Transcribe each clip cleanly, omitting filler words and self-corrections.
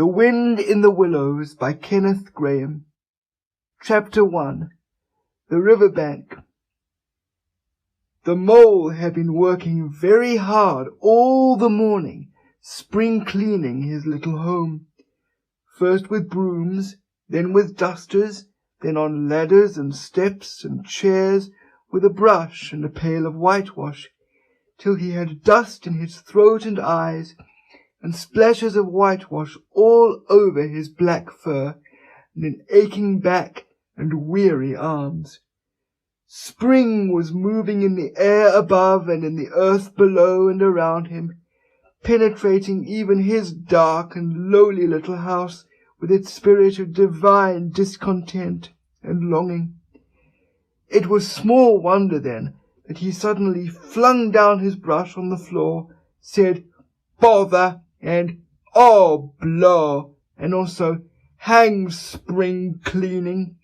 The Wind in the Willows by Kenneth Grahame. Chapter 1. The Riverbank. The mole had been working very hard all the morning, spring cleaning his little home. First with brooms, then with dusters, then on ladders and steps and chairs, with a brush and a pail of whitewash, till he had dust in his throat and eyes, and splashes of whitewash all over his black fur, and an aching back and weary arms. Spring was moving in the air above and in the earth below and around him, penetrating even his dark and lowly little house with its spirit of divine discontent and longing. It was small wonder, then, that he suddenly flung down his brush on the floor, said, "Bother!" and "Oh, blow!" and also "Hang spring cleaning!"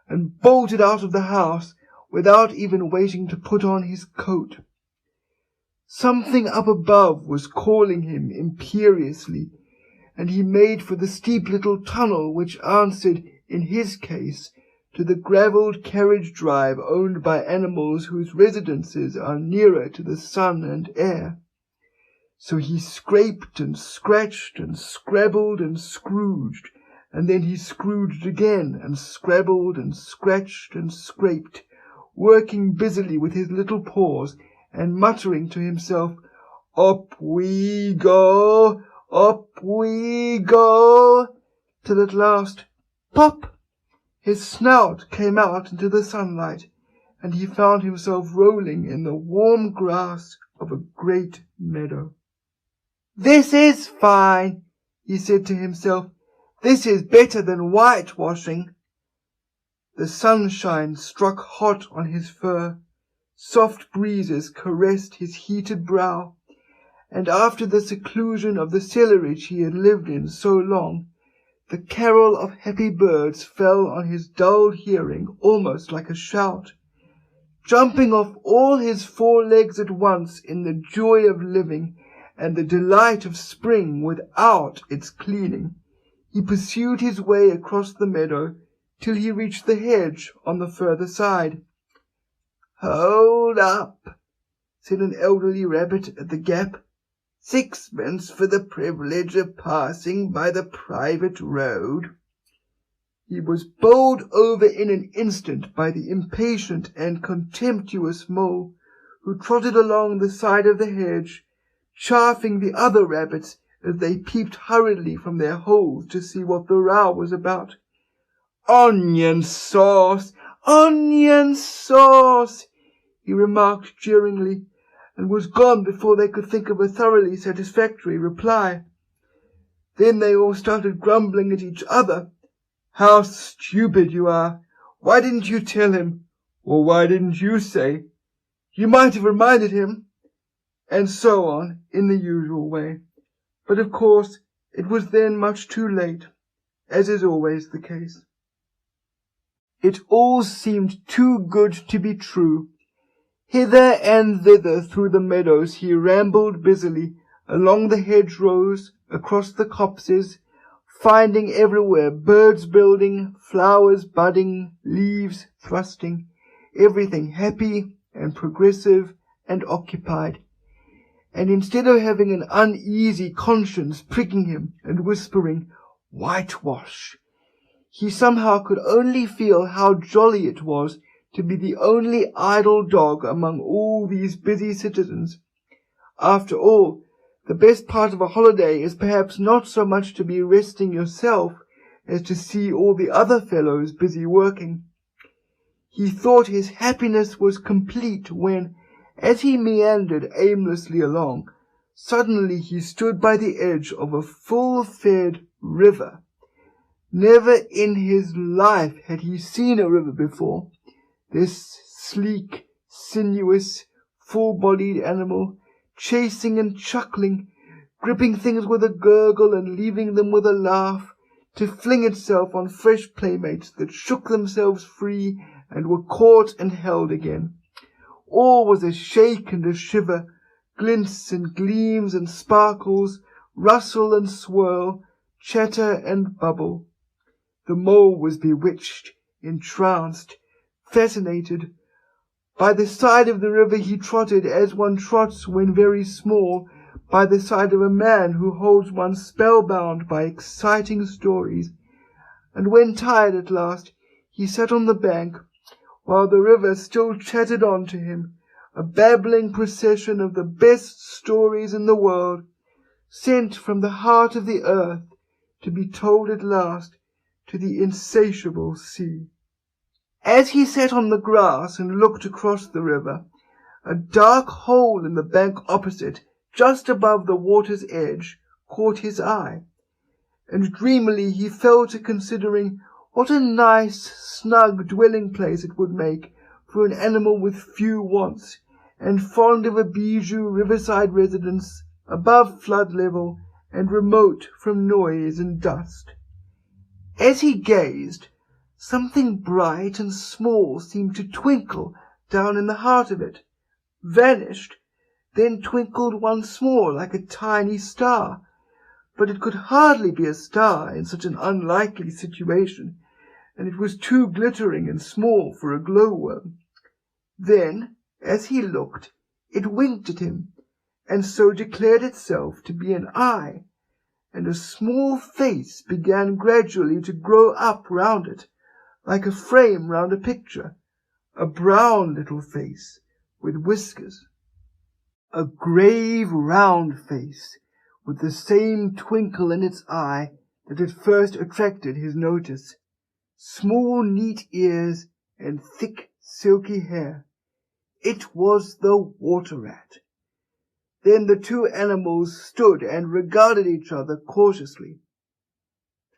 and bolted out of the house without even waiting to put on his coat. Something up above was calling him imperiously, and he made for the steep little tunnel which answered, in his case, to the gravelled carriage drive owned by animals whose residences are nearer to the sun and air. So he scraped and scratched and scrabbled and scrooged, and then he scrooged again and scrabbled and scratched and scraped, working busily with his little paws and muttering to himself, "Up we go, up we go," till at last, pop! His snout came out into the sunlight, and he found himself rolling in the warm grass of a great meadow. "This is fine," he said to himself. "This is better than whitewashing." The sunshine struck hot on his fur, soft breezes caressed his heated brow, and after the seclusion of the cellarage he had lived in so long, the carol of happy birds fell on his dulled hearing almost like a shout. Jumping off all his 4 legs at once in the joy of living and the delight of spring without its cleaning, he pursued his way across the meadow till he reached the hedge on the further side. "Hold up," said an elderly rabbit at the gap. "6pence for the privilege of passing by the private road." He was bowled over in an instant by the impatient and contemptuous mole, who trotted along the side of the hedge, chaffing the other rabbits as they peeped hurriedly from their holes to see what the row was about. "Onion sauce! Onion sauce!" he remarked jeeringly, and was gone before they could think of a thoroughly satisfactory reply. Then they all started grumbling at each other. "How stupid you are! Why didn't you tell him? Or why didn't you say? You might have reminded him," and so on in the usual way. But of course it was then much too late, as is always the case. It all seemed too good to be true. Hither and thither through the meadows he rambled busily, along the hedgerows, across the copses, finding everywhere birds building, flowers budding, leaves thrusting, everything happy and progressive and occupied. And instead of having an uneasy conscience pricking him and whispering, "Whitewash," he somehow could only feel how jolly it was to be the only idle dog among all these busy citizens. After all, the best part of a holiday is perhaps not so much to be resting yourself as to see all the other fellows busy working. He thought his happiness was complete when, as he meandered aimlessly along, suddenly he stood by the edge of a full-fed river. Never in his life had he seen a river before. This sleek, sinuous, full-bodied animal, chasing and chuckling, gripping things with a gurgle and leaving them with a laugh, to fling itself on fresh playmates that shook themselves free and were caught and held again. All was a shake and a shiver, glints and gleams and sparkles, rustle and swirl, chatter and bubble. The mole was bewitched, entranced, fascinated. By the side of the river he trotted as one trots when very small, by the side of a man who holds one spellbound by exciting stories. And when tired at last, he sat on the bank, while the river still chattered on to him, a babbling procession of the best stories in the world, sent from the heart of the earth to be told at last to the insatiable sea. As he sat on the grass and looked across the river, a dark hole in the bank opposite, just above the water's edge, caught his eye, and dreamily he fell to considering what a nice, snug dwelling place it would make for an animal with few wants, and fond of a bijou riverside residence above flood level and remote from noise and dust. As he gazed, something bright and small seemed to twinkle down in the heart of it, vanished, then twinkled once more like a tiny star. But it could hardly be a star in such an unlikely situation, and it was too glittering and small for a glowworm. Then, as he looked, it winked at him, and so declared itself to be an eye, and a small face began gradually to grow up round it, like a frame round a picture, a brown little face with whiskers. A grave, round face, with the same twinkle in its eye that had first attracted his notice, small neat ears, and thick silky hair. It was the water-rat. Then the two animals stood and regarded each other cautiously.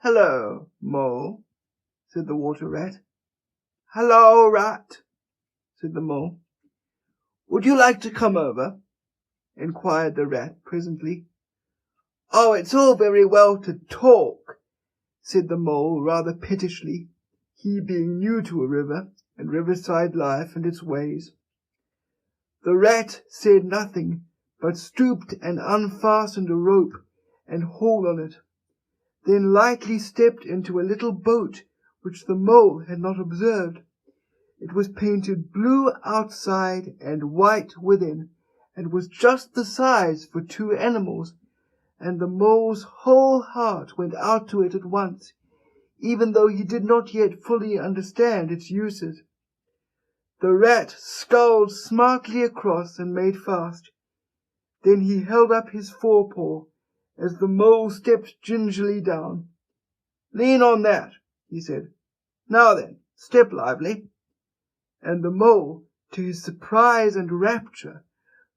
"Hello, Mole," said the water-rat. "Hello, Rat," said the Mole. "Would you like to come over?" inquired the rat presently. "Oh, it's all very well to talk," said the Mole rather pettishly, he being new to a river and riverside life and its ways. The rat said nothing, but stooped and unfastened a rope and hauled on it, then lightly stepped into a little boat which the Mole had not observed. It was painted blue outside and white within, and was just the size for two animals, and the Mole's whole heart went out to it at once, even though he did not yet fully understand its uses. The rat sculled smartly across and made fast. Then he held up his forepaw as the Mole stepped gingerly down. "Lean on that," he said. "Now then, step lively." And the Mole, to his surprise and rapture,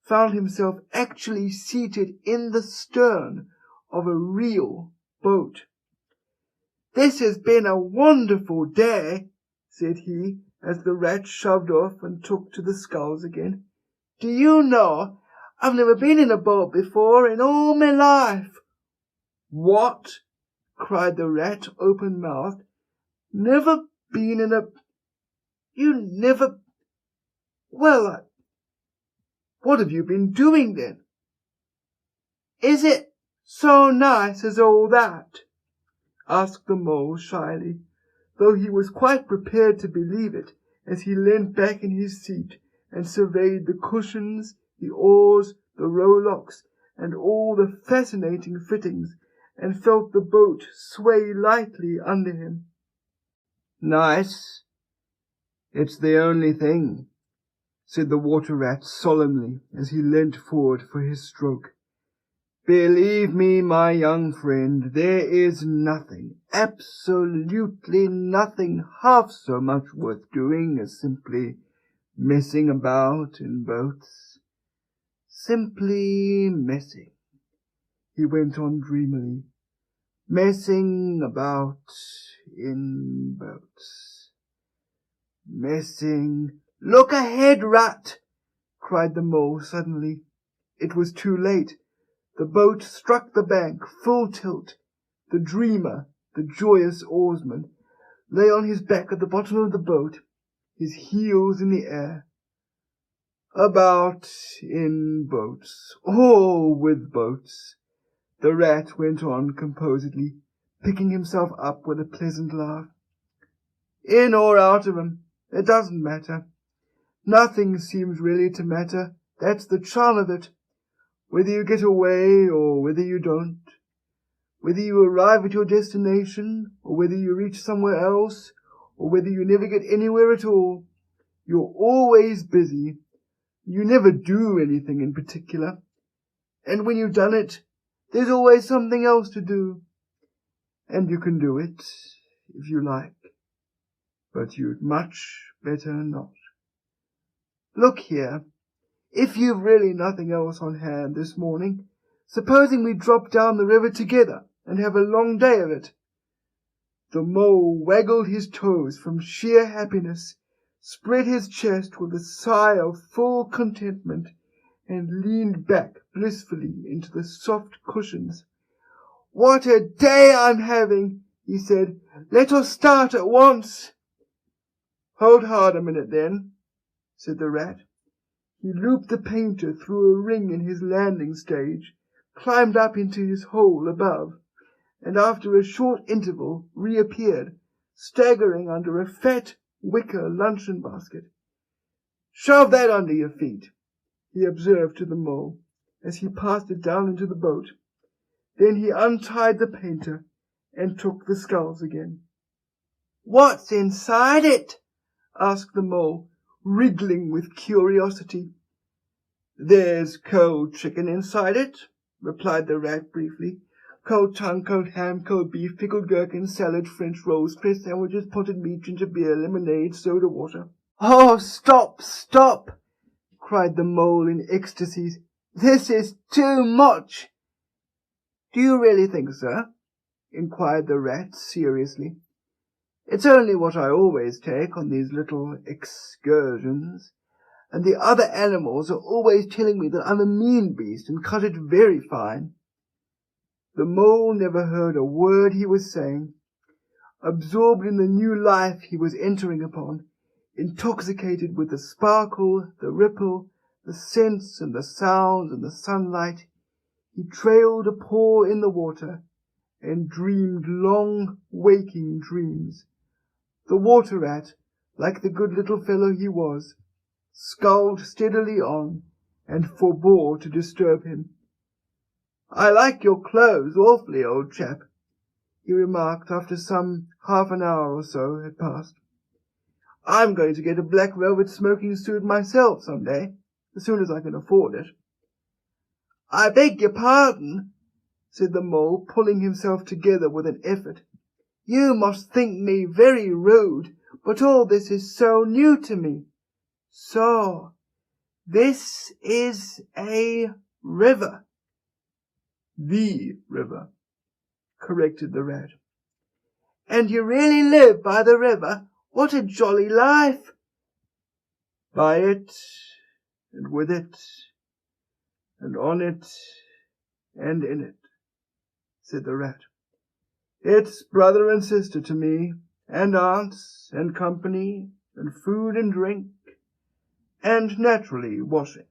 found himself actually seated in the stern of a real boat. "This has been a wonderful day," said he, as the rat shoved off and took to the sculls again. "Do you know, I've never been in a boat before in all my life." "What?" cried the rat, open-mouthed. "Never been in a... You never... Well, what have you been doing then?" "Is it so nice as all that?" asked the Mole shyly, though he was quite prepared to believe it, as he leant back in his seat and surveyed the cushions, the oars, the rowlocks, and all the fascinating fittings, and felt the boat sway lightly under him. "Nice? It's the only thing," said the water-rat solemnly as he leant forward for his stroke. "Believe me, my young friend, there is nothing, absolutely nothing, half so much worth doing as simply messing about in boats. Simply messing," he went on dreamily, "messing about in boats. Messing—" "Look ahead, Rat!" cried the Mole suddenly. It was too late. The boat struck the bank full tilt. The dreamer, the joyous oarsman, lay on his back at the bottom of the boat, his heels in the air. "About in boats, all with boats," the rat went on composedly, picking himself up with a pleasant laugh. "In or out of 'em, it doesn't matter. Nothing seems really to matter. That's the charm of it. Whether you get away or whether you don't, whether you arrive at your destination or whether you reach somewhere else, or whether you never get anywhere at all, you're always busy. You never do anything in particular. And when you've done it, there's always something else to do. And you can do it if you like, but you'd much better not. Look here, if you've really nothing else on hand this morning, supposing we drop down the river together and have a long day of it." The mole waggled his toes from sheer happiness, spread his chest with a sigh of full contentment, and leaned back blissfully into the soft cushions. "What a day I'm having," he said. "Let us start at once." "Hold hard a minute then," said the rat. He looped the painter through a ring in his landing stage, climbed up into his hole above, and after a short interval reappeared, staggering under a fat wicker luncheon basket. "Shove that under your feet," he observed to the mole, as he passed it down into the boat. Then he untied the painter and took the sculls again. "What's inside it?" asked the mole, wriggling with curiosity. "There's cold chicken inside it," replied the rat briefly. "Cold tongue, cold ham, cold beef, pickled gherkins, salad, French rolls, pressed sandwiches, potted meat, ginger beer, lemonade, soda water." "Oh, stop, stop!" cried the mole in ecstasies. "This is too much." "Do you really think so?" inquired the rat seriously. "It's only what I always take on these little excursions, and the other animals are always telling me that I'm a mean beast and cut it very fine." The mole never heard a word he was saying, absorbed in the new life he was entering upon, intoxicated with the sparkle, the ripple, the scents and the sounds and the sunlight. He trailed a paw in the water and dreamed long, waking dreams. The water rat, like the good little fellow he was, sculled steadily on and forbore to disturb him. "I like your clothes awfully, old chap," he remarked after some half an hour or so had passed. "I'm going to get a black velvet smoking suit myself some day, as soon as I can afford it." "I beg your pardon," said the mole, pulling himself together with an effort. "You must think me very rude, but all this is so new to me. So, this is a river." "The river," corrected the rat. "And you really live by the river? What a jolly life!" "By it, and with it, and on it, and in it," said the rat. "It's brother and sister to me, and aunts, and company, and food and drink, and naturally washing.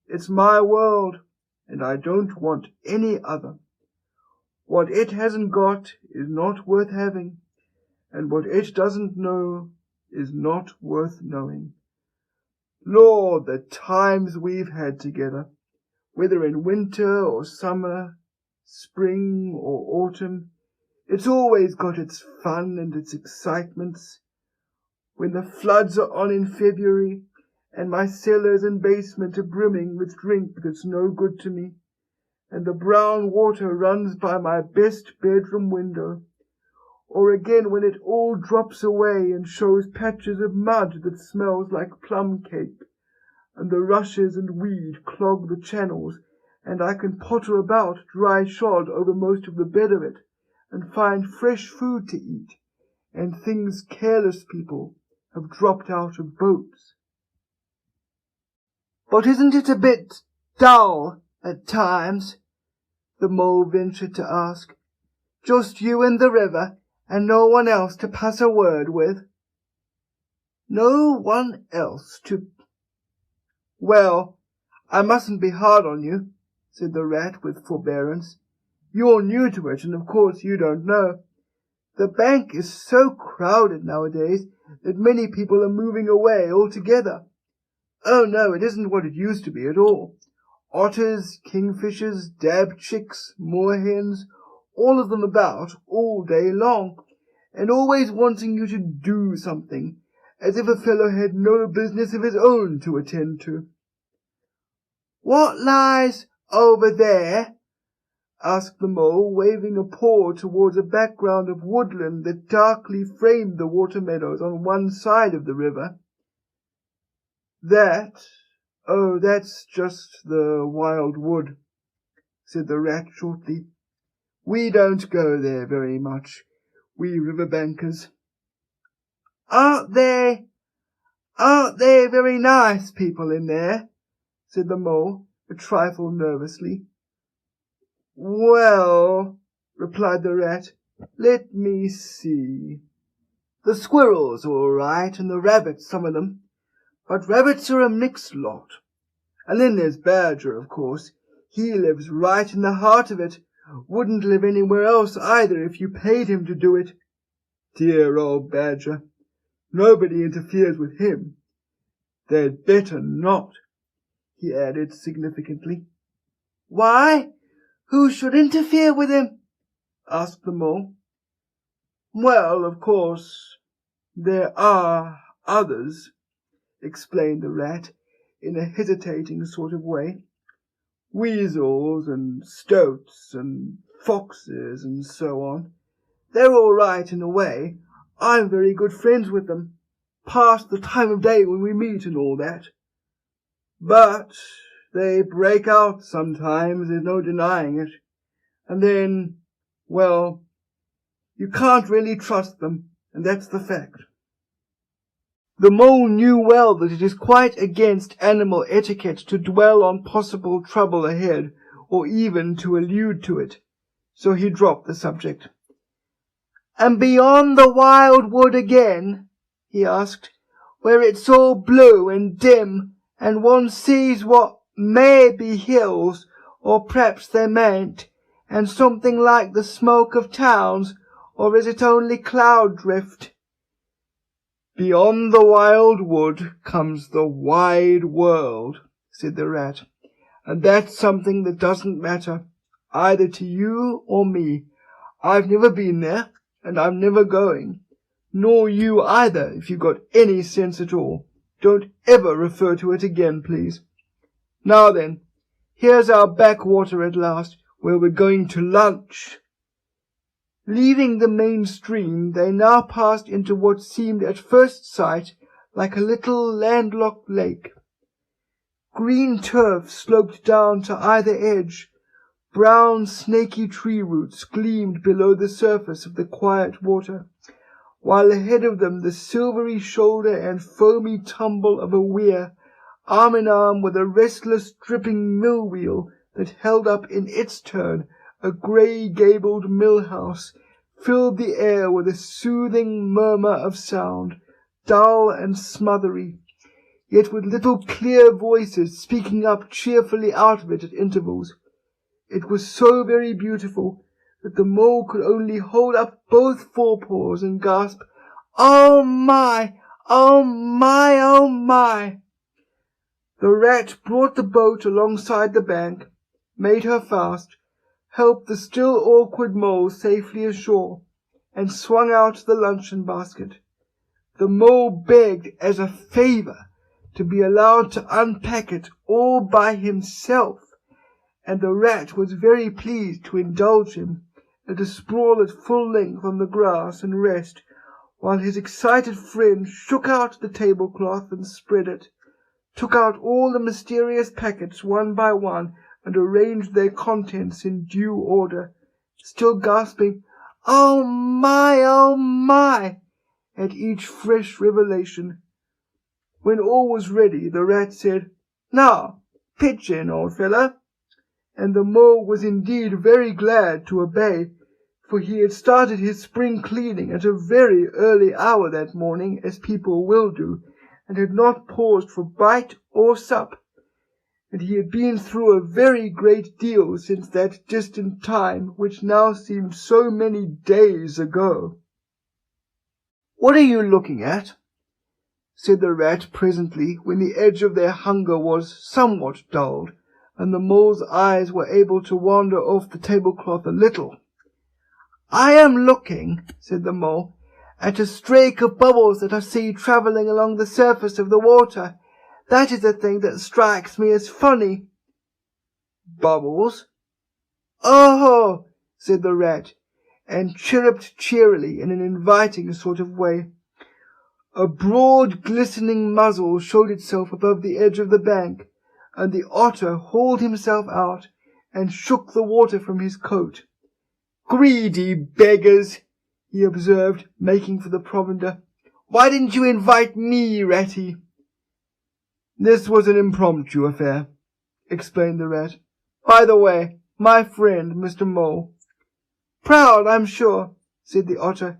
It's my world, and I don't want any other. What it hasn't got is not worth having, and what it doesn't know is not worth knowing. Lord, the times we've had together, whether in winter or summer, spring or autumn, it's always got its fun and its excitements. When the floods are on in February, and my cellars and basement are brimming with drink that's no good to me, and the brown water runs by my best bedroom window, or again when it all drops away and shows patches of mud that smells like plum cake, and the rushes and weed clog the channels, and I can potter about dry-shod over most of the bed of it, and find fresh food to eat, and things careless people have dropped out of boats." "But isn't it a bit dull at times?" the mole ventured to ask. "Just you and the river, and no one else to pass a word with?" "No one else to—" "Well, I mustn't be hard on you," said the rat with forbearance. You're new to it, and of course you don't know. The bank is so crowded nowadays that many people are moving away altogether. Oh no, it isn't what it used to be at all. Otters, kingfishers, dab chicks, moorhens, all of them about all day long, and always wanting you to do something, as if a fellow had no business of his own to attend to. What lies over there? Asked the mole, waving a paw towards a background of woodland that darkly framed the water meadows on one side of the river. That's just the wild wood, said the rat shortly. We don't go there very much, we riverbankers. Aren't they very nice people in there? Said the mole, a trifle nervously. Well, replied the rat, let me see. The squirrels are all right, and the rabbits, some of them. But rabbits are a mixed lot. And then there's Badger, of course. He lives right in the heart of it. Wouldn't live anywhere else either if you paid him to do it. Dear old Badger. Nobody interferes with him. They'd better not, he added significantly. Why? Who should interfere with him? Asked the mole. Well, of course, there are others, explained the rat in a hesitating sort of way. Weasels and stoats and foxes and so on. They're all right in a way. I'm very good friends with them, past the time of day when we meet and all that. But they break out sometimes, there's no denying it. And then, well, you can't really trust them, and that's the fact. The mole knew well that it is quite against animal etiquette to dwell on possible trouble ahead, or even to allude to it, so he dropped the subject. And beyond the wild wood again, he asked, where it's all blue and dim, and one sees what may be hills, or perhaps they mayn't, and something like the smoke of towns, or is it only cloud drift? Beyond the wild wood comes the wide world, said the rat, and that's something that doesn't matter, either to you or me. I've never been there, and I'm never going, nor you either, if you've got any sense at all. Don't ever refer to it again, please. Now then, here's our backwater at last, where we're going to lunch. Leaving the main stream, they now passed into what seemed at first sight like a little landlocked lake. Green turf sloped down to either edge. Brown, snaky tree roots gleamed below the surface of the quiet water, while ahead of them the silvery shoulder and foamy tumble of a weir, arm in arm with a restless, dripping mill-wheel that held up in its turn a grey-gabled mill-house, filled the air with a soothing murmur of sound, dull and smothery, yet with little clear voices speaking up cheerfully out of it at intervals. It was so very beautiful that the mole could only hold up both forepaws and gasp, "Oh my! Oh my! Oh my!" The rat brought the boat alongside the bank, made her fast, helped the still awkward mole safely ashore, and swung out the luncheon basket. The mole begged as a favour to be allowed to unpack it all by himself, and the rat was very pleased to indulge him, and to sprawl at full length on the grass and rest, while his excited friend shook out the tablecloth and spread it, took out all the mysterious packets one by one, and arranged their contents in due order, still gasping, "Oh my," at each fresh revelation. When all was ready, the rat said, "Now, pitch in, old fellow," and the mole was indeed very glad to obey, for he had started his spring cleaning at a very early hour that morning, as people will do, and had not paused for bite or sup, and he had been through a very great deal since that distant time which now seemed so many days ago. "What are you looking at?" said the rat presently, when the edge of their hunger was somewhat dulled, and the mole's eyes were able to wander off the tablecloth a little. "I am looking," said the mole, "at a streak of bubbles that I see travelling along the surface of the water. That is the thing that strikes me as funny." "Bubbles?" "Oh!" said the rat, and chirruped cheerily in an inviting sort of way. A broad glistening muzzle showed itself above the edge of the bank, and the otter hauled himself out and shook the water from his coat. "Greedy beggars," he observed, making for the provender. "Why didn't you invite me, Ratty?" "This was an impromptu affair," explained the rat. "By the way, my friend, Mr. Mole." "Proud, I'm sure," said the otter,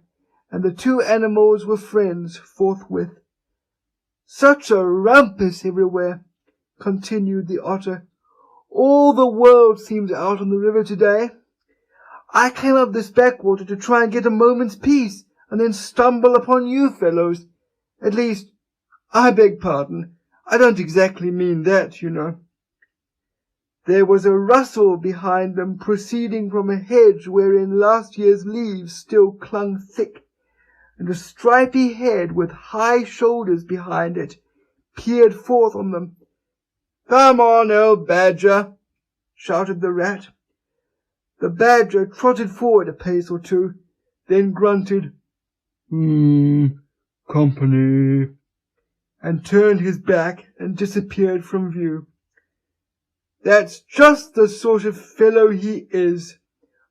and the two animals were friends forthwith. "Such a rumpus everywhere," continued the otter. "All the world seems out on the river today. I came up this backwater to try and get a moment's peace, and then stumble upon you fellows. At least, I beg pardon, I don't exactly mean that, you know." There was a rustle behind them proceeding from a hedge wherein last year's leaves still clung thick, and a stripy head with high shoulders behind it peered forth on them. "Come on, old badger," shouted the rat. The badger trotted forward a pace or two, then grunted, company," and turned his back and disappeared from view. "That's just the sort of fellow he is,"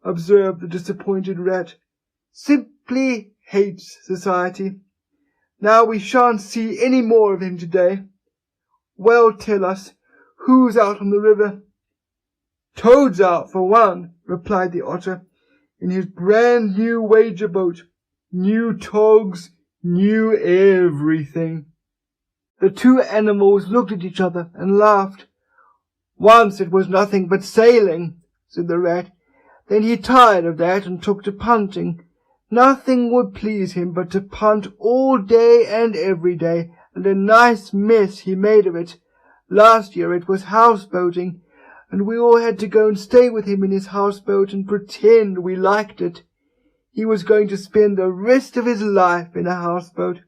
observed the disappointed rat. "Simply hates society. Now we shan't see any more of him today. Well, tell us, who's out on the river?" "Toad's out, for one," replied the otter, "in his brand new wager boat. New togs, new everything." The two animals looked at each other and laughed. "Once it was nothing but sailing," said the rat. "Then he tired of that and took to punting. Nothing would please him but to punt all day and every day, and a nice mess he made of it. Last year it was houseboating, and we all had to go and stay with him in his houseboat and pretend we liked it. He was going to spend the rest of his life in a houseboat.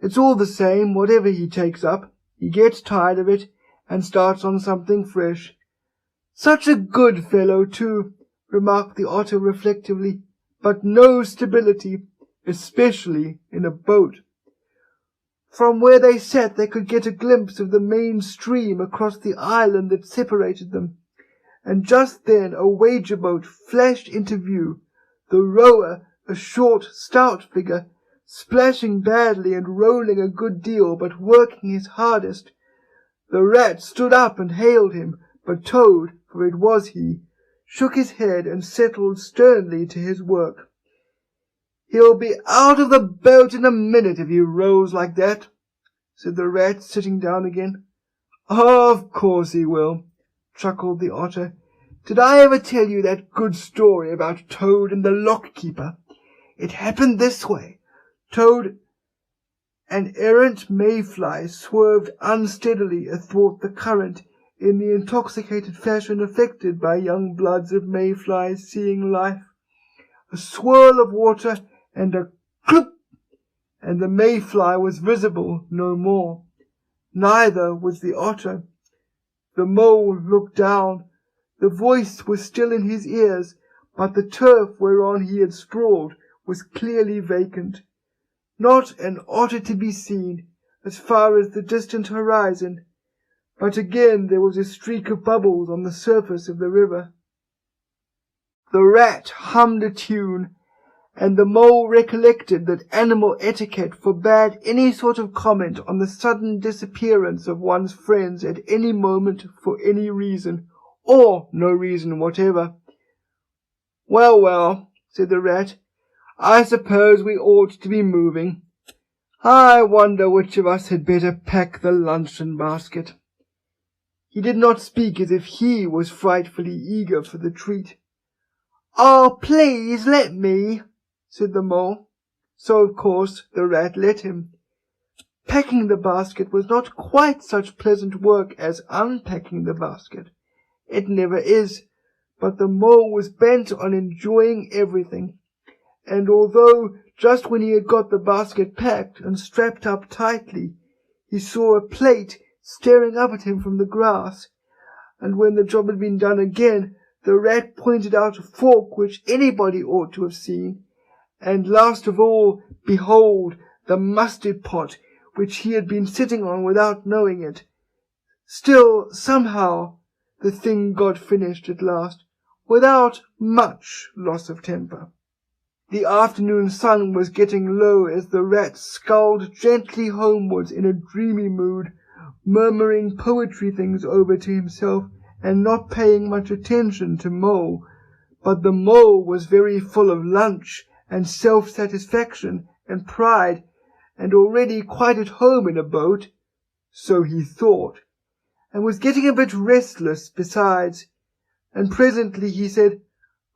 It's all the same, whatever he takes up. He gets tired of it and starts on something fresh. Such a good fellow, too," remarked the otter reflectively, "but no stability, especially in a boat." From where they sat they could get a glimpse of the main stream across the island that separated them, and just then a wager boat flashed into view, the rower a short, stout figure, splashing badly and rolling a good deal, but working his hardest. The rat stood up and hailed him, but Toad, for it was he, shook his head and settled sternly to his work. "He'll be out of the boat in a minute if he rows like that," said the rat, sitting down again. "Of course he will," chuckled the otter. "Did I ever tell you that good story about Toad and the lock-keeper? It happened this way. Toad, an errant mayfly, swerved unsteadily athwart the current in the intoxicated fashion affected by young bloods of mayflies seeing life. A swirl of water and a clop, and the mayfly was visible no more. Neither was the otter. The mole looked down. The voice was still in his ears, but the turf whereon he had sprawled was clearly vacant. Not an otter to be seen, as far as the distant horizon, but again there was a streak of bubbles on the surface of the river. The rat hummed a tune, and the mole recollected that animal etiquette forbade any sort of comment on the sudden disappearance of one's friends at any moment for any reason, or no reason whatever. "Well, well," said the rat, "I suppose we ought to be moving. I wonder which of us had better pack the luncheon basket." He did not speak as if he was frightfully eager for the treat. "Oh, please let me," said the mole. So, of course, the rat let him. Packing the basket was not quite such pleasant work as unpacking the basket. It never is, but the mole was bent on enjoying everything, and although just when he had got the basket packed and strapped up tightly, he saw a plate staring up at him from the grass, and when the job had been done again, the rat pointed out a fork which anybody ought to have seen, and last of all, behold, the mustard pot which he had been sitting on without knowing it. Still, somehow, the thing got finished at last, without much loss of temper. The afternoon sun was getting low as the rat sculled gently homewards in a dreamy mood, murmuring poetry things over to himself and not paying much attention to Mole. But the mole was very full of lunch and self-satisfaction and pride, and already quite at home in a boat, so he thought, and was getting a bit restless besides, and presently he said,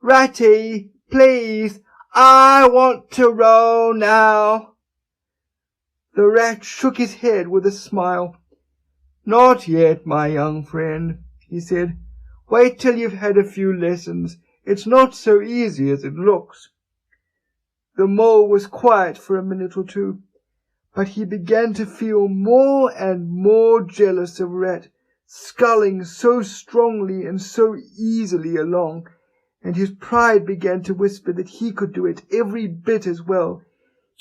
"Ratty, please, I want to row now." The rat shook his head with a smile. "Not yet, my young friend," he said. "Wait till you've had a few lessons. It's not so easy as it looks." The mole was quiet for a minute or two, but he began to feel more and more jealous of Rat, sculling so strongly and so easily along, and his pride began to whisper that he could do it every bit as well.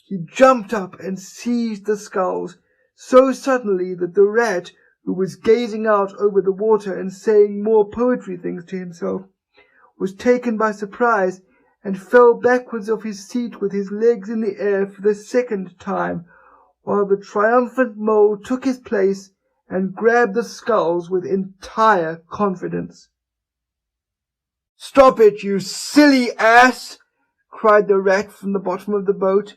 He jumped up and seized the sculls so suddenly that the rat, who was gazing out over the water and saying more poetry things to himself, was taken by surprise and fell backwards off his seat with his legs in the air for the second time, while the triumphant mole took his place and grabbed the sculls with entire confidence. "Stop it, you silly ass!" cried the rat from the bottom of the boat.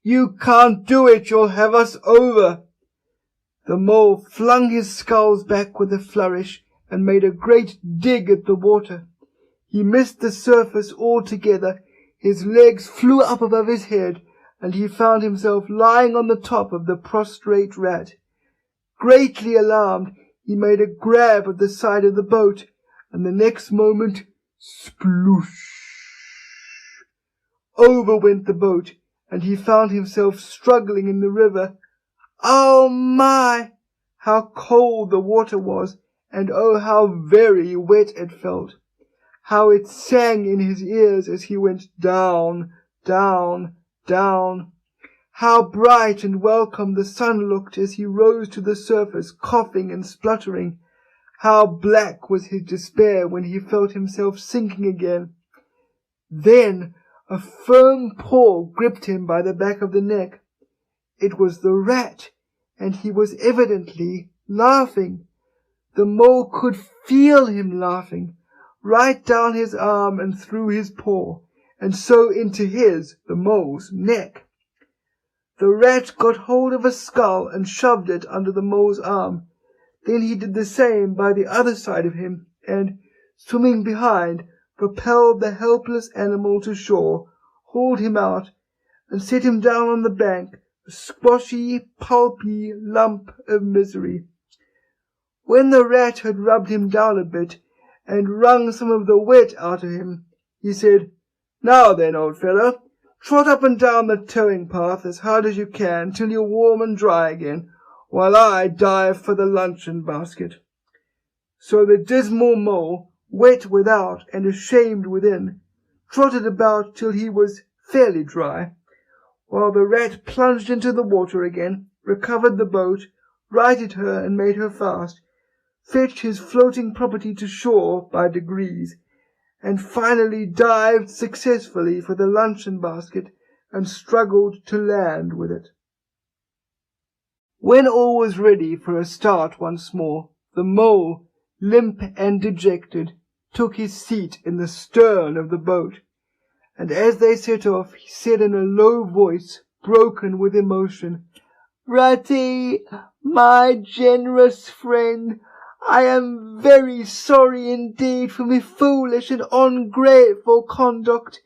"You can't do it, you'll have us over." The mole flung his sculls back with a flourish and made a great dig at the water. He missed the surface altogether, his legs flew up above his head, and he found himself lying on the top of the prostrate rat. Greatly alarmed, he made a grab at the side of the boat, and the next moment, sploosh! Over went the boat, and he found himself struggling in the river. Oh my! How cold the water was, and oh how very wet it felt! How it sang in his ears as he went down, down, down! How bright and welcome the sun looked as he rose to the surface, coughing and spluttering! How black was his despair when he felt himself sinking again! Then a firm paw gripped him by the back of the neck. It was the rat, and he was evidently laughing. The mole could feel him laughing, right down his arm and through his paw, and so into his, the mole's, neck. The rat got hold of a skull and shoved it under the mole's arm. Then he did the same by the other side of him, and, swimming behind, propelled the helpless animal to shore, hauled him out, and set him down on the bank, a squashy, pulpy lump of misery. When the rat had rubbed him down a bit, and wrung some of the wet out of him, he said, "Now then, old fellow, trot up and down the towing path as hard as you can till you're warm and dry again, while I dive for the luncheon basket." So the dismal mole, wet without and ashamed within, trotted about till he was fairly dry, while the rat plunged into the water again, recovered the boat, righted her and made her fast, fetched his floating property to shore by degrees, and finally dived successfully for the luncheon basket and struggled to land with it. When all was ready for a start once more, the mole, limp and dejected, took his seat in the stern of the boat, and as they set off, he said in a low voice, broken with emotion, "Ratty, my generous friend, I am very sorry indeed for my foolish and ungrateful conduct.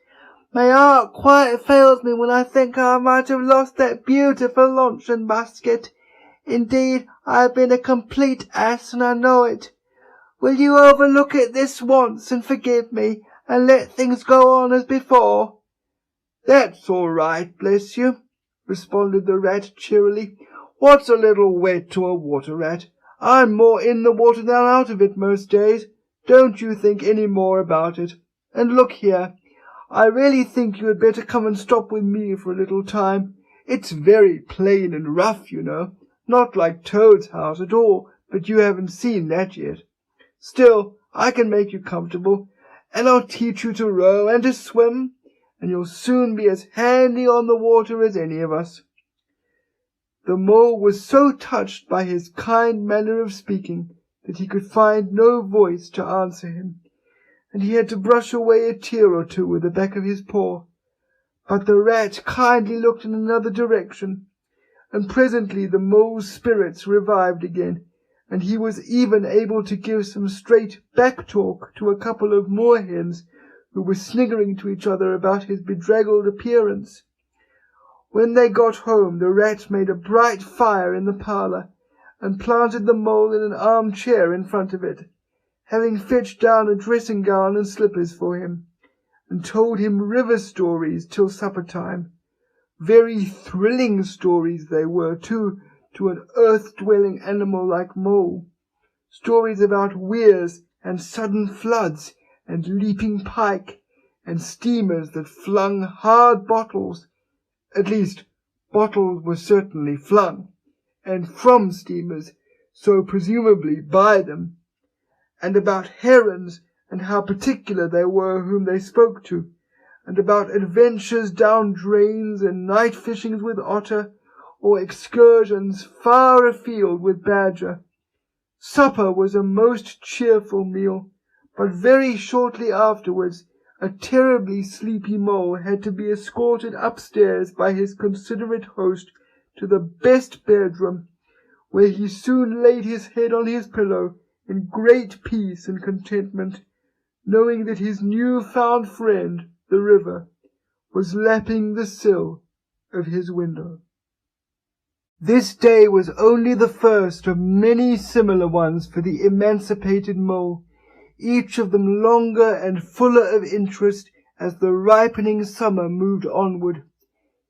My heart quite fails me when I think how I might have lost that beautiful luncheon basket. Indeed, I have been a complete ass, and I know it. Will you overlook it this once and forgive me, and let things go on as before?" "That's all right, bless you," responded the rat cheerily. "What's a little wet to a water rat? I'm more in the water than out of it most days. Don't you think any more about it. And look here, I really think you had better come and stop with me for a little time. It's very plain and rough, you know, not like Toad's house at all, but you haven't seen that yet. Still, I can make you comfortable, and I'll teach you to row and to swim, and you'll soon be as handy on the water as any of us." The mole was so touched by his kind manner of speaking that he could find no voice to answer him, and he had to brush away a tear or two with the back of his paw. But the rat kindly looked in another direction, and presently the mole's spirits revived again, and he was even able to give some straight back talk to a couple of moorhens who were sniggering to each other about his bedraggled appearance. When they got home, the rat made a bright fire in the parlour, and planted the mole in an arm-chair in front of it, having fetched down a dressing-gown and slippers for him, and told him river stories till supper-time. Very thrilling stories they were, too, to an earth-dwelling animal like mole. Stories about weirs and sudden floods and leaping pike and steamers that flung hard bottles. At least, bottles were certainly flung, and from steamers, so presumably by them, and about herons and how particular they were whom they spoke to, and about adventures down drains and night fishings with otter, or excursions far afield with badger. Supper was a most cheerful meal, but very shortly afterwards a terribly sleepy mole had to be escorted upstairs by his considerate host to the best bedroom, where he soon laid his head on his pillow in great peace and contentment, knowing that his new-found friend, the river, was lapping the sill of his window. This day was only the first of many similar ones for the emancipated mole, each of them longer and fuller of interest as the ripening summer moved onward.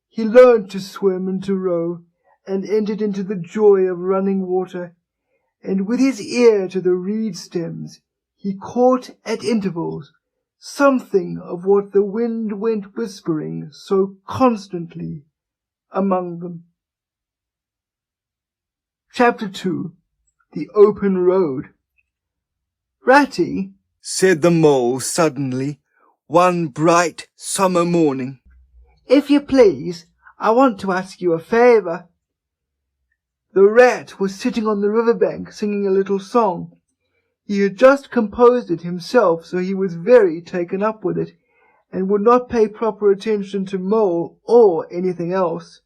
He learned to swim and to row, and entered into the joy of running water, and with his ear to the reed stems he caught at intervals something of what the wind went whispering so constantly among them. Chapter 2. The Open Road. "Ratty," said the mole suddenly, one bright summer morning, "if you please, I want to ask you a favour." The rat was sitting on the river-bank singing a little song. He had just composed it himself, so he was very taken up with it, and would not pay proper attention to Mole or anything else.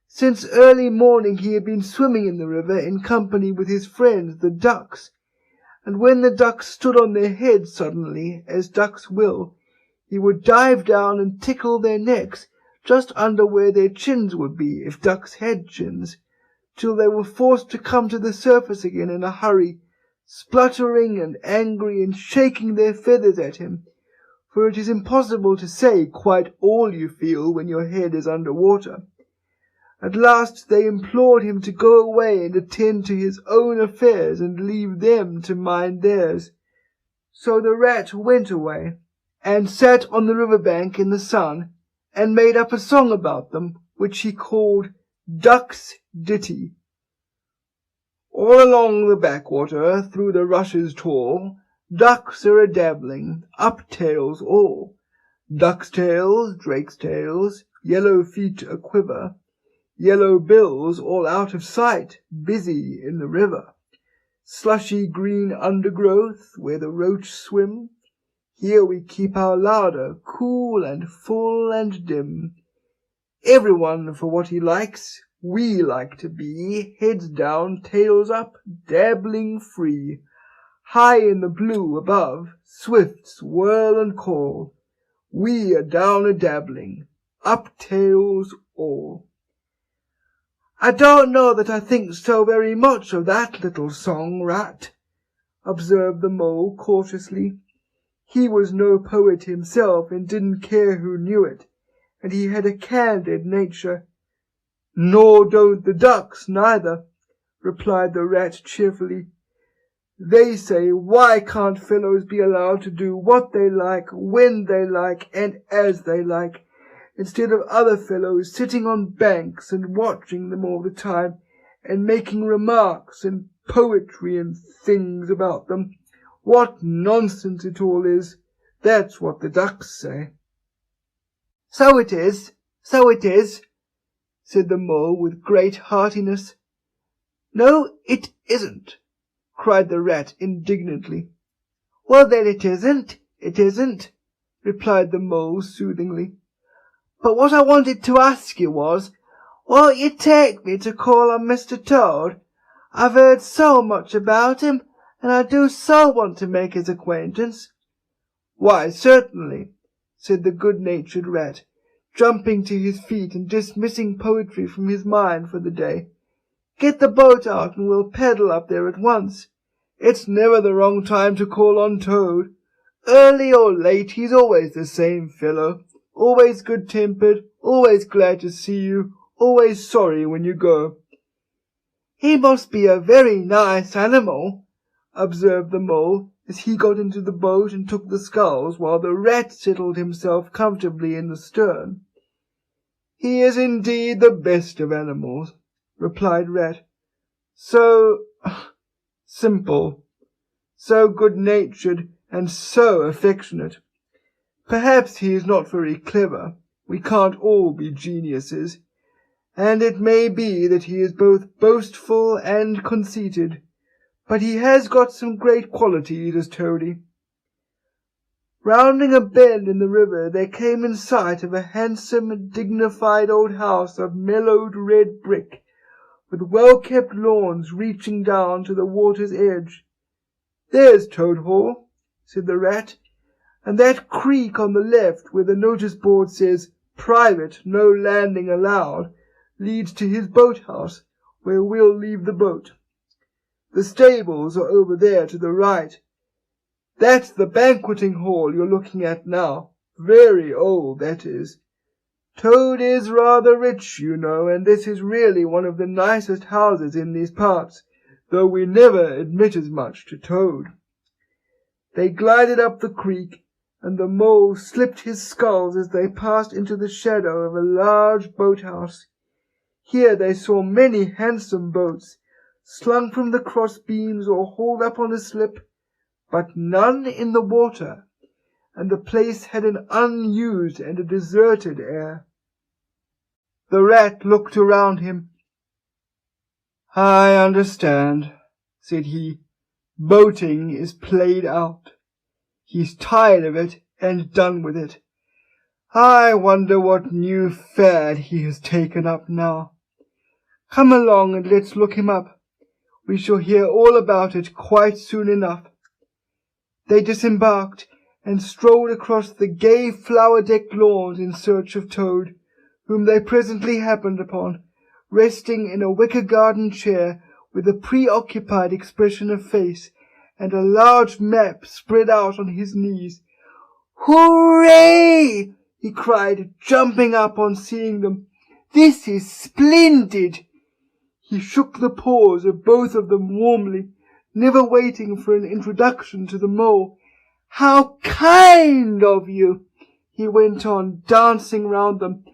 Since early morning he had been swimming in the river in company with his friends the ducks, and when the ducks stood on their heads suddenly, as ducks will, he would dive down and tickle their necks just under where their chins would be if ducks had chins, till they were forced to come to the surface again in a hurry, spluttering and angry and shaking their feathers at him, for it is impossible to say quite all you feel when your head is under water. At last they implored him to go away and attend to his own affairs and leave them to mind theirs. So the rat went away, and sat on the river-bank in the sun, and made up a song about them, which he called Duck's Ditty. All along the backwater, through the rushes tall, ducks are a-dabbling, up tails all. Duck's tails, drake's tails, yellow feet a-quiver, yellow bills all out of sight, busy in the river. Slushy green undergrowth, where the roach swim, here we keep our larder, cool and full and dim. Everyone for what he likes, We like to be heads down, tails up, dabbling free. High in the blue above, swifts whirl and call. We are down a-dabbling, up tails all. I don't know that I think so very much of that little song, Rat, observed the Mole cautiously. He was no poet himself and didn't care who knew it, and he had a candid nature. Nor don't the ducks neither, replied the Rat cheerfully. They say, why can't fellows be allowed to do what they like, when they like, and as they like, instead of other fellows sitting on banks and watching them all the time, and making remarks and poetry and things about them? What nonsense it all is! That's what the ducks say. So it is, said the Mole with great heartiness. No, it isn't, cried the Rat indignantly. Well, then it isn't, replied the Mole soothingly. But what I wanted to ask you was, won't you take me to call on Mr. Toad? I've heard so much about him, and I do so want to make his acquaintance. Why, certainly, said the good-natured Rat, jumping to his feet and dismissing poetry from his mind for the day. Get the boat out and we'll paddle up there at once. It's never the wrong time to call on Toad. Early or late, he's always the same fellow, always good-tempered, always glad to see you, always sorry when you go. He must be a very nice animal, observed the Mole, as he got into the boat and took the sculls, while the Rat settled himself comfortably in the stern. He is indeed the best of animals, replied Rat. So simple, so good-natured, and so affectionate. Perhaps he is not very clever. We can't all be geniuses. And it may be that he is both boastful and conceited, but he has got some great qualities as Toady. Rounding a bend in the river, they came in sight of a handsome and dignified old house of mellowed red brick, with well-kept lawns reaching down to the water's edge. There's Toad Hall, said the Rat, and that creek on the left where the notice board says, Private, no landing allowed, leads to his boathouse, where we'll leave the boat. The stables are over there to the right. That's the banqueting hall you're looking at now. Very old, that is. Toad is rather rich, you know, and this is really one of the nicest houses in these parts, though we never admit as much to Toad. They glided up the creek, and the Mole slipped his sculls as they passed into the shadow of a large boathouse. Here they saw many handsome boats, slung from the cross-beams or hauled up on a slip, but none in the water, and the place had an unused and a deserted air. The Rat looked around him. I understand, said he. Boating is played out. He's tired of it and done with it. I wonder what new fad he has taken up now. Come along and let's look him up. We shall hear all about it quite soon enough. They disembarked and strolled across the gay flower-decked lawns in search of Toad, whom they presently happened upon, resting in a wicker garden chair with a preoccupied expression of face, and a large map spread out on his knees. Hooray! He cried, jumping up on seeing them. This is splendid! He shook the paws of both of them warmly, never waiting for an introduction to the Mole. How kind of you! He went on, dancing round them.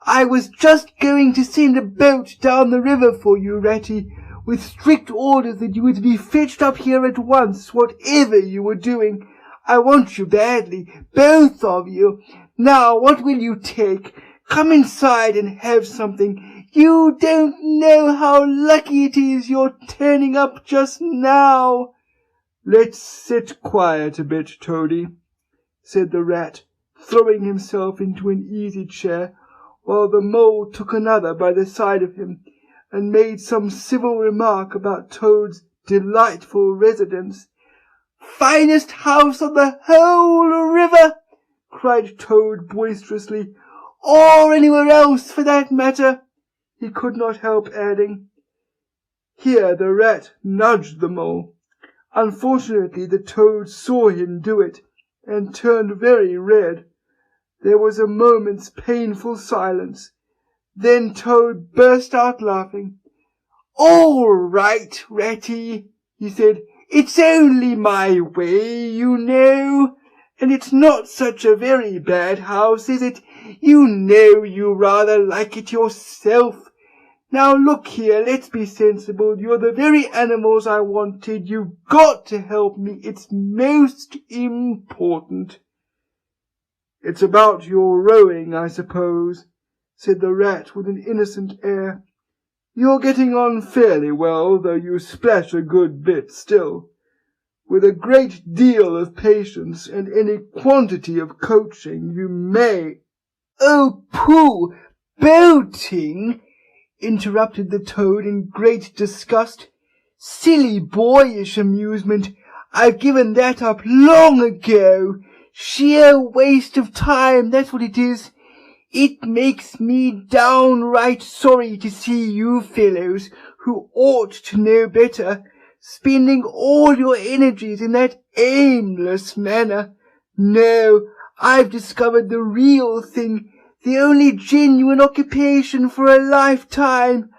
I was just going to send a boat down the river for you, Ratty, with strict orders that you were to be fetched up here at once, whatever you were doing. I want you badly, both of you. Now, what will you take? Come inside and have something. You don't know how lucky it is you're turning up just now. Let's sit quiet a bit, Toady, said the Rat, throwing himself into an easy chair, while the mole took another by the side of him, and made some civil remark about Toad's delightful residence. "Finest house on the whole river!" cried Toad boisterously, "or anywhere else for that matter," he could not help adding. Here the rat nudged the mole. Unfortunately the Toad saw him do it, and turned very red. There was a moment's painful silence. Then Toad burst out laughing. "All right, Ratty," he said. "It's only my way, you know. And it's not such a very bad house, is it? You know you rather like it yourself. Now look here, let's be sensible. You're the very animals I wanted. You've got to help me. It's most important." "It's about your rowing, I suppose," said the rat with an innocent air. "You're getting on fairly well, though you splash a good bit still. With a great deal of patience and any quantity of coaching, you may—" "Oh, pooh! Boating!" interrupted the Toad in great disgust. "Silly boyish amusement. I've given that up long ago. Sheer waste of time, that's what it is. It makes me downright sorry to see you fellows, who ought to know better, spending all your energies in that aimless manner. No, I've discovered the real thing, the only genuine occupation for a lifetime.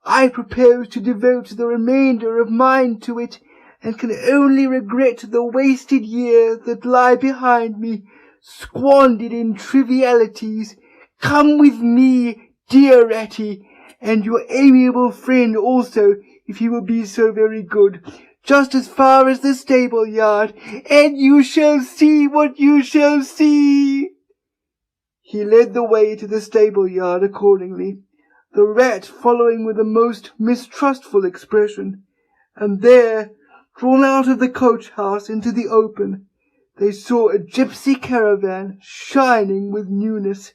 I propose to devote the remainder of mine to it, and can only regret the wasted years that lie behind me, squandered in trivialities. Come with me, dear Ratty, and your amiable friend also, if he will be so very good, just as far as the stable yard, and you shall see what you shall see." He led the way to the stable yard accordingly, the rat following with a most mistrustful expression, and there, drawn out of the coach-house into the open, they saw a gypsy caravan shining with newness,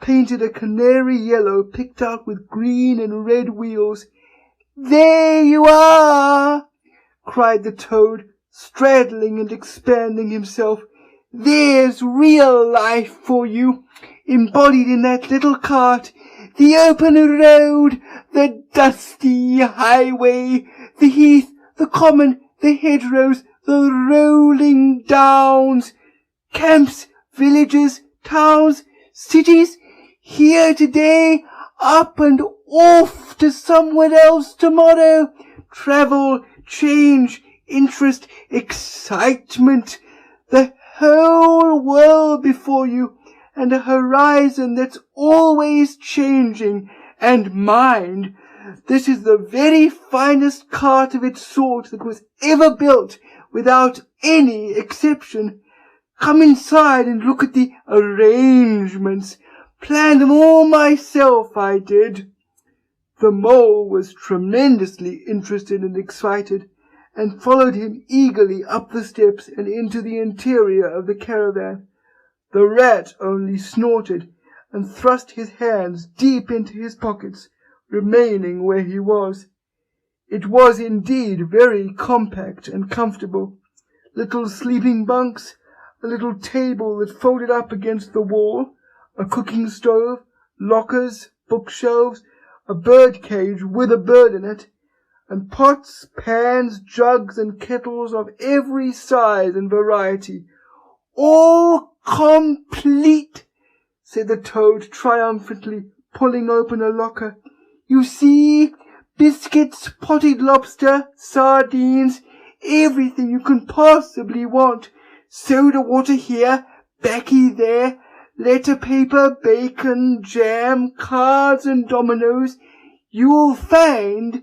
painted a canary yellow picked out with green and red wheels. "There you are!" cried the Toad, straddling and expanding himself. "There's real life for you, embodied in that little cart. The open road, the dusty highway, the heath, the common, the hedgerows, the rolling downs, camps, villages, towns, cities, here today, up and off to somewhere else tomorrow. Travel, change, interest, excitement, the whole world before you, and a horizon that's always changing. And mind, this is the very finest cart of its sort that was ever built, without any exception. Come inside and look at the arrangements. Planned them all myself, I did." The mole was tremendously interested and excited, and followed him eagerly up the steps and into the interior of the caravan. The rat only snorted, and thrust his hands deep into his pockets, remaining where he was. It was indeed very compact and comfortable. Little sleeping bunks, a little table that folded up against the wall, a cooking stove, lockers, bookshelves, a bird cage with a bird in it, and pots, pans, jugs, and kettles of every size and variety. "All complete," said the Toad triumphantly, pulling open a locker. "You see, biscuits, potted lobster, sardines, everything you can possibly want. Soda water here, baccy there, letter paper, bacon, jam, cards and dominoes. You'll find,"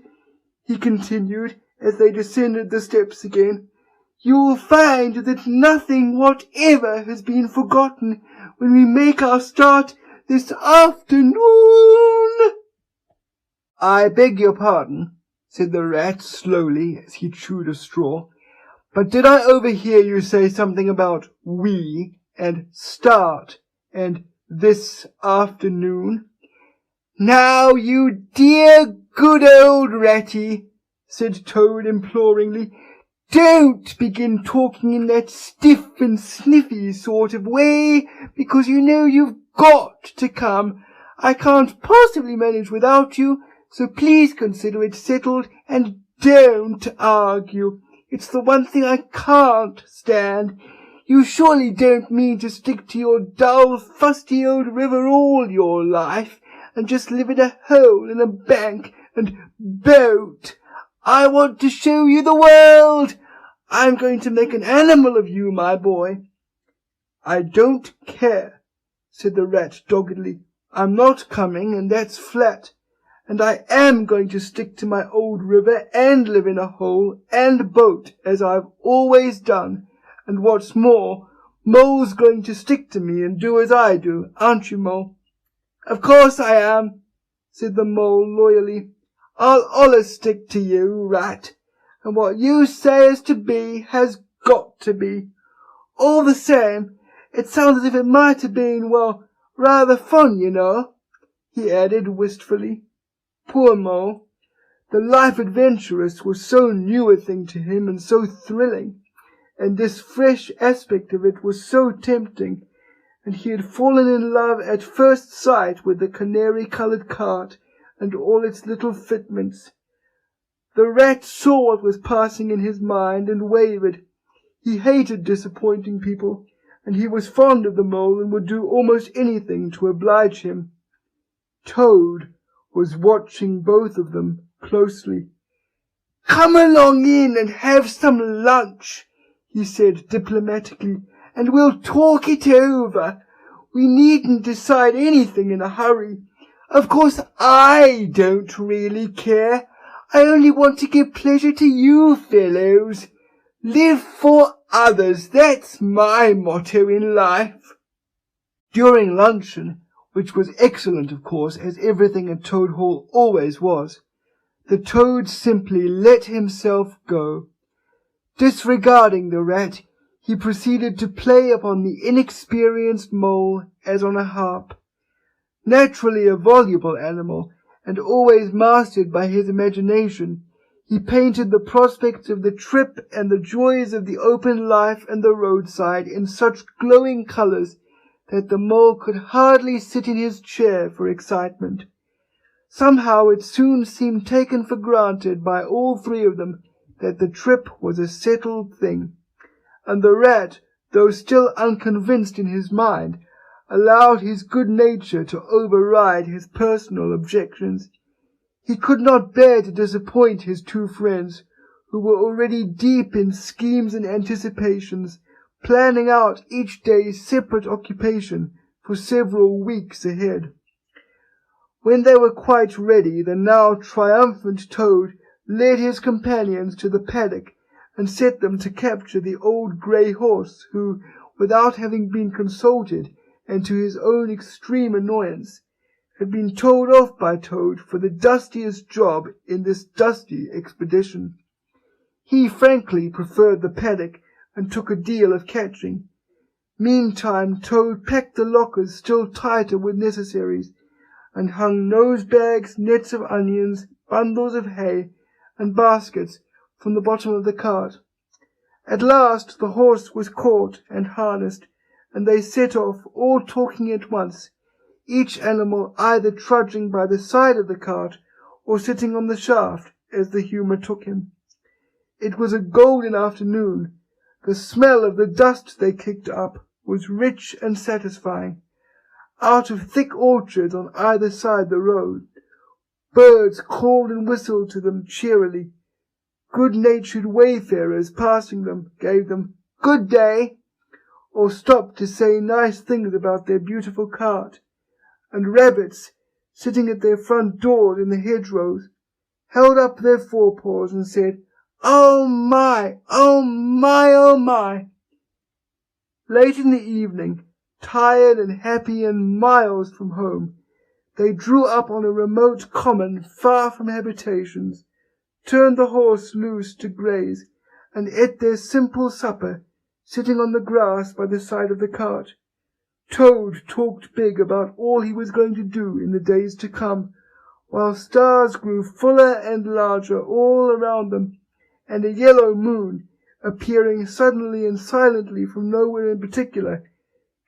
he continued, as they descended the steps again, "you'll find that nothing whatever has been forgotten when we make our start this afternoon." "I beg your pardon," said the rat slowly as he chewed a straw, "but did I overhear you say something about we and start and this afternoon?" "Now, you dear good old Ratty," said Toad imploringly, "don't begin talking in that stiff and sniffy sort of way, because you know you've got to come. I can't possibly manage without you, so please consider it settled and don't argue. It's the one thing I can't stand. You surely don't mean to stick to your dull, fusty old river all your life, and just live in a hole in a bank and boat. I want to show you the world. I'm going to make an animal of you, my boy." "I don't care," said the Rat doggedly. "I'm not coming, and that's flat. And I am going to stick to my old river and live in a hole and boat, as I've always done. And what's more, Mole's going to stick to me and do as I do, aren't you, Mole?" "Of course I am," said the Mole loyally. "I'll allus stick to you, Rat, and what you say is to be has got to be. All the same, it sounds as if it might have been, well, rather fun, you know," he added wistfully. Poor Mole. The life adventurous was so new a thing to him and so thrilling, and this fresh aspect of it was so tempting, and he had fallen in love at first sight with the canary-coloured cart and all its little fitments. The Rat saw what was passing in his mind and wavered. He hated disappointing people, and he was fond of the Mole and would do almost anything to oblige him. Toad was watching both of them closely. "Come along in and have some lunch," he said diplomatically, "and we'll talk it over. We needn't decide anything in a hurry. Of course I don't really care. I only want to give pleasure to you fellows. Live for others, that's my motto in life." During luncheon, which was excellent, of course, as everything at Toad Hall always was, the Toad simply let himself go. Disregarding the Rat, he proceeded to play upon the inexperienced Mole as on a harp. Naturally a voluble animal, and always mastered by his imagination, he painted the prospects of the trip and the joys of the open life and the roadside in such glowing colours that the Mole could hardly sit in his chair for excitement. Somehow it soon seemed taken for granted by all three of them that the trip was a settled thing, and the Rat, though still unconvinced in his mind, allowed his good nature to override his personal objections. He could not bear to disappoint his two friends, who were already deep in schemes and anticipations, planning out each day's separate occupation for several weeks ahead. When they were quite ready, the now triumphant Toad led his companions to the paddock and set them to capture the old grey horse, who, without having been consulted, and to his own extreme annoyance, had been told off by Toad for the dustiest job in this dusty expedition. He frankly preferred the paddock, and took a deal of catching. Meantime Toad packed the lockers still tighter with necessaries, and hung nose-bags, nets of onions, bundles of hay, and baskets from the bottom of the cart. At last the horse was caught and harnessed, and they set off, all talking at once, each animal either trudging by the side of the cart or sitting on the shaft as the humour took him. It was a golden afternoon. The smell of the dust they kicked up was rich and satisfying. Out of thick orchards on either side the road, birds called and whistled to them cheerily. Good-natured wayfarers passing them gave them "good day," or stopped to say nice things about their beautiful cart, and rabbits, sitting at their front doors in the hedgerows, held up their forepaws and said, "Oh my, oh my, oh my." Late in the evening, tired and happy and miles from home, they drew up on a remote common far from habitations, turned the horse loose to graze, and ate their simple supper, sitting on the grass by the side of the cart. Toad talked big about all he was going to do in the days to come, while stars grew fuller and larger all around them, and a yellow moon, appearing suddenly and silently from nowhere in particular,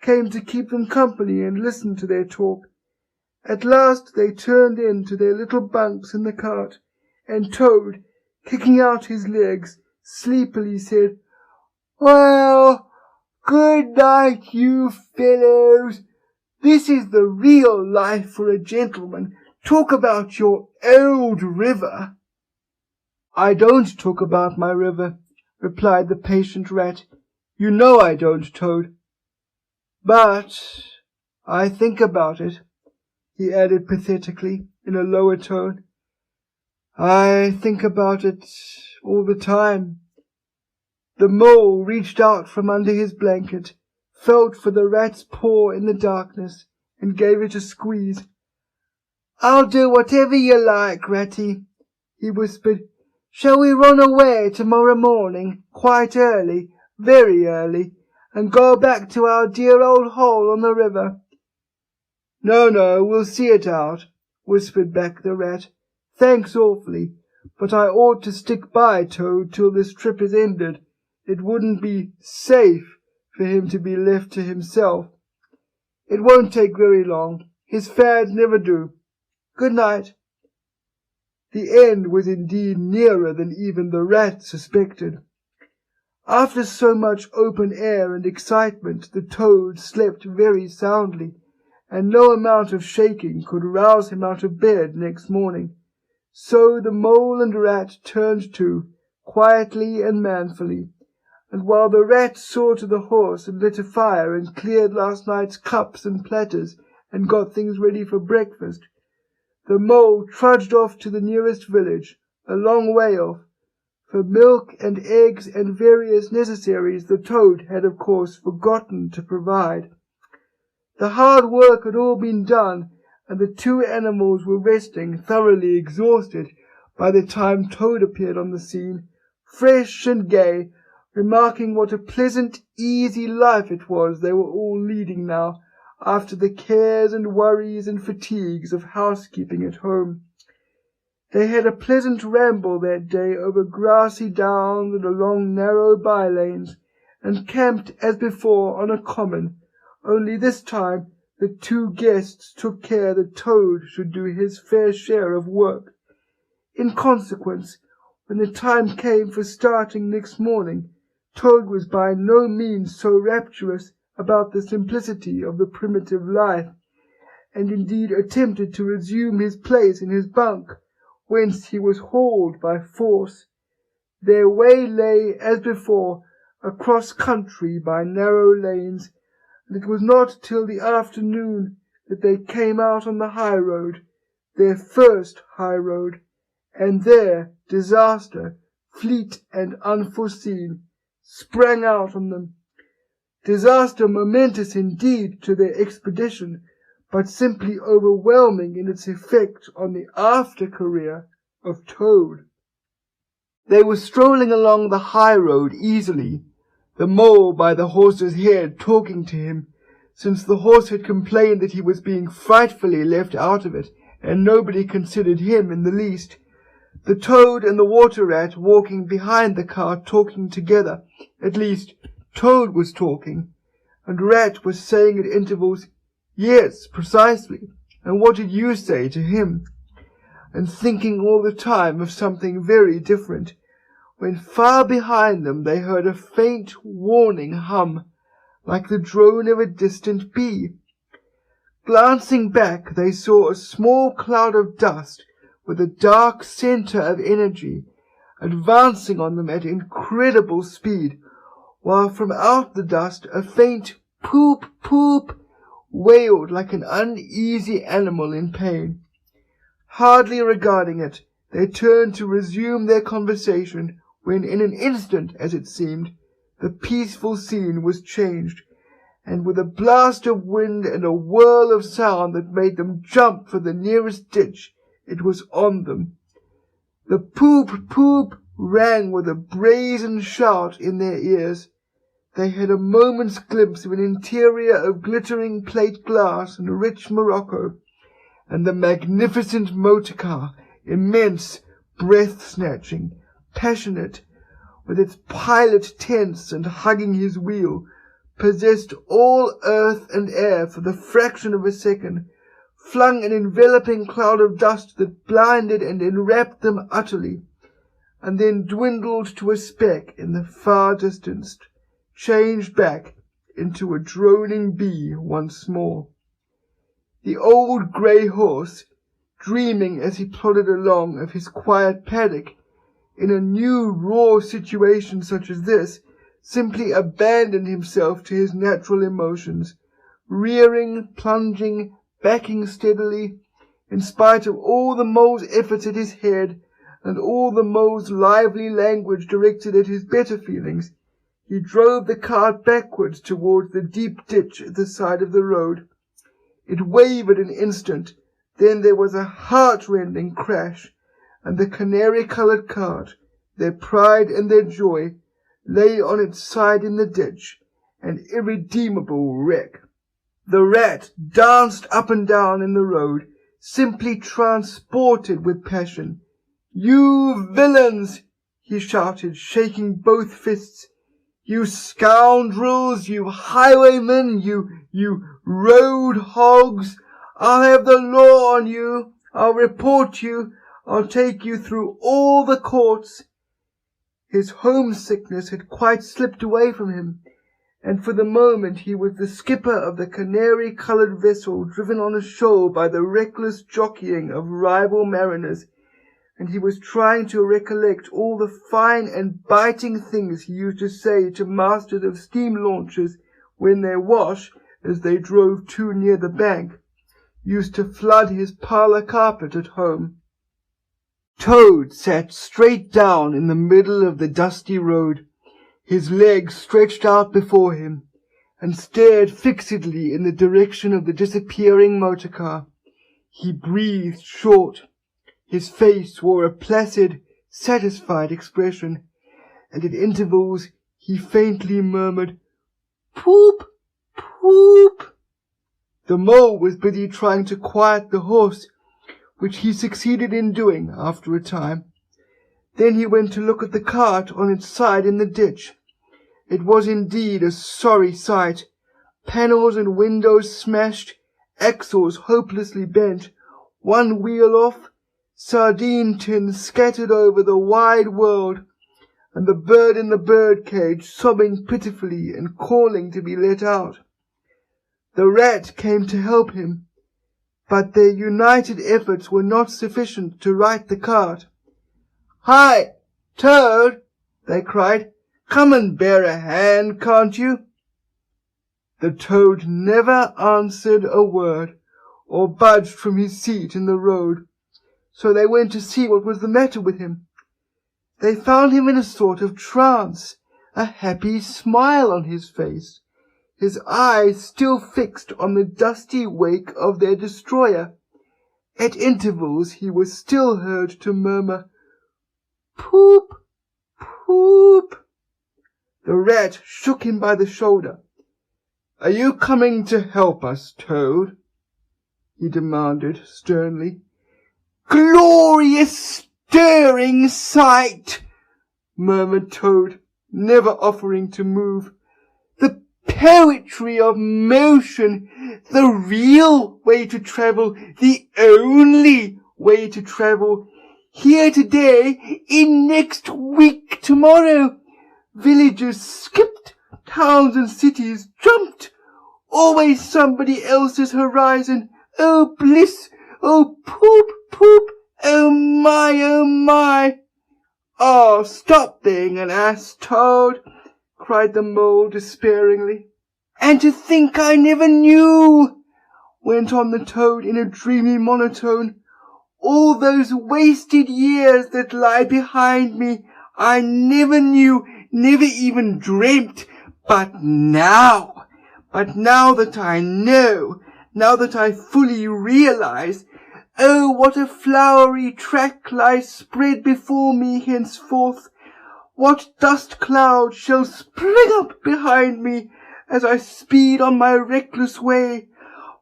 came to keep them company and listen to their talk. At last they turned in to their little bunks in the cart, and Toad, kicking out his legs, sleepily said, "Well, good night, you fellows. This is the real life for a gentleman. Talk about your old river." "I don't talk about my river," replied the patient rat. "You know I don't, Toad. But I think about it," he added pathetically, in a lower tone. "I think about it all the time." The mole reached out from under his blanket, felt for the rat's paw in the darkness, and gave it a squeeze. "I'll do whatever you like, Ratty," he whispered. "Shall we run away tomorrow morning, quite early, very early, and go back to our dear old hole on the river?" No, we'll see it out," whispered back the rat. "Thanks awfully, but I ought to stick by Toad till this trip is ended. It wouldn't be safe for him to be left to himself. It won't take very long. His fads never do. Good night." The end was indeed nearer than even the rat suspected. After so much open air and excitement, the Toad slept very soundly, and no amount of shaking could rouse him out of bed next morning. So the mole and rat turned to, quietly and manfully, and while the rat saw to the horse and lit a fire and cleared last night's cups and platters and got things ready for breakfast, the mole trudged off to the nearest village, a long way off, for milk and eggs and various necessaries the Toad had of course forgotten to provide. The hard work had all been done, and the two animals were resting, thoroughly exhausted, by the time Toad appeared on the scene, fresh and gay, remarking what a pleasant, easy life it was they were all leading now, after the cares and worries and fatigues of housekeeping at home. They had a pleasant ramble that day over grassy downs and along narrow by-lanes, and camped as before on a common, only this time the two guests took care that Toad should do his fair share of work. In consequence, when the time came for starting next morning, Toad was by no means so rapturous about the simplicity of the primitive life, and indeed attempted to resume his place in his bunk, whence he was hauled by force. Their way lay, as before, across country by narrow lanes, and it was not till the afternoon that they came out on the high road, their first high road, and there disaster, fleet and unforeseen, sprang out on them. Disaster momentous indeed to their expedition, but simply overwhelming in its effect on the after-career of Toad. They were strolling along the high road easily, the mole by the horse's head talking to him, since the horse had complained that he was being frightfully left out of it, and nobody considered him in the least. The Toad and the water rat walking behind the car talking together, at least Toad was talking, and Rat was saying at intervals, "Yes, precisely, and what did you say to him?" and thinking all the time of something very different, when far behind them they heard a faint warning hum, like the drone of a distant bee. Glancing back, they saw a small cloud of dust with a dark centre of energy advancing on them at incredible speed, while from out the dust a faint poop, poop, wailed like an uneasy animal in pain. Hardly regarding it, they turned to resume their conversation, when in an instant, as it seemed, the peaceful scene was changed, and with a blast of wind and a whirl of sound that made them jump for the nearest ditch, it was on them. The poop, poop rang with a brazen shout in their ears. They had a moment's glimpse of an interior of glittering plate glass and rich morocco, and the magnificent motor car, immense, breath-snatching, passionate, with its pilot tense and hugging his wheel, possessed all earth and air for the fraction of a second, flung an enveloping cloud of dust that blinded and enwrapped them utterly, and then dwindled to a speck in the far distance, changed back into a droning bee once more. The old grey horse, dreaming as he plodded along of his quiet paddock, in a new raw situation such as this, simply abandoned himself to his natural emotions, rearing, plunging, backing steadily, in spite of all the mole's efforts at his head, and all the mole's lively language directed at his better feelings. He drove the cart backwards towards the deep ditch at the side of the road. It wavered an instant, then there was a heart-rending crash, and the canary-coloured cart, their pride and their joy, lay on its side in the ditch, an irredeemable wreck. The rat danced up and down in the road, simply transported with passion. "You villains!" he shouted, shaking both fists. "You scoundrels, you highwaymen, you road hogs! I'll have the law on you. I'll report you. I'll take you through all the courts." His homesickness had quite slipped away from him, and for the moment he was the skipper of the canary-coloured vessel driven on a shoal by the reckless jockeying of rival mariners, and he was trying to recollect all the fine and biting things he used to say to masters of steam launches when their wash, as they drove too near the bank, used to flood his parlour carpet at home. Toad sat straight down in the middle of the dusty road, his legs stretched out before him, and stared fixedly in the direction of the disappearing motor car. He breathed short. His face wore a placid, satisfied expression, and at intervals he faintly murmured, "Poop, poop." The mole was busy trying to quiet the horse, which he succeeded in doing after a time. Then he went to look at the cart on its side in the ditch. It was indeed a sorry sight. Panels and windows smashed, axles hopelessly bent, one wheel off, sardine tins scattered over the wide world, and the bird in the bird-cage sobbing pitifully and calling to be let out. The rat came to help him, but their united efforts were not sufficient to right the cart. "Hi, Toad!" they cried. "Come and bear a hand, can't you?" The toad never answered a word, or budged from his seat in the road, so they went to see what was the matter with him. They found him in a sort of trance, a happy smile on his face, his eyes still fixed on the dusty wake of their destroyer. At intervals he was still heard to murmur, "Poop, poop." The rat shook him by the shoulder. "Are you coming to help us, Toad?" he demanded sternly. "Glorious, stirring sight," murmured Toad, never offering to move. "The poetry of motion, the real way to travel, the only way to travel. Here today, in next week tomorrow. Villages skipped, towns and cities jumped. Always somebody else's horizon. Oh bliss, oh poop, poop, oh my, oh my." "Oh, stop being an ass, Toad," cried the mole despairingly. "And to think I never knew," went on the toad in a dreamy monotone. "All those wasted years that lie behind me, I never knew, never even dreamt. But now that I know, now that I fully realize, oh, what a flowery track lies spread before me henceforth. What dust cloud shall spring up behind me as I speed on my reckless way?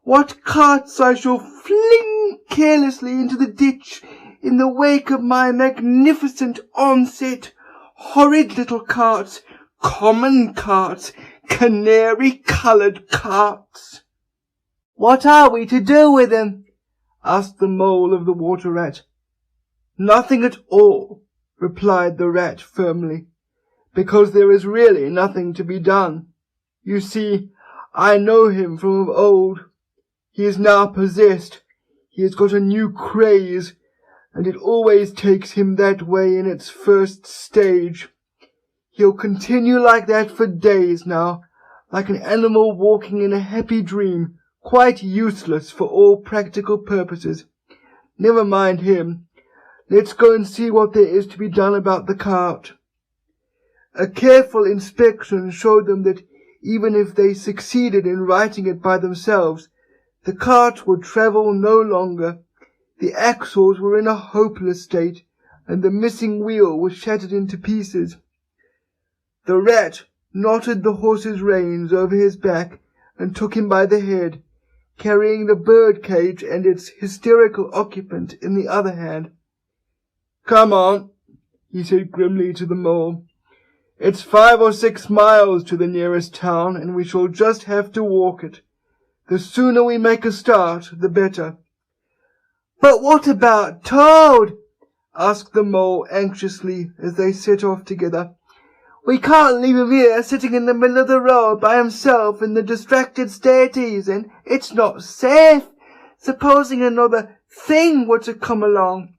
What carts I shall fling carelessly into the ditch in the wake of my magnificent onset? Horrid little carts, common carts, canary-coloured carts. What are we to do with them? Asked the mole of the water rat. Nothing at all, replied the rat firmly, because there is really nothing to be done. You see, I know him from of old. He is now possessed. He has got a new craze, and it always takes him that way in its first stage. He'll continue like that for days now, like an animal walking in a happy dream, quite useless for all practical purposes. Never mind him. Let's go and see what there is to be done about the cart. A careful inspection showed them that even if they succeeded in righting it by themselves, the cart would travel no longer. The axles were in a hopeless state, and the missing wheel was shattered into pieces. The rat knotted the horse's reins over his back and took him by the head, carrying the bird cage and its hysterical occupant in the other hand. "Come on," he said grimly to the mole. "It's 5 or 6 miles to the nearest town, and we shall just have to walk it. The sooner we make a start, the better." "But what about Toad?" asked the mole anxiously as they set off together. "We can't leave him here sitting in the middle of the road by himself in the distracted state he's in. It's not safe. Supposing another thing were to come along."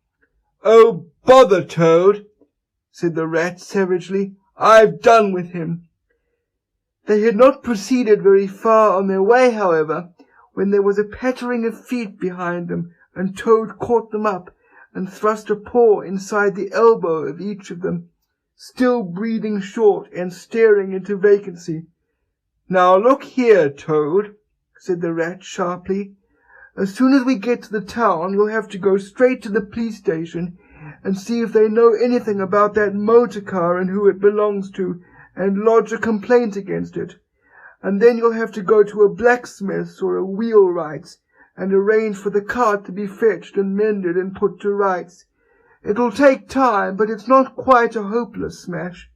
"Oh, bother Toad," said the rat savagely. "I've done with him." They had not proceeded very far on their way, however, when there was a pattering of feet behind them, and Toad caught them up and thrust a paw inside the elbow of each of them, still breathing short and staring into vacancy. "Now look here, Toad," said the rat sharply. "As soon as we get to the town, you'll have to go straight to the police station and see if they know anything about that motor car and who it belongs to, and lodge a complaint against it. And then you'll have to go to a blacksmith's or a wheelwright's and arrange for the cart to be fetched and mended and put to rights. It'll take time, but it's not quite a hopeless smash.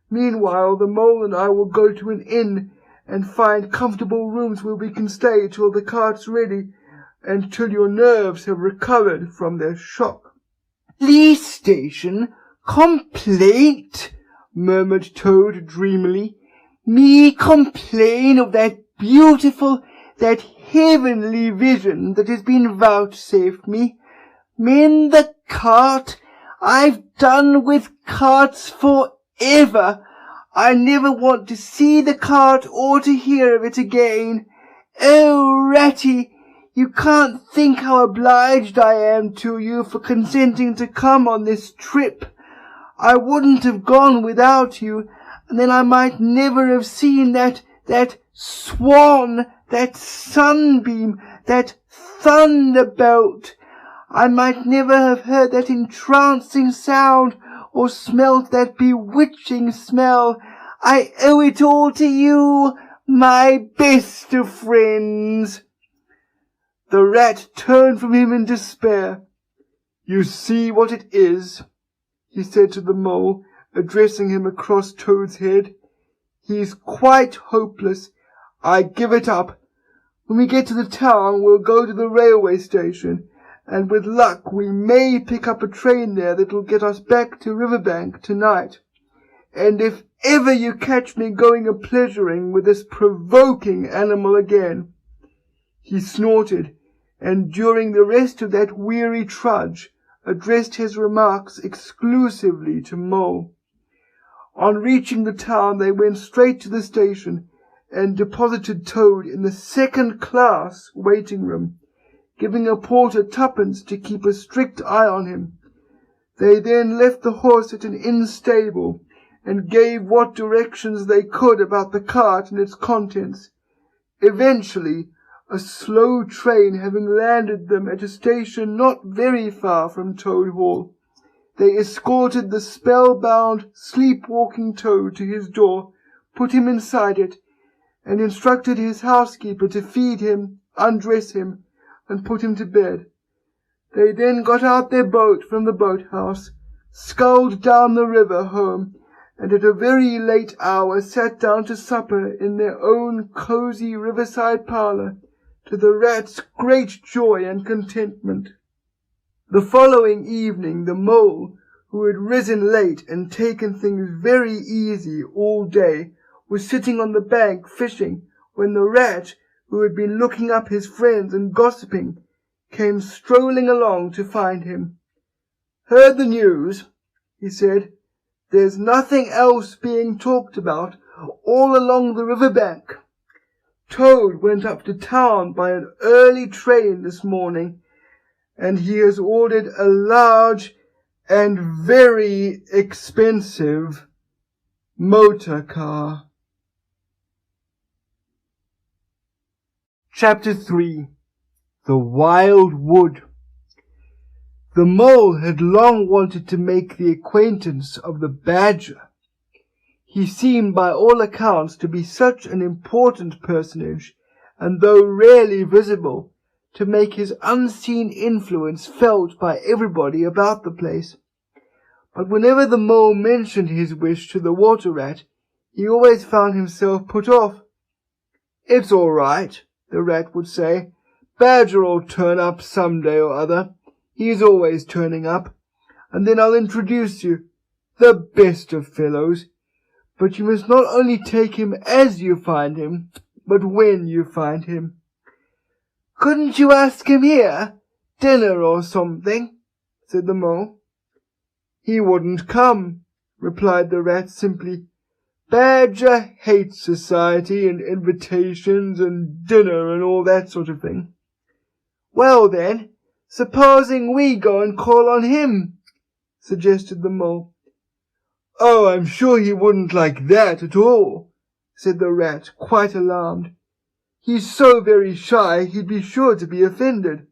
Meanwhile, the mole and I will go to an inn and find comfortable rooms where we can stay till the cart's ready and till your nerves have recovered from their shock." "Police station? Complaint?" murmured Toad dreamily. "Me complain of that beautiful, that heavenly vision that has been vouchsafed me? Mend the cart? I've done with carts forever. I never want to see the cart or to hear of it again. Oh, Ratty, you can't think how obliged I am to you for consenting to come on this trip. I wouldn't have gone without you, and then I might never have seen that swan, that sunbeam, that thunderbolt. I might never have heard that entrancing sound or smelt that bewitching smell. I owe it all to you, my best of friends." The rat turned from him in despair. "You see what it is," he said to the mole, addressing him across Toad's head. "He's quite hopeless. I give it up. When we get to the town, we'll go to the railway station, and with luck we may pick up a train there that'll get us back to Riverbank tonight. And if ever you catch me going a-pleasuring with this provoking animal again—" He snorted, and during the rest of that weary trudge addressed his remarks exclusively to Mole. On reaching the town they went straight to the station and deposited Toad in the second-class waiting-room, giving a porter 2d to keep a strict eye on him. They then left the horse at an inn stable and gave what directions they could about the cart and its contents. Eventually, a slow train having landed them at a station not very far from Toad Hall, They escorted the spellbound, sleepwalking toad to his door, put him inside it, and instructed his housekeeper to feed him, undress him, and put him to bed. They then got out their boat from the boathouse, sculled down the river home, and at a very late hour sat down to supper in their own cosy riverside parlour, to the rat's great joy and contentment. The following evening the mole, who had risen late and taken things very easy all day, was sitting on the bank fishing, when the rat, who had been looking up his friends and gossiping, came strolling along to find him. "Heard the news?" he said. "There's nothing else being talked about all along the river bank. Toad went up to town by an early train this morning, and he has ordered a large and very expensive motor car." Chapter 3. The Wild Wood. The mole had long wanted to make the acquaintance of the badger. He seemed by all accounts to be such an important personage, and though rarely visible, to make his unseen influence felt by everybody about the place. But whenever the mole mentioned his wish to the water rat, he always found himself put off. "It's all right," the rat would say. "Badger'll turn up some day or other. He's always turning up. And then I'll introduce you. The best of fellows. But you must not only take him as you find him, but when you find him." "Couldn't you ask him here? Dinner or something?" said the mole. "He wouldn't come," replied the rat simply. "Badger hates society and invitations and dinner and all that sort of thing." "Well then, supposing we go and call on him?" suggested the mole. "Oh, I'm sure he wouldn't like that at all," said the rat, quite alarmed. "He's so very shy he'd be sure to be offended.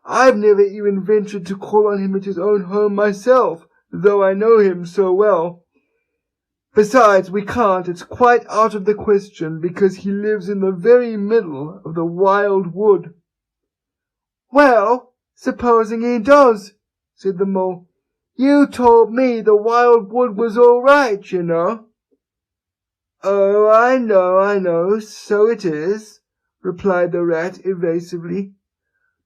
I've never even ventured to call on him at his own home myself, though I know him so well. Besides, we can't, it's quite out of the question, because he lives in the very middle of the wild wood." "Well, supposing he does," said the mole. "You told me the wild wood was all right, you know." "Oh, I know, so it is," replied the rat evasively.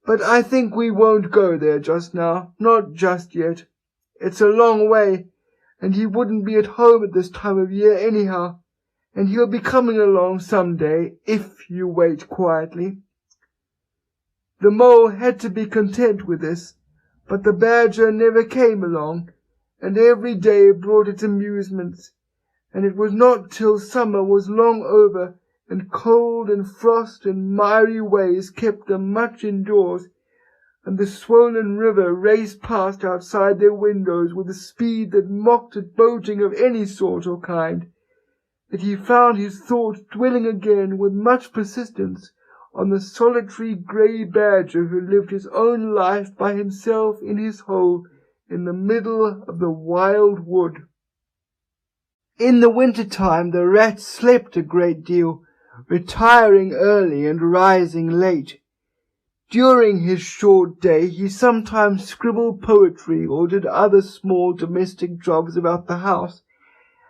"But I think we won't go there just now, not just yet. It's a long way, and he wouldn't be at home at this time of year anyhow, and he'll be coming along some day, if you wait quietly." The mole had to be content with this, but the badger never came along, and every day brought its amusements, and it was not till summer was long over, and cold and frost and miry ways kept them much indoors, and the swollen river raced past outside their windows with a speed that mocked at boating of any sort or kind, that he found his thoughts dwelling again with much persistence on the solitary grey badger who lived his own life by himself in his hole in the middle of the wild wood. In the winter-time the rat slept a great deal, retiring early and rising late. During his short day he sometimes scribbled poetry or did other small domestic jobs about the house,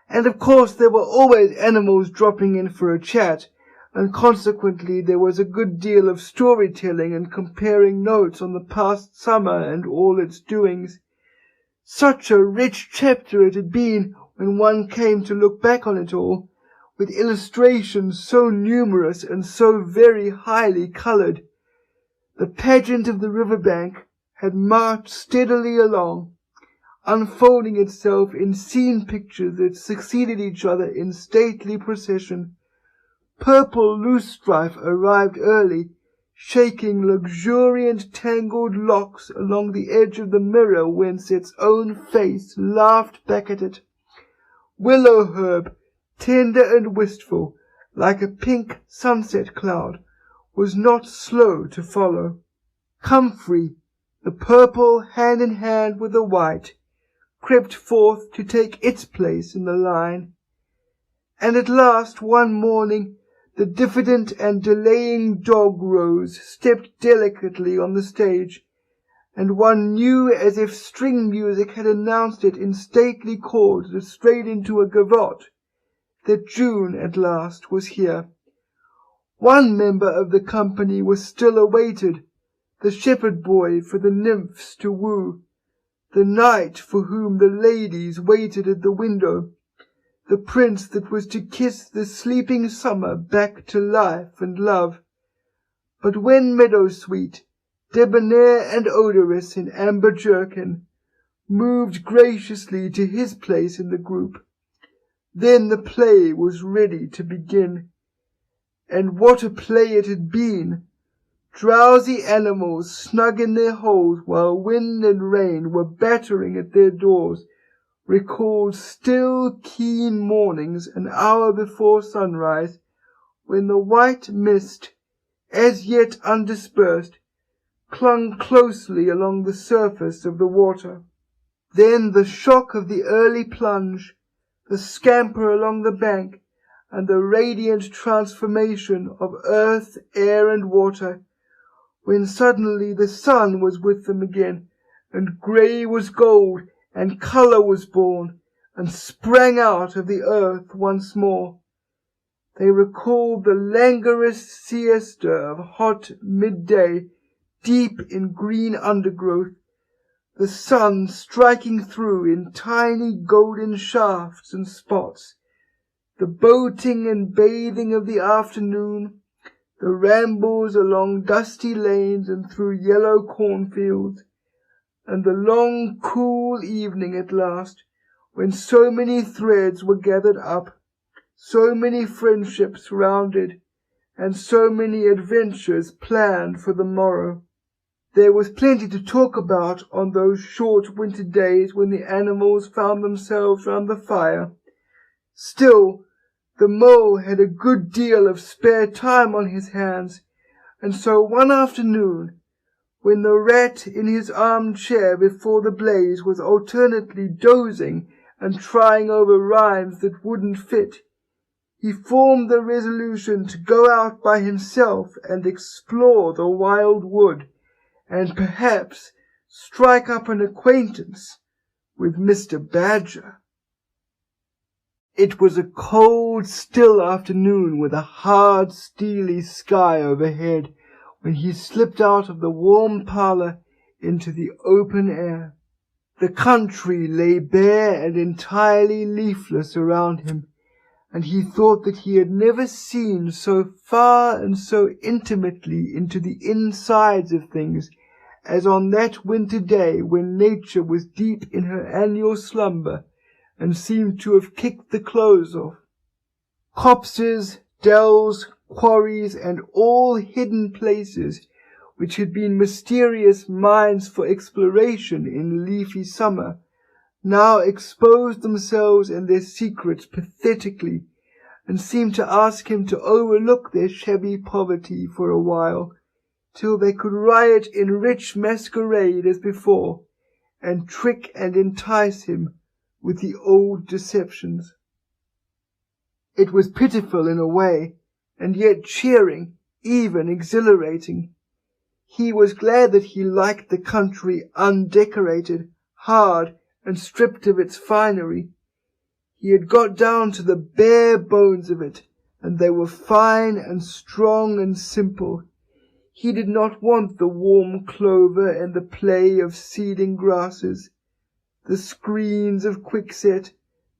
and of course there were always animals dropping in for a chat, and consequently there was a good deal of story-telling and comparing notes on the past summer and all its doings. Such a rich chapter it had been when one came to look back on it all, with illustrations so numerous and so very highly coloured. The pageant of the river bank had marched steadily along, unfolding itself in scene pictures that succeeded each other in stately procession. Purple loosestrife arrived early, shaking luxuriant tangled locks along the edge of the mirror whence its own face laughed back at it. Willow herb, tender and wistful, like a pink sunset cloud, was not slow to follow. Comfrey, the purple hand in hand with the white, crept forth to take its place in the line. And at last, one morning, the diffident and delaying dog rose, stepped delicately on the stage, and one knew as if string music had announced it in stately chords that strayed into a gavotte, that June at last was here. One member of the company was still awaited, the shepherd boy for the nymphs to woo, the knight for whom the ladies waited at the window, the prince that was to kiss the sleeping summer back to life and love. But when Meadowsweet, debonair and odorous in amber jerkin, moved graciously to his place in the group, then the play was ready to begin. And what a play it had been! Drowsy animals snug in their holes while wind and rain were battering at their doors recalled still keen mornings an hour before sunrise, when the white mist, as yet undispersed, clung closely along the surface of the water. Then the shock of the early plunge, the scamper along the bank, and the radiant transformation of earth, air, and water, when suddenly the sun was with them again, and grey was gold, and colour was born, and sprang out of the earth once more. They recalled the languorous siesta of hot midday, deep in green undergrowth, the sun striking through in tiny golden shafts and spots, the boating and bathing of the afternoon, the rambles along dusty lanes and through yellow cornfields, and the long cool evening at last, when so many threads were gathered up, so many friendships rounded, and so many adventures planned for the morrow. There was plenty to talk about on those short winter days when the animals found themselves round the fire. Still, the mole had a good deal of spare time on his hands, and so one afternoon, when the rat in his armchair before the blaze was alternately dozing and trying over rhymes that wouldn't fit, he formed the resolution to go out by himself and explore the wild wood, and perhaps strike up an acquaintance with Mr. Badger. It was a cold, still afternoon with a hard, steely sky overhead when he slipped out of the warm parlour into the open air. The country lay bare and entirely leafless around him, and he thought that he had never seen so far and so intimately into the insides of things as on that winter day when nature was deep in her annual slumber and seemed to have kicked the clothes off. Copses, dells, quarries, and all hidden places which had been mysterious mines for exploration in leafy summer, now exposed themselves and their secrets pathetically, and seemed to ask him to overlook their shabby poverty for a while, till they could riot in rich masquerade as before, and trick and entice him with the old deceptions. It was pitiful in a way, and yet cheering, even exhilarating. He was glad that he liked the country undecorated, hard, and stripped of its finery. He had got down to the bare bones of it, and they were fine and strong and simple. He did not want the warm clover and the play of seeding grasses, the screens of quickset,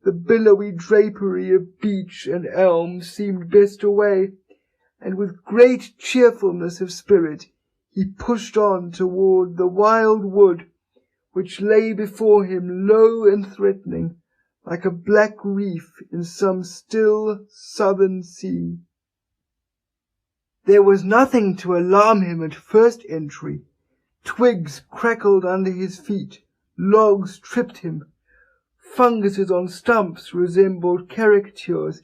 the billowy drapery of beech and elm seemed best away, and with great cheerfulness of spirit he pushed on toward the wild wood, which lay before him low and threatening, like a black reef in some still southern sea. There was nothing to alarm him at first entry. Twigs crackled under his feet, logs tripped him, funguses on stumps resembled caricatures,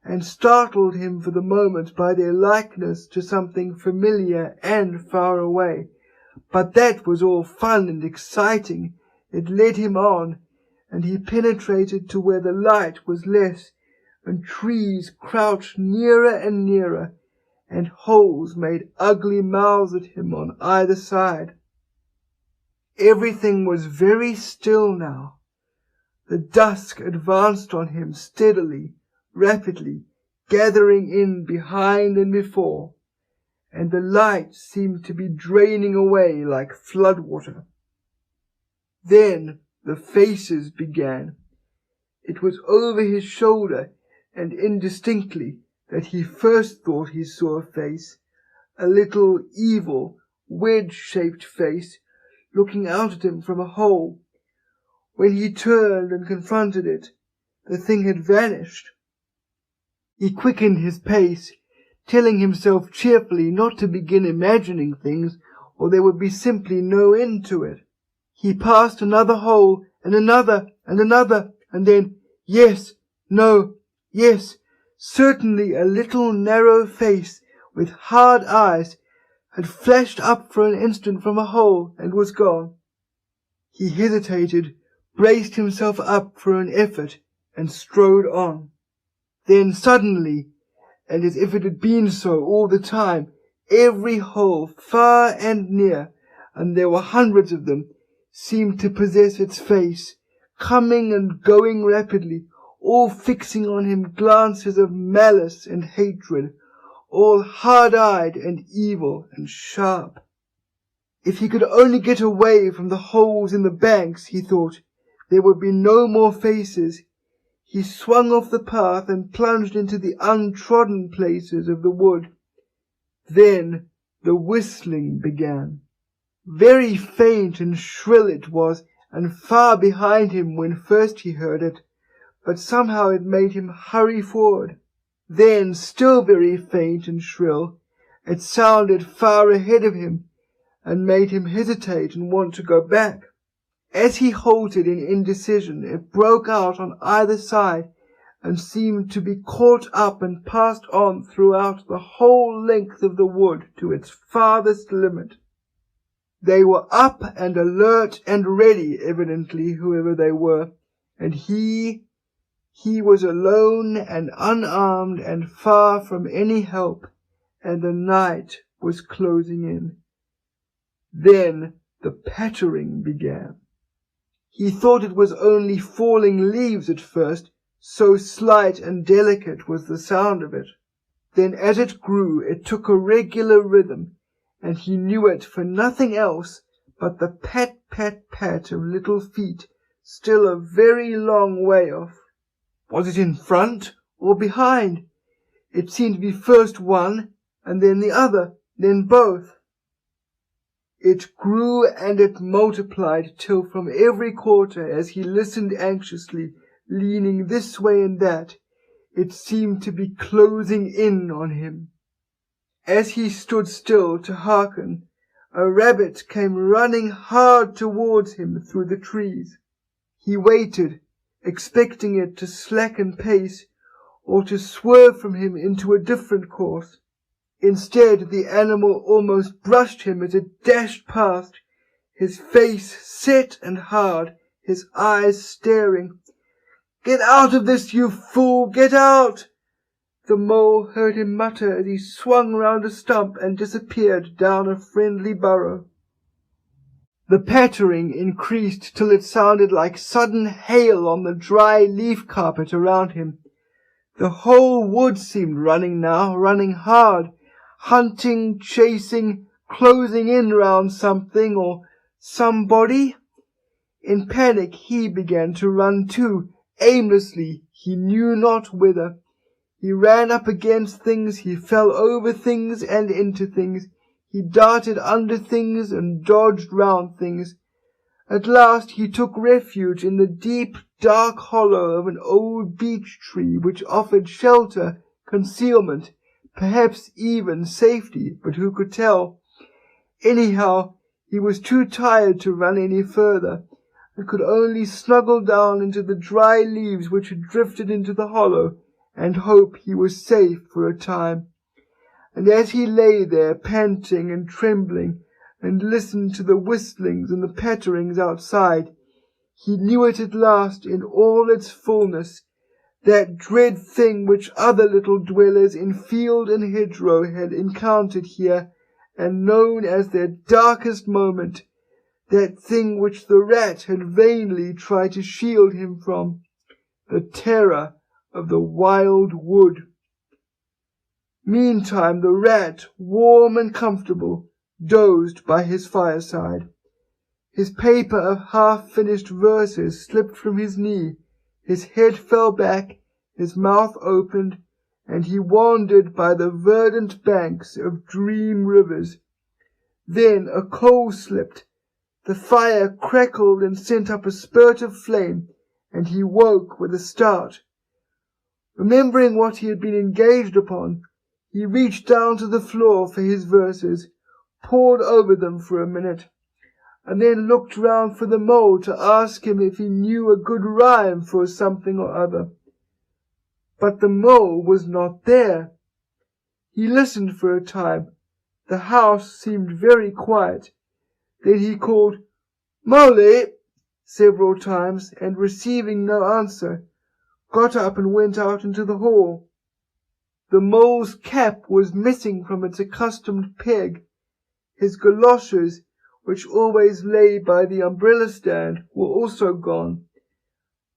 and startled him for the moment by their likeness to something familiar and far away. But that was all fun and exciting. It led him on, and he penetrated to where the light was less, and trees crouched nearer and nearer, and holes made ugly mouths at him on either side. Everything was very still now. The dusk advanced on him steadily, rapidly, gathering in behind and before, and the light seemed to be draining away like floodwater. Then the faces began. It was over his shoulder, and indistinctly, that he first thought he saw a face, a little evil, wedge-shaped face, looking out at him from a hole. When he turned and confronted it, the thing had vanished. He quickened his pace, telling himself cheerfully not to begin imagining things, or there would be simply no end to it. He passed another hole, and another, and then, yes, no, yes, certainly a little narrow face with hard eyes had flashed up for an instant from a hole and was gone. He hesitated, braced himself up for an effort, and strode on. Then suddenly, and as if it had been so all the time, every hole, far and near, and there were hundreds of them, seemed to possess its face, coming and going rapidly, all fixing on him glances of malice and hatred, all hard-eyed and evil and sharp. If he could only get away from the holes in the banks, he thought, there would be no more faces. He swung off the path and plunged into the untrodden places of the wood. Then the whistling began. Very faint and shrill it was, and far behind him when first he heard it, but somehow it made him hurry forward. Then, still very faint and shrill, it sounded far ahead of him, and made him hesitate and want to go back. As he halted in indecision, it broke out on either side, and seemed to be caught up and passed on throughout the whole length of the wood to its farthest limit. They were up and alert and ready, evidently, whoever they were, and he was alone and unarmed and far from any help, and the night was closing in. Then the pattering began. He thought it was only falling leaves at first, so slight and delicate was the sound of it. Then as it grew, it took a regular rhythm, and he knew it for nothing else but the pat, pat, pat of little feet, still a very long way off. Was it in front or behind? It seemed to be first one, and then the other, then both. It grew and it multiplied till from every quarter, as he listened anxiously, leaning this way and that, it seemed to be closing in on him. As he stood still to hearken, a rabbit came running hard towards him through the trees. He waited, expecting it to slacken pace, or to swerve from him into a different course. Instead, the animal almost brushed him as it dashed past, his face set and hard, his eyes staring. "Get out of this, you fool! Get out!" The mole heard him mutter as he swung round a stump and disappeared down a friendly burrow. The pattering increased till it sounded like sudden hail on the dry leaf carpet around him. The whole wood seemed running now, running hard, hunting, chasing, closing in round something or somebody. In panic he began to run too, aimlessly, he knew not whither. He ran up against things, he fell over things and into things, he darted under things and dodged round things. At last he took refuge in the deep, dark hollow of an old beech tree which offered shelter, concealment, perhaps even safety, but who could tell? Anyhow, he was too tired to run any further, and could only snuggle down into the dry leaves which had drifted into the hollow, and hope he was safe for a time. And as he lay there, panting and trembling, and listened to the whistlings and the patterings outside, He knew it at last in all its fullness, that dread thing which other little dwellers in field and hedgerow had encountered here, and known as their darkest moment, that thing which the rat had vainly tried to shield him from, the terror of the wild wood. Meantime the rat, warm and comfortable, dozed by his fireside. His paper of half-finished verses slipped from his knee, his head fell back, his mouth opened, and he wandered by the verdant banks of dream rivers. Then a coal slipped, the fire crackled and sent up a spurt of flame, and he woke with a start. Remembering what he had been engaged upon, he reached down to the floor for his verses, pored over them for a minute, and then looked round for the mole to ask him if he knew a good rhyme for something or other. But the mole was not there. He listened for a time. The house seemed very quiet. Then he called, "Mole," several times, and receiving no answer, got up and went out into the hall. The mole's cap was missing from its accustomed peg. His goloshes, which always lay by the umbrella stand, were also gone.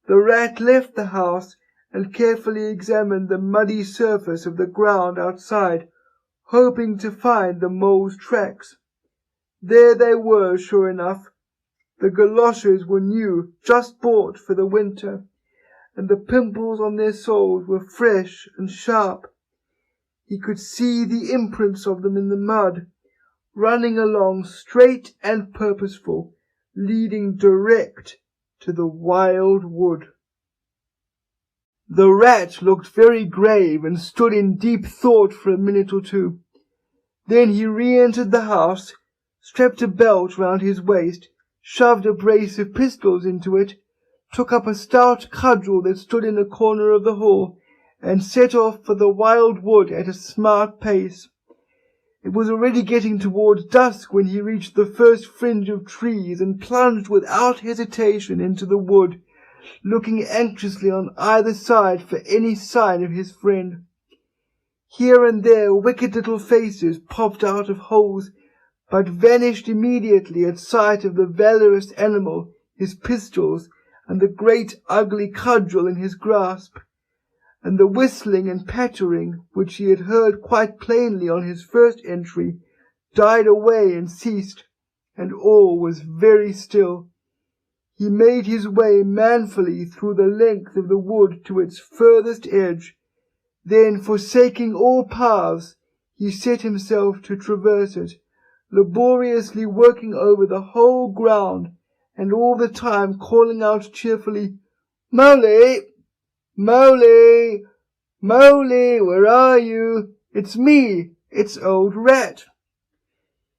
The rat left the house and carefully examined the muddy surface of the ground outside, hoping to find the mole's tracks. There they were, sure enough. The goloshes were new, just bought for the winter, and the pimples on their soles were fresh and sharp. He could see the imprints of them in the mud, running along straight and purposeful, leading direct to the wild wood. The rat looked very grave and stood in deep thought for a minute or two. Then he re-entered the house, strapped a belt round his waist, shoved a brace of pistols into it, took up a stout cudgel that stood in a corner of the hall, and set off for the wild wood at a smart pace. It was already getting towards dusk when he reached the first fringe of trees and plunged without hesitation into the wood, looking anxiously on either side for any sign of his friend. Here and there wicked little faces popped out of holes, but vanished immediately at sight of the valorous animal, his pistols, and the great ugly cudgel in his grasp. And the whistling and pattering, which he had heard quite plainly on his first entry, died away and ceased, and all was very still. He made his way manfully through the length of the wood to its furthest edge. Then, forsaking all paths, he set himself to traverse it, laboriously working over the whole ground, and all the time calling out cheerfully, "Mole! Mole! Mole, where are you? It's me, it's old Rat."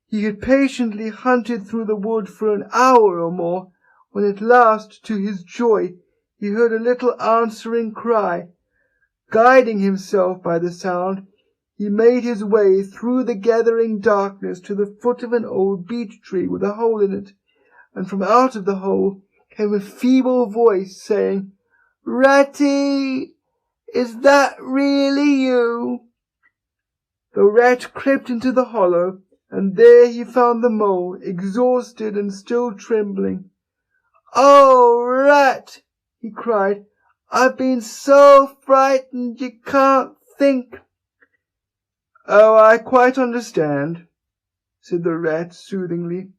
He had patiently hunted through the wood for an hour or more, when at last, to his joy, he heard a little answering cry. Guiding himself by the sound, he made his way through the gathering darkness to the foot of an old beech tree with a hole in it, and from out of the hole came a feeble voice saying, "Ratty, is that really you?" The rat crept into the hollow, and there he found the mole, exhausted and still trembling. "Oh, Rat," he cried, "I've been so frightened you can't think." "Oh, I quite understand," said the rat soothingly.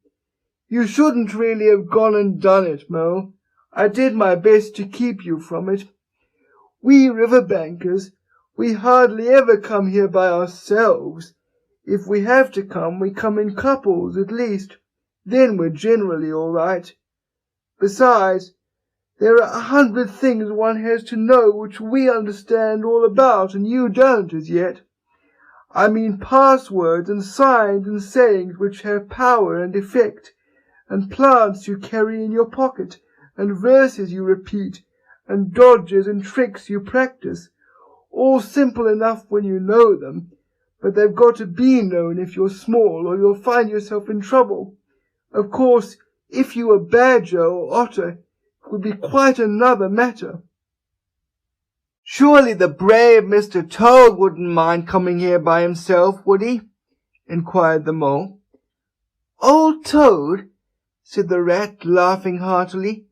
"You shouldn't really have gone and done it, Mole. I did my best to keep you from it. We riverbankers, we hardly ever come here by ourselves. If we have to come, we come in couples at least. Then we're generally all right. Besides, there are 100 things one has to know which we understand all about and you don't as yet. I mean passwords and signs and sayings which have power and effect, and plants you carry in your pocket, and verses you repeat, and dodges and tricks you practice, all simple enough when you know them, but they've got to be known if you're small, or you'll find yourself in trouble. Of course, if you were badger or otter, would be quite another matter." "Surely the brave Mr. Toad wouldn't mind coming here by himself, would he?" inquired the Mole. "Old Toad," said the Rat, laughing heartily.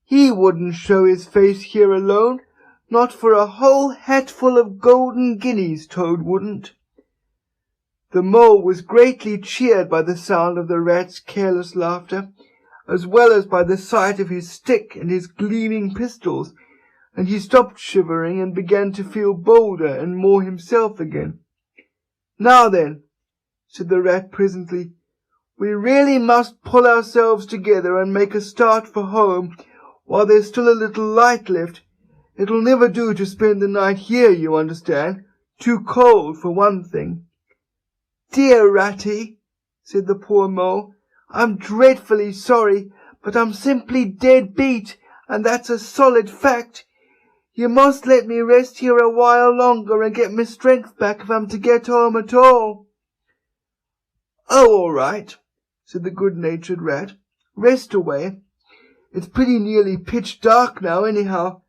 "He wouldn't show his face here alone, not for a whole hatful of golden guineas, Toad wouldn't." The Mole was greatly cheered by the sound of the Rat's careless laughter, as well as by the sight of his stick and his gleaming pistols, and he stopped shivering and began to feel bolder and more himself again. "Now then," said the Rat presently, "we really must pull ourselves together and make a start for home while there's still a little light left. It'll never do to spend the night here, you understand. Too cold, for one thing." "Dear Ratty," said the poor Mole, "I'm dreadfully sorry, but I'm simply dead beat, and that's a solid fact. You must let me rest here a while longer and get my strength back if I'm to get home at all." "Oh, all right," said the good-natured Rat. "Rest away. It's pretty nearly pitch dark now, anyhow,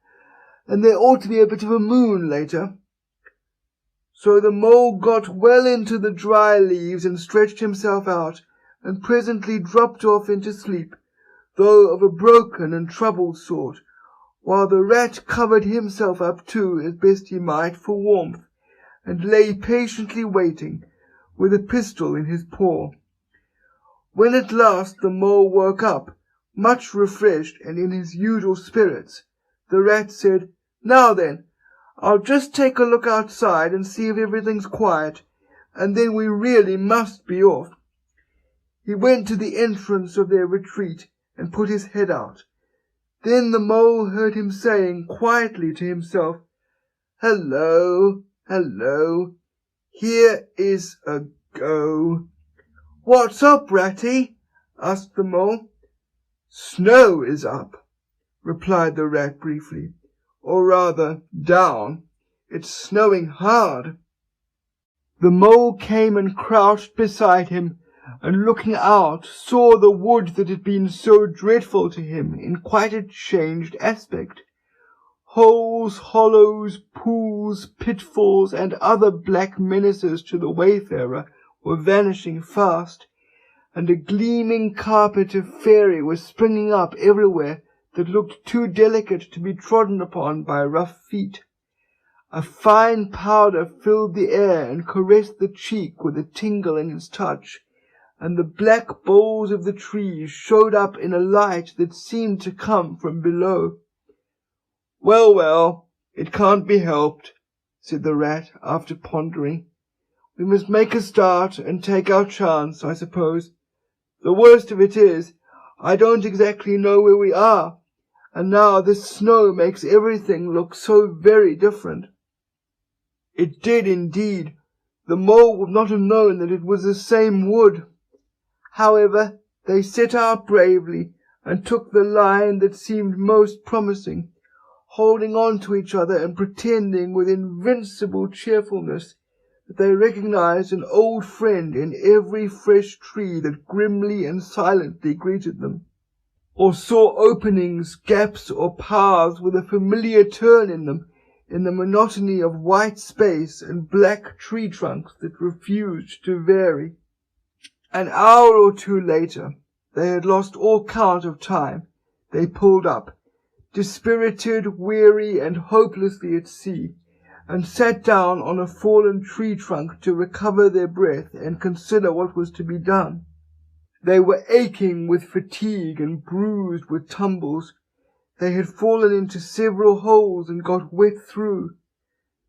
and there ought to be a bit of a moon later." So the Mole got well into the dry leaves and stretched himself out, and presently dropped off into sleep, though of a broken and troubled sort, while the Rat covered himself up too, as best he might, for warmth, and lay patiently waiting, with a pistol in his paw. When at last the Mole woke up, much refreshed and in his usual spirits, the Rat said, "Now then, I'll just take a look outside and see if everything's quiet, and then we really must be off." He went to the entrance of their retreat and put his head out. Then the Mole heard him saying quietly to himself, "Hello, hello, here is a go." "What's up, Ratty?" asked the Mole. "Snow is up," replied the Rat briefly. "Or rather, down. It's snowing hard." The Mole came and crouched beside him, and looking out saw the wood that had been so dreadful to him in quite a changed aspect. Holes, hollows, pools, pitfalls, and other black menaces to the wayfarer were vanishing fast, and a gleaming carpet of fairy was springing up everywhere that looked too delicate to be trodden upon by rough feet. A fine powder filled the air and caressed the cheek with a tingle in its touch, and the black boles of the trees showed up in a light that seemed to come from below. "Well, well, it can't be helped," said the Rat, after pondering. "We must make a start and take our chance, I suppose. The worst of it is, I don't exactly know where we are, and now this snow makes everything look so very different." It did indeed. The Mole would not have known that it was the same wood. However, they set out bravely, and took the line that seemed most promising, holding on to each other and pretending with invincible cheerfulness that they recognized an old friend in every fresh tree that grimly and silently greeted them, or saw openings, gaps, or paths with a familiar turn in them, in the monotony of white space and black tree trunks that refused to vary. An hour or two later, they had lost all count of time. They pulled up, dispirited, weary, and hopelessly at sea, and sat down on a fallen tree trunk to recover their breath and consider what was to be done. They were aching with fatigue and bruised with tumbles. They had fallen into several holes and got wet through.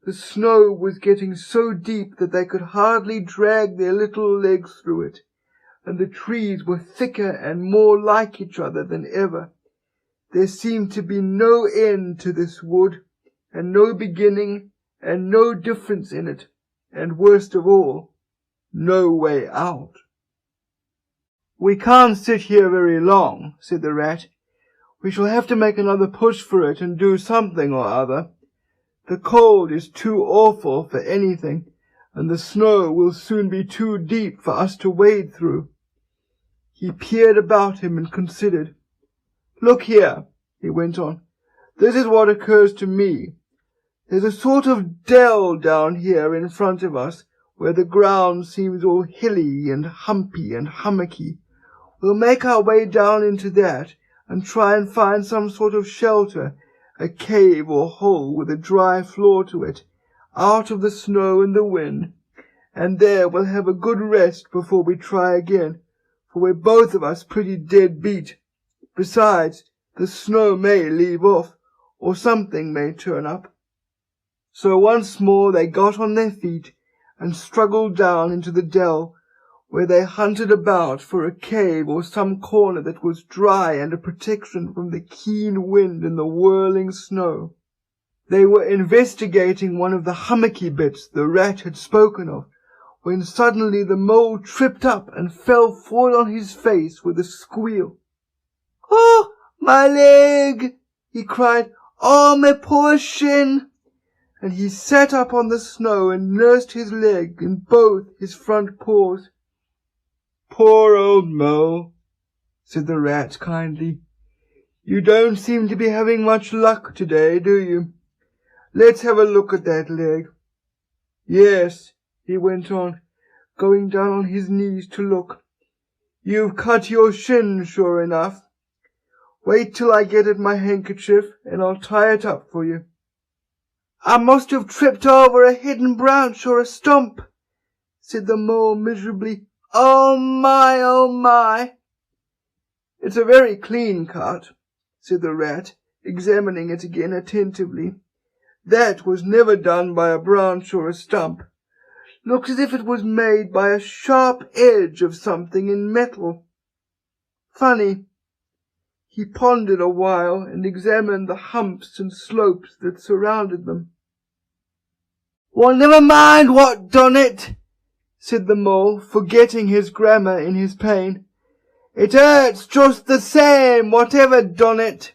The snow was getting so deep that they could hardly drag their little legs through it, and the trees were thicker and more like each other than ever. There seemed to be no end to this wood, and no beginning, and no difference in it, and worst of all, no way out. "We can't sit here very long," said the Rat. "We shall have to make another push for it and do something or other. The cold is too awful for anything, and the snow will soon be too deep for us to wade through." He peered about him and considered. "Look here," he went on. "This is what occurs to me. There's a sort of dell down here in front of us, where the ground seems all hilly and humpy and hummocky. We'll make our way down into that, and try and find some sort of shelter, a cave or hole with a dry floor to it, out of the snow and the wind, and there we'll have a good rest before we try again, for we're both of us pretty dead beat. Besides, the snow may leave off, or something may turn up." So once more they got on their feet and struggled down into the dell, where they hunted about for a cave or some corner that was dry and a protection from the keen wind and the whirling snow. They were investigating one of the hummocky bits the rat had spoken of, when suddenly the mole tripped up and fell forward on his face with a squeal. "Oh, my leg!" he cried. "Oh, my poor shin!" And he sat up on the snow and nursed his leg in both his front paws. "Poor old mole," said the rat kindly. "You don't seem to be having much luck today, do you? Let's have a look at that leg. Yes," he went on, going down on his knees to look. "You've cut your shin, sure enough. Wait till I get at my handkerchief, and I'll tie it up for you." "I must have tripped over a hidden branch or a stump," said the mole miserably. "Oh my, oh my!" "It's a very clean cut," said the rat, examining it again attentively. "That was never done by a branch or a stump. Looks as if it was made by a sharp edge of something in metal. Funny." He pondered a while and examined the humps and slopes that surrounded them. "Well, never mind what done it," said the mole, forgetting his grammar in his pain. "It hurts just the same, whatever done it."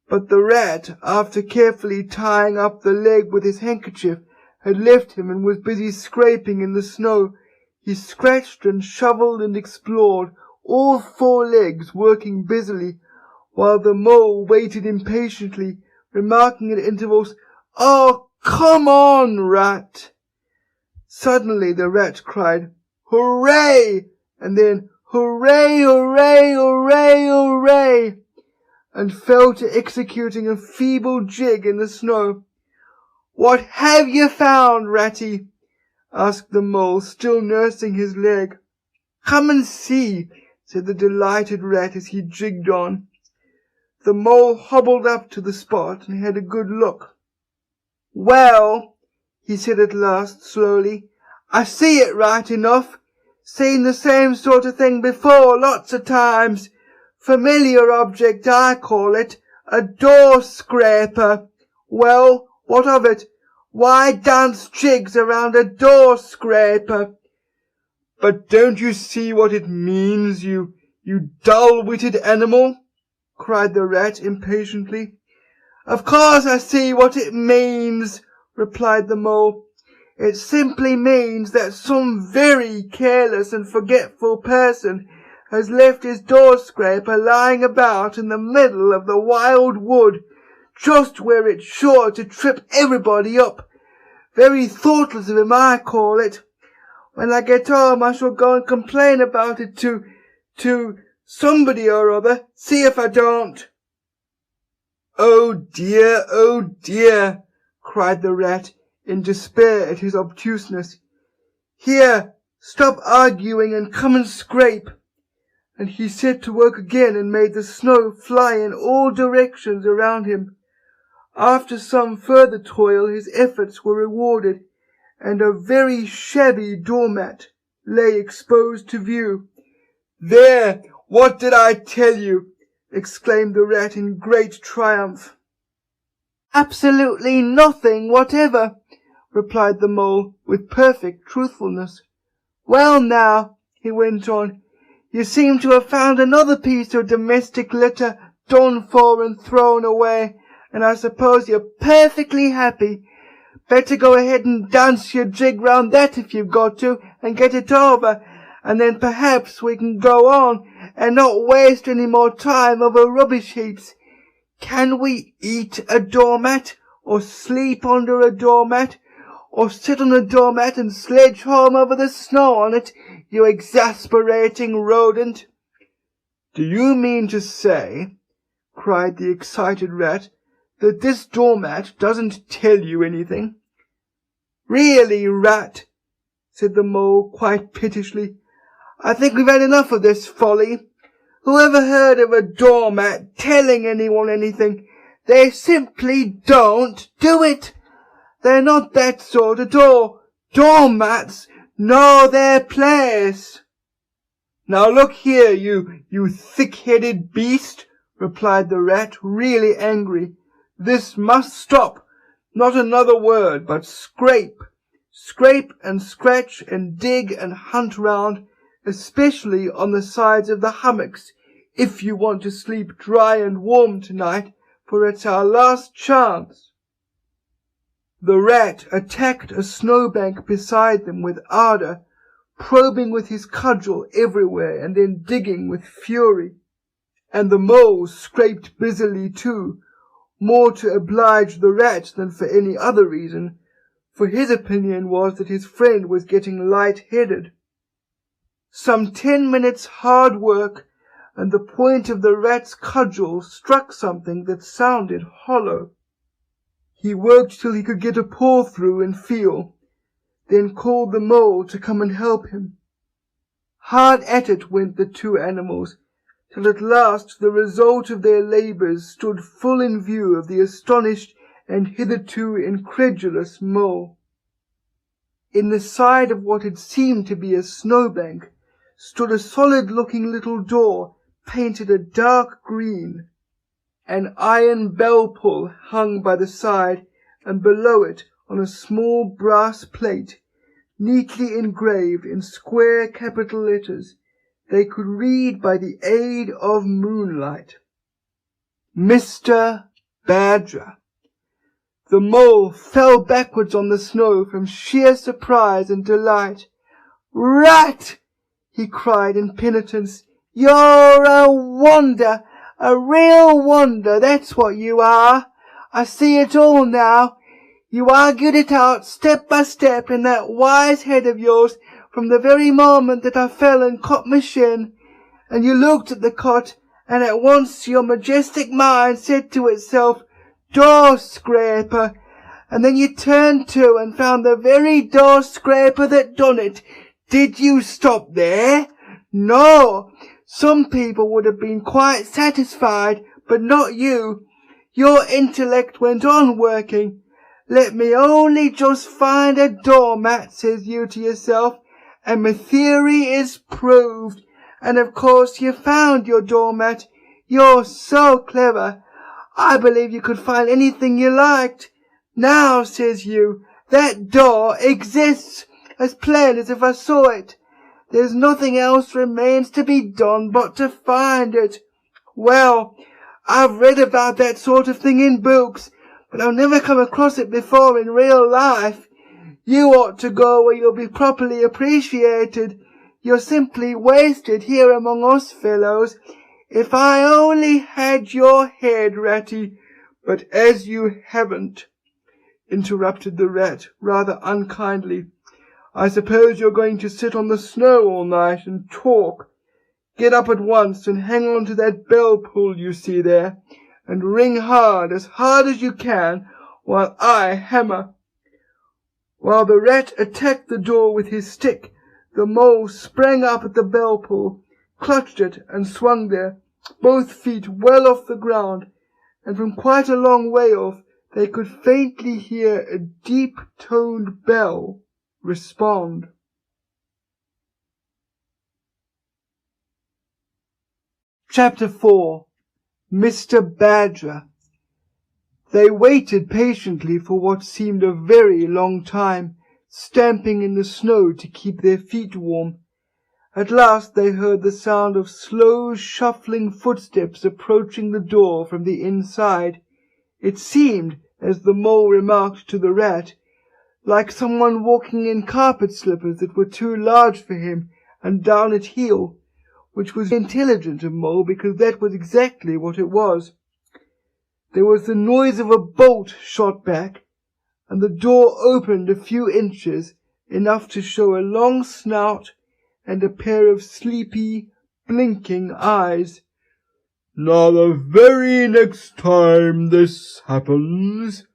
But the rat, after carefully tying up the leg with his handkerchief, had left him and was busy scraping in the snow. He scratched and shovelled and explored, all four legs working busily, while the mole waited impatiently, remarking at intervals, "Oh, come on, rat!" Suddenly the rat cried, "Hooray!" and then, "Hooray, hooray, hooray, hooray!" and fell to executing a feeble jig in the snow. "What have you found, Ratty?" asked the mole, still nursing his leg. "Come and see," said the delighted rat as he jigged on. The mole hobbled up to the spot and had a good look. "Well," he said at last slowly, "I see it right enough. Seen the same sort of thing before, lots of times. Familiar object, I call it. A door scraper. Well, what of it? Why dance jigs around a door scraper?" "But don't you see what it means, you dull-witted animal?" cried the rat impatiently. "Of course I see what it means," replied the mole. "It simply means that some very careless and forgetful person has left his door scraper lying about in the middle of the wild wood, just where it's sure to trip everybody up. Very thoughtless of him, I call it. When I get home I shall go and complain about it to somebody or other, see if I don't." "Oh dear," cried the rat, in despair at his obtuseness. "Here, stop arguing and come and scrape." And he set to work again and made the snow fly in all directions around him. After some further toil his efforts were rewarded, and a very shabby doormat lay exposed to view. "There, what did I tell you?" exclaimed the rat in great triumph. "Absolutely nothing whatever," replied the mole with perfect truthfulness. "Well now," he went on, "you seem to have found another piece of domestic litter done for and thrown away, and I suppose you're perfectly happy. Better go ahead and dance your jig round that if you've got to, and get it over, and then perhaps we can go on and not waste any more time over rubbish heaps. Can we eat a doormat, or sleep under a doormat, or sit on a doormat and sledge home over the snow on it, you exasperating rodent?" "Do you mean to say," cried the excited rat, "that this doormat doesn't tell you anything?" "Really, rat," said the mole quite pettishly, "I think we've had enough of this folly. Who ever heard of a doormat telling anyone anything? They simply don't do it. They're not that sort at all. Doormats know their place." "Now look here, you thick-headed beast," replied the rat, really angry. "This must stop. Not another word, but scrape. Scrape and scratch and dig and hunt round, especially on the sides of the hummocks, if you want to sleep dry and warm tonight, for it's our last chance." The rat attacked a snowbank beside them with ardour, probing with his cudgel everywhere and then digging with fury. And the mole scraped busily too, more to oblige the rat than for any other reason, for his opinion was that his friend was getting light-headed. Some 10 minutes' hard work, and the point of the rat's cudgel struck something that sounded hollow. He worked till he could get a paw through and feel, then called the mole to come and help him. Hard at it went the two animals, till at last the result of their labours stood full in view of the astonished and hitherto incredulous mole. In the side of what had seemed to be a snowbank stood a solid-looking little door, painted a dark green. An iron bell-pull hung by the side, and below it, on a small brass plate, neatly engraved in square capital letters, they could read by the aid of moonlight, "Mr. Badger." The mole fell backwards on the snow from sheer surprise and delight. "Rat!" he cried in penitence, "you're a wonder, a real wonder, that's what you are. I see it all now. You argued it out step by step in that wise head of yours from the very moment that I fell and caught my shin, and you looked at the cot, and at once your majestic mind said to itself, 'Door scraper,' and then you turned to and found the very door scraper that done it. Did you stop there? No. Some people would have been quite satisfied, but not you. Your intellect went on working. 'Let me only just find a doormat,' says you to yourself, 'and my theory is proved.' And of course you found your doormat. You're so clever. I believe you could find anything you liked. 'Now,' says you, 'that door exists, as plain as if I saw it. There's nothing else remains to be done but to find it.' Well, I've read about that sort of thing in books, but I've never come across it before in real life. You ought to go where you'll be properly appreciated. You're simply wasted here among us fellows. If I only had your head, Ratty, but as you haven't," interrupted the rat rather unkindly, "I suppose you're going to sit on the snow all night and talk. Get up at once and hang on to that bell-pull you see there, and ring hard as you can, while I hammer." While the rat attacked the door with his stick, the mole sprang up at the bell-pull, clutched it, and swung there, both feet well off the ground, and from quite a long way off they could faintly hear a deep-toned bell respond. Chapter 4. Mr. Badger. They waited patiently for what seemed a very long time, stamping in the snow to keep their feet warm. At last they heard the sound of slow, shuffling footsteps approaching the door from the inside. It seemed, as the mole remarked to the rat, like someone walking in carpet slippers that were too large for him and down at heel, which was intelligent of Mole because that was exactly what it was. there was the noise of a bolt shot back, and the door opened a few inches, enough to show a long snout and a pair of sleepy, blinking eyes. "Now the very next time this happens,"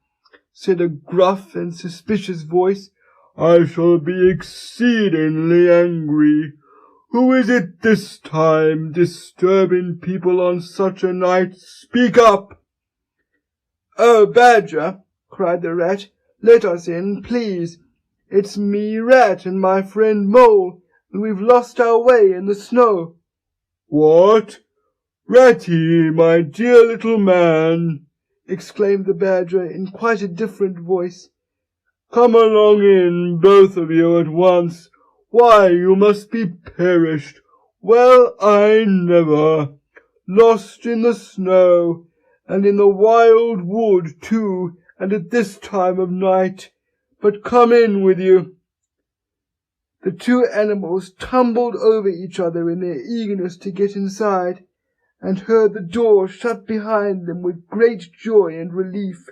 said a gruff and suspicious voice, "I shall be exceedingly angry. Who is it this time, disturbing people on such a night? Speak up!" "Oh, Badger," cried the Rat, "let us in, please. It's me, Rat, and my friend Mole, and we've lost our way in the snow." "What? Ratty, my dear little man," exclaimed the Badger in quite a different voice. "Come along in, both of you at once. Why, you must be perished. Well, I never. Lost in the snow, and in the wild wood, too, and at this time of night. But come in with you." The two animals tumbled over each other in their eagerness to get inside, and heard the door shut behind them with great joy and relief.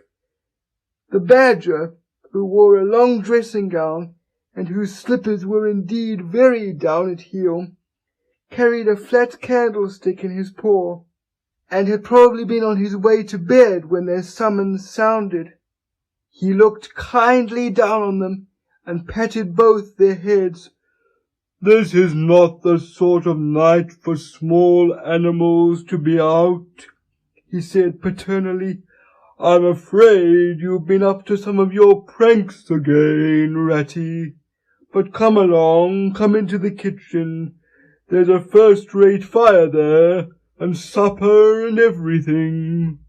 The Badger, who wore a long dressing gown, and whose slippers were indeed very down at heel, carried a flat candlestick in his paw, and had probably been on his way to bed when their summons sounded. He looked kindly down on them, and patted both their heads. "This is not the sort of night for small animals to be out," he said paternally. "I'm afraid you've been up to some of your pranks again, Ratty. But come along, come into the kitchen. There's a first-rate fire there, and supper and everything."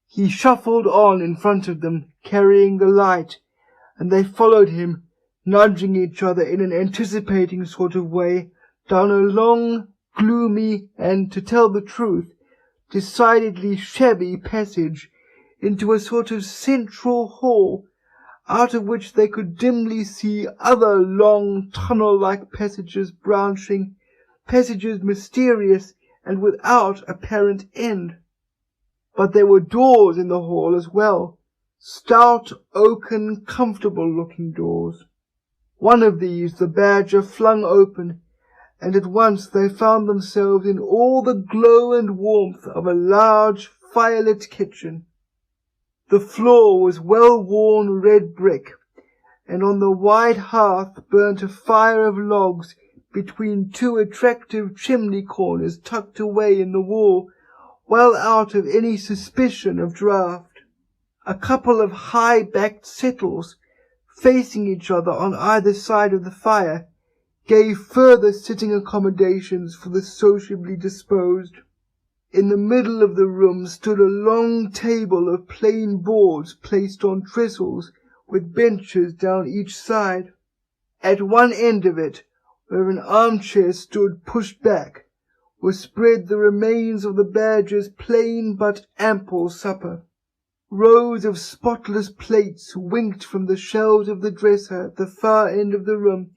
He shuffled on in front of them, carrying the light, and they followed him, nudging each other in an anticipating sort of way, down a long, gloomy, and, to tell the truth, decidedly shabby passage, into a sort of central hall, out of which they could dimly see other long tunnel-like passages branching, passages mysterious and without apparent end. But there were doors in the hall as well, stout, oaken, comfortable-looking doors. One of these the Badger flung open, and at once they found themselves in all the glow and warmth of a large firelit kitchen. The floor was well-worn red brick, and on the wide hearth burnt a fire of logs between two attractive chimney corners tucked away in the wall, well out of any suspicion of draught. A couple of high-backed settles, facing each other on either side of the fire, gave further sitting accommodations for the sociably disposed. In the middle of the room stood a long table of plain boards placed on trestles, with benches down each side. At one end of it, where an armchair stood pushed back, were spread the remains of the Badger's plain but ample supper. Rows of spotless plates winked from the shelves of the dresser at the far end of the room,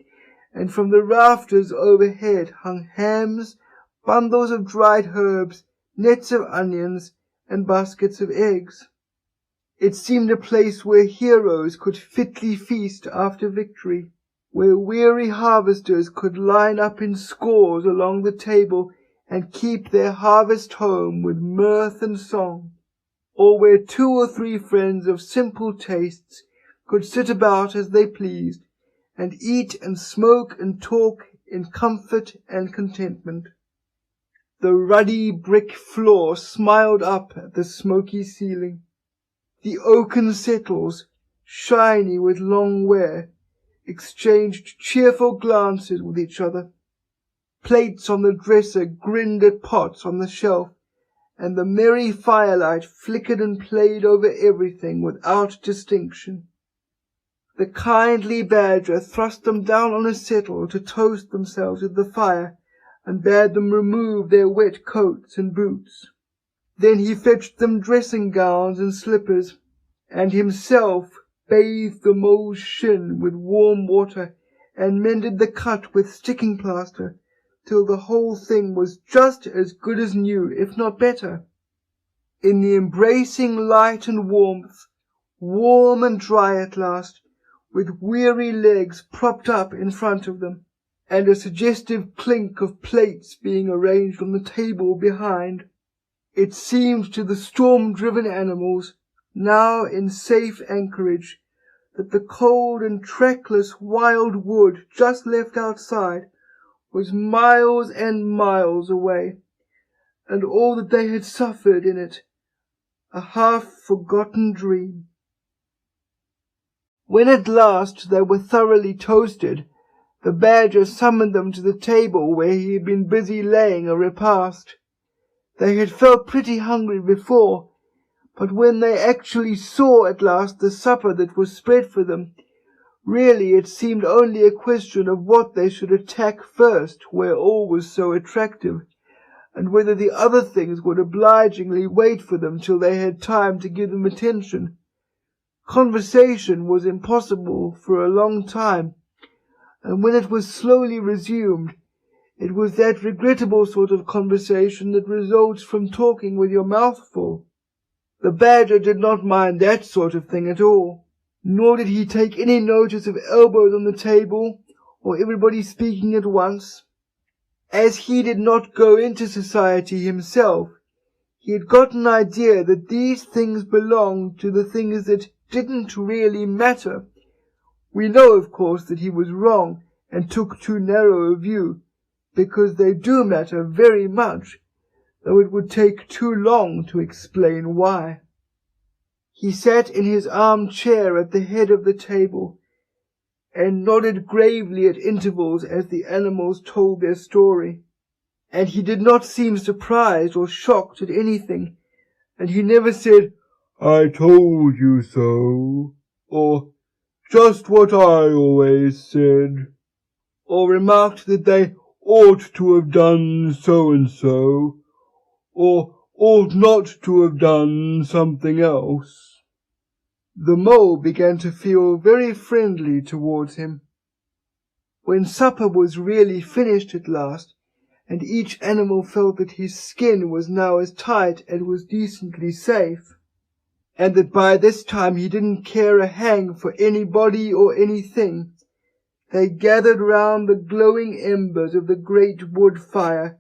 and from the rafters overhead hung hams, bundles of dried herbs, nets of onions, and baskets of eggs. It seemed a place where heroes could fitly feast after victory, where weary harvesters could line up in scores along the table and keep their harvest home with mirth and song, or where 2 or 3 friends of simple tastes could sit about as they pleased, and eat and smoke and talk in comfort and contentment. The ruddy brick floor smiled up at the smoky ceiling. The oaken settles, shiny with long wear, exchanged cheerful glances with each other. Plates on the dresser grinned at pots on the shelf, and the merry firelight flickered and played over everything without distinction. The kindly Badger thrust them down on a settle to toast themselves at the fire, and bade them remove their wet coats and boots. Then he fetched them dressing gowns and slippers, and himself bathed the mole's shin with warm water, and mended the cut with sticking plaster, till the whole thing was just as good as new, if not better. in the embracing light and warmth, warm and dry at last, with weary legs propped up in front of them, and a suggestive clink of plates being arranged on the table behind. It seemed to the storm-driven animals, now in safe anchorage, that the cold and trackless wild wood just left outside was miles and miles away, and all that they had suffered in it, a half-forgotten dream. When at last they were thoroughly toasted, the badger summoned them to the table where he had been busy laying a repast. They had felt pretty hungry before, but when they actually saw at last the supper that was spread for them, really it seemed only a question of what they should attack first, where all was so attractive, and whether the other things would obligingly wait for them till they had time to give them attention. Conversation was impossible for a long time, and when it was slowly resumed, it was that regrettable sort of conversation that results from talking with your mouth full. The badger did not mind that sort of thing at all, nor did he take any notice of elbows on the table, or everybody speaking at once. As he did not go into society himself, he had got an idea that these things belonged to the things that didn't really matter. We know, of course, that he was wrong and took too narrow a view, because they do matter very much, though it would take too long to explain why. He sat in his arm-chair at the head of the table, and nodded gravely at intervals as the animals told their story, and he did not seem surprised or shocked at anything, and he never said, "I told you so," or "just what I always said," or remarked that they ought to have done so-and-so, or ought not to have done something else. The mole began to feel very friendly towards him. When supper was really finished at last, and each animal felt that his skin was now as tight as was decently safe, and that by this time he didn't care a hang for anybody or anything, they gathered round the glowing embers of the great wood fire,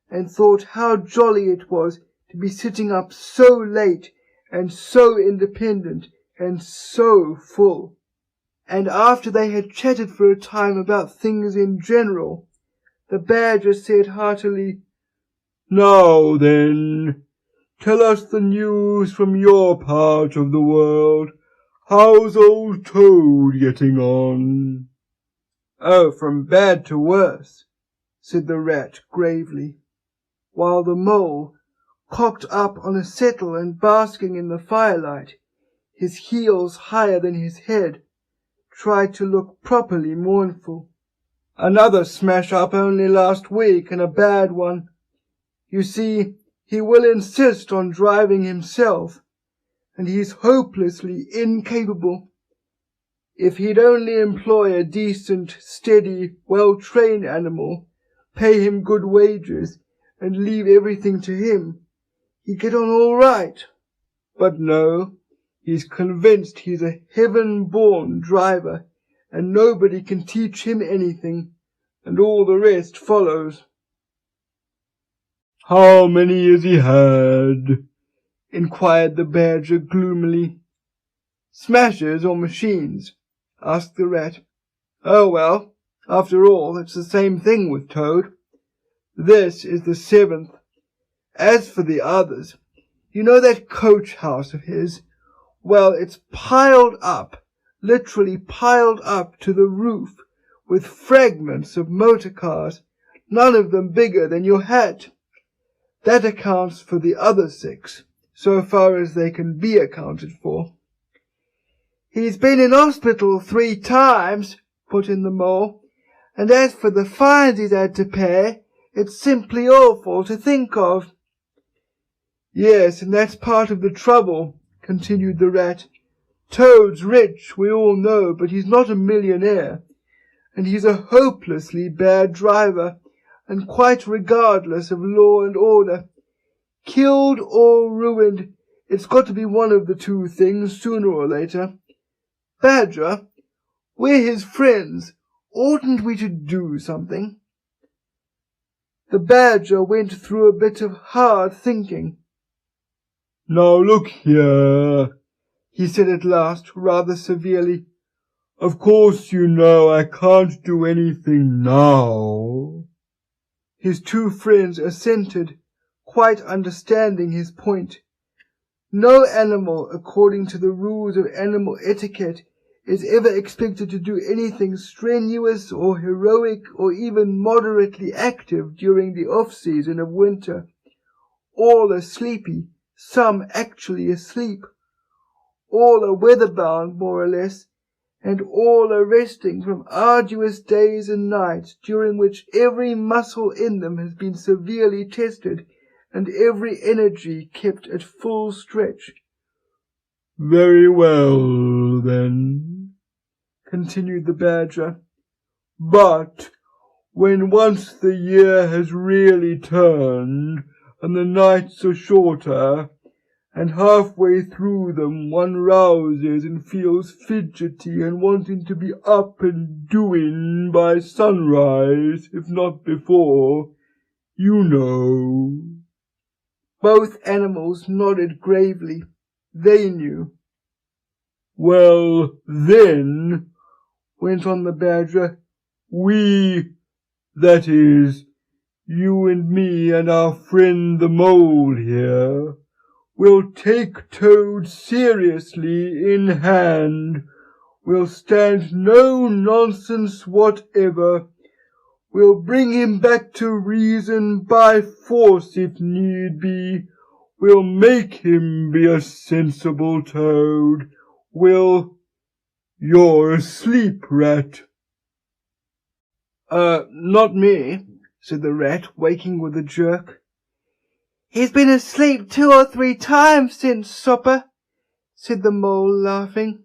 and thought how jolly it was to be sitting up so late, and so independent, and so full. And after they had chatted for a time about things in general, the badger said heartily, "Now then, tell us the news from your part of the world. How's old Toad getting on?" "Oh, from bad to worse," said the rat gravely, while the mole, cocked up on a settle and basking in the firelight, his heels higher than his head, tried to look properly mournful. "Another smash-up only last week, and a bad one. You see, he will insist on driving himself, and he's hopelessly incapable. If he'd only employ a decent, steady, well-trained animal, pay him good wages, and leave everything to him, he'd get on all right. But no, he's convinced he's a heaven-born driver, and nobody can teach him anything, and all the rest follows." "How many has he had?" inquired the badger gloomily. "Smashes or machines?" asked the rat. "Oh, well, after all, it's the same thing with Toad. This is the 7th. As for the others, you know that coach house of his? Well, it's piled up, literally piled up to the roof, with fragments of motor cars, none of them bigger than your hat. That accounts for the other 6, so far as they can be accounted for." "He's been in hospital 3 times, put in the mole, "and as for the fines he's had to pay, it's simply awful to think of." "Yes, and that's part of the trouble," continued the rat. "Toad's rich, we all know, but he's not a millionaire, and he's a hopelessly bad driver, and quite regardless of law and order. Killed or ruined. It's got to be one of the two things sooner or later. Badger, we're his friends. Oughtn't we to do something? The Badger went through a bit of hard thinking. Now look here, he said at last, rather severely. Of course you know I can't do anything now. His two friends assented, quite understanding his point. No animal, according to the rules of animal etiquette, is ever expected to do anything strenuous or heroic or even moderately active during the off-season of winter. All are sleepy, some actually asleep. All are weather-bound, more or less, and all are resting from arduous days and nights during which every muscle in them has been severely tested and every energy kept at full stretch. Very well, then, continued the Badger. But when once the year has really turned and the nights are shorter, and halfway through them one rouses and feels fidgety and wanting to be up and doing by sunrise, if not before, you know. Both animals nodded gravely. They knew. Well, then, went on the Badger, we, that is, you and me and our friend the Mole here, will take Toad seriously in hand. We'll stand no nonsense whatever. We'll bring him back to reason by force if need be. We'll make him be a sensible Toad. You're asleep, Rat. Not me, said the Rat, waking with a jerk. He's been asleep 2 or 3 times since supper, said the Mole, laughing.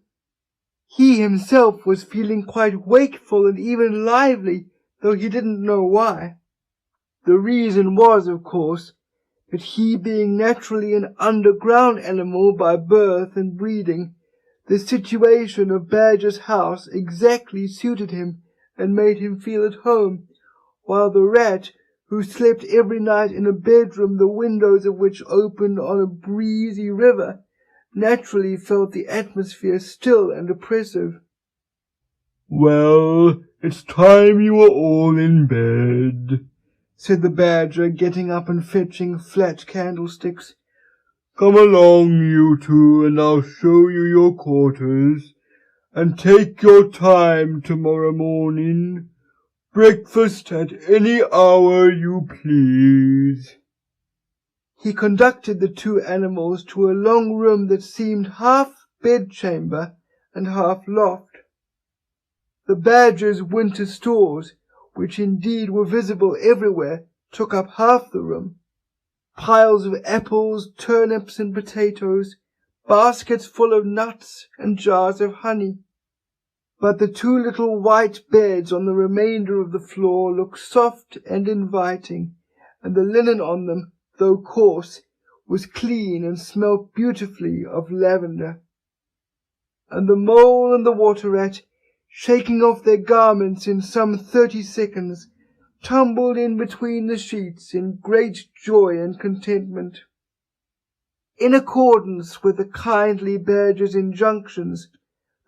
He himself was feeling quite wakeful and even lively, though he didn't know why. The reason was, of course, that he being naturally an underground animal by birth and breeding, the situation of Badger's house exactly suited him and made him feel at home, while the Rat, who slept every night in a bedroom the windows of which opened on a breezy river, naturally felt the atmosphere still and oppressive. Well, it's time you were all in bed, said the Badger, getting up and fetching flat candlesticks. Come along, you two, and I'll show you your quarters, and take your time tomorrow morning. Breakfast at any hour you please. He conducted the 2 animals to a long room that seemed half bedchamber and half loft. The Badger's winter stores, which indeed were visible everywhere, took up half the room. Piles of apples, turnips and potatoes, baskets full of nuts and jars of honey. But the 2 little white beds on the remainder of the floor looked soft and inviting, and the linen on them, though coarse, was clean and smelt beautifully of lavender. And the Mole and the Water Rat, shaking off their garments in some 30 seconds, tumbled in between the sheets in great joy and contentment. In accordance with the kindly Badger's injunctions,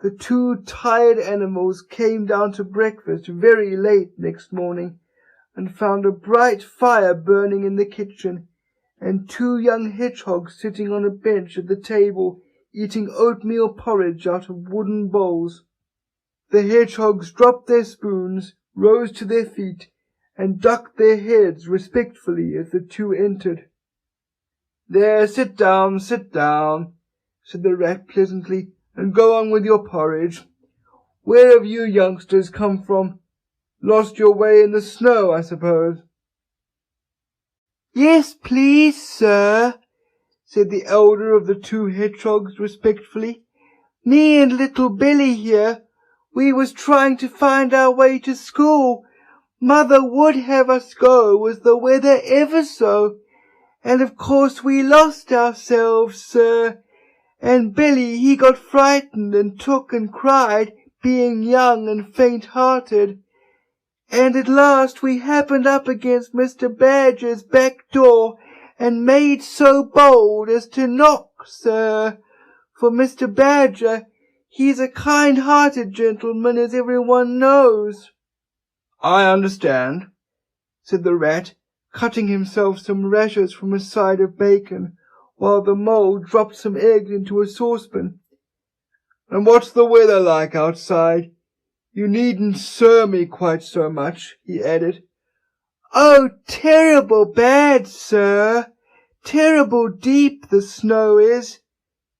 the 2 tired animals came down to breakfast very late next morning, and found a bright fire burning in the kitchen, and 2 young hedgehogs sitting on a bench at the table, eating oatmeal porridge out of wooden bowls. The hedgehogs dropped their spoons, rose to their feet, and ducked their heads respectfully as the 2 entered. There, sit down, said the Rat pleasantly, and go on with your porridge. Where have you youngsters come from? Lost your way in the snow, I suppose? Yes, please, sir, said the elder of the 2 hedgehogs respectfully. Me and little Billy here, we was trying to find our way to school. Mother would have us go, was the weather ever so, and of course we lost ourselves, sir, and Billy he got frightened and took and cried, being young and faint-hearted, and at last we happened up against Mr. Badger's back door, and made so bold as to knock, sir, for Mr. Badger, he's a kind-hearted gentleman, as everyone knows." "I understand," said the rat, cutting himself some rashers from a side of bacon, while the mole dropped some eggs into a saucepan. "And what's the weather like outside? You needn't sir me quite so much," he added. "Oh, terrible bad, sir, terrible deep the snow is,"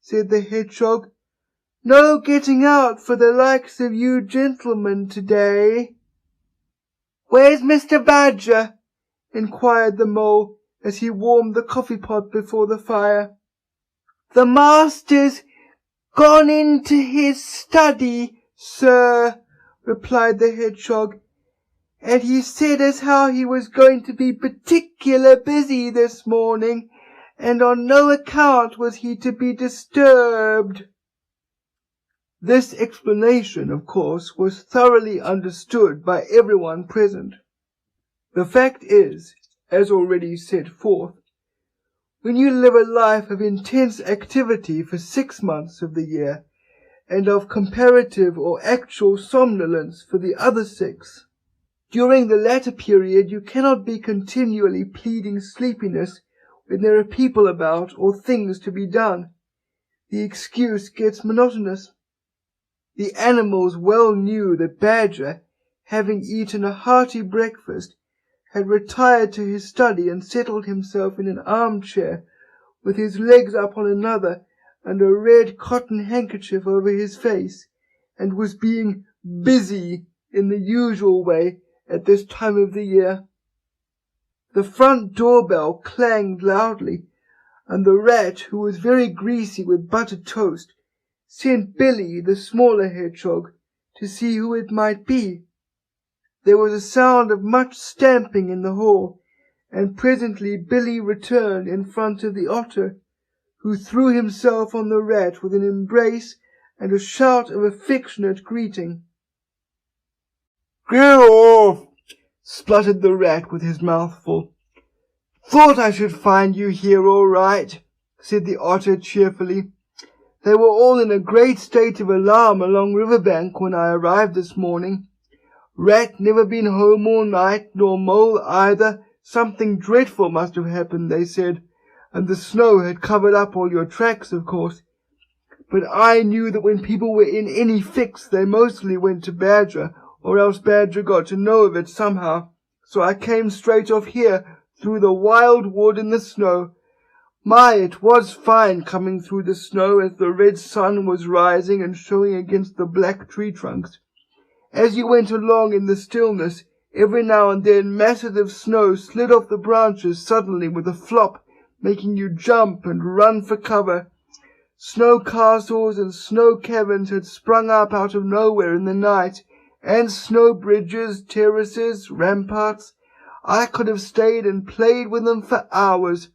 said the hedgehog. "No getting out for the likes of you gentlemen to-day." "Where's Mr. Badger?" inquired the mole, as he warmed the coffee-pot before the fire. "The master's gone into his study, sir," replied the hedgehog, "and he said as how he was going to be particular busy this morning, and on no account was he to be disturbed." This explanation, of course, was thoroughly understood by everyone present. The fact is, as already set forth, when you live a life of intense activity for 6 months of the year, and of comparative or actual somnolence for the other 6, during the latter period you cannot be continually pleading sleepiness when there are people about or things to be done. The excuse gets monotonous. The animals well knew that Badger, having eaten a hearty breakfast, had retired to his study and settled himself in an armchair, with his legs up on another and a red cotton handkerchief over his face, and was being busy in the usual way at this time of the year. The front door-bell clanged loudly, and the rat, who was very greasy with buttered toast, sent Billy, the smaller hedgehog, to see who it might be. There was a sound of much stamping in the hall, and presently Billy returned in front of the otter, who threw himself on the rat with an embrace and a shout of affectionate greeting. "Get off!" spluttered the rat with his mouth full. "Thought I should find you here all right," said the otter cheerfully. "They were all in a great state of alarm along Riverbank when I arrived this morning. Rat never been home all night, nor mole either. Something dreadful must have happened, they said, and the snow had covered up all your tracks, of course. But I knew that when people were in any fix, they mostly went to Badger, or else Badger got to know of it somehow. So I came straight off here, through the wild wood in the snow. My, it was fine coming through the snow as the red sun was rising and showing against the black tree trunks. As you went along in the stillness, every now and then masses of snow slid off the branches suddenly with a flop, making you jump and run for cover. Snow castles and snow caverns had sprung up out of nowhere in the night, and snow bridges, terraces, ramparts. I could have stayed and played with them for hours.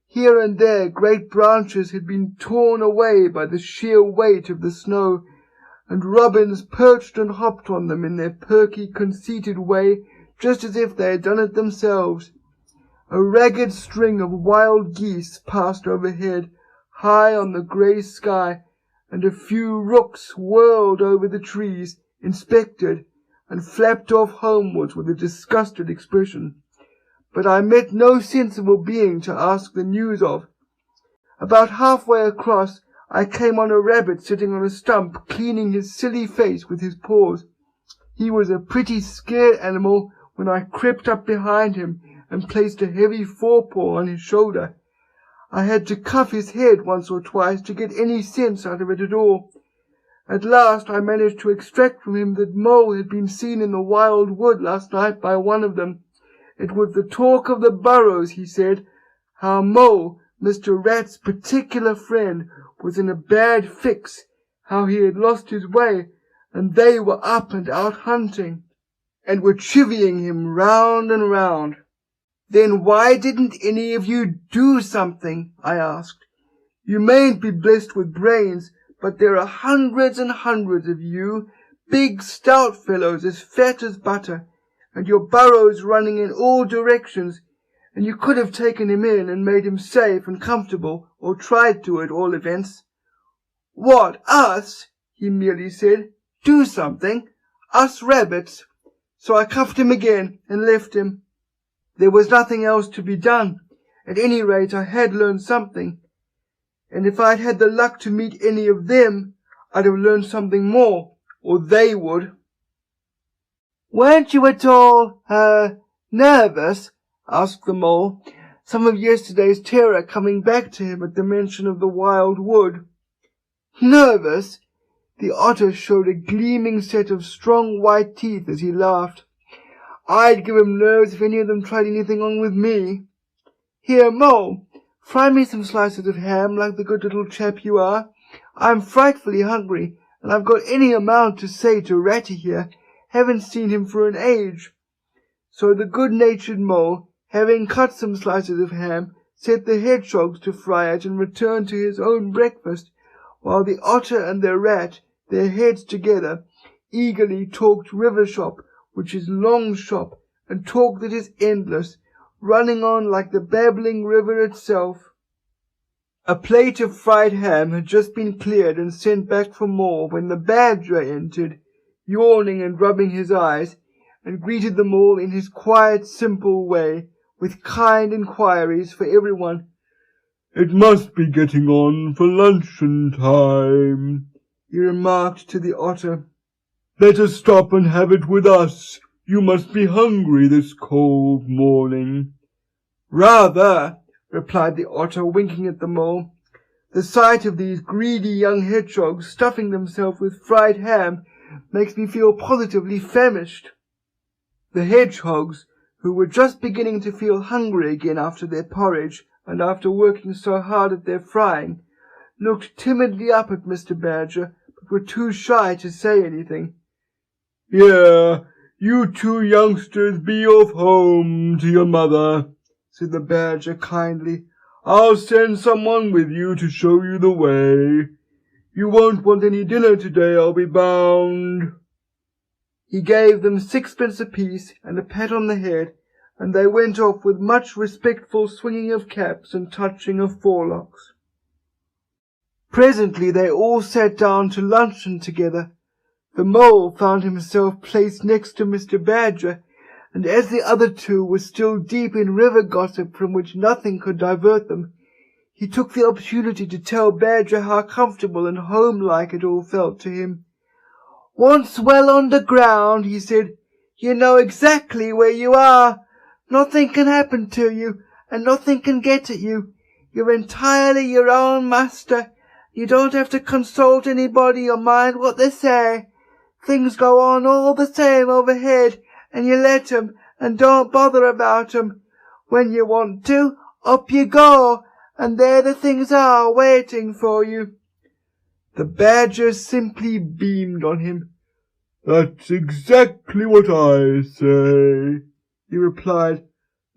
Here and there great branches had been torn away by the sheer weight of the snow, and robins perched and hopped on them in their perky, conceited way, just as if they had done it themselves. A ragged string of wild geese passed overhead, high on the grey sky, and a few rooks whirled over the trees, inspected, and flapped off homewards with a disgusted expression. But I met no sensible being to ask the news of. About halfway across, I came on a rabbit sitting on a stump, cleaning his silly face with his paws. He was a pretty scared animal when I crept up behind him and placed a heavy forepaw on his shoulder. I had to cuff his head once or twice to get any sense out of it at all. At last I managed to extract from him that Mole had been seen in the wild wood last night by one of them. It was the talk of the burrows, he said, how Mole, Mr. Rat's particular friend, was in a bad fix, how he had lost his way, and they were up and out hunting, and were chivying him round and round. Then why didn't any of you do something? I asked. You mayn't be blessed with brains, but there are hundreds and hundreds of you, big stout fellows as fat as butter, and your burrows running in all directions, and you could have taken him in and made him safe and comfortable, or tried to at all events. What, us? He merely said. Do something? Us rabbits? So I cuffed him again and left him. There was nothing else to be done. At any rate, I had learned something. And if I'd had the luck to meet any of them, I'd have learned something more, or they would. Weren't you at all, nervous? Asked the mole, some of yesterday's terror coming back to him at the mention of the wild wood. Nervous? The otter showed a gleaming set of strong white teeth as he laughed. I'd give 'em nerves if any of them tried anything on with me. Here, Mole, fry me some slices of ham like the good little chap you are. I'm frightfully hungry, and I've got any amount to say to Ratty here. Haven't seen him for an age. So the good-natured Mole, having cut some slices of ham, set the hedgehogs to fry it and returned to his own breakfast, while the otter and the rat, their heads together, eagerly talked river shop, which is long shop, and talk that is endless, running on like the babbling river itself. A plate of fried ham had just been cleared and sent back for more when the badger entered, yawning and rubbing his eyes, and greeted them all in his quiet, simple way, with kind inquiries for everyone. It must be getting on for luncheon time, he remarked to the otter. Better stop and have it with us. You must be hungry this cold morning. Rather, replied the otter, winking at the mole. The sight of these greedy young hedgehogs stuffing themselves with fried ham makes me feel positively famished. The hedgehogs, who were just beginning to feel hungry again after their porridge and after working so hard at their frying, looked timidly up at Mr. Badger, but were too shy to say anything. Here, you two youngsters be off home to your mother, said the badger kindly. I'll send someone with you to show you the way. You won't want any dinner today, I'll be bound. He gave them 6pence apiece and a pat on the head, and they went off with much respectful swinging of caps and touching of forelocks. Presently they all sat down to luncheon together. The mole found himself placed next to Mr. Badger, and as the other two were still deep in river gossip from which nothing could divert them, he took the opportunity to tell Badger how comfortable and home-like it all felt to him. Once well underground, he said, you know exactly where you are. Nothing can happen to you, and nothing can get at you. You're entirely your own master. You don't have to consult anybody or mind what they say. Things go on all the same overhead, and you let 'em, and don't bother about 'em. When you want to, up you go, and there the things are waiting for you. The badger simply beamed on him. That's exactly what I say, he replied.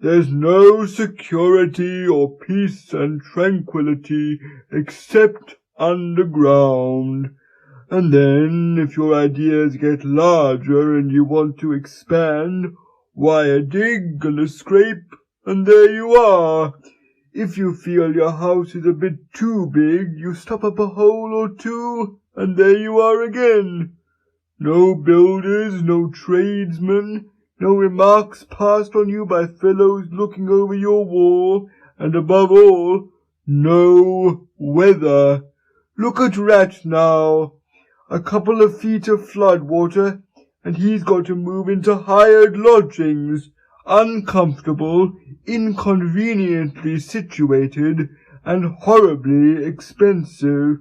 There's no security or peace and tranquility except underground. And then, if your ideas get larger and you want to expand, why a dig and a scrape, and there you are. If you feel your house is a bit too big, you stop up a hole or two, and there you are again. No builders, no tradesmen, no remarks passed on you by fellows looking over your wall, and above all, no weather. Look at Rat now. A couple of feet of flood water, and he's got to move into hired lodgings, uncomfortable, inconveniently situated, and horribly expensive.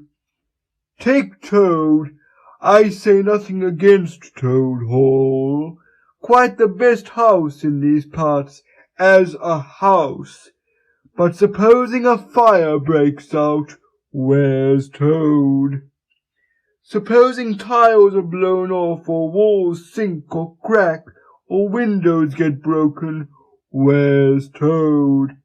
Take Toad. I say nothing against Toad Hall. Quite the best house in these parts, as a house. But supposing a fire breaks out, where's Toad? Supposing tiles are blown off, or walls sink or crack, or windows get broken, Where's Toad?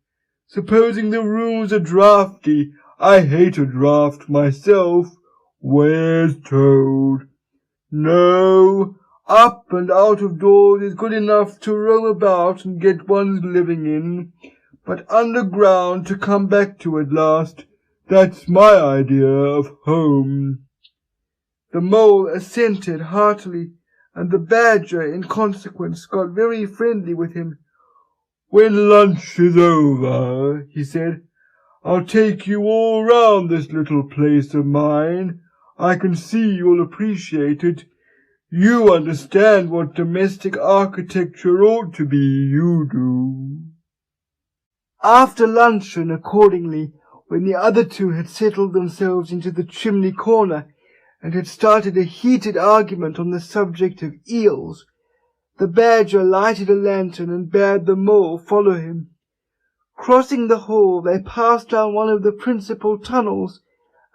Supposing the rooms are draughty, I hate a draught myself. Where's Toad? No, up and out of doors is good enough to roam about and get one's living in, but underground to come back to at last, that's my idea of home. The Mole assented heartily, and the Badger, in consequence, got very friendly with him. When lunch is over, he said, I'll take you all round this little place of mine. I can see you'll appreciate it. You understand what domestic architecture ought to be, you do. After luncheon, accordingly, when the other two had settled themselves into the chimney corner, and had started a heated argument on the subject of eels, the Badger lighted a lantern and bade the Mole follow him. Crossing the hall, they passed down one of the principal tunnels,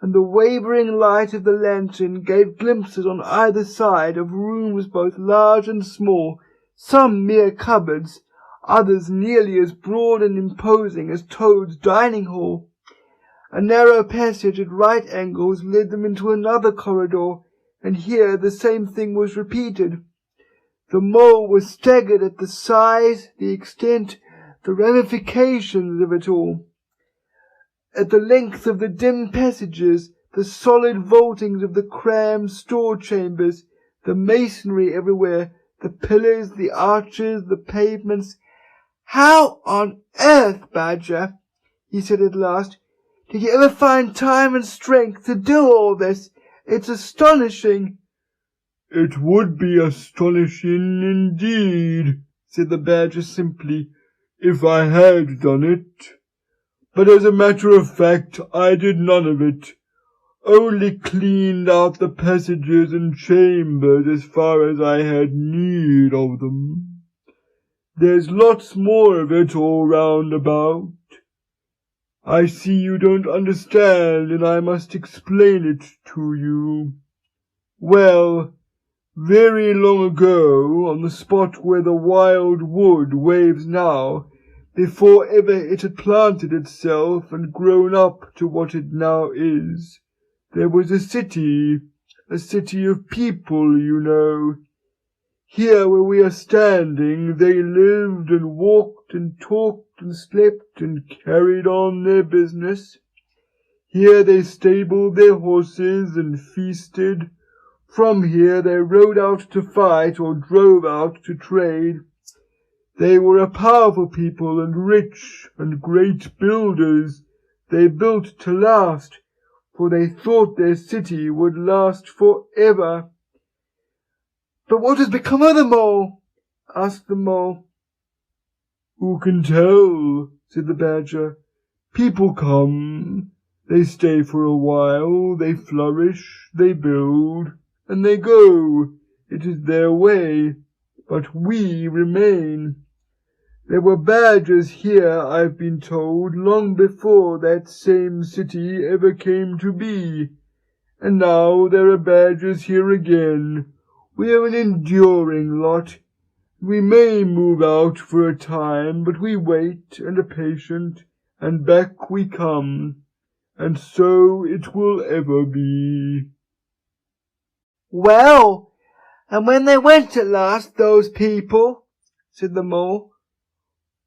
and the wavering light of the lantern gave glimpses on either side of rooms both large and small, some mere cupboards, others nearly as broad and imposing as Toad's dining hall. A narrow passage at right angles led them into another corridor, and here the same thing was repeated. The Mole was staggered at the size, the extent, the ramifications of it all. At the length of the dim passages, the solid vaultings of the crammed store chambers, the masonry everywhere, the pillars, the arches, the pavements. "How on earth, Badger," he said at last, "did you ever find time and strength to do all this? It's astonishing." "It would be astonishing indeed," said the Badger simply, "if I had done it. But as a matter of fact, I did none of it. Only cleaned out the passages and chambers as far as I had need of them. There's lots more of it all round about. I see you don't understand, and I must explain it to you. Well, very long ago, on the spot where the wild wood waves now, before ever it had planted itself and grown up to what it now is, there was a city of people, you know. Here where we are standing, they lived and walked and talked and slept and carried on their business. Here they stabled their horses and feasted. From here they rode out to fight or drove out to trade. They were a powerful people and rich and great builders. They built to last, for they thought their city would last forever. "But what has become of the Mole?" asked the Mole. "Who can tell?" said the Badger. "People come, they stay for a while, they flourish, they build, and they go. It is their way, but we remain. There were badgers here, I've been told, long before that same city ever came to be, and now there are badgers here again. We are an enduring lot. We may move out for a time, but we wait and are patient, and back we come, and so it will ever be." "Well, and when they went at last, those people," said the Mole.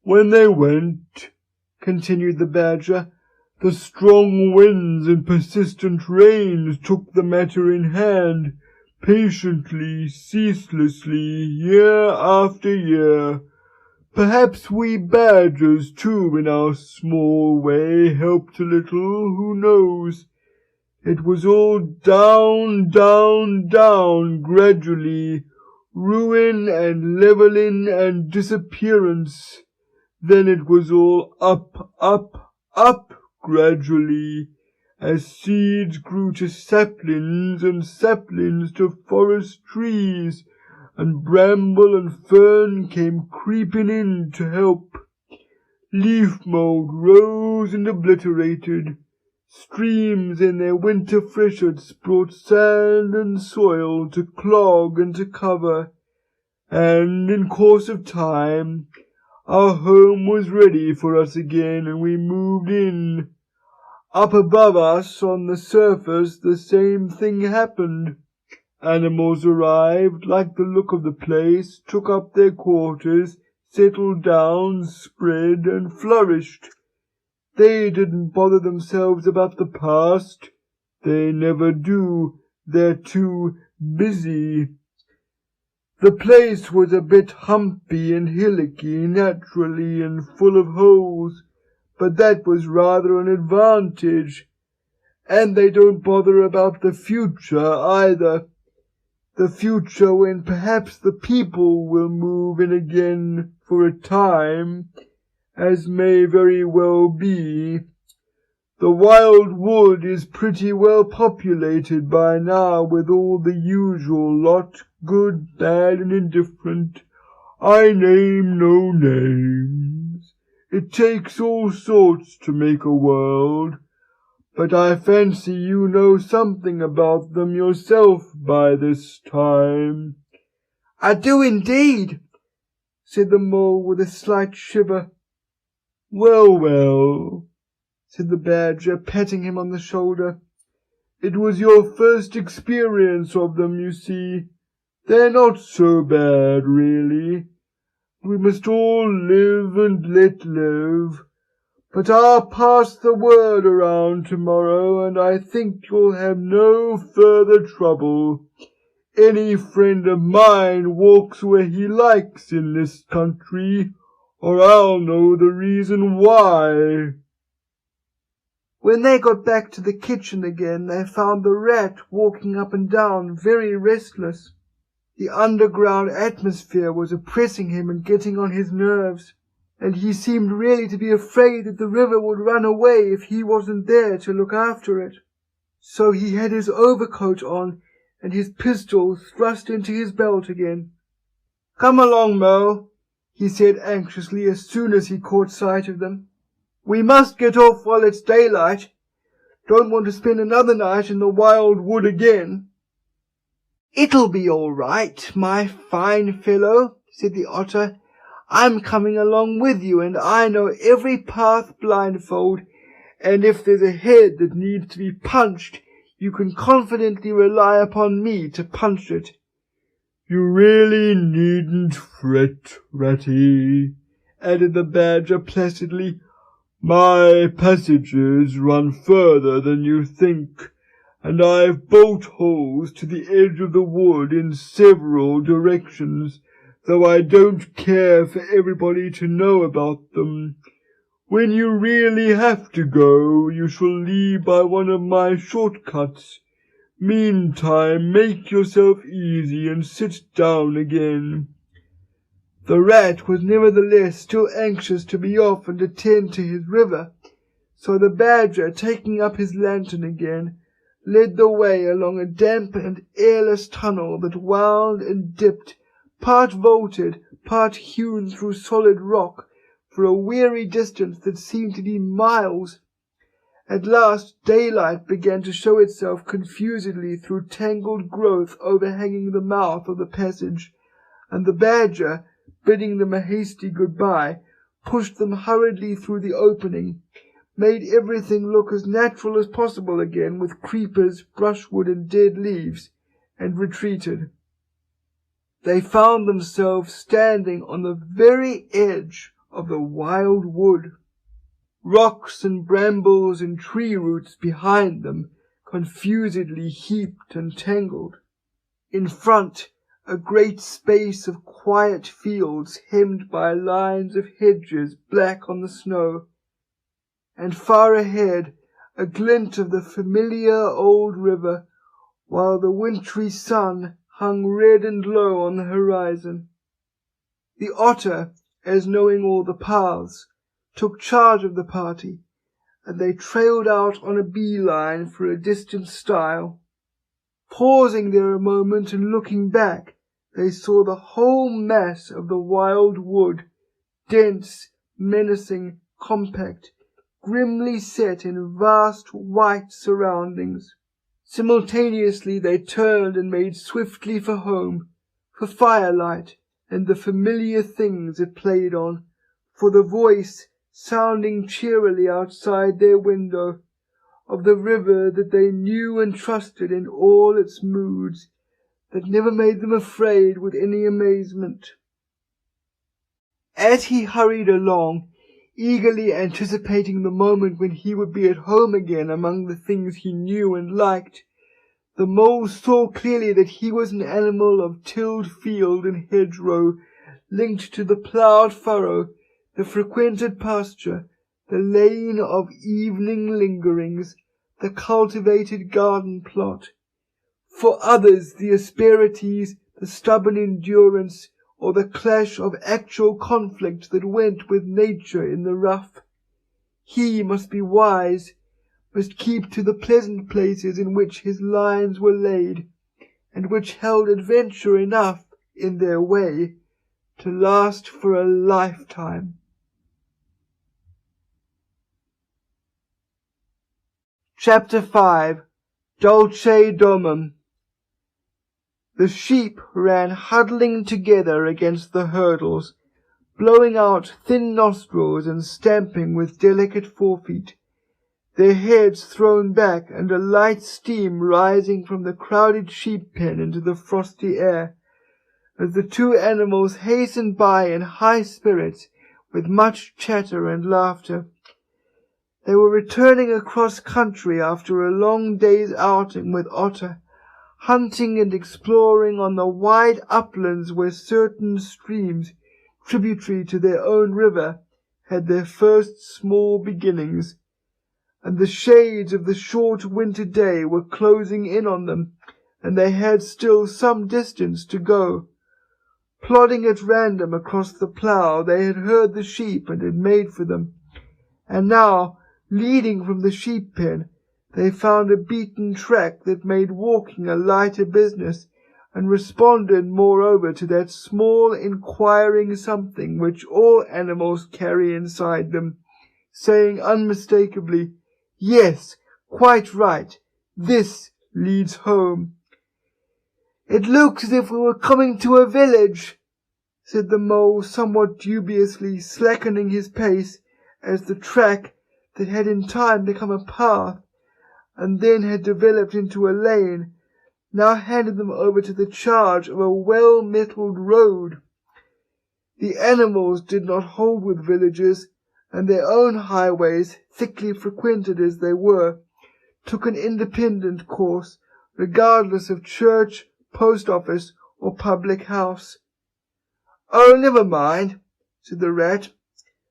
"When they went," continued the Badger, "the strong winds and persistent rains took the matter in hand, patiently, ceaselessly, year after year. Perhaps we badgers, too, in our small way, helped a little, who knows? It was all down, down, down, gradually, ruin and levelling and disappearance. Then it was all up, up, up, gradually, as seeds grew to saplings, and saplings to forest trees, and bramble and fern came creeping in to help. Leaf mould rose and obliterated. Streams in their winter freshets brought sand and soil to clog and to cover, and in course of time our home was ready for us again, and we moved in. Up above us on the surface the same thing happened. Animals arrived, liked the look of the place, took up their quarters, settled down, spread, and flourished. They didn't bother themselves about the past. They never do. They're too busy. The place was a bit humpy and hillocky naturally and full of holes, but that was rather an advantage. And they don't bother about the future either. The future when perhaps the people will move in again for a time, as may very well be. The wild wood is pretty well populated by now with all the usual lot, good, bad, and indifferent. I name no names. It takes all sorts to make a world, but I fancy you know something about them yourself by this time. I do indeed, said the mole with a slight shiver. Well, well, said the badger, patting him on the shoulder. It was your first experience of them, you see. They're not so bad, really. We must all live and let live. But I'll pass the word around tomorrow, and I think you'll have no further trouble. Any friend of mine walks where he likes in this country, or I'll know the reason why. When they got back to the kitchen again, they found the rat walking up and down, very restless. The underground atmosphere was oppressing him and getting on his nerves, and he seemed really to be afraid that the river would run away if he wasn't there to look after it. So he had his overcoat on and his pistol thrust into his belt again. "Come along, Mo," he said anxiously as soon as he caught sight of them. "We must get off while it's daylight. Don't want to spend another night in the wild wood again." "It'll be all right, my fine fellow," said the otter. "I'm coming along with you, and I know every path blindfold, and if there's a head that needs to be punched, you can confidently rely upon me to punch it." "You really needn't fret, Ratty," added the badger placidly. "My passages run further than you think, and I've bolt holes to the edge of the wood in several directions, though I don't care for everybody to know about them. When you really have to go, you shall leave by one of my shortcuts. Meantime, make yourself easy and sit down again." The rat was nevertheless still anxious to be off and attend to his river, so the badger, taking up his lantern again, led the way along a damp and airless tunnel that wound and dipped, part vaulted, part hewn through solid rock, for a weary distance that seemed to be miles. At last daylight began to show itself confusedly through tangled growth overhanging the mouth of the passage, and the badger, bidding them a hasty good-bye, pushed them hurriedly through the opening, made everything look as natural as possible again with creepers, brushwood, and dead leaves, and retreated. They found themselves standing on the very edge of the wild wood. Rocks and brambles and tree roots behind them, confusedly heaped and tangled. In front, a great space of quiet fields hemmed by lines of hedges black on the snow, and far ahead a glint of the familiar old river, while the wintry sun hung red and low on the horizon. The otter, as knowing all the paths, took charge of the party, and they trailed out on a bee-line for a distant stile. Pausing there a moment and looking back, they saw the whole mass of the wild wood, dense, menacing, compact, grimly set in vast white surroundings. Simultaneously they turned and made swiftly for home, for firelight and the familiar things it played on, for the voice sounding cheerily outside their window of the river that they knew and trusted in all its moods, that never made them afraid with any amazement. As he hurried along, eagerly anticipating the moment when he would be at home again among the things he knew and liked, the mole saw clearly that he was an animal of tilled field and hedgerow, linked to the ploughed furrow, the frequented pasture, the lane of evening lingerings, the cultivated garden plot. For others, the asperities, the stubborn endurance, or the clash of actual conflict that went with nature in the rough. He must be wise, must keep to the pleasant places in which his lines were laid, and which held adventure enough in their way to last for a lifetime. Chapter 5. Dulce Domum. The sheep ran huddling together against the hurdles, blowing out thin nostrils and stamping with delicate forefeet, their heads thrown back and a light steam rising from the crowded sheep pen into the frosty air, as the two animals hastened by in high spirits with much chatter and laughter. They were returning across country after a long day's outing with Otter, hunting and exploring on the wide uplands where certain streams, tributary to their own river, had their first small beginnings, and the shades of the short winter day were closing in on them, and they had still some distance to go. Plodding at random across the plough, they had heard the sheep and had made for them, and now, leading from the sheep pen, they found a beaten track that made walking a lighter business, and responded moreover to that small inquiring something which all animals carry inside them, saying unmistakably, "Yes, quite right, this leads home." "It looks as if we were coming to a village," said the mole somewhat dubiously, slackening his pace as the track, that had in time become a path, and then had developed into a lane, now handed them over to the charge of a well-metalled road. The animals did not hold with villages, and their own highways, thickly frequented as they were, took an independent course, regardless of church, post office, or public house. "Oh, never mind," said the rat.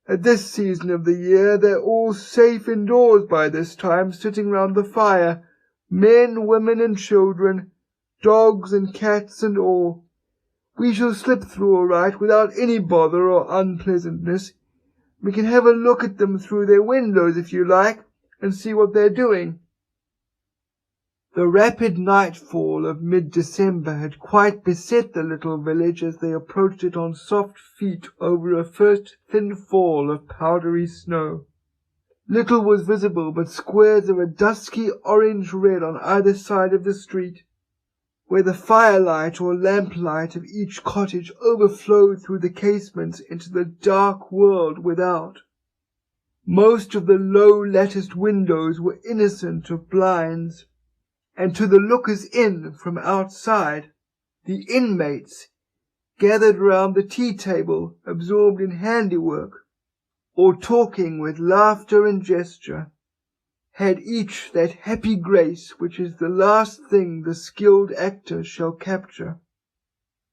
"At this season of the year they're all safe indoors by this time, sitting round the fire, men, women, and children, dogs and cats and all. We shall slip through all right without any bother or unpleasantness. We can have a look at them through their windows if you like, and see what they're doing." The rapid nightfall of mid-December had quite beset the little village as they approached it on soft feet over a first thin fall of powdery snow. Little was visible but squares of a dusky orange-red on either side of the street, where the firelight or lamplight of each cottage overflowed through the casements into the dark world without. Most of the low latticed windows were innocent of blinds, and to the lookers in from outside, the inmates, gathered round the tea-table, absorbed in handiwork, or talking with laughter and gesture, had each that happy grace which is the last thing the skilled actor shall capture,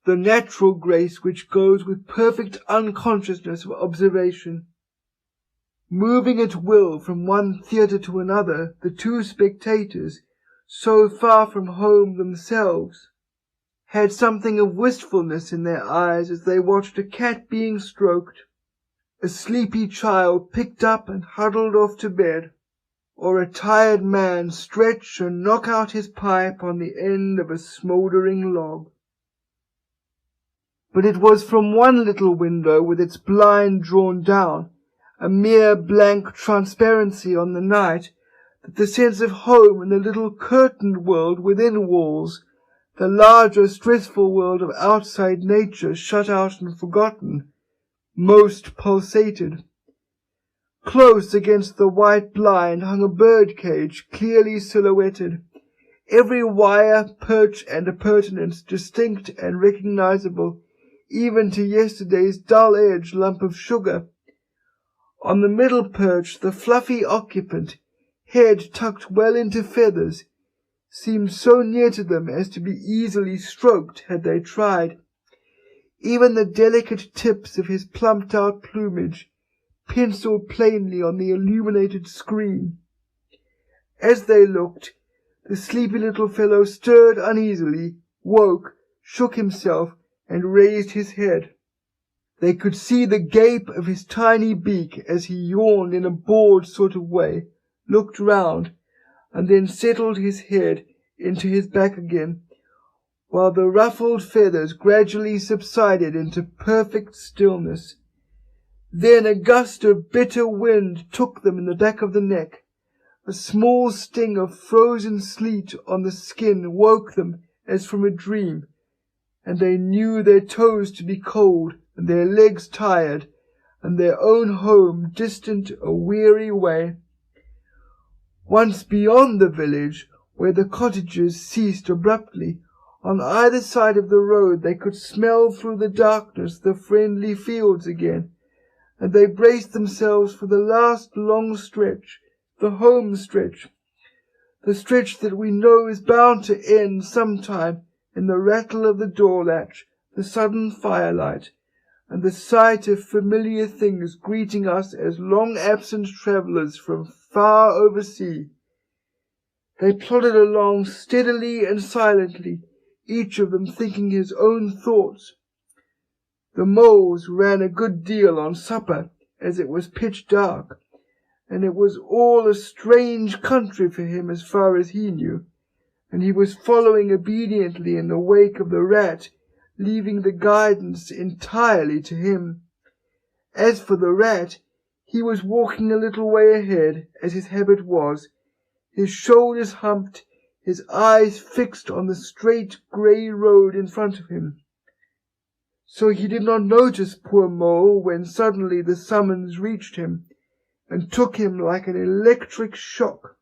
the natural grace which goes with perfect unconsciousness of observation. Moving at will from one theatre to another, the two spectators, so far from home themselves, had something of wistfulness in their eyes as they watched a cat being stroked, a sleepy child picked up and huddled off to bed, or a tired man stretch and knock out his pipe on the end of a smouldering log. But it was from one little window with its blind drawn down, a mere blank transparency on the night, that the sense of home in the little curtained world within walls, the larger stressful world of outside nature shut out and forgotten, most pulsated. Close against the white blind hung a birdcage clearly silhouetted, every wire, perch, and appurtenance distinct and recognizable, even to yesterday's dull-edged lump of sugar. On the middle perch the fluffy occupant, head tucked well into feathers, seemed so near to them as to be easily stroked had they tried. Even the delicate tips of his plumped-out plumage penciled plainly on the illuminated screen. As they looked, the sleepy little fellow stirred uneasily, woke, shook himself, and raised his head. They could see the gape of his tiny beak as he yawned in a bored sort of way, looked round, and then settled his head into his back again, while the ruffled feathers gradually subsided into perfect stillness. Then a gust of bitter wind took them in the back of the neck. A small sting of frozen sleet on the skin woke them as from a dream, and they knew their toes to be cold and their legs tired, and their own home distant a weary way. Once beyond the village, where the cottages ceased abruptly, on either side of the road they could smell through the darkness the friendly fields again, and they braced themselves for the last long stretch, the home stretch, the stretch that we know is bound to end sometime in the rattle of the door latch, the sudden firelight, and the sight of familiar things greeting us as long-absent travellers from far oversea. They plodded along steadily and silently, each of them thinking his own thoughts. The moles ran a good deal on supper, as it was pitch dark, and it was all a strange country for him as far as he knew, and he was following obediently in the wake of the rat, leaving the guidance entirely to him. As for the rat, he was walking a little way ahead, as his habit was, his shoulders humped, his eyes fixed on the straight grey road in front of him. So he did not notice poor Mole when suddenly the summons reached him, and took him like an electric shock.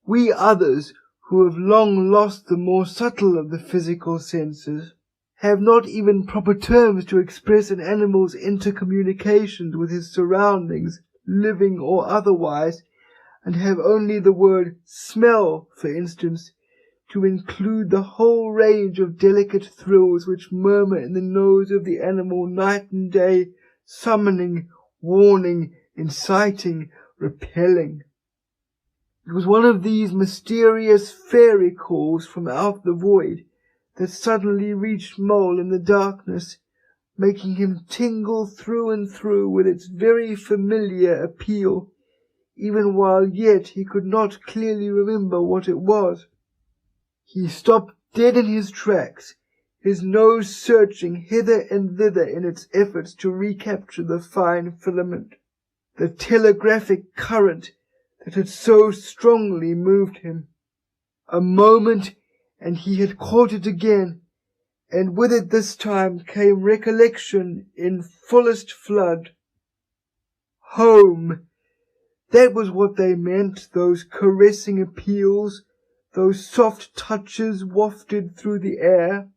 We others, who have long lost the more subtle of the physical senses, have not even proper terms to express an animal's intercommunications with his surroundings, living or otherwise, and have only the word smell, for instance, to include the whole range of delicate thrills which murmur in the nose of the animal night and day, summoning, warning, inciting, repelling. It was one of these mysterious fairy calls from out the void that suddenly reached Mole in the darkness, making him tingle through and through with its very familiar appeal, even while yet he could not clearly remember what it was. He stopped dead in his tracks, his nose searching hither and thither in its efforts to recapture the fine filament, the telegraphic current that had so strongly moved him. A moment, and he had caught it again, and with it this time came recollection in fullest flood. Home! That was what they meant, those caressing appeals, those soft touches wafted through the air,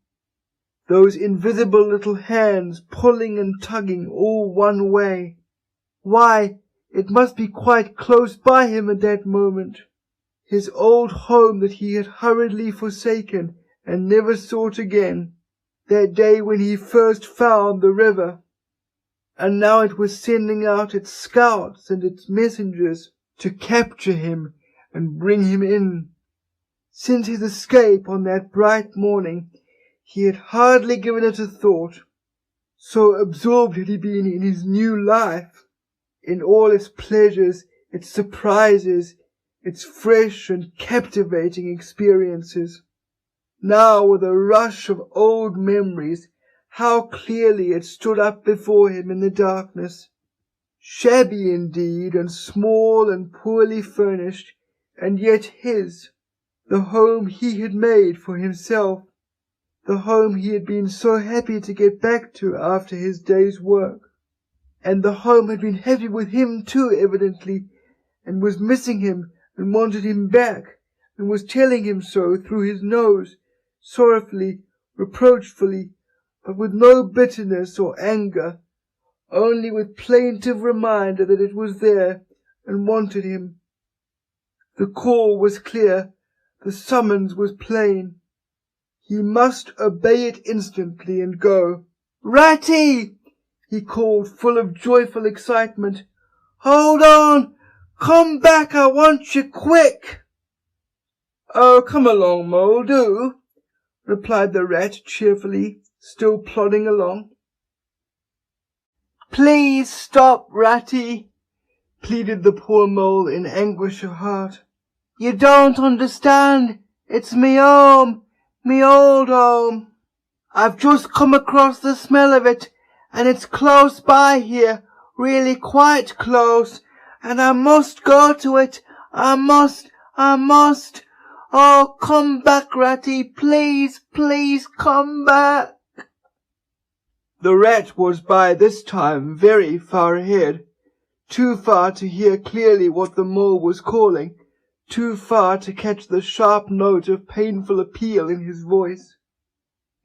those invisible little hands pulling and tugging all one way. Why, it must be quite close by him at that moment, his old home that he had hurriedly forsaken and never sought again, that day when he first found the river. And now it was sending out its scouts and its messengers to capture him and bring him in. Since his escape on that bright morning, he had hardly given it a thought, so absorbed had he been in his new life, in all its pleasures, its surprises, its fresh and captivating experiences. Now, with a rush of old memories, how clearly it stood up before him in the darkness, shabby indeed, and small and poorly furnished, and yet his, the home he had made for himself, the home he had been so happy to get back to after his day's work. And the home had been heavy with him too, evidently, and was missing him and wanted him back, and was telling him so through his nose, sorrowfully, reproachfully, but with no bitterness or anger, only with plaintive reminder that it was there and wanted him. The call was clear, the summons was plain. He must obey it instantly and go. "Ratty!" he called, full of joyful excitement. "Hold on! Come back, I want you quick!" "Oh, come along, Mole, do," replied the rat cheerfully, still plodding along. "Please stop, Ratty," pleaded the poor mole in anguish of heart. "You don't understand. It's me home, me old home. I've just come across the smell of it, and it's close by here, really quite close, and I must go to it. I must. Oh, come back, Ratty, please, please come back." The rat was by this time very far ahead, too far to hear clearly what the mole was calling, too far to catch the sharp note of painful appeal in his voice.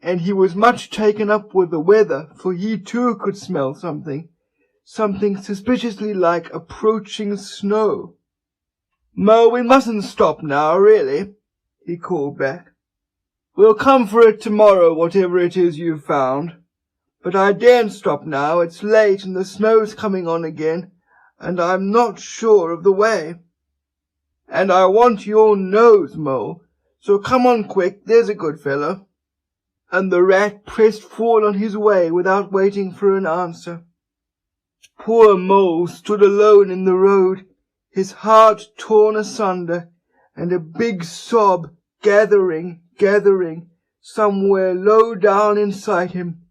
And he was much taken up with the weather, for he too could smell something suspiciously like approaching snow. "Mo, we mustn't stop now, really," he called back. "We'll come for it tomorrow, whatever it is you've found. But I daren't stop now, it's late and the snow's coming on again, and I'm not sure of the way. And I want your nose, Mole, so come on quick, there's a good fellow." And the rat pressed forward on his way without waiting for an answer. Poor Mole stood alone in the road, his heart torn asunder, and a big sob gathering, somewhere low down inside him,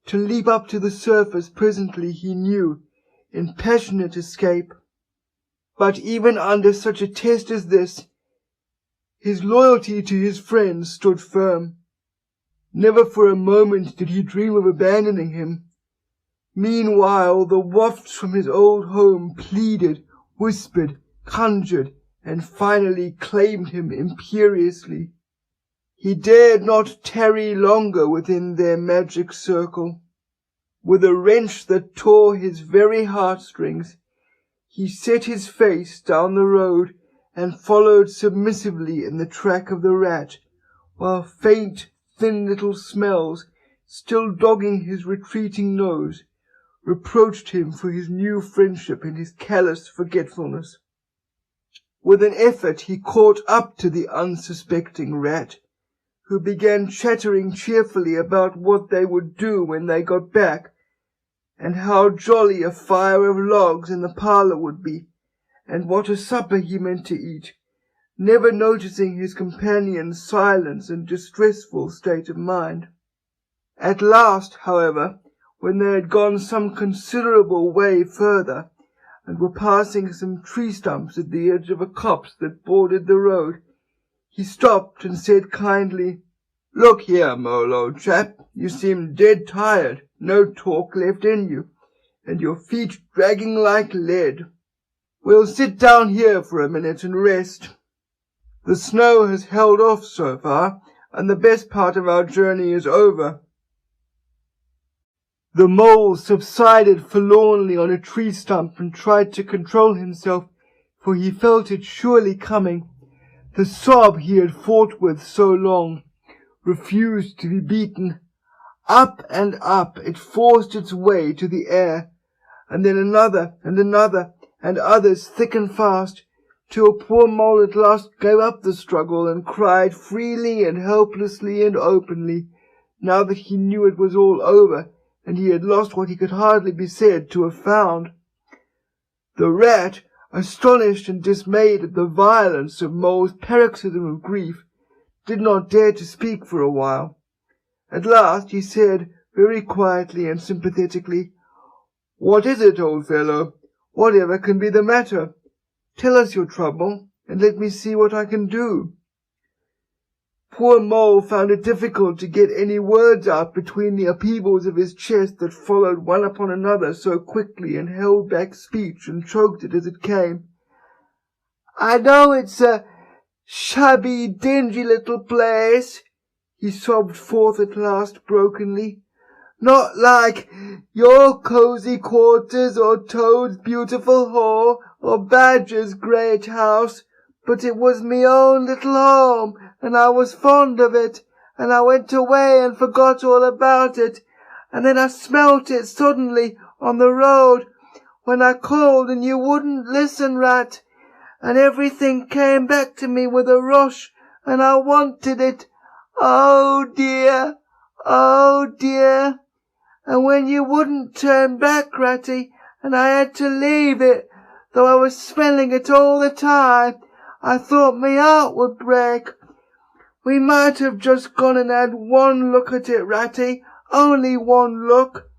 to leap up to the surface presently, he knew, in passionate escape. But even under such a test as this, his loyalty to his friends stood firm. Never for a moment did he dream of abandoning him. Meanwhile the wafts from his old home pleaded, whispered, conjured, and finally claimed him imperiously. He dared not tarry longer within their magic circle. With a wrench that tore his very heartstrings, he set his face down the road and followed submissively in the track of the rat, while faint, thin little smells, still dogging his retreating nose, reproached him for his new friendship and his callous forgetfulness. With an effort he caught up to the unsuspecting rat, who began chattering cheerfully about what they would do when they got back, and how jolly a fire of logs in the parlour would be, and what a supper he meant to eat, never noticing his companion's silence and distressful state of mind. At last, however, when they had gone some considerable way further, and were passing some tree stumps at the edge of a copse that bordered the road, he stopped and said kindly, "Look here, Mole, old chap, you seem dead tired, no talk left in you, and your feet dragging like lead. We'll sit down here for a minute and rest. The snow has held off so far, and the best part of our journey is over." The mole subsided forlornly on a tree stump and tried to control himself, for he felt it surely coming. The sob he had fought with so long refused to be beaten. Up and up it forced its way to the air, and then another, and others thick and fast, till poor Mole at last gave up the struggle and cried freely and helplessly and openly, now that he knew it was all over, and he had lost what he could hardly be said to have found. The rat, astonished and dismayed at the violence of Mole's paroxysm of grief, did not dare to speak for a while. At last he said, very quietly and sympathetically, "What is it, old fellow? Whatever can be the matter? Tell us your trouble, and let me see what I can do." Poor Mole found it difficult to get any words out between the upheavals of his chest that followed one upon another so quickly, and held back speech and choked it as it came. "I know it's a shabby, dingy little place," he sobbed forth at last brokenly. "Not like your cosy quarters, or Toad's beautiful hall, or Badger's great house, but it was me own little home, and I was fond of it, and I went away and forgot all about it, and then I smelt it suddenly on the road when I called and you wouldn't listen, Rat, and everything came back to me with a rush, and I wanted it. Oh dear, oh dear. And when you wouldn't turn back, Ratty, and I had to leave it, though I was smelling it all the time, I thought my heart would break. We might have just gone and had one look at it, Ratty, only one look.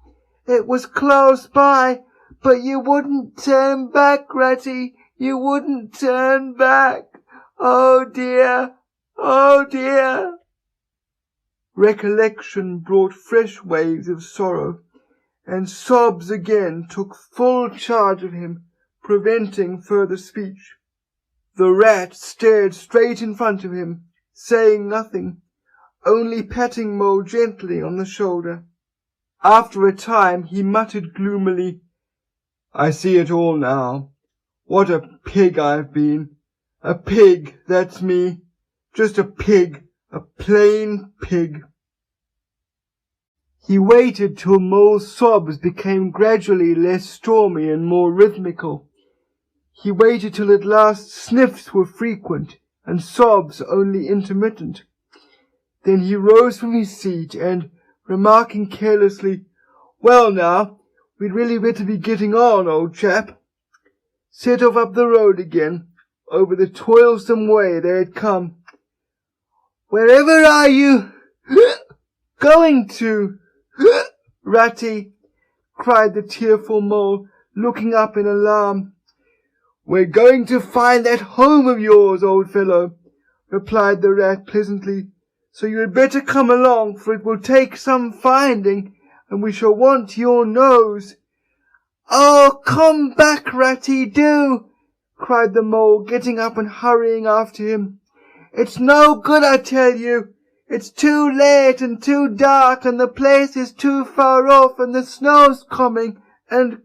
It was close by, but you wouldn't turn back, Ratty, you wouldn't turn back. Oh dear, oh dear." Recollection brought fresh waves of sorrow, and sobs again took full charge of him, preventing further speech. The Rat stared straight in front of him, saying nothing, only patting Mole gently on the shoulder. After a time he muttered gloomily, "I see it all now. What a pig I've been. A pig, that's me. Just a pig, a plain pig." He waited till Mole's sobs became gradually less stormy and more rhythmical. He waited till at last sniffs were frequent and sobs only intermittent. Then he rose from his seat and, remarking carelessly, "Well now, we'd really better be getting on, old chap," set off up the road again, over the toilsome way they had come. "Wherever are you going to, Ratty?" cried the tearful Mole, looking up in alarm. "We're going to find that home of yours, old fellow," replied the Rat pleasantly, "so you had better come along, for it will take some finding, and we shall want your nose." "Oh, come back, Ratty, do!" cried the Mole, getting up and hurrying after him. "It's no good, I tell you. It's too late and too dark, and the place is too far off, and the snow's coming, and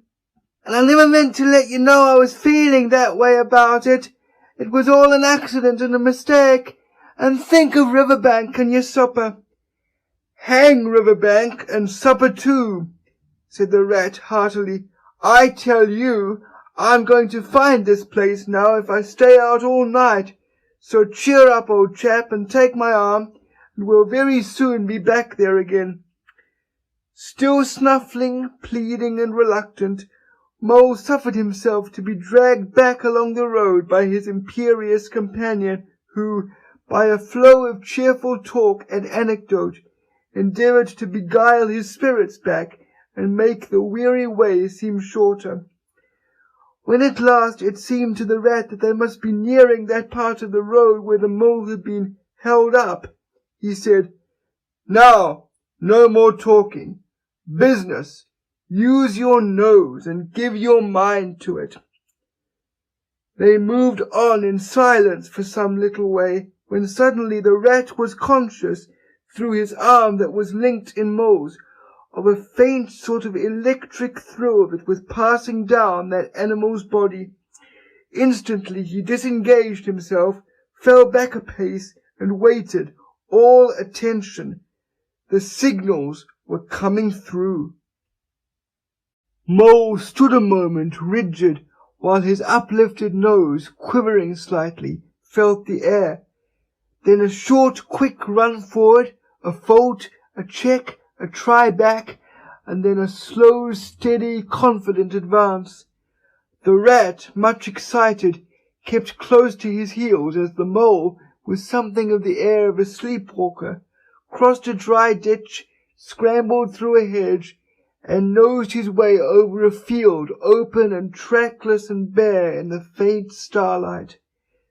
I never meant to let you know I was feeling that way about it. It was all an accident and a mistake. And think of Riverbank and your supper." "Hang Riverbank and supper too," said the Rat heartily. "I tell you, I'm going to find this place now if I stay out all night. So cheer up, old chap, and take my arm, and we'll very soon be back there again." Still snuffling, pleading, and reluctant, Mole suffered himself to be dragged back along the road by his imperious companion, who, by a flow of cheerful talk and anecdote, endeavoured to beguile his spirits back and make the weary way seem shorter. When at last it seemed to the Rat that they must be nearing that part of the road where the Mole had been held up, he said, "Now, no more talking. Business. Use your nose and give your mind to it." They moved on in silence for some little way, when suddenly the Rat was conscious, through his arm that was linked in Mole's, of a faint sort of electric thrill that was passing down that animal's body. Instantly he disengaged himself, fell back a pace, and waited, all attention. The signals were coming through. Mole stood a moment rigid, while his uplifted nose, quivering slightly, felt the air. Then a short, quick run forward, a fault, a check, a try back, and then a slow, steady, confident advance. The Rat, much excited, kept close to his heels as the Mole, with something of the air of a sleepwalker, crossed a dry ditch, scrambled through a hedge, and nosed his way over a field open and trackless and bare in the faint starlight.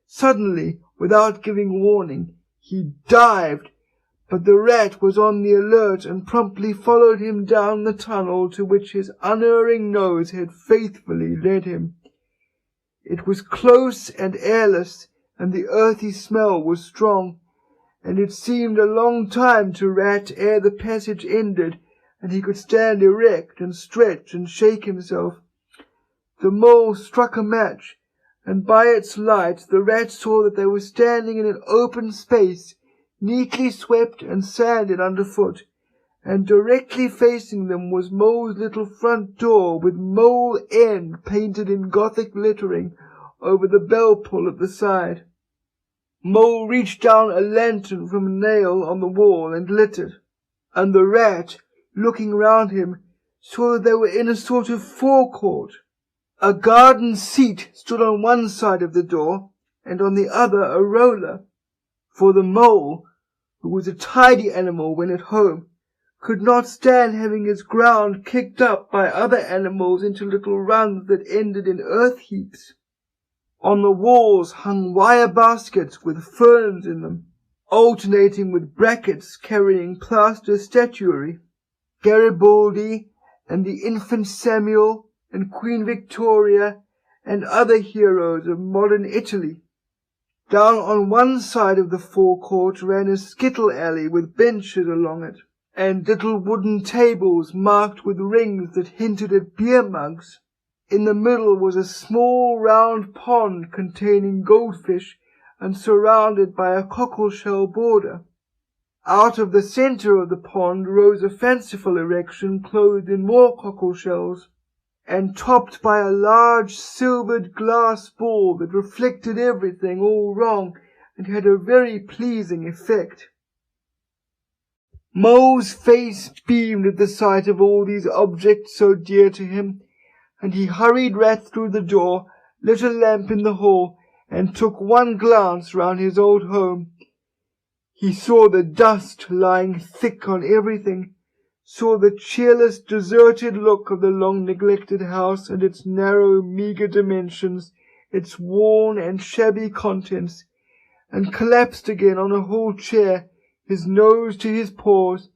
Suddenly, without giving warning, He dived, but the rat was on the alert and promptly followed him down the tunnel to which his unerring nose had faithfully led him. It was close and airless, and the earthy smell was strong, and it seemed a long time to Rat ere the passage ended, and he could stand erect and stretch and shake himself. The mole struck a match, and by its light the rat saw that they were standing in an open space, neatly swept and sanded underfoot, and directly facing them was Mole's little front door with Mole End painted in Gothic lettering over the bell pull at the side. Mole reached down a lantern from a nail on the wall and lit it, and the rat, looking round him, saw that they were in a sort of forecourt. A garden seat stood on one side of the door, and on the other a roller, for the mole, who was a tidy animal when at home, could not stand having his ground kicked up by other animals into little runs that ended in earth heaps. On the walls hung wire baskets with ferns in them, alternating with brackets carrying plaster statuary, Garibaldi and the infant Samuel and Queen Victoria and other heroes of modern Italy. Down on one side of the forecourt ran a skittle alley with benches along it, and little wooden tables marked with rings that hinted at beer mugs. In the middle was a small round pond containing goldfish and surrounded by a cockleshell border. Out of the centre of the pond rose a fanciful erection clothed in more cockleshells, and topped by a large silvered glass ball that reflected everything all wrong and had a very pleasing effect. Mole's face beamed at the sight of all these objects so dear to him, and he hurried Rat through the door, lit a lamp in the hall, and took one glance round his old home. He saw the dust lying thick on everything, saw the cheerless, deserted look of the long-neglected house and its narrow, meagre dimensions, its worn and shabby contents, and collapsed again on a hall chair, his nose to his paws.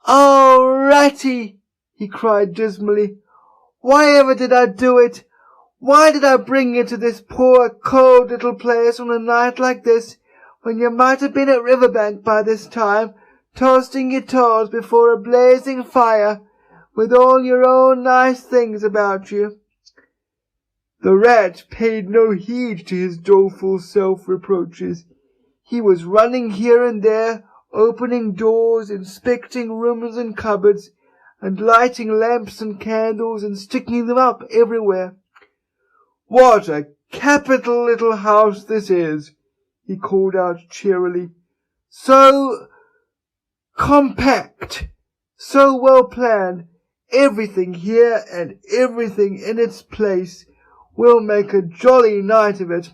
"Oh, Ratty!" he cried dismally. "Why ever did I do it? Why did I bring you to this poor, cold little place on a night like this, when you might have been at Riverbank by this time, toasting your toes before a blazing fire, with all your own nice things about you?" The rat paid no heed to his doleful self-reproaches. He was running here and there, opening doors, inspecting rooms and cupboards, and lighting lamps and candles and sticking them up everywhere. "What a capital little house this is!" he called out cheerily. "So compact, so well planned, everything here and everything in its place. We'll make a jolly night of it.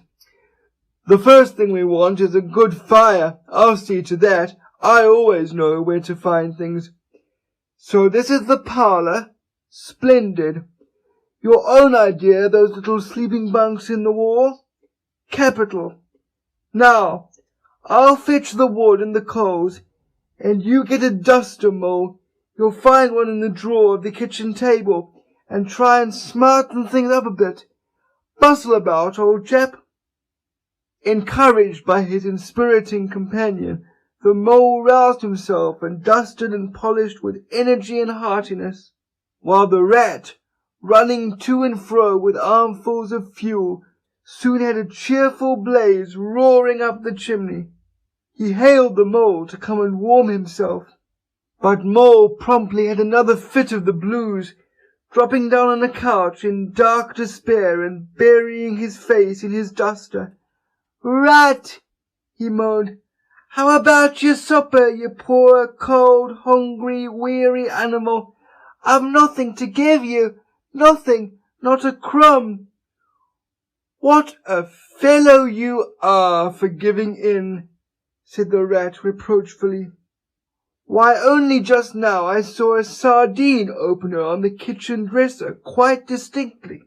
The first thing we want is a good fire. I'll see to that. I always know where to find things. So this is the parlour? Splendid. Your own idea, those little sleeping bunks in the wall? Capital. Now, I'll fetch the wood and the coals, and you get a duster, Mole. You'll find one in the drawer of the kitchen table, and try and smarten things up a bit. Bustle about, old chap." Encouraged by his inspiriting companion, the mole roused himself and dusted and polished with energy and heartiness, while the rat, running to and fro with armfuls of fuel, soon had a cheerful blaze roaring up the chimney. He hailed the mole to come and warm himself, but Mole promptly had another fit of the blues, dropping down on a couch in dark despair and burying his face in his duster. "Rat," he moaned, "how about your supper, you poor, cold, hungry, weary animal? I've nothing to give you, nothing, not a crumb." "What a fellow you are for giving in," said the rat reproachfully. "Why, only just now I saw a sardine opener on the kitchen dresser quite distinctly.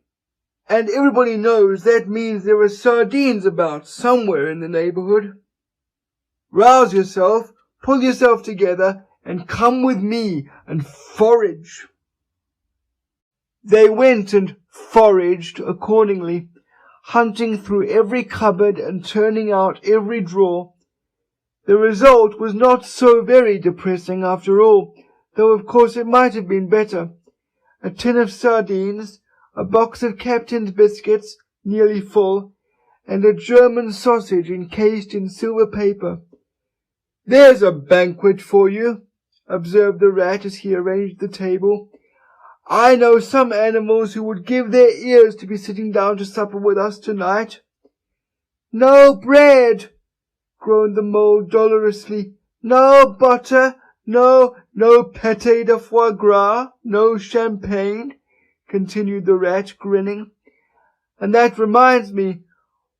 And everybody knows that means there are sardines about somewhere in the neighbourhood." Rouse yourself, pull yourself together, and come with me and forage." They went and foraged accordingly, hunting through every cupboard and turning out every drawer. The result was not so very depressing after all, though of course it might have been better. A tin of sardines, a box of Captain's biscuits, nearly full, and a German sausage encased in silver paper. "There's a banquet for you," observed the rat as he arranged the table. "I know some animals who would give their ears to be sitting down to supper with us tonight." "No bread," groaned the mole dolorously. "No butter, no pâté de foie gras, no champagne," continued the rat, grinning. "And that reminds me,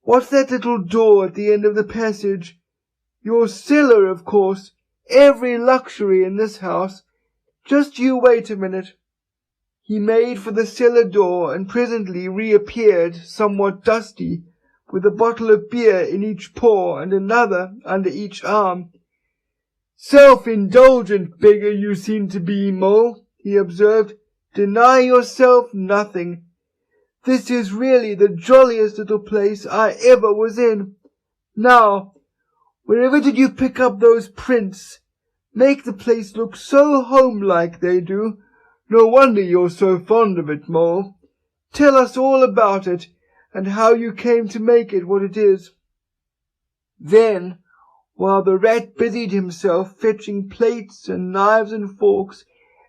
what's that little door at the end of the passage? Your cellar, of course. Every luxury in this house. Just you wait a minute." He made for the cellar door and presently reappeared, somewhat dusty, with a bottle of beer in each paw and another under each arm. "Self-indulgent beggar you seem to be, Mole," he observed. "Deny yourself nothing. This is really the jolliest little place I ever was in. Now, wherever did you pick up those prints? Make the place look so home-like, they do. No wonder you're so fond of it, Mole. Tell us all about it, and how you came to make it what it is." Then, while the rat busied himself fetching plates and knives and forks,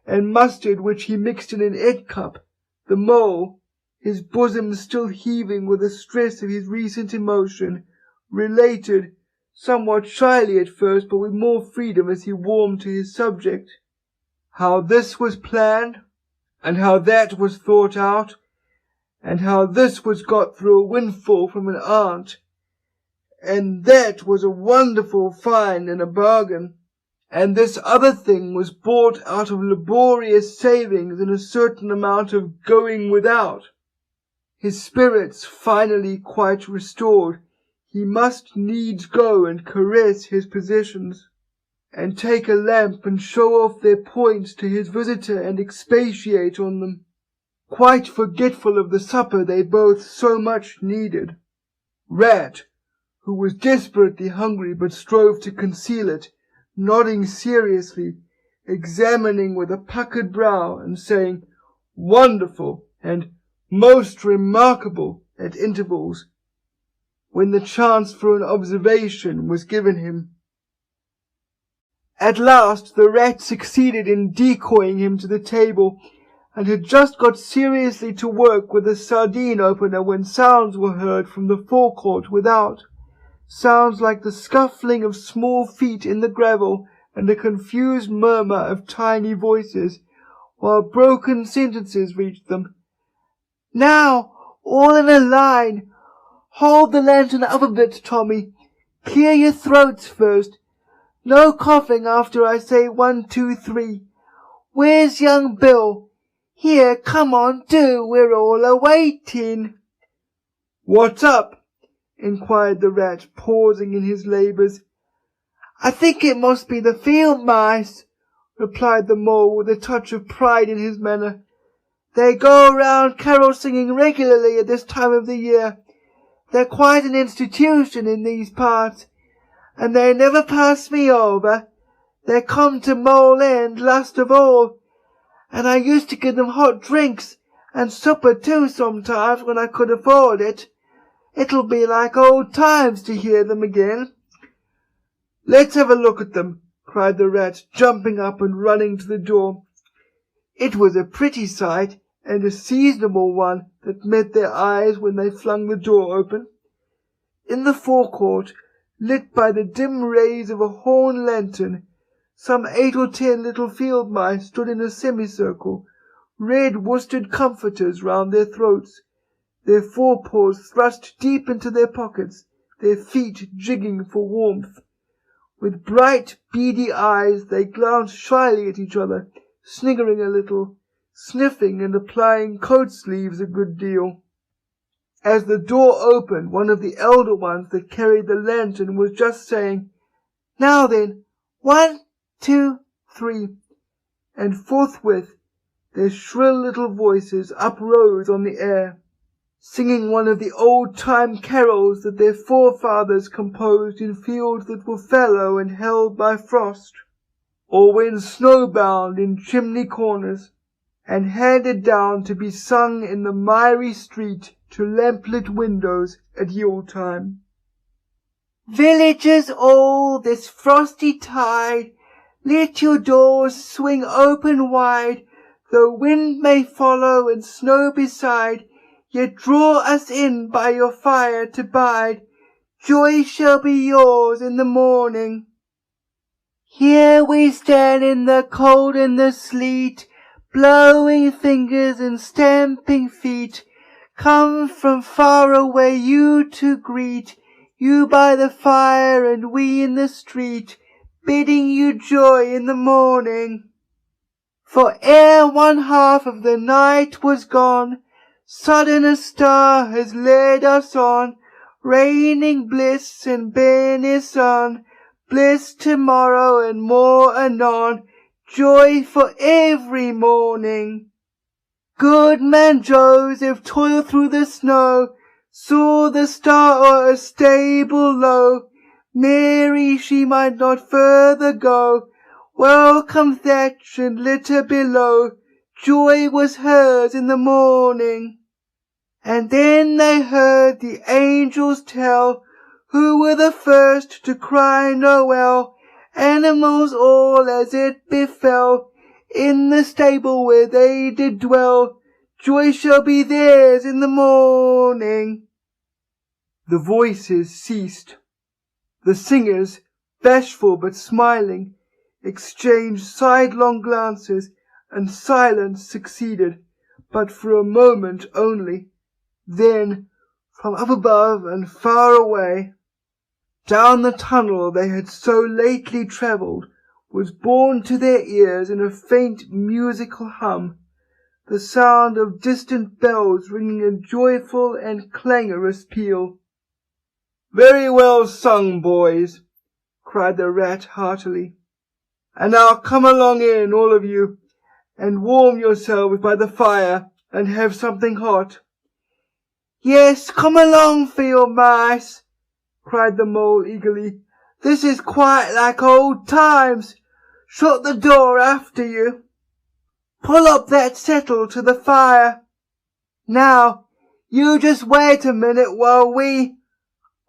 and mustard which he mixed in an egg cup, the mole, his bosom still heaving with the stress of his recent emotion, related, somewhat shyly at first, but with more freedom as he warmed to his subject, how this was planned, and how that was thought out, and how this was got through a windfall from an aunt, and that was a wonderful find and a bargain, and this other thing was bought out of laborious savings and a certain amount of going without. His spirits finally quite restored, he must needs go and caress his possessions, and take a lamp and show off their points to his visitor and expatiate on them, quite forgetful of the supper they both so much needed. Rat, who was desperately hungry but strove to conceal it, nodding seriously, examining with a puckered brow, and saying "Wonderful" and "Most remarkable" at intervals, when the chance for an observation was given him. At last the rat succeeded in decoying him to the table, and had just got seriously to work with a sardine opener when sounds were heard from the forecourt without, sounds like the scuffling of small feet in the gravel and a confused murmur of tiny voices, while broken sentences reached them. "Now, all in a line. Hold the lantern up a bit, Tommy. Clear your throats first. No coughing after I say 1, 2, 3. Where's young Bill? Here, come on, do, we're all a-waiting." "What's up?" inquired the rat, pausing in his labours. "I think it must be the field mice," replied the mole with a touch of pride in his manner. "They go round carol-singing regularly at this time of the year. They're quite an institution in these parts, and they never pass me over. They come to Mole End last of all, and I used to give them hot drinks, and supper too sometimes when I could afford it. It'll be like old times to hear them again." "Let's have a look at them," cried the rat, jumping up and running to the door. It was a pretty sight, and a seasonable one, that met their eyes when they flung the door open. In the forecourt, lit by the dim rays of a horn lantern, some 8 or 10 little field mice stood in a semicircle, red worsted comforters round their throats, their forepaws thrust deep into their pockets, their feet jigging for warmth. With bright, beady eyes they glanced shyly at each other, sniggering a little, sniffing and applying coat sleeves a good deal. As the door opened, one of the elder ones that carried the lantern was just saying, Now then, 1, 2, 3. And forthwith their shrill little voices uprose on the air, singing one of the old-time carols that their forefathers composed in fields that were fallow and held by frost, or when snowbound in chimney corners, and handed down to be sung in the miry street to lamplit windows at Yule-time. Villagers all, this frosty tide, let your doors swing open wide, though wind may follow and snow beside, yet draw us in by your fire to bide. Joy shall be yours in the morning. Here we stand in the cold and the sleet, blowing fingers and stamping feet, come from far away you to greet, you by the fire and we in the street, bidding you joy in the morning. For ere one half of the night was gone, sudden a star has led us on, raining bliss and benison, bliss tomorrow and more anon, joy for every morning. Good man Joseph toiled through the snow, saw the star o'er a stable low, Mary she might not further go, welcome thatch and litter below, joy was hers in the morning. And then they heard the angels tell, who were the first to cry Noel, animals all as it befell, in the stable where they did dwell, joy shall be theirs in the morning. The voices ceased. The singers, bashful but smiling, exchanged sidelong glances, and silence succeeded, but for a moment only. Then, from up above and far away, down the tunnel they had so lately travelled, was borne to their ears in a faint musical hum, the sound of distant bells ringing a joyful and clangorous peal. "Very well sung, boys," cried the rat heartily. "And now come along in, all of you, and warm yourselves by the fire, and have something hot." "Yes, come along, field mice," cried the mole eagerly. "This is quite like old times. Shut the door after you. Pull up that settle to the fire. Now, you just wait a minute while we—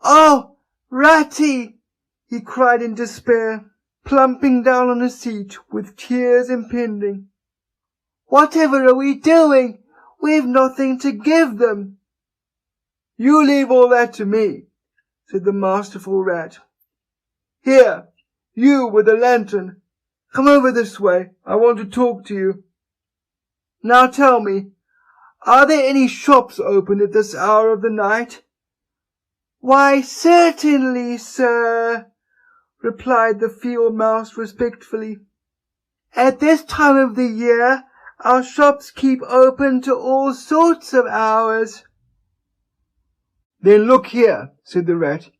Oh, Ratty!" he cried in despair, plumping down on a seat with tears impending. "Whatever are we doing? We've nothing to give them." "You leave all that to me," said the masterful rat. "Here, you with the lantern, come over this way. I want to talk to you. Now tell me, are there any shops open at this hour of the night?" "Why, certainly, sir," replied the field mouse respectfully. "At this time of the year our shops keep open to all sorts of hours." "Then look here," said the rat.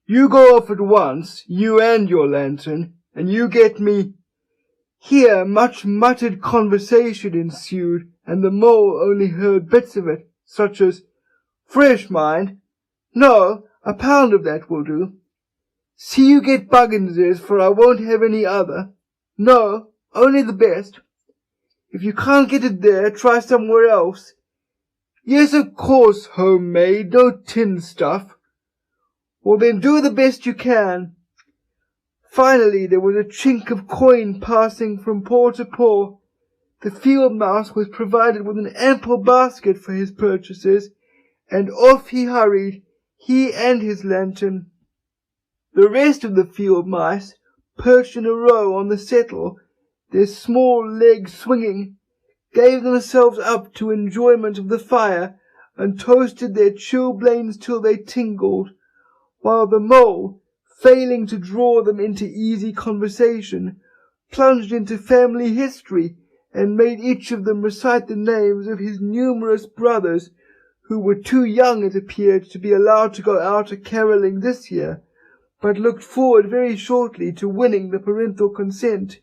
"You go off at once, you and your lantern, and you get me—" Here much muttered conversation ensued, and the mole only heard bits of it, such as, "Fresh, mind? No, a pound of that will do. See you get Bugginses, for I won't have any other. No, only the best. If you can't get it there, try somewhere else. Yes, of course, homemade, no tin stuff. Well, then do the best you can." Finally there was a chink of coin passing from paw to paw. The field mouse was provided with an ample basket for his purchases, and off he hurried, he and his lantern. The rest of the field mice, perched in a row on the settle, their small legs swinging, gave themselves up to enjoyment of the fire, and toasted their chilblains till they tingled, while the mole, failing to draw them into easy conversation, plunged into family history, and made each of them recite the names of his numerous brothers, who were too young, it appeared, to be allowed to go out a-carolling this year, but looked forward very shortly to winning the parental consent.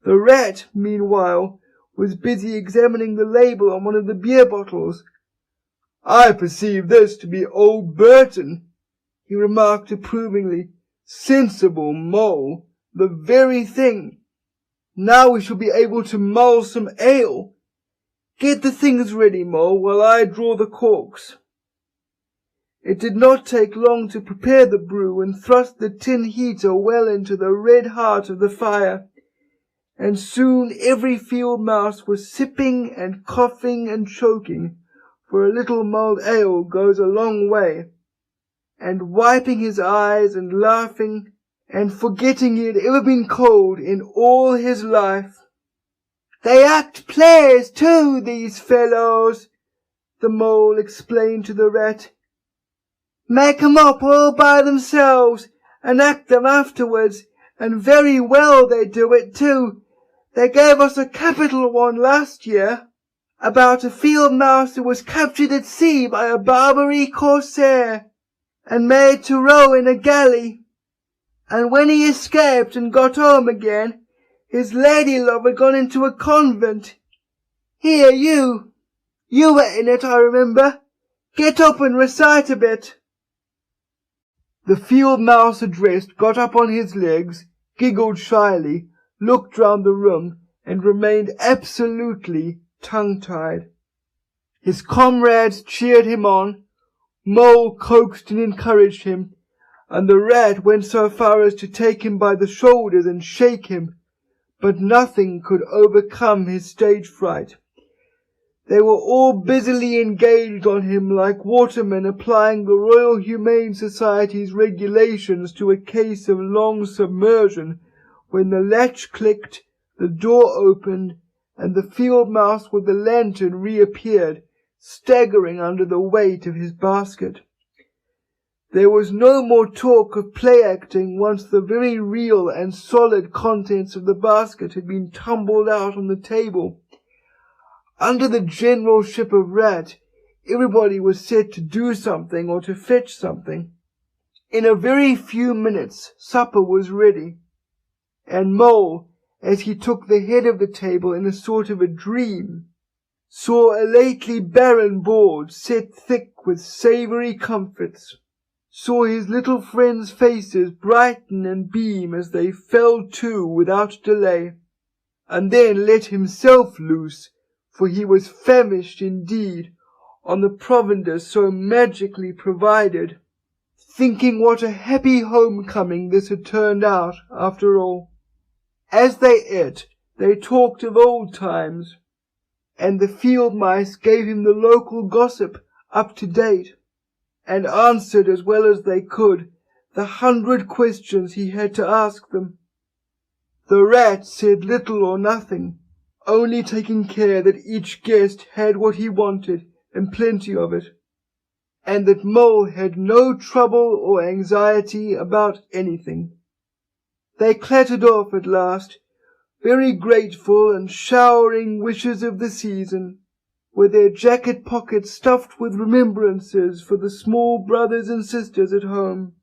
The rat, meanwhile, was busy examining the label on one of the beer bottles. "I perceive this to be old Burton," he remarked approvingly. "Sensible mole, the very thing. Now we shall be able to mull some ale. Get the things ready, Mole, while I draw the corks." It did not take long to prepare the brew and thrust the tin heater well into the red heart of the fire, and soon every field mouse was sipping and coughing and choking, for a little mulled ale goes a long way, and wiping his eyes and laughing and forgetting he had ever been cold in all his life. "They act plays too, these fellows," the mole explained to the rat. "Make 'em up all by themselves and act them afterwards, and very well they do it too. They gave us a capital one last year, about a field mouse who was captured at sea by a Barbary corsair, and made to row in a galley. And when he escaped and got home again, his lady love had gone into a convent. Here, you were in it, I remember. Get up and recite a bit." The field mouse addressed got up on his legs, giggled shyly, looked round the room, and remained absolutely tongue-tied. His comrades cheered him on, Mole coaxed and encouraged him, and the rat went so far as to take him by the shoulders and shake him, but nothing could overcome his stage fright. They were all busily engaged on him like watermen applying the Royal Humane Society's regulations to a case of long submersion, when the latch clicked, the door opened, and the field mouse with the lantern reappeared, staggering under the weight of his basket. There was no more talk of play-acting once the very real and solid contents of the basket had been tumbled out on the table. Under the generalship of Rat, everybody was set to do something or to fetch something. In a very few minutes supper was ready, and Mole, as he took the head of the table in a sort of a dream, saw a lately barren board set thick with savoury comforts, saw his little friends' faces brighten and beam as they fell to without delay, and then let himself loose, for he was famished indeed, on the provender so magically provided, thinking what a happy homecoming this had turned out after all. As they ate, they talked of old times, and the field mice gave him the local gossip up to date, and answered as well as they could the 100 questions he had to ask them. The rat said little or nothing, only taking care that each guest had what he wanted and plenty of it, and that Mole had no trouble or anxiety about anything. They clattered off at last, very grateful and showering wishes of the season, with their jacket pockets stuffed with remembrances for the small brothers and sisters at home.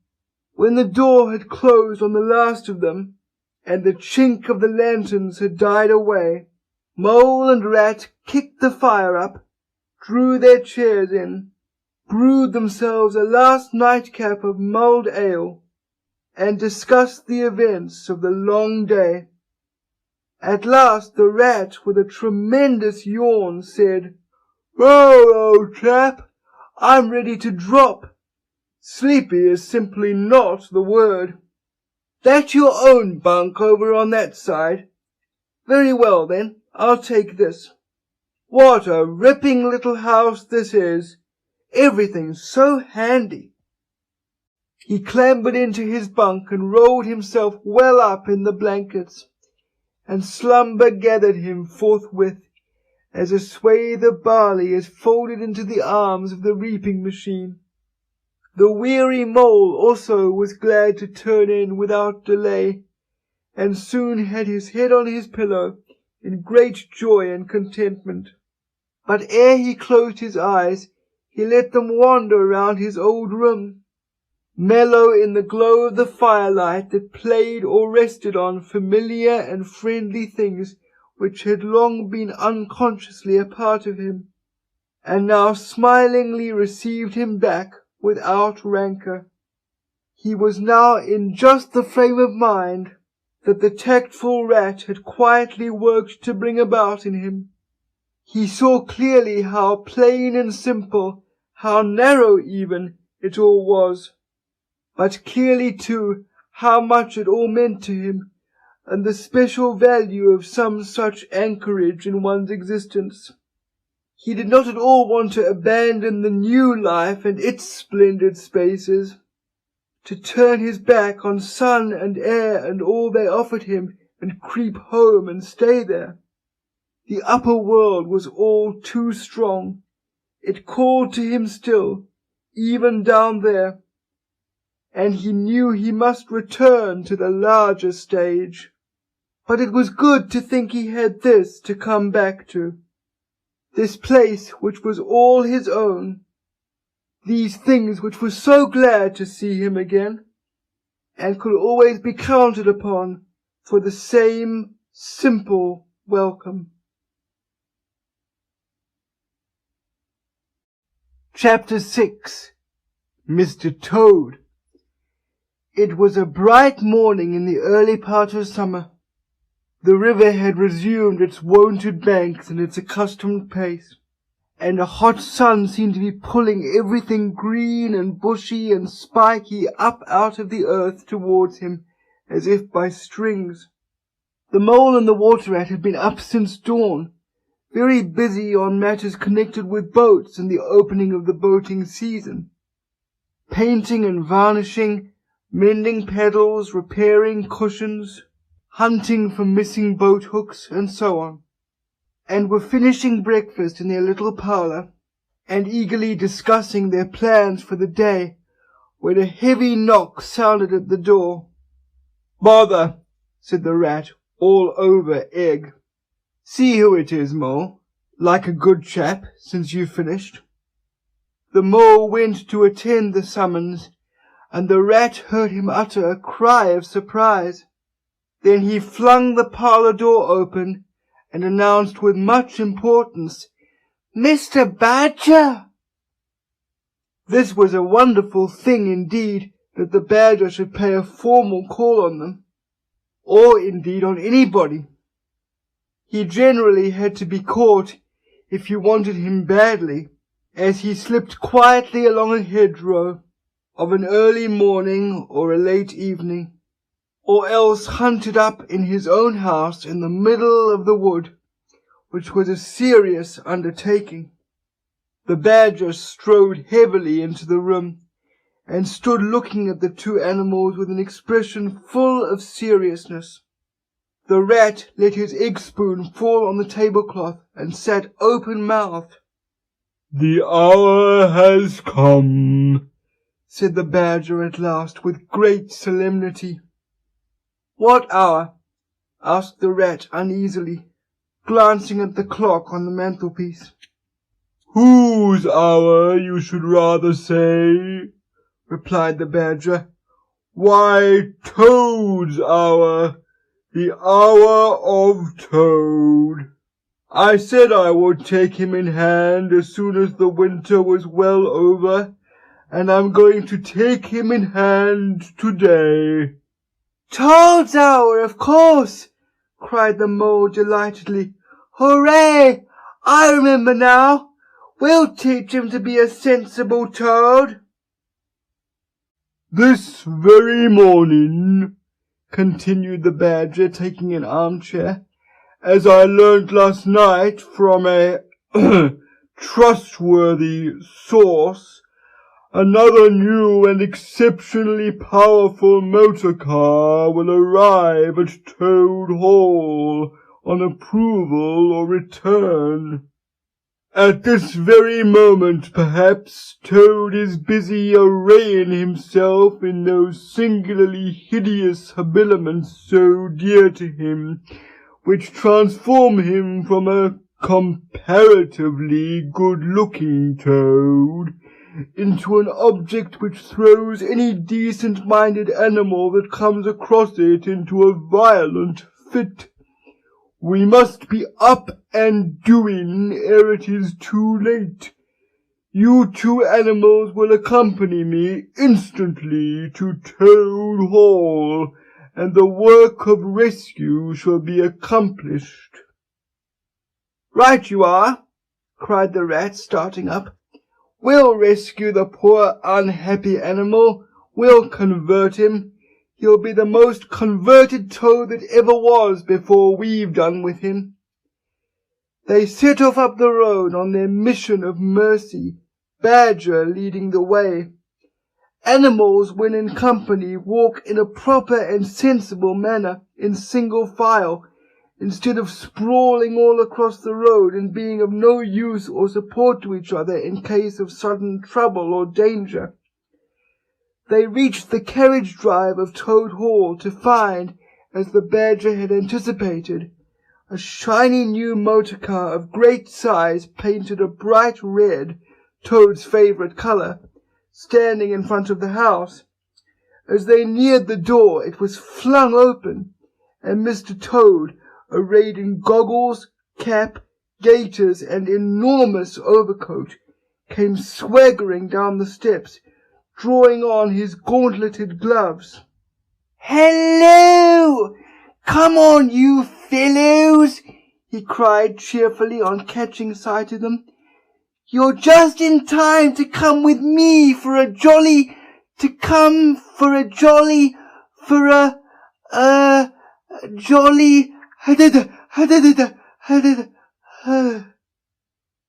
When the door had closed on the last of them, and the chink of the lanterns had died away, Mole and Rat kicked the fire up, drew their chairs in, brewed themselves a last nightcap of mulled ale, and discussed the events of the long day. At last the rat, with a tremendous yawn, said, "Well, old chap, I'm ready to drop. Sleepy is simply not the word. That's your own bunk over on that side. Very well then, I'll take this. What a ripping little house this is. Everything's so handy." He clambered into his bunk and rolled himself well up in the blankets, and slumber gathered him forthwith, as a swathe of barley is folded into the arms of the reaping machine. The weary Mole also was glad to turn in without delay, and soon had his head on his pillow in great joy and contentment. But ere he closed his eyes, he let them wander round his old room. mellow in the glow of the firelight that played or rested on familiar and friendly things which had long been unconsciously a part of him, and now smilingly received him back without rancour. He was now in just the frame of mind that the tactful rat had quietly worked to bring about in him. He saw clearly how plain and simple, how narrow even, it all was, but clearly too how much it all meant to him, and the special value of some such anchorage in one's existence. He did not at all want to abandon the new life and its splendid spaces, to turn his back on sun and air and all they offered him, and creep home and stay there. The upper world was all too strong. It called to him still, even down there, and he knew he must return to the larger stage. But it was good to think he had this to come back to, this place which was all his own, these things which were so glad to see him again, and could always be counted upon for the same simple welcome. Chapter 6. Mr. Toad. It was a bright morning in the early part of summer. The river had resumed its wonted banks and its accustomed pace, and a hot sun seemed to be pulling everything green and bushy and spiky up out of the earth towards him, as if by strings. The mole and the water rat had been up since dawn, very busy on matters connected with boats and the opening of the boating season, painting and varnishing, mending paddles, repairing cushions, hunting for missing boat hooks, and so on, and were finishing breakfast in their little parlour, and eagerly discussing their plans for the day, when a heavy knock sounded at the door. "Bother," said the rat, all over egg. "See who it is, Mole, like a good chap, since you've finished." The mole went to attend the summons, and the rat heard him utter a cry of surprise. Then he flung the parlour door open, and announced with much importance, "Mr. Badger!" This was a wonderful thing indeed, that the Badger should pay a formal call on them, or indeed on anybody. He generally had to be caught if you wanted him badly, as he slipped quietly along a hedgerow of an early morning or a late evening, or else hunted up in his own house in the middle of the wood, which was a serious undertaking. The Badger strode heavily into the room, and stood looking at the two animals with an expression full of seriousness. The rat let his egg-spoon fall on the tablecloth, and sat open-mouthed. "The hour has come," said the Badger at last, with great solemnity. "What hour?" asked the rat uneasily, glancing at the clock on the mantelpiece. "Whose hour, you should rather say," replied the Badger. "Why, Toad's hour, the hour of Toad. I said I would take him in hand as soon as the winter was well over, and I'm going to take him in hand today." "Toad's hour, of course!" cried the mole delightedly. "Hooray! I remember now. We'll teach him to be a sensible toad." "This very morning," continued the Badger, taking an armchair, "as I learnt last night from a trustworthy source, another new and exceptionally powerful motor car will arrive at Toad Hall on approval or return. At this very moment, perhaps, Toad is busy arraying himself in those singularly hideous habiliments so dear to him, which transform him from a comparatively good-looking Toad into an object which throws any decent-minded animal that comes across it into a violent fit. We must be up and doing ere it is too late. You 2 animals will accompany me instantly to Toad Hall, and the work of rescue shall be accomplished." "Right you are," cried the rat, starting up. "We'll rescue the poor unhappy animal. We'll convert him. He'll be the most converted toad that ever was before we've done with him." They set off up the road on their mission of mercy, Badger leading the way. Animals, when in company, walk in a proper and sensible manner, in single file, instead of sprawling all across the road and being of no use or support to each other in case of sudden trouble or danger. They reached the carriage drive of Toad Hall to find, as the Badger had anticipated, a shiny new motor car of great size painted a bright red, Toad's favourite colour, standing in front of the house. As they neared the door, it was flung open, and Mr. Toad, arrayed in goggles, cap, gaiters, and enormous overcoat, came swaggering down the steps, drawing on his gauntleted gloves. "Hello! Come on, you fellows!" he cried cheerfully on catching sight of them. "You're just in time to come with me for a jolly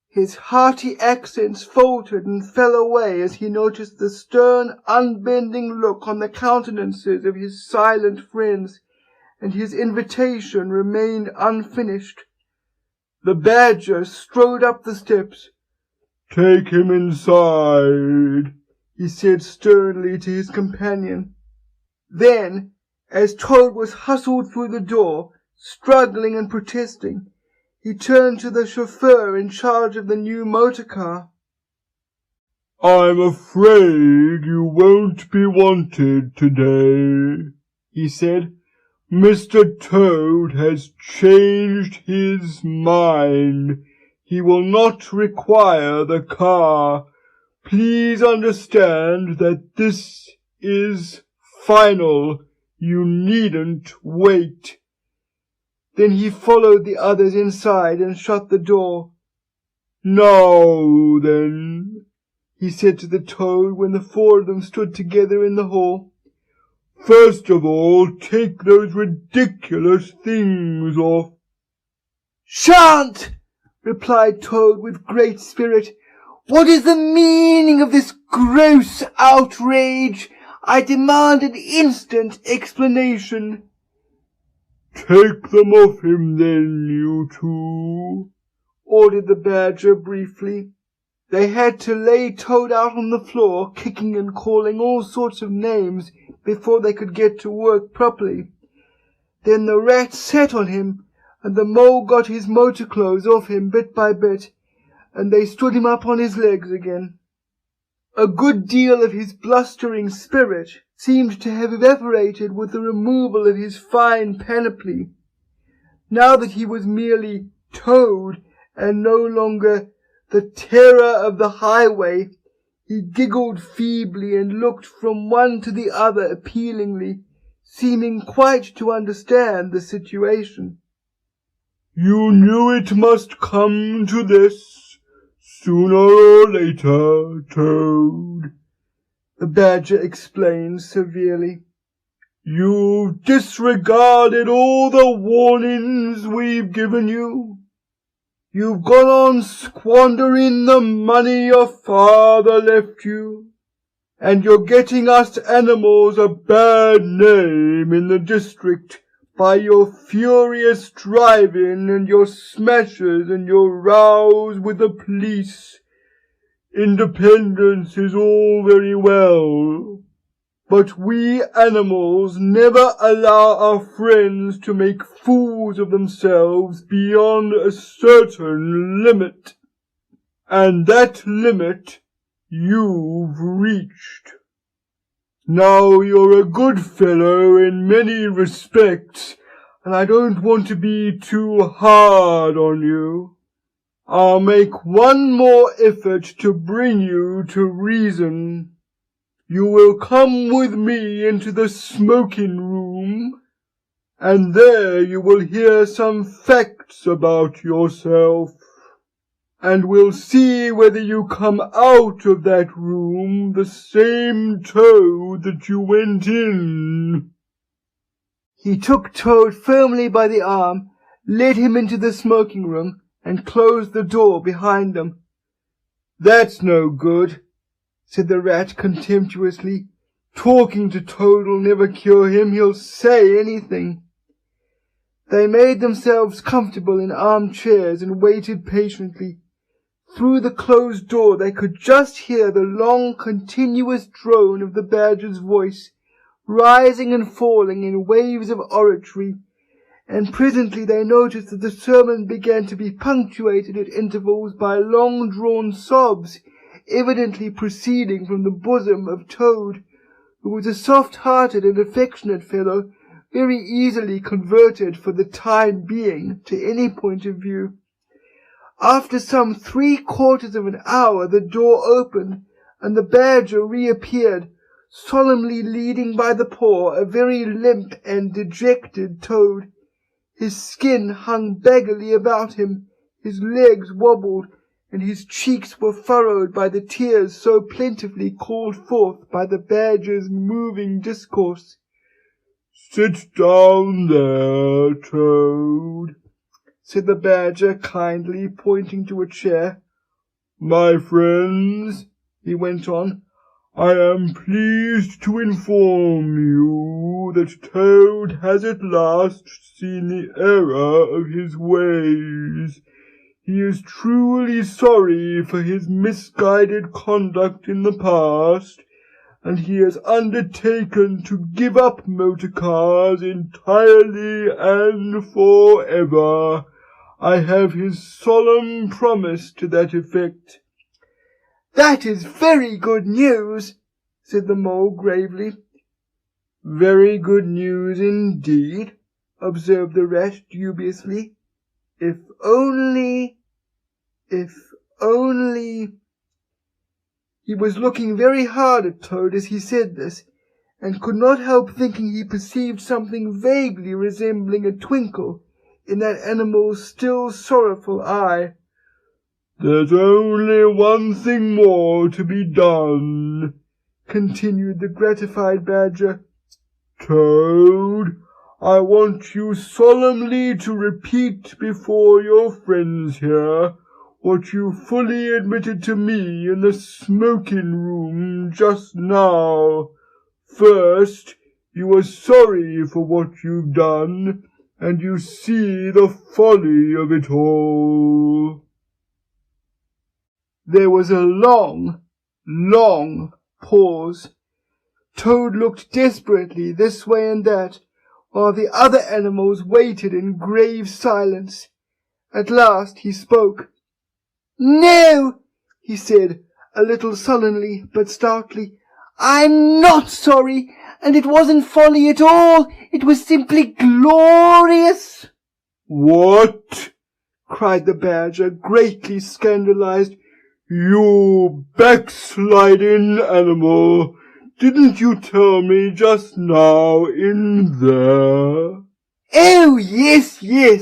His hearty accents faltered and fell away as he noticed the stern, unbending look on the countenances of his silent friends, and his invitation remained unfinished. The Badger strode up the steps. "Take him inside," he said sternly to his companion. Then, as Toad was hustled through the door, struggling and protesting, he turned to the chauffeur in charge of the new motor car. "I'm afraid you won't be wanted today," he said. "Mr. Toad has changed his mind. He will not require the car. Please understand that this is final. You needn't wait." Then he followed the others inside and shut the door. "Now then," he said to the Toad when the 4 of them stood together in the hall, "first of all, take those ridiculous things off." "Shan't!" replied Toad with great spirit. "What is the meaning of this gross outrage? I demand an instant explanation." "Take them off him then, you 2, ordered the Badger briefly. They had to lay Toad out on the floor, kicking and calling all sorts of names before they could get to work properly. Then the Rat sat on him, and the Mole got his motor clothes off him bit by bit, and they stood him up on his legs again. A good deal of his blustering spirit seemed to have evaporated with the removal of his fine panoply. Now that he was merely Toad, and no longer the terror of the highway, he giggled feebly and looked from one to the other appealingly, seeming quite to understand the situation. "You knew it must come to this, sooner or later, Toad," the Badger explained severely. "You've disregarded all the warnings we've given you. You've gone on squandering the money your father left you, and you're getting us animals a bad name in the district by your furious driving and your smashes and your rows with the police. Independence is all very well, but we animals never allow our friends to make fools of themselves beyond a certain limit. And that limit you've reached. Now you're a good fellow in many respects, and I don't want to be too hard on you. I'll make one more effort to bring you to reason. You will come with me into the smoking room, and there you will hear some facts about yourself, and we'll see whether you come out of that room the same Toad that you went in." He took Toad firmly by the arm, led him into the smoking room, and closed the door behind them. "That's no good," said the Rat contemptuously. "Talking to Toad'll never cure him. He'll say anything." They made themselves comfortable in armchairs and waited patiently. Through the closed door they could just hear the long, continuous drone of the Badger's voice, rising and falling in waves of oratory, and presently they noticed that the sermon began to be punctuated at intervals by long-drawn sobs, evidently proceeding from the bosom of Toad, who was a soft-hearted and affectionate fellow, very easily converted for the time being to any point of view. After some 3/4 of an hour the door opened, and the Badger reappeared, solemnly leading by the paw a very limp and dejected Toad. His skin hung baggily about him, his legs wobbled, and his cheeks were furrowed by the tears so plentifully called forth by the Badger's moving discourse. "Sit down there, Toad," said the Badger kindly, pointing to a chair. "My friends," he went on, "I am pleased to inform you that Toad has at last seen the error of his ways. He is truly sorry for his misguided conduct in the past, and he has undertaken to give up motor cars entirely and forever. I have his solemn promise to that effect." "That is very good news," said the Mole gravely. "Very good news indeed," observed the Rat dubiously. If only... He was looking very hard at Toad as he said this, and could not help thinking he perceived something vaguely resembling a twinkle in that animal's still sorrowful eye. "There's only one thing more to be done," continued the gratified Badger. "Toad, I want you solemnly to repeat before your friends here what you fully admitted to me in the smoking room just now. First, you are sorry for what you've done, and you see the folly of it all." There was a long, long pause. Toad looked desperately this way and that, while the other animals waited in grave silence. At last he spoke. "No," he said, a little sullenly but stoutly. "I'm not sorry, and it wasn't folly at all. It was simply glorious." "What?" cried the Badger, greatly scandalized. "You backsliding animal! Didn't you tell me just now in there?" "Oh, yes,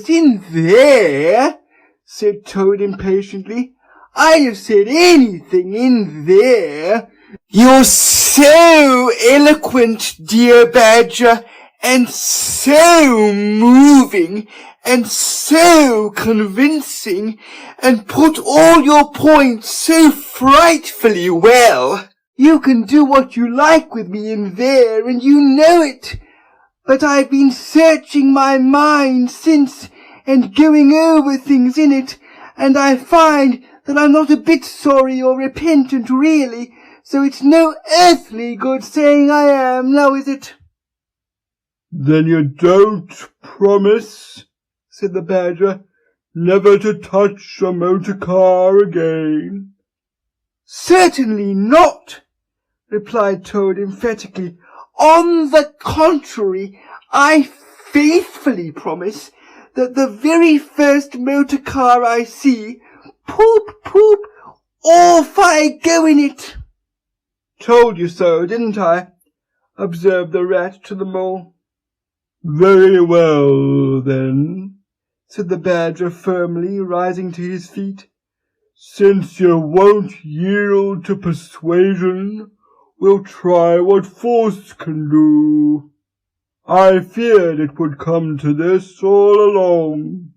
in there," said Toad impatiently. "I'd have said anything in there. You're so eloquent, dear Badger, and so moving, and so convincing, and put all your points so frightfully well. You can do what you like with me in there, and you know it. But I've been searching my mind since, and going over things in it, and I find that I'm not a bit sorry or repentant really, so it's no earthly good saying I am, now is it?" "Then you don't promise," said the Badger, "never to touch a motor car again?" "Certainly not," replied Toad emphatically. "On the contrary, I faithfully promise that the very first motor car I see, poop, poop, off I go in it." "Told you so, didn't I?" observed the Rat to the Mole. "Very well, then," said the Badger firmly, rising to his feet. "Since you won't yield to persuasion, we'll try what force can do. I feared it would come to this all along.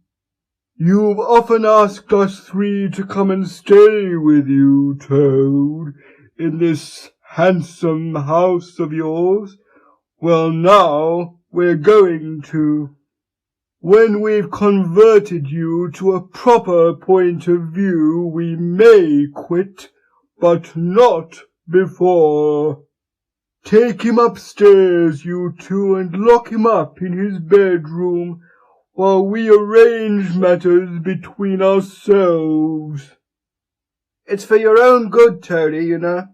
You've often asked us three to come and stay with you, Toad, in this handsome house of yours. Well, now we're going to. When we've converted you to a proper point of view, we may quit, but not before. Take him upstairs, you two, and lock him up in his bedroom, while we arrange matters between ourselves." "It's for your own good, Toady, you know,"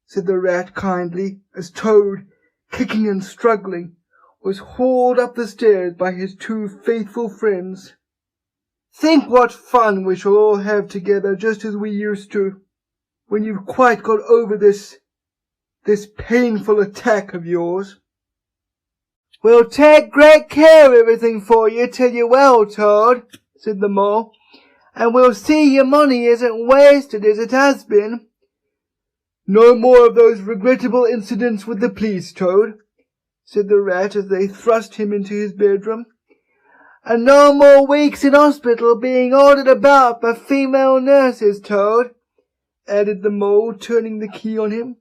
said the Rat kindly, as Toad, kicking and struggling, was hauled up the stairs by his two faithful friends. "Think what fun we shall all have together, just as we used to, when you've quite got over this painful attack of yours." "We'll take great care of everything for you till you're well, Toad," said the Mole, "and we'll see your money isn't wasted as it has been." "No more of those regrettable incidents with the police, Toad," said the Rat as they thrust him into his bedroom. "And no more weeks in hospital being ordered about by female nurses, Toad," added the Mole, turning the key on him.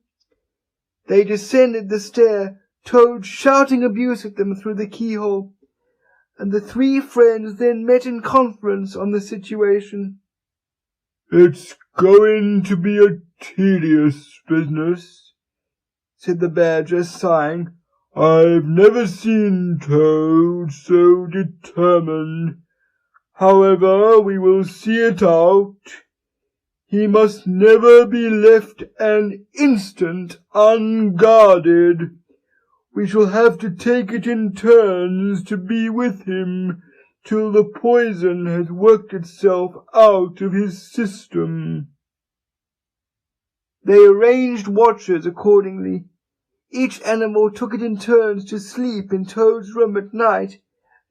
They descended the stair, Toad shouting abuse at them through the keyhole, and the three friends then met in conference on the situation. "It's going to be a tedious business," said the Badger, sighing. "I've never seen Toad so determined. However, we will see it out. He must never be left an instant unguarded. We shall have to take it in turns to be with him till the poison has worked itself out of his system." They arranged watches accordingly. Each animal took it in turns to sleep in Toad's room at night,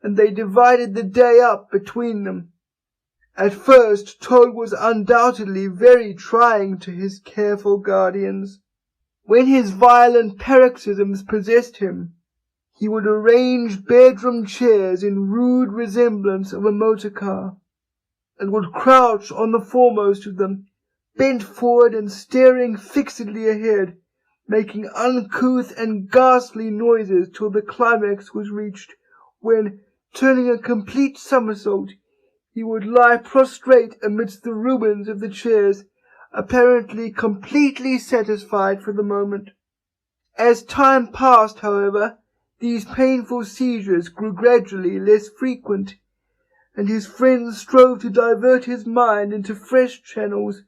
and they divided the day up between them. At first Toad was undoubtedly very trying to his careful guardians. When his violent paroxysms possessed him, he would arrange bedroom chairs in rude resemblance of a motor car, and would crouch on the foremost of them, bent forward and staring fixedly ahead, making uncouth and ghastly noises till the climax was reached, when, turning a complete somersault, he would lie prostrate amidst the ruins of the chairs, apparently completely satisfied for the moment. As time passed, however, these painful seizures grew gradually less frequent, and his friends strove to divert his mind into fresh channels,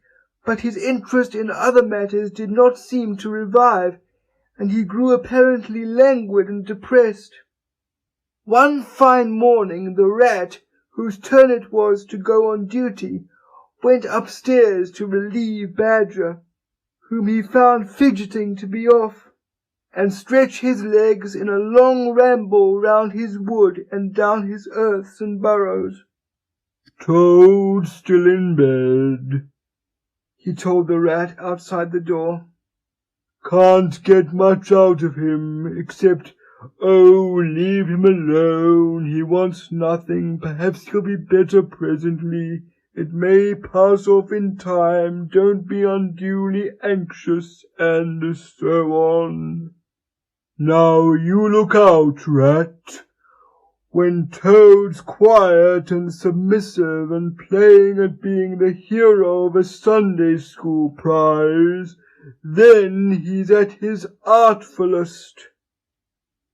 but his interest in other matters did not seem to revive, and he grew apparently languid and depressed. One fine morning the Rat, whose turn it was to go on duty, went upstairs to relieve Badger, whom he found fidgeting to be off, and stretch his legs in a long ramble round his wood and down his earths and burrows. "Toad's still in bed," he told the Rat outside the door. "Can't get much out of him, except, 'Oh, leave him alone, he wants nothing, perhaps he'll be better presently, it may pass off in time, don't be unduly anxious,' and so on. Now you look out, Rat. When Toad's quiet and submissive and playing at being the hero of a Sunday school prize, then he's at his artfullest.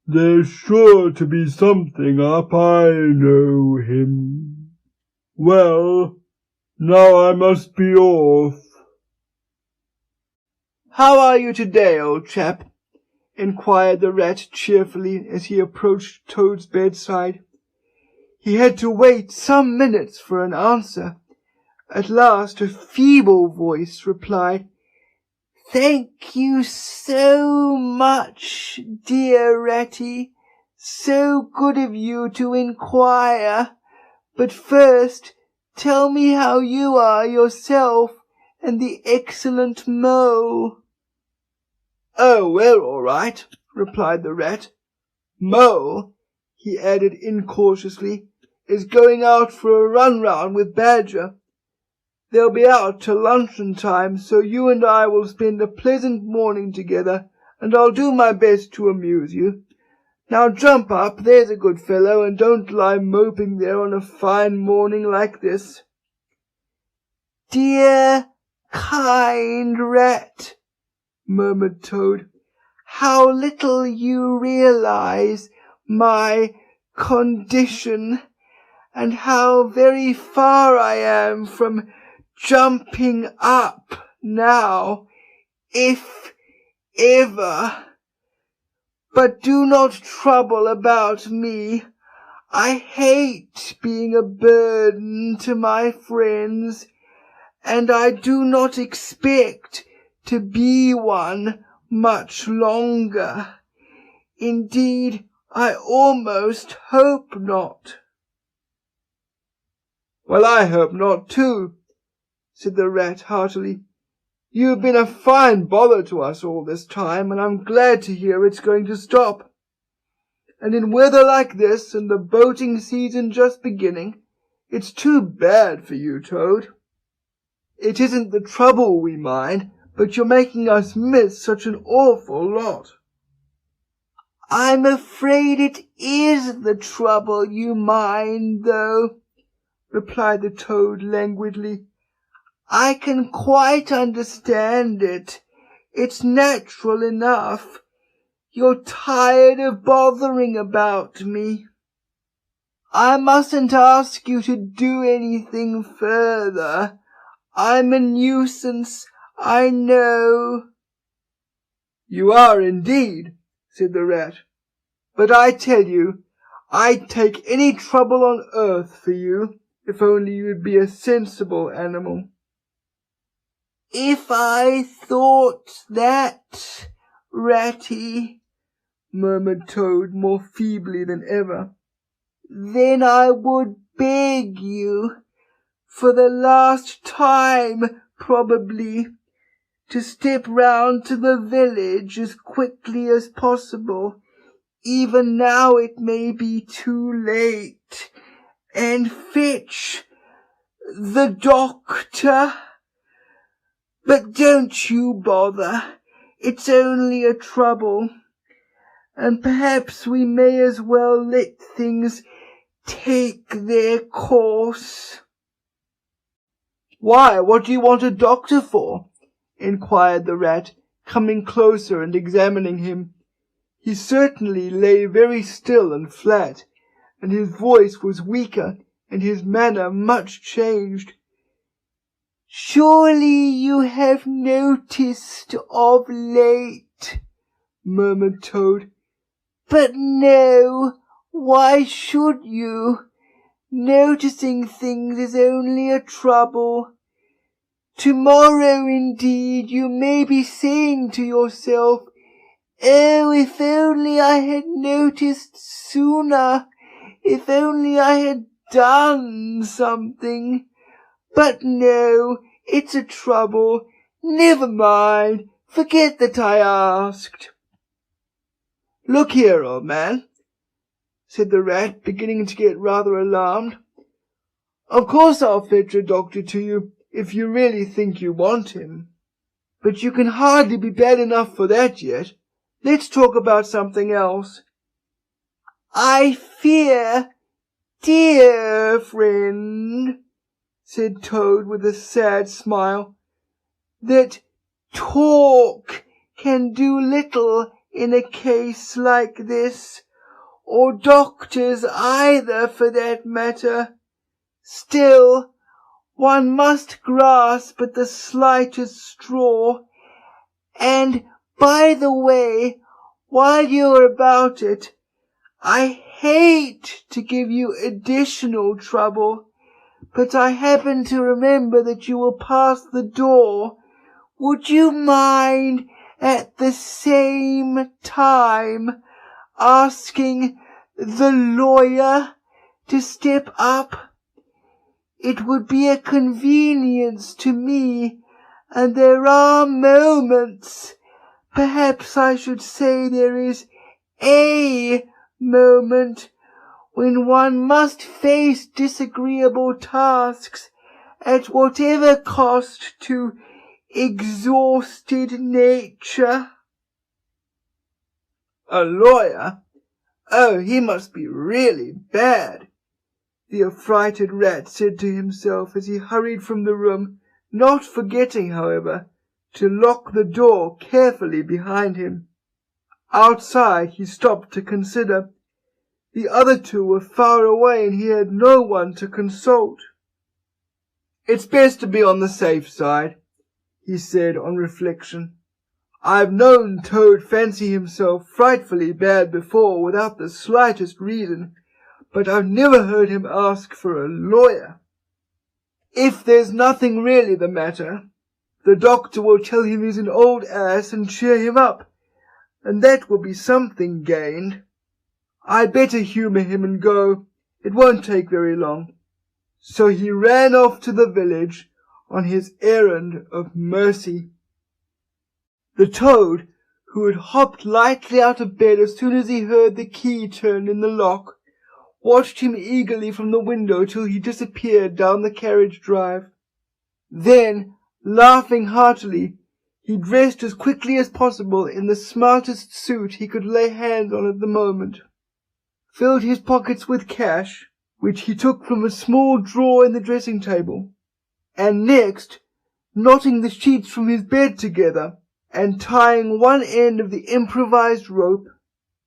There's sure to be something up, I know him. Well, now I must be off." How are you today, old chap? Inquired the rat cheerfully as he approached Toad's bedside. He had to wait some minutes for an answer. At last a feeble voice replied, "Thank you so much, dear Ratty. So good of you to inquire. But first, tell me how you are yourself and the excellent Mole." "Oh, we're all right," replied the rat. "Mole," he added incautiously, "is going out for a run round with Badger. They'll be out till luncheon time, so you and I will spend a pleasant morning together, and I'll do my best to amuse you. Now jump up, there's a good fellow, and don't lie moping there on a fine morning like this." "Dear, kind rat," murmured Toad, "how little you realize my condition, and how very far I am from jumping up now, if ever. But do not trouble about me. I hate being a burden to my friends, and I do not expect to be one much longer. Indeed, I almost hope not." "Well, I hope not too," said the rat heartily. "You've been a fine bother to us all this time, and I'm glad to hear it's going to stop. And in weather like this, and the boating season just beginning, it's too bad for you, Toad. It isn't the trouble we mind, but you're making us miss such an awful lot." "I'm afraid it is the trouble you mind, though," replied the Toad languidly. "I can quite understand it. It's natural enough. You're tired of bothering about me. I mustn't ask you to do anything further. I'm a nuisance, I know." "You are indeed," said the rat. "But I tell you, I'd take any trouble on earth for you, if only you'd be a sensible animal." "If I thought that, Ratty," murmured Toad more feebly than ever, "then I would beg you, for the last time probably, to step round to the village as quickly as possible. Even now it may be too late, and fetch the doctor. But don't you bother, it's only a trouble, and perhaps we may as well let things take their course." "Why, what do you want a doctor for?" inquired the rat, coming closer and examining him. He certainly lay very still and flat, and his voice was weaker, and his manner much changed. "Surely you have noticed of late," murmured Toad. "But no, why should you? Noticing things is only a trouble. Tomorrow, indeed, you may be saying to yourself, 'Oh, if only I had noticed sooner, if only I had done something.' But no, it's a trouble. Never mind, forget that I asked." "Look here, old man," said the rat, beginning to get rather alarmed. "Of course I'll fetch a doctor to you, if you really think you want him. But you can hardly be bad enough for that yet. Let's talk about something else." "I fear, dear friend," said Toad with a sad smile, "that talk can do little in a case like this, or doctors either for that matter. Still, one must grasp at the slightest straw, And, by the way, while you're about it, I hate to give you additional trouble, but I happen to remember that you will pass the door. Would you mind at the same time asking the lawyer to step up? It would be a convenience to me, and there are moments, perhaps I should say there is a moment, when one must face disagreeable tasks at whatever cost to exhausted nature. A lawyer? Oh, he must be really bad, the affrighted rat said to himself as he hurried from the room, not forgetting, however, to lock the door carefully behind him. Outside he stopped to consider. The other two were far away and he had no one to consult. It's best to be on the safe side, he said on reflection. I've known Toad fancy himself frightfully bad before without the slightest reason, but I've never heard him ask for a lawyer. If there's nothing really the matter, the doctor will tell him he's an old ass and cheer him up, and that will be something gained. I'd better humour him and go. It won't take very long. So he ran off to the village on his errand of mercy. The Toad, who had hopped lightly out of bed as soon as he heard the key turn in the lock, watched him eagerly from the window till he disappeared down the carriage drive. Then, laughing heartily, he dressed as quickly as possible in the smartest suit he could lay hands on at the moment, filled his pockets with cash, which he took from a small drawer in the dressing-table, and next, knotting the sheets from his bed together, and tying one end of the improvised rope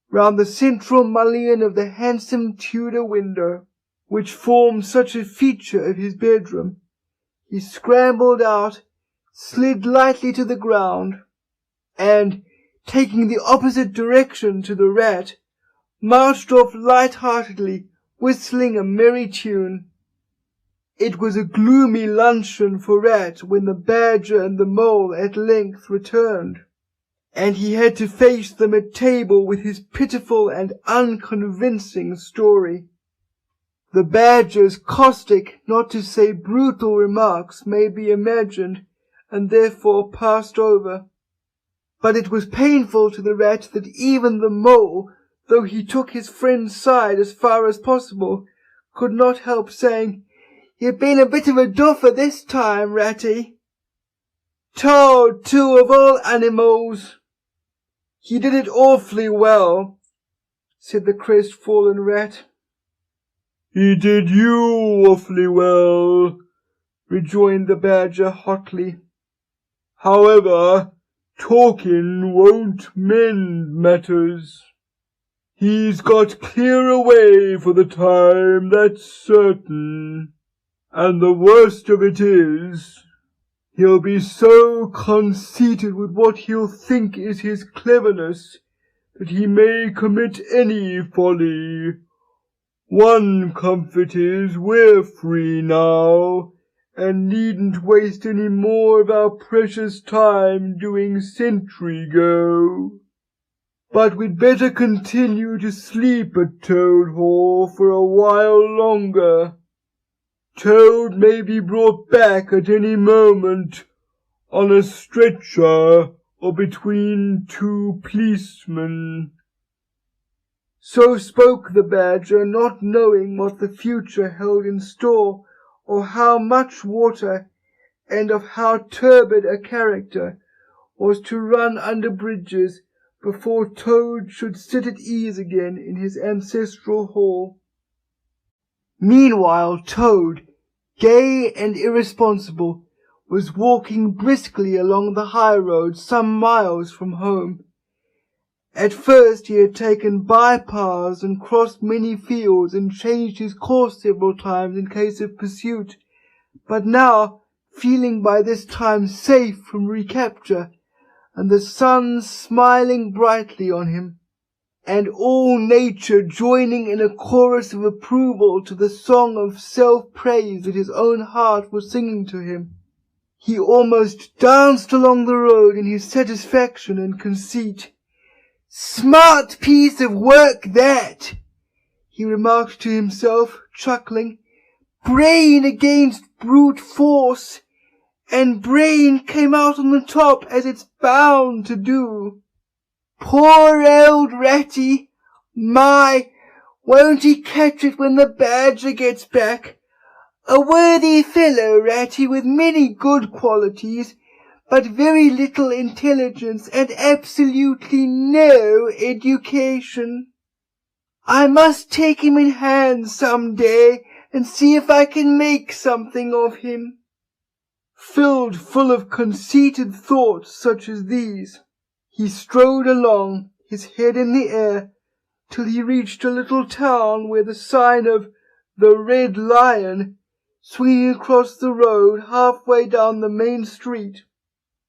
round the central mullion of the handsome Tudor window, which formed such a feature of his bedroom, he scrambled out, slid lightly to the ground, and, taking the opposite direction to the rat, marched off light-heartedly, whistling a merry tune. It was a gloomy luncheon for Rat when the Badger and the Mole at length returned, and he had to face them at table with his pitiful and unconvincing story. The Badger's caustic, not to say brutal remarks may be imagined, and therefore passed over. But it was painful to the Rat that even the Mole, though he took his friend's side as far as possible, could not help saying, "You've been a bit of a duffer this time, Ratty." "Toad, too, of all animals." "He did it awfully well," said the crestfallen Rat. "He did you awfully well," rejoined the Badger hotly. "However, talking won't mend matters. He's got clear away for the time, that's certain. And the worst of it is, he'll be so conceited with what he'll think is his cleverness that he may commit any folly. One comfort is we're free now, and needn't waste any more of our precious time doing sentry go. But we'd better continue to sleep at Toad Hall for a while longer. Toad may be brought back at any moment on a stretcher or between two policemen." So spoke the Badger, not knowing what the future held in store, or how much water, and of how turbid a character, was to run under bridges before Toad should sit at ease again in his ancestral hall. Meanwhile Toad, gay and irresponsible, was walking briskly along the high road some miles from home. At first he had taken by-paths and crossed many fields and changed his course several times in case of pursuit, but now, feeling by this time safe from recapture, and the sun smiling brightly on him, and all nature joining in a chorus of approval to the song of self-praise that his own heart was singing to him. He almost danced along the road in his satisfaction and conceit. "Smart piece of work that!" he remarked to himself, chuckling. "Brain against brute force, and brain came out on the top as it's bound to do. Poor old Ratty! My, won't he catch it when the badger gets back? A worthy fellow, Ratty, with many good qualities, but very little intelligence and absolutely no education. I must take him in hand some day and see if I can make something of him." Filled full of conceited thoughts such as these, he strode along, his head in the air, till he reached a little town where the sign of the Red Lion, swinging across the road halfway down the main street,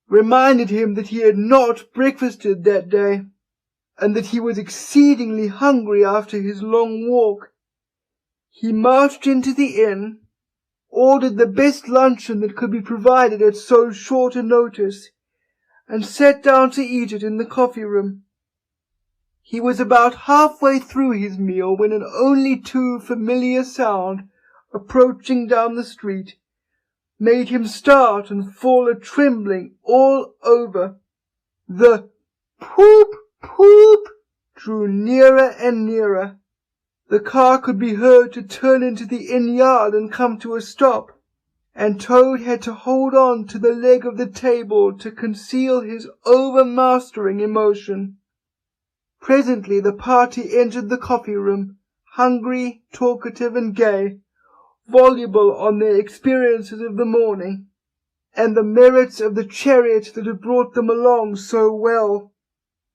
reminded him that he had not breakfasted that day, and that he was exceedingly hungry after his long walk. He marched into the inn, ordered the best luncheon that could be provided at so short a notice, and sat down to eat it in the coffee-room. He was about halfway through his meal when an only too familiar sound, approaching down the street, made him start and fall a-trembling all over. The poop, poop drew nearer and nearer. The car could be heard to turn into the inn yard and come to a stop, and Toad had to hold on to the leg of the table to conceal his overmastering emotion. Presently the party entered the coffee-room, hungry, talkative, and gay, voluble on their experiences of the morning, and the merits of the chariot that had brought them along so well.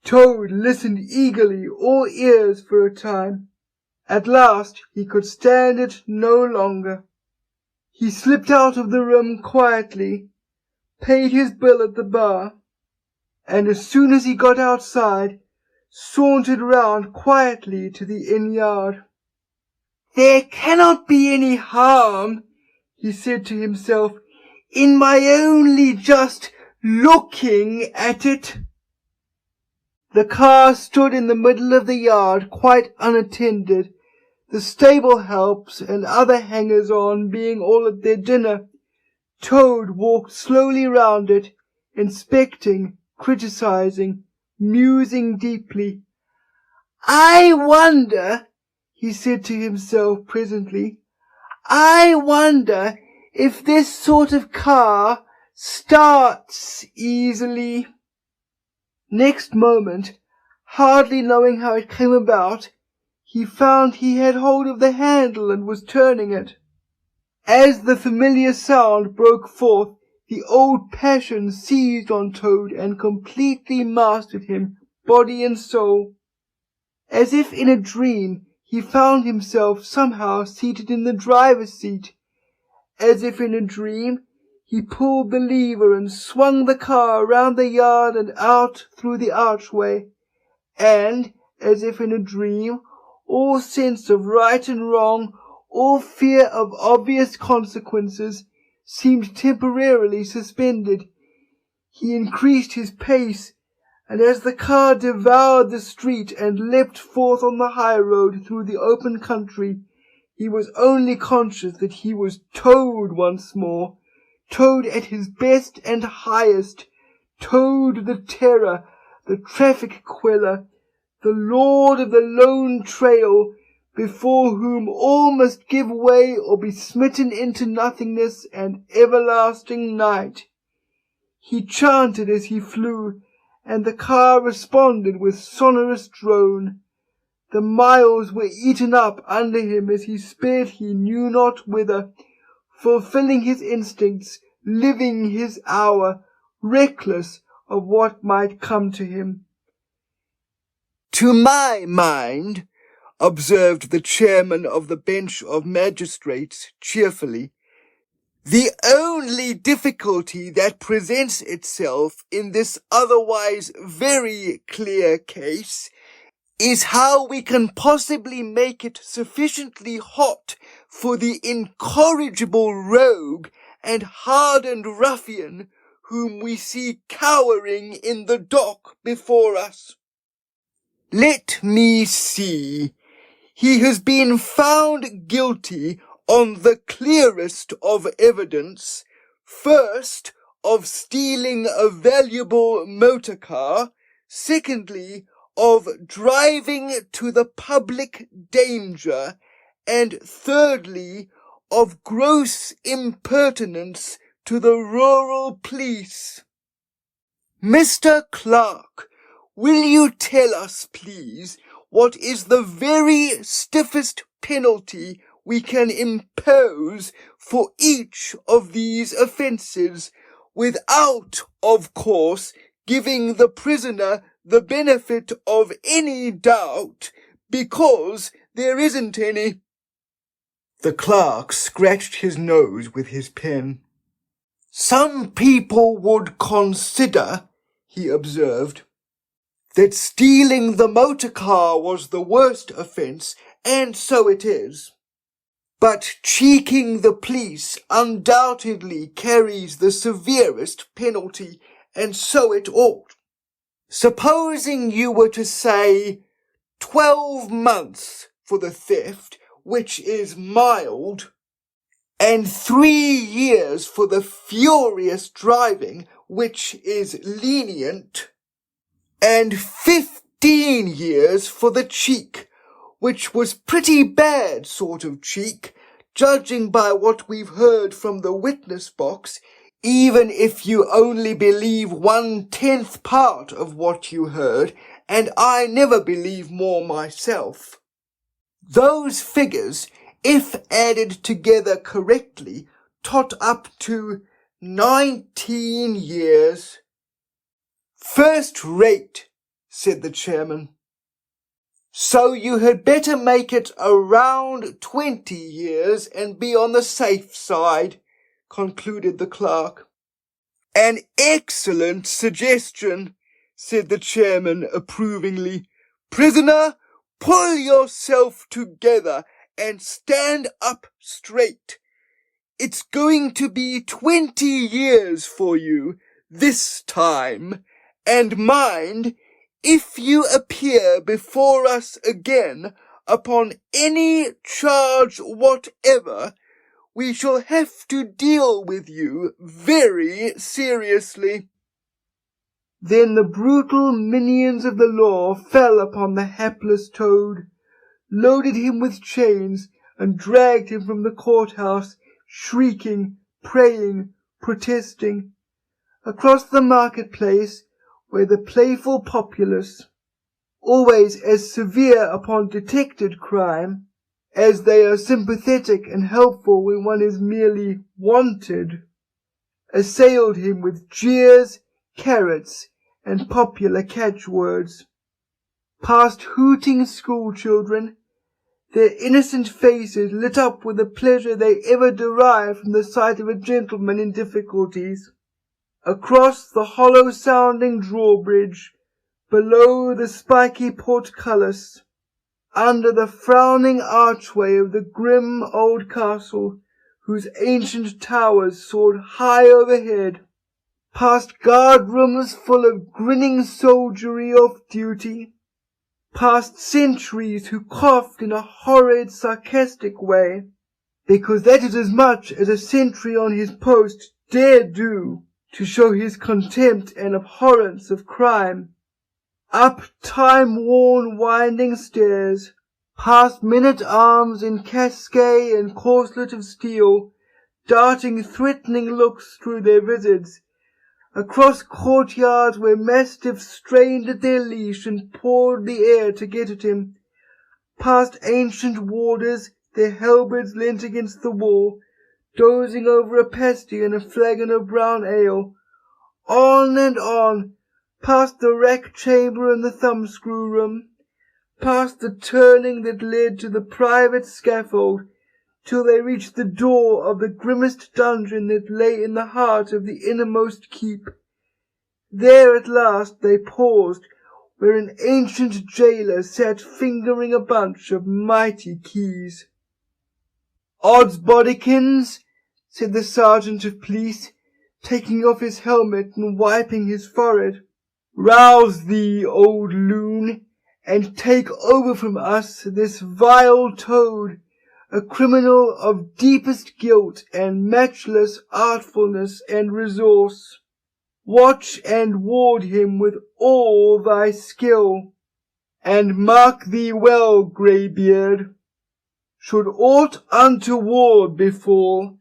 Toad listened eagerly, all ears for a time. At last he could stand it no longer. He slipped out of the room quietly, paid his bill at the bar, and as soon as he got outside, sauntered round quietly to the inn yard. "There cannot be any harm," he said to himself, "in my only just looking at it." The car stood in the middle of the yard quite unattended, the stable helps and other hangers-on being all at their dinner. Toad walked slowly round it, inspecting, criticizing, musing deeply. "I wonder," he said to himself presently, "I wonder if this sort of car starts easily." Next moment, hardly knowing how it came about, he found he had hold of the handle and was turning it. As the familiar sound broke forth, the old passion seized on Toad and completely mastered him, body and soul. As if in a dream, he found himself somehow seated in the driver's seat. As if in a dream, he pulled the lever and swung the car round the yard and out through the archway, and, as if in a dream, all sense of right and wrong, all fear of obvious consequences, seemed temporarily suspended. He increased his pace, and as the car devoured the street and leapt forth on the high road through the open country, he was only conscious that he was Toad once more, Toad at his best and highest, Toad the terror, the traffic queller, the lord of the lone trail, before whom all must give way or be smitten into nothingness and everlasting night. He chanted as he flew, and the car responded with sonorous drone. The miles were eaten up under him as he sped he knew not whither, fulfilling his instincts, living his hour, reckless of what might come to him. "To my mind," observed the chairman of the bench of magistrates cheerfully, The only difficulty that presents itself in this otherwise very clear case is how we can possibly make it sufficiently hot for the incorrigible rogue and hardened ruffian whom we see cowering in the dock before us. Let me see. He has been found guilty on the clearest of evidence, first, of stealing a valuable motor car, secondly, of driving to the public danger, and thirdly, of gross impertinence to the rural police. Mr. Clark, will you tell us, please, what is the very stiffest penalty we can impose for each of these offences, without, of course, giving the prisoner the benefit of any doubt, because there isn't any? The clerk scratched his nose with his pen. Some people would consider, he observed, that stealing the motor car was the worst offence, and so it is. But cheeking the police undoubtedly carries the severest penalty, and so it ought. Supposing you were to say 12 months for the theft, which is mild, and 3 years for the furious driving, which is lenient, and 15 years for the cheek, which was pretty bad sort of cheek, judging by what we've heard from the witness box, even if you only believe 1/10 part of what you heard, and I never believe more myself. Those figures, if added together correctly, tot up to 19 years. First rate, said the chairman. So you had better make it around 20 years and be on the safe side, concluded the clerk. An excellent suggestion, said the chairman approvingly. Prisoner, pull yourself together and stand up straight. It's going to be 20 years for you this time, and mind, if you appear before us again upon any charge whatever, we shall have to deal with you very seriously. Then the brutal minions of the law fell upon the hapless Toad, loaded him with chains, and dragged him from the courthouse, shrieking, praying, protesting. Across the marketplace, where the playful populace, always as severe upon detected crime, as they are sympathetic and helpful when one is merely wanted, assailed him with jeers, carrots, and popular catchwords. Past hooting schoolchildren, their innocent faces lit up with the pleasure they ever derive from the sight of a gentleman in difficulties. Across the hollow-sounding drawbridge, below the spiky portcullis, under the frowning archway of the grim old castle, whose ancient towers soared high overhead, past guard-rooms full of grinning soldiery off-duty, past sentries who coughed in a horrid, sarcastic way, because that is as much as a sentry on his post dare do, to show his contempt and abhorrence of crime, up time-worn winding stairs, past men-at-arms in casquet and corselet of steel, darting threatening looks through their vizards, across courtyards where mastiffs strained at their leash and pawed the air to get at him, past ancient warders, their halberds leant against the wall, dozing over a pasty and a flagon of brown ale, on and on, past the rack chamber and the thumbscrew room, past the turning that led to the private scaffold, till they reached the door of the grimmest dungeon that lay in the heart of the innermost keep. There at last they paused, where an ancient jailer sat fingering a bunch of mighty keys. "Odds bodikins," said the sergeant of police, taking off his helmet and wiping his forehead. "Rouse thee, old loon, and take over from us this vile toad, a criminal of deepest guilt and matchless artfulness and resource. Watch and ward him with all thy skill. And mark thee well, greybeard, should aught untoward befall,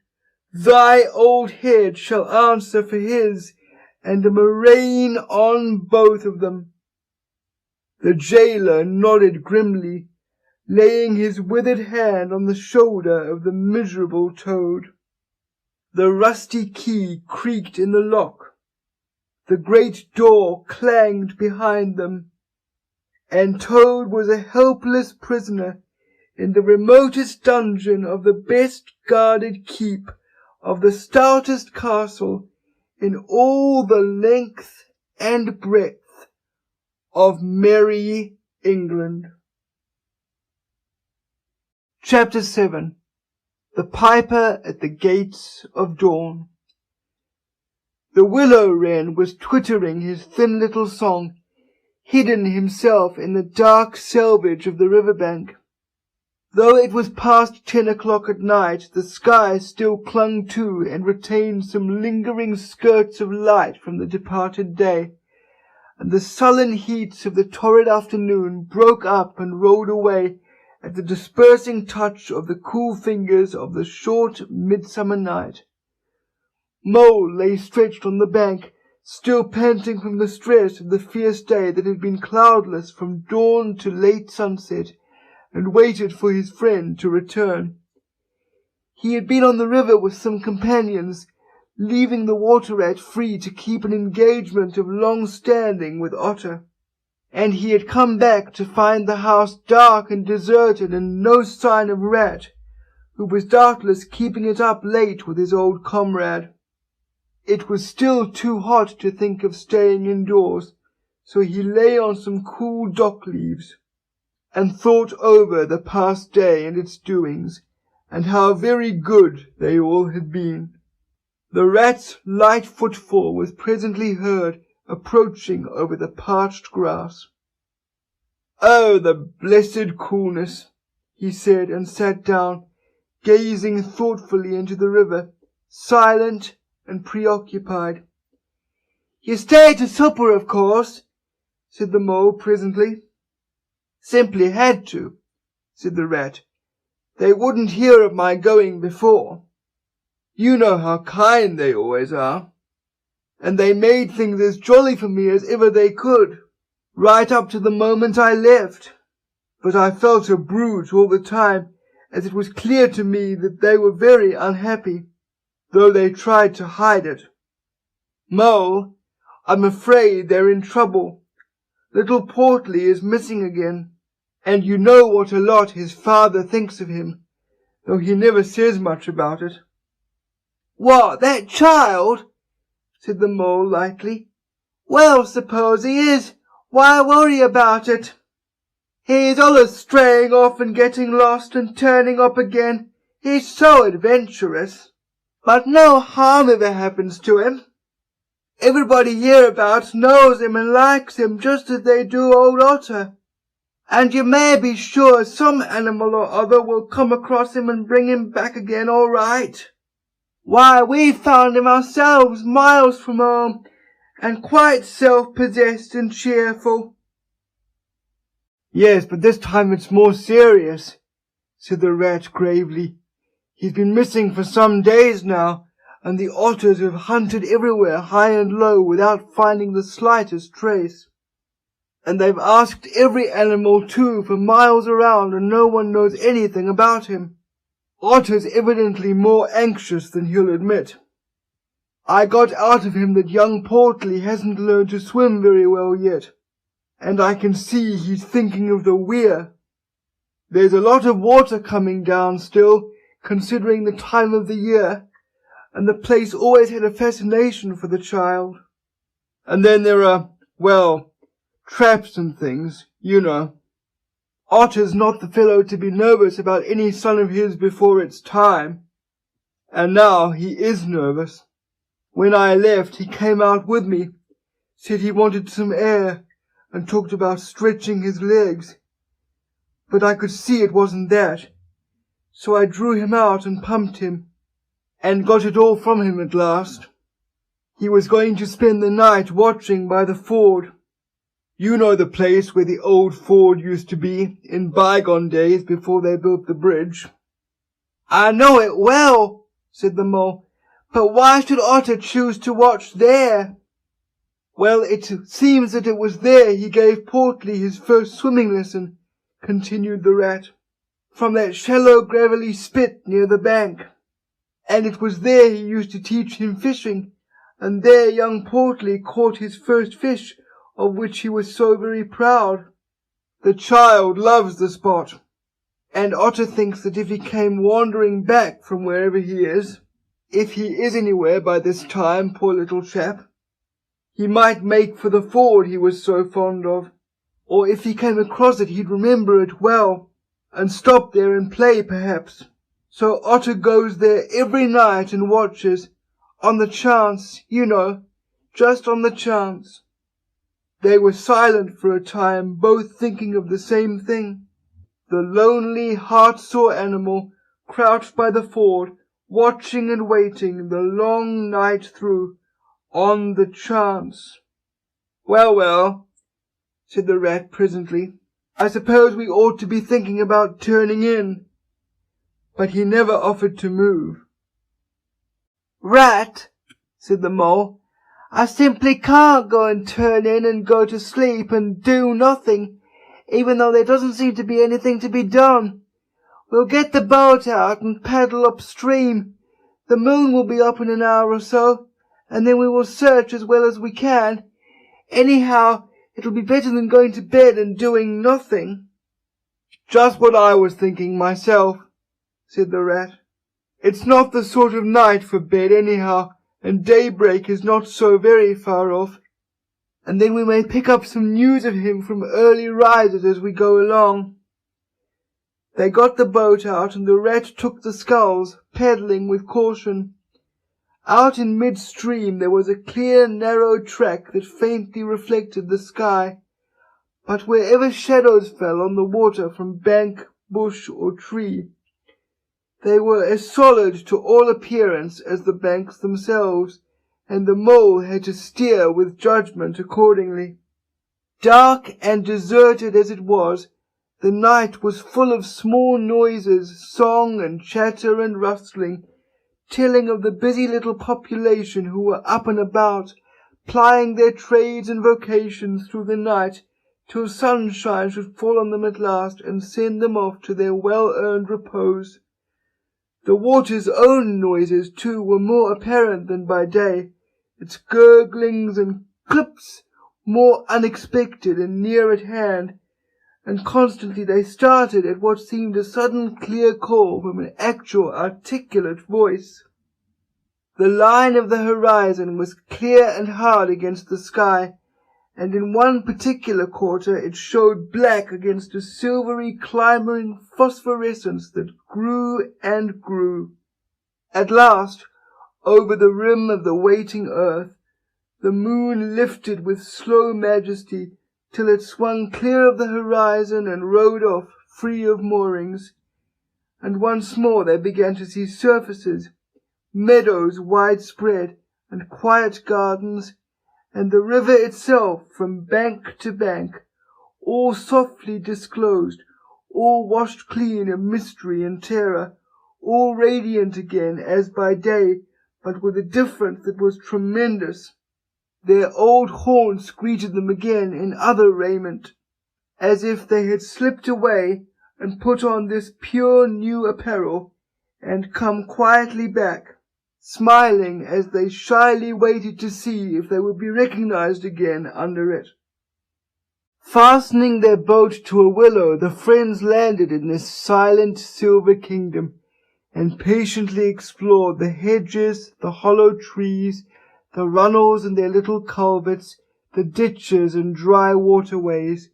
thy old head shall answer for his, and a murrain on both of them." The jailer nodded grimly, laying his withered hand on the shoulder of the miserable toad. The rusty key creaked in the lock. The great door clanged behind them, and Toad was a helpless prisoner in the remotest dungeon of the best guarded keep of the stoutest castle in all the length and breadth of merry England. Chapter 7. The Piper at the Gates of Dawn. The willow wren was twittering his thin little song, hidden himself in the dark selvage of the river bank. Though it was past 10 o'clock at night, the sky still clung to and retained some lingering skirts of light from the departed day, and the sullen heats of the torrid afternoon broke up and rolled away at the dispersing touch of the cool fingers of the short midsummer night. Mole lay stretched on the bank, still panting from the stress of the fierce day that had been cloudless from dawn to late sunset, and waited for his friend to return. He had been on the river with some companions, leaving the water rat free to keep an engagement of long standing with Otter, and he had come back to find the house dark and deserted and no sign of Rat, who was doubtless keeping it up late with his old comrade. It was still too hot to think of staying indoors, so he lay on some cool dock leaves, and thought over the past day and its doings, and how very good they all had been. The rat's light footfall was presently heard approaching over the parched grass. "Oh, the blessed coolness," he said, and sat down, gazing thoughtfully into the river, silent and preoccupied. "You stayed to supper, of course," said the mole presently. "Simply had to," said the rat. "They wouldn't hear of my going before. You know how kind they always are. And they made things as jolly for me as ever they could, right up to the moment I left. But I felt a brute all the time, as it was clear to me that they were very unhappy, though they tried to hide it. Mole, I'm afraid they're in trouble. Little Portly is missing again, and you know what a lot his father thinks of him, though he never says much about it." "What, that child?" said the mole lightly. "Well, suppose he is. Why worry about it? He's allus straying off and getting lost and turning up again. He's so adventurous. But no harm ever happens to him. Everybody hereabouts knows him and likes him just as they do old Otter. And you may be sure some animal or other will come across him and bring him back again all right. Why, we found him ourselves miles from home, and quite self-possessed and cheerful." "Yes, but this time it's more serious," said the rat gravely. "He's been missing for some days now, and the otters have hunted everywhere high and low without finding the slightest trace. And they've asked every animal too for miles around, and no one knows anything about him. Otter's evidently more anxious than he'll admit. I got out of him that young Portly hasn't learned to swim very well yet, and I can see he's thinking of the weir. There's a lot of water coming down still, considering the time of the year, and the place always had a fascination for the child. And then there are, well, traps and things, you know. Otter's not the fellow to be nervous about any son of his before it's time. And now he is nervous. When I left, he came out with me, said he wanted some air, and talked about stretching his legs. But I could see it wasn't that. So I drew him out and pumped him, and got it all from him at last. He was going to spend the night watching by the ford. You know the place where the old ford used to be in bygone days before they built the bridge. I know it well, said the mole, but why should Otter choose to watch there? Well, it seems that it was there he gave Portly his first swimming lesson, continued the rat, from that shallow gravelly spit near the bank. And it was there he used to teach him fishing, and there young Portly caught his first fish, of which he was so very proud. The child loves the spot, and Otter thinks that if he came wandering back from wherever he is, if he is anywhere by this time, poor little chap, he might make for the ford he was so fond of, or if he came across it he'd remember it well, and stop there and play perhaps. So Otter goes there every night and watches, on the chance, you know, just on the chance. They were silent for a time, both thinking of the same thing. The lonely, heart-sore animal, crouched by the ford, watching and waiting the long night through, on the chance. Well, well, said the rat presently, I suppose we ought to be thinking about turning in. But he never offered to move. Rat, said the mole, I simply can't go and turn in and go to sleep and do nothing, even though there doesn't seem to be anything to be done. We'll get the boat out and paddle upstream. The moon will be up in an hour or so, and then we will search as well as we can. Anyhow, it'll be better than going to bed and doing nothing. Just what I was thinking myself, said the rat. It's not the sort of night for bed anyhow, and daybreak is not so very far off. And then we may pick up some news of him from early risers as we go along. They got the boat out, and the rat took the sculls, paddling with caution. Out in mid-stream there was a clear, narrow track that faintly reflected the sky, but wherever shadows fell on the water from bank, bush, or tree, they were as solid to all appearance as the banks themselves, and the mole had to steer with judgment accordingly. Dark and deserted as it was, the night was full of small noises, song and chatter and rustling, telling of the busy little population who were up and about, plying their trades and vocations through the night, till sunshine should fall on them at last and send them off to their well-earned repose. The water's own noises, too, were more apparent than by day, its gurglings and clips more unexpected and near at hand, and constantly they started at what seemed a sudden clear call from an actual articulate voice. The line of the horizon was clear and hard against the sky, and in one particular quarter it showed black against a silvery climbing phosphorescence that grew and grew. At last, over the rim of the waiting earth, the moon lifted with slow majesty till it swung clear of the horizon and rode off free of moorings, and once more they began to see surfaces, meadows widespread, and quiet gardens, and the river itself from bank to bank, all softly disclosed, all washed clean of mystery and terror, all radiant again as by day, but with a difference that was tremendous. Their old haunts greeted them again in other raiment, as if they had slipped away and put on this pure new apparel, and come quietly back, smiling as they shyly waited to see if they would be recognized again under it. Fastening their boat to a willow, the friends landed in this silent silver kingdom, and patiently explored the hedges, the hollow trees, the runnels and their little culverts, the ditches and dry waterways.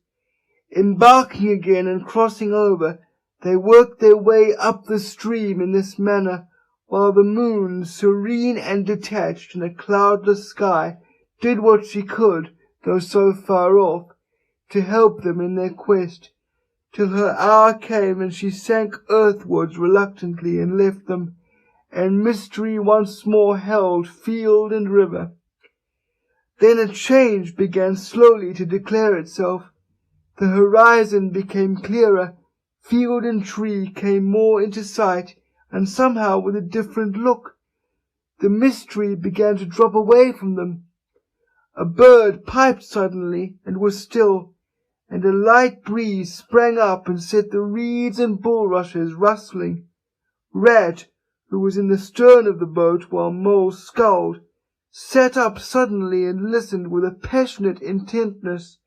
Embarking again and crossing over, they worked their way up the stream in this manner, while the moon, serene and detached in a cloudless sky, did what she could, though so far off, to help them in their quest, till her hour came and she sank earthwards reluctantly and left them, and mystery once more held field and river. Then a change began slowly to declare itself. The horizon became clearer, field and tree came more into sight, and somehow with a different look. The mystery began to drop away from them. A bird piped suddenly and was still, and a light breeze sprang up and set the reeds and bulrushes rustling. Rat, who was in the stern of the boat while Mole sculled, sat up suddenly and listened with a passionate intentness.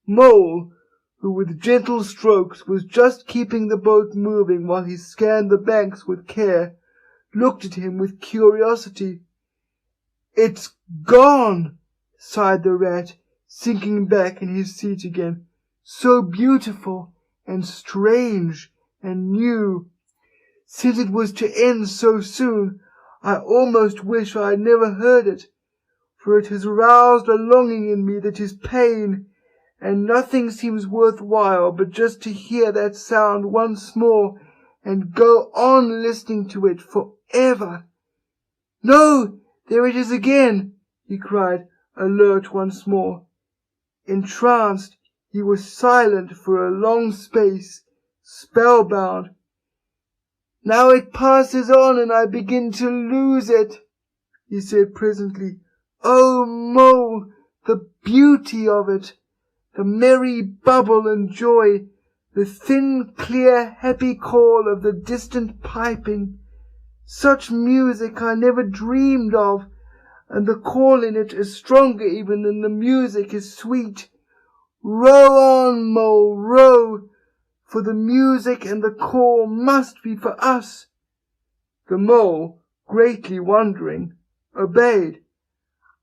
Mole, who with gentle strokes was just keeping the boat moving while he scanned the banks with care, looked at him with curiosity. "It's gone," sighed the Rat, sinking back in his seat again. "So beautiful and strange and new. Since it was to end so soon, I almost wish I had never heard it, for it has roused a longing in me that is pain, and nothing seems worth while but just to hear that sound once more and go on listening to it for ever. No, there it is again," he cried, alert once more. Entranced, he was silent for a long space, spellbound. "Now it passes on and I begin to lose it," he said presently. "Oh, Mole, the beauty of it! The merry bubble and joy, the thin, clear, happy call of the distant piping. Such music I never dreamed of, and the call in it is stronger even than the music is sweet. Row on, Mole, row, for the music and the call must be for us." The Mole, greatly wondering, obeyed.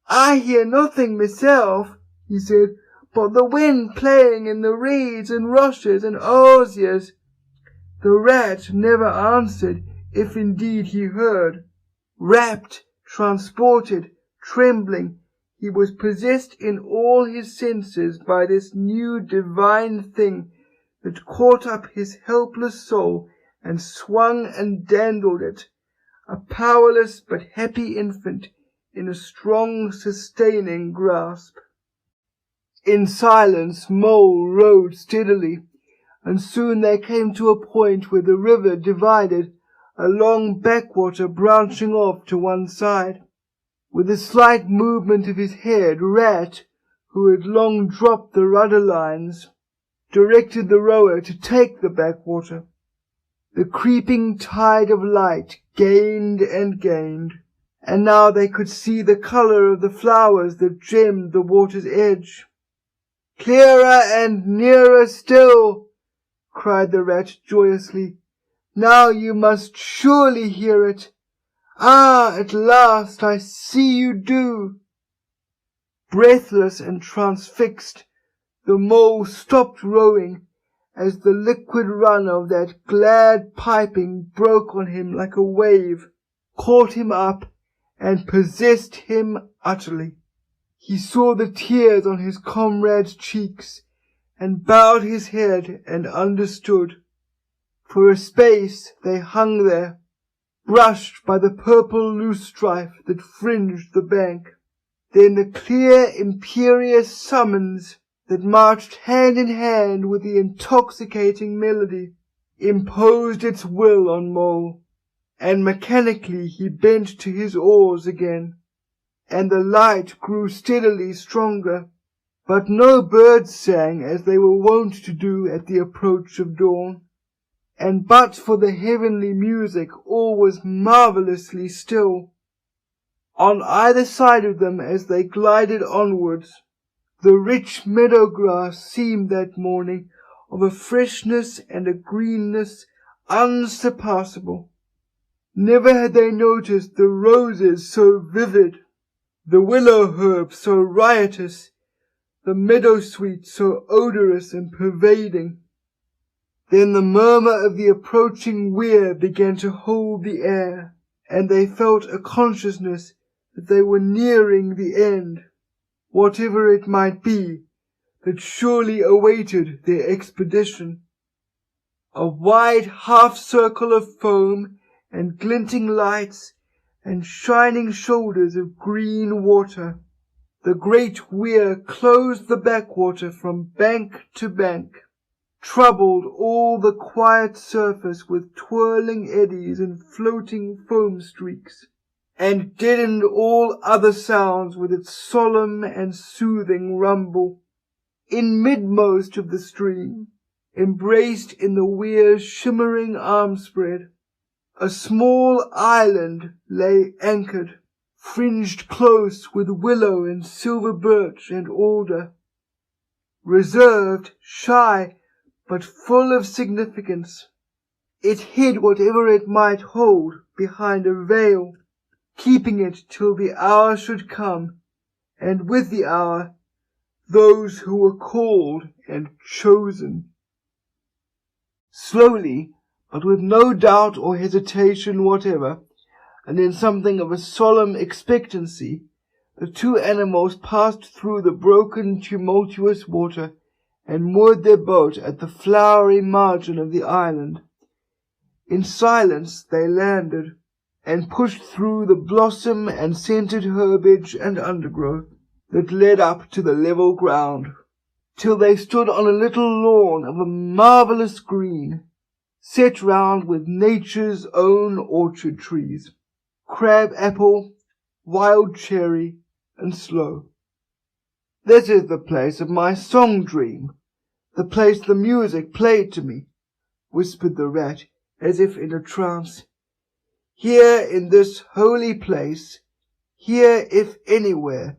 "I hear nothing myself," he said, "but the wind playing in the reeds and rushes and osiers." The Rat never answered, if indeed he heard. Rapt, transported, trembling, he was possessed in all his senses by this new divine thing that caught up his helpless soul and swung and dandled it, a powerless but happy infant in a strong sustaining grasp. In silence Mole rowed steadily, and soon they came to a point where the river divided, a long backwater branching off to one side. With a slight movement of his head, Rat, who had long dropped the rudder lines, directed the rower to take the backwater. The creeping tide of light gained and gained, and now they could see the colour of the flowers that gemmed the water's edge. "Clearer and nearer still," cried the Rat joyously. "Now you must surely hear it. Ah, at last I see you do." Breathless and transfixed, the Mole stopped rowing as the liquid run of that glad piping broke on him like a wave, caught him up, and possessed him utterly. He saw the tears on his comrade's cheeks, and bowed his head and understood. For a space they hung there, brushed by the purple loosestrife that fringed the bank. Then the clear, imperious summons that marched hand in hand with the intoxicating melody imposed its will on Mole, and mechanically he bent to his oars again, and the light grew steadily stronger, but no birds sang as they were wont to do at the approach of dawn, and but for the heavenly music all was marvellously still. On either side of them as they glided onwards, the rich meadow grass seemed that morning of a freshness and a greenness unsurpassable. Never had they noticed the roses so vivid, the willow herb so riotous, the meadow-sweet so odorous and pervading. Then the murmur of the approaching weir began to hold the air, and they felt a consciousness that they were nearing the end, whatever it might be, that surely awaited their expedition. A wide half-circle of foam and glinting lights and shining shoulders of green water. The great weir closed the backwater from bank to bank, troubled all the quiet surface with twirling eddies and floating foam streaks, and deadened all other sounds with its solemn and soothing rumble. In midmost of the stream, embraced in the weir's shimmering arm-spread, a small island lay anchored, fringed close with willow and silver birch and alder. Reserved, shy, but full of significance, it hid whatever it might hold behind a veil, keeping it till the hour should come, and with the hour those who were called and chosen. Slowly, but with no doubt or hesitation whatever, and in something of a solemn expectancy, the two animals passed through the broken, tumultuous water, and moored their boat at the flowery margin of the island. In silence they landed, and pushed through the blossom and scented herbage and undergrowth that led up to the level ground, till they stood on a little lawn of a marvellous green, set round with nature's own orchard trees, crab-apple, wild cherry, and sloe. "This is the place of my song-dream, the place the music played to me," whispered the rat, as if in a trance. "Here in this holy place, here if anywhere,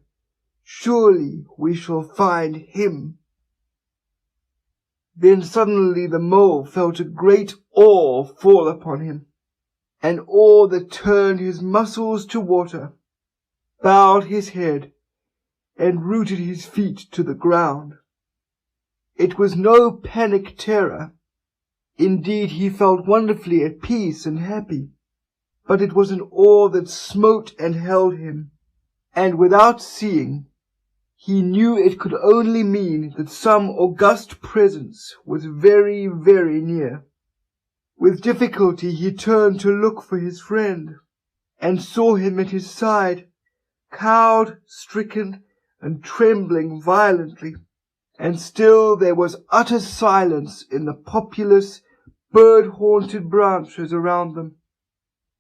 surely we shall find him." Then suddenly the mole felt a great awe fall upon him, an awe that turned his muscles to water, bowed his head, and rooted his feet to the ground. It was no panic terror. Indeed, he felt wonderfully at peace and happy, but it was an awe that smote and held him, and without seeing, he knew it could only mean that some august presence was very, very near. With difficulty he turned to look for his friend, and saw him at his side, cowed, stricken, and trembling violently. And still there was utter silence in the populous, bird-haunted branches around them,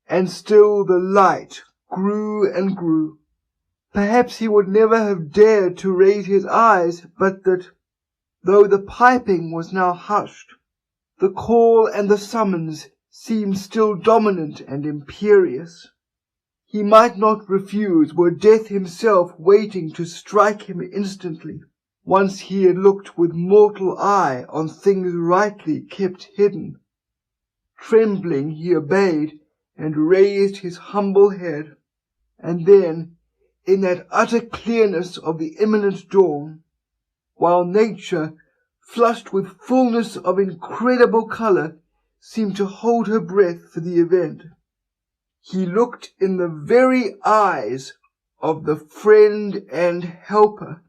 and still the light grew and grew. Perhaps he would never have dared to raise his eyes, but that, though the piping was now hushed, the call and the summons seemed still dominant and imperious. He might not refuse were death himself waiting to strike him instantly, once he had looked with mortal eye on things rightly kept hidden. Trembling he obeyed, and raised his humble head, and then, in that utter clearness of the imminent dawn, while nature, flushed with fullness of incredible colour, seemed to hold her breath for the event, he looked in the very eyes of the friend and helper,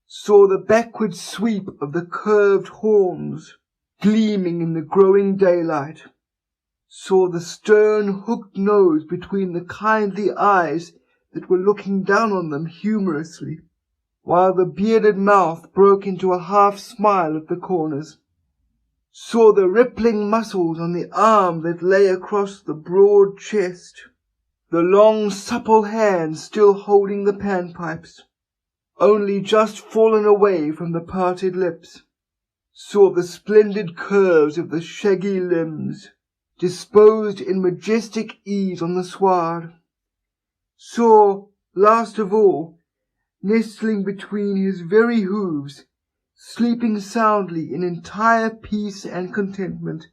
saw the backward sweep of the curved horns gleaming in the growing daylight, saw the stern hooked nose between the kindly eyes that were looking down on them humorously, while the bearded mouth broke into a half-smile at the corners, saw the rippling muscles on the arm that lay across the broad chest, the long supple hand still holding the panpipes, only just fallen away from the parted lips, saw the splendid curves of the shaggy limbs, disposed in majestic ease on the sward, saw, last of all, nestling between his very hooves, sleeping soundly in entire peace and contentment,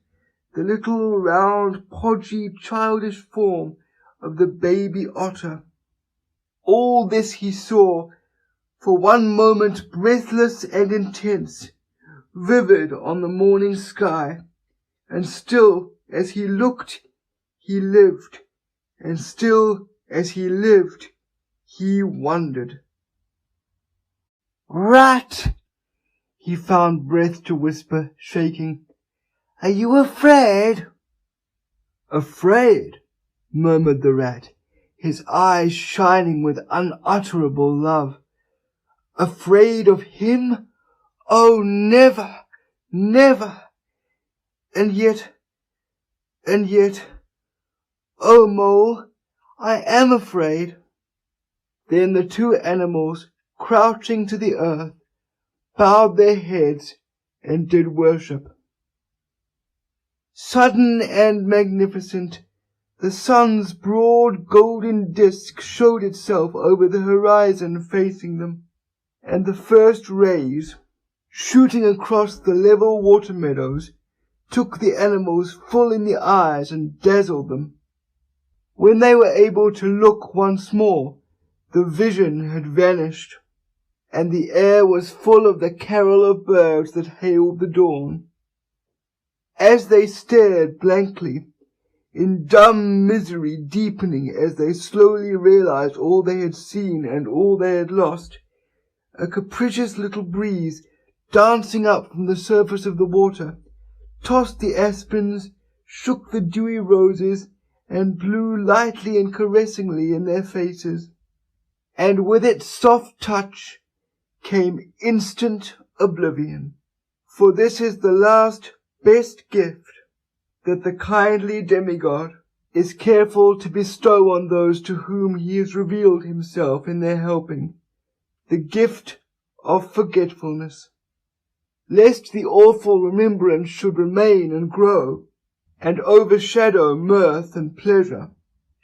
the little round, podgy, childish form of the baby otter. All this he saw, for one moment breathless and intense, vivid on the morning sky, and still as he looked, he lived, and still as he lived, he wondered. "Rat!" he found breath to whisper, shaking. "Are you afraid?" "Afraid?" murmured the rat, his eyes shining with unutterable love. "Afraid of him? Oh, never, never! And yet, oh, Mole, I am afraid." Then the two animals, crouching to the earth, bowed their heads and did worship. Sudden and magnificent, the sun's broad golden disk showed itself over the horizon facing them, and the first rays, shooting across the level water meadows, took the animals full in the eyes and dazzled them. When they were able to look once more, the vision had vanished, and the air was full of the carol of birds that hailed the dawn. As they stared blankly, in dumb misery deepening as they slowly realized all they had seen and all they had lost, a capricious little breeze, dancing up from the surface of the water, tossed the aspens, shook the dewy roses, and blew lightly and caressingly in their faces. And with its soft touch came instant oblivion. For this is the last, best gift that the kindly demigod is careful to bestow on those to whom he has revealed himself in their helping, the gift of forgetfulness. Lest the awful remembrance should remain and grow, and overshadow mirth and pleasure,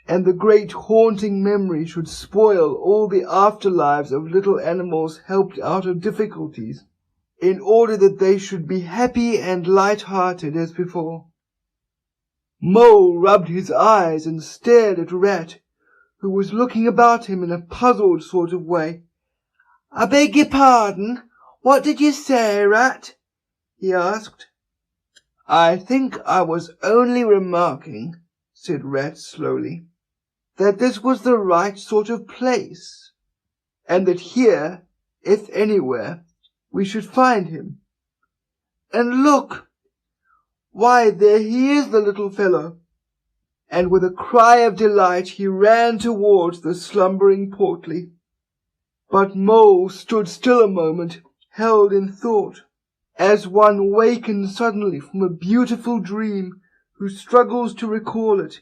and the great haunting memory should spoil all the afterlives of little animals helped out of difficulties, in order that they should be happy and light-hearted as before. Mole rubbed his eyes and stared at Rat, who was looking about him in a puzzled sort of way. "I beg your pardon, what did you say, Rat?" he asked. "I think I was only remarking," said Rat slowly, "that this was the right sort of place, and that here, if anywhere, we should find him. And look! Why, there he is, the little fellow!" And with a cry of delight he ran towards the slumbering Portly. But Mole stood still a moment, held in thought, as one wakened suddenly from a beautiful dream, who struggles to recall it,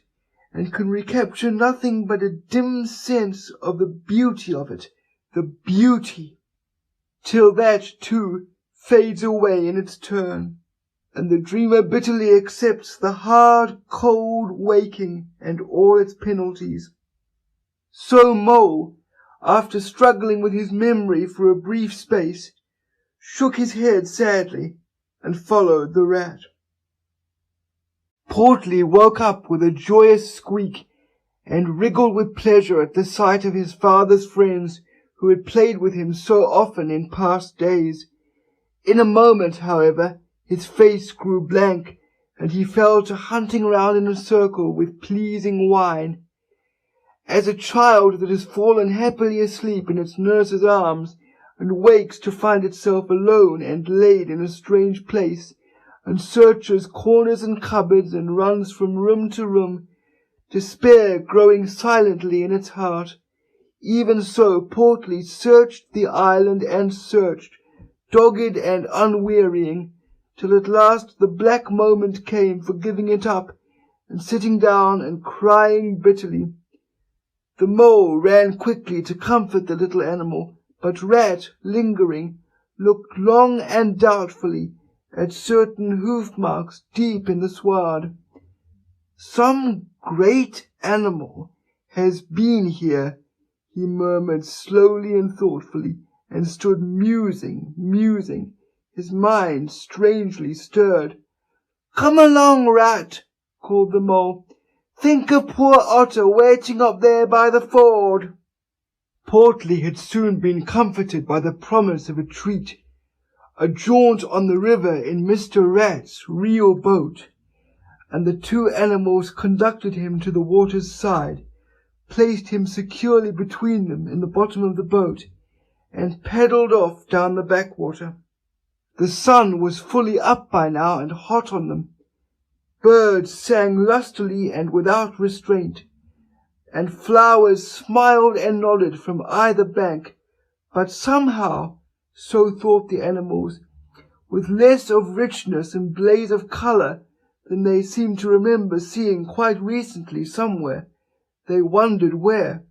and can recapture nothing but a dim sense of the beauty of it, the beauty, till that, too, fades away in its turn, and the dreamer bitterly accepts the hard, cold waking and all its penalties. So Mole, after struggling with his memory for a brief space, shook his head sadly and followed the Rat. Portly woke up with a joyous squeak and wriggled with pleasure at the sight of his father's friends who had played with him so often in past days. In a moment, however, his face grew blank, and he fell to hunting round in a circle with pleasing whine. As a child that has fallen happily asleep in its nurse's arms, and wakes to find itself alone and laid in a strange place, and searches corners and cupboards and runs from room to room, despair growing silently in its heart, even so Portly searched the island and searched, dogged and unwearying, till at last the black moment came for giving it up and sitting down and crying bitterly. The Mole ran quickly to comfort the little animal, but Rat, lingering, looked long and doubtfully at certain hoof marks deep in the sward. "Some great animal has been here," he murmured slowly and thoughtfully, and stood musing, his mind strangely stirred. "Come along, Rat," called the Mole. "Think of poor Otter waiting up there by the ford." Portly had soon been comforted by the promise of a treat, a jaunt on the river in Mr. Rat's real boat, and the two animals conducted him to the water's side, placed him securely between them in the bottom of the boat, and paddled off down the backwater. The sun was fully up by now and hot on them. Birds sang lustily and without restraint, and flowers smiled and nodded from either bank, but somehow, so thought the animals, with less of richness and blaze of colour than they seemed to remember seeing quite recently somewhere. They wondered where.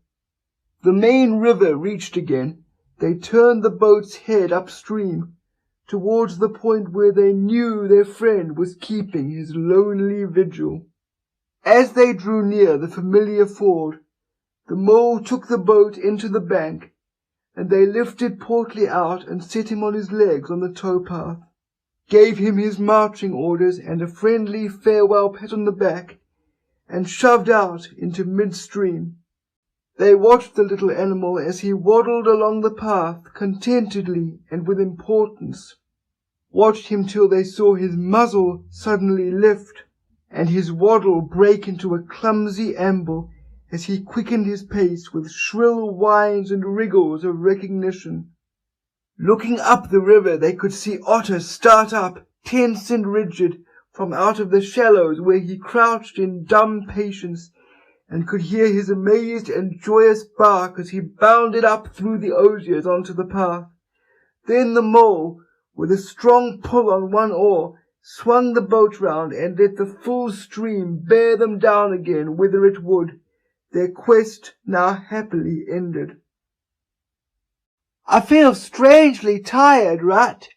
The main river reached again, they turned the boat's head upstream, towards the point where they knew their friend was keeping his lonely vigil. As they drew near the familiar ford, the Mole took the boat into the bank, and they lifted Portly out and set him on his legs on the towpath, gave him his marching orders and a friendly farewell pat on the back, and shoved out into midstream. They watched the little animal as he waddled along the path contentedly and with importance, watched him till they saw his muzzle suddenly lift, and his waddle break into a clumsy amble as he quickened his pace with shrill whines and wriggles of recognition. Looking up the river, they could see Otter start up, tense and rigid, from out of the shallows where he crouched in dumb patience, and could hear his amazed and joyous bark as he bounded up through the osiers onto the path. Then the Mole, with a strong pull on one oar, swung the boat round and let the full stream bear them down again whither it would, their quest now happily ended. "I feel strangely tired, Rat,"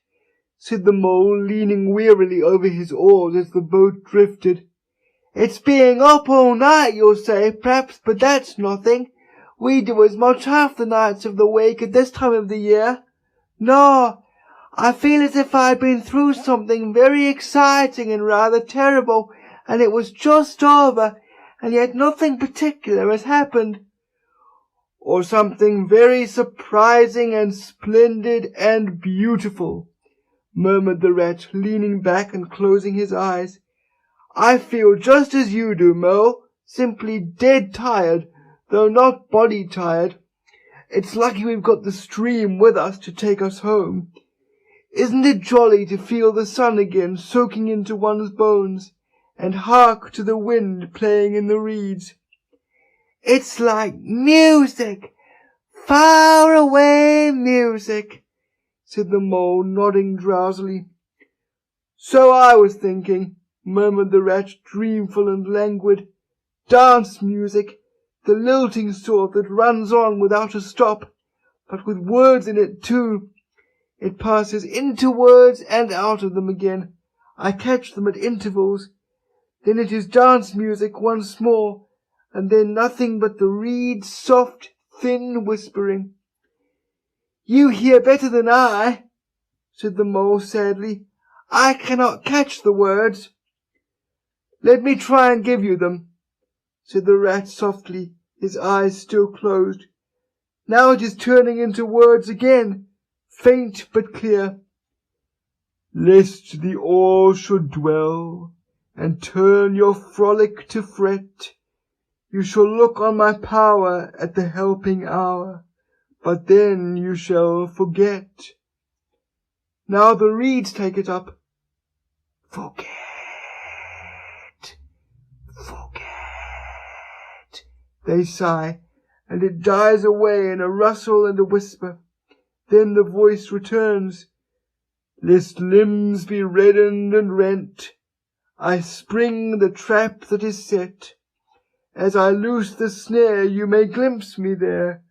said the Mole, leaning wearily over his oars as the boat drifted. "It's being up all night, you'll say, perhaps, but that's nothing. We do as much half the nights of the week at this time of the year. No, I feel as if I'd been through something very exciting and rather terrible, and it was just over, and yet nothing particular has happened." "Or something very surprising and splendid and beautiful," murmured the Rat, leaning back and closing his eyes. "I feel just as you do, Mole, simply dead tired, though not body tired. It's lucky we've got the stream with us to take us home. Isn't it jolly to feel the sun again soaking into one's bones, and hark to the wind playing in the reeds? It's like music, far away music," said the Mole, nodding drowsily. "So I was thinking," murmured the Rat, dreamful and languid. "Dance music, the lilting sort that runs on without a stop, but with words in it too. It passes into words and out of them again. I catch them at intervals. Then it is dance music once more, and then nothing but the reed's soft, thin whispering." "You hear better than I," said the Mole sadly. "I cannot catch the words." "Let me try and give you them," said the Rat softly, his eyes still closed. "Now it is turning into words again, faint but clear. Lest the oar should dwell, and turn your frolic to fret, you shall look on my power at the helping hour, but then you shall forget." Now the reeds take it up. "Forget, forget," they sigh, and it dies away in a rustle and a whisper. Then the voice returns. "Lest limbs be reddened and rent, I spring the trap that is set. As I loose the snare, you may glimpse me there,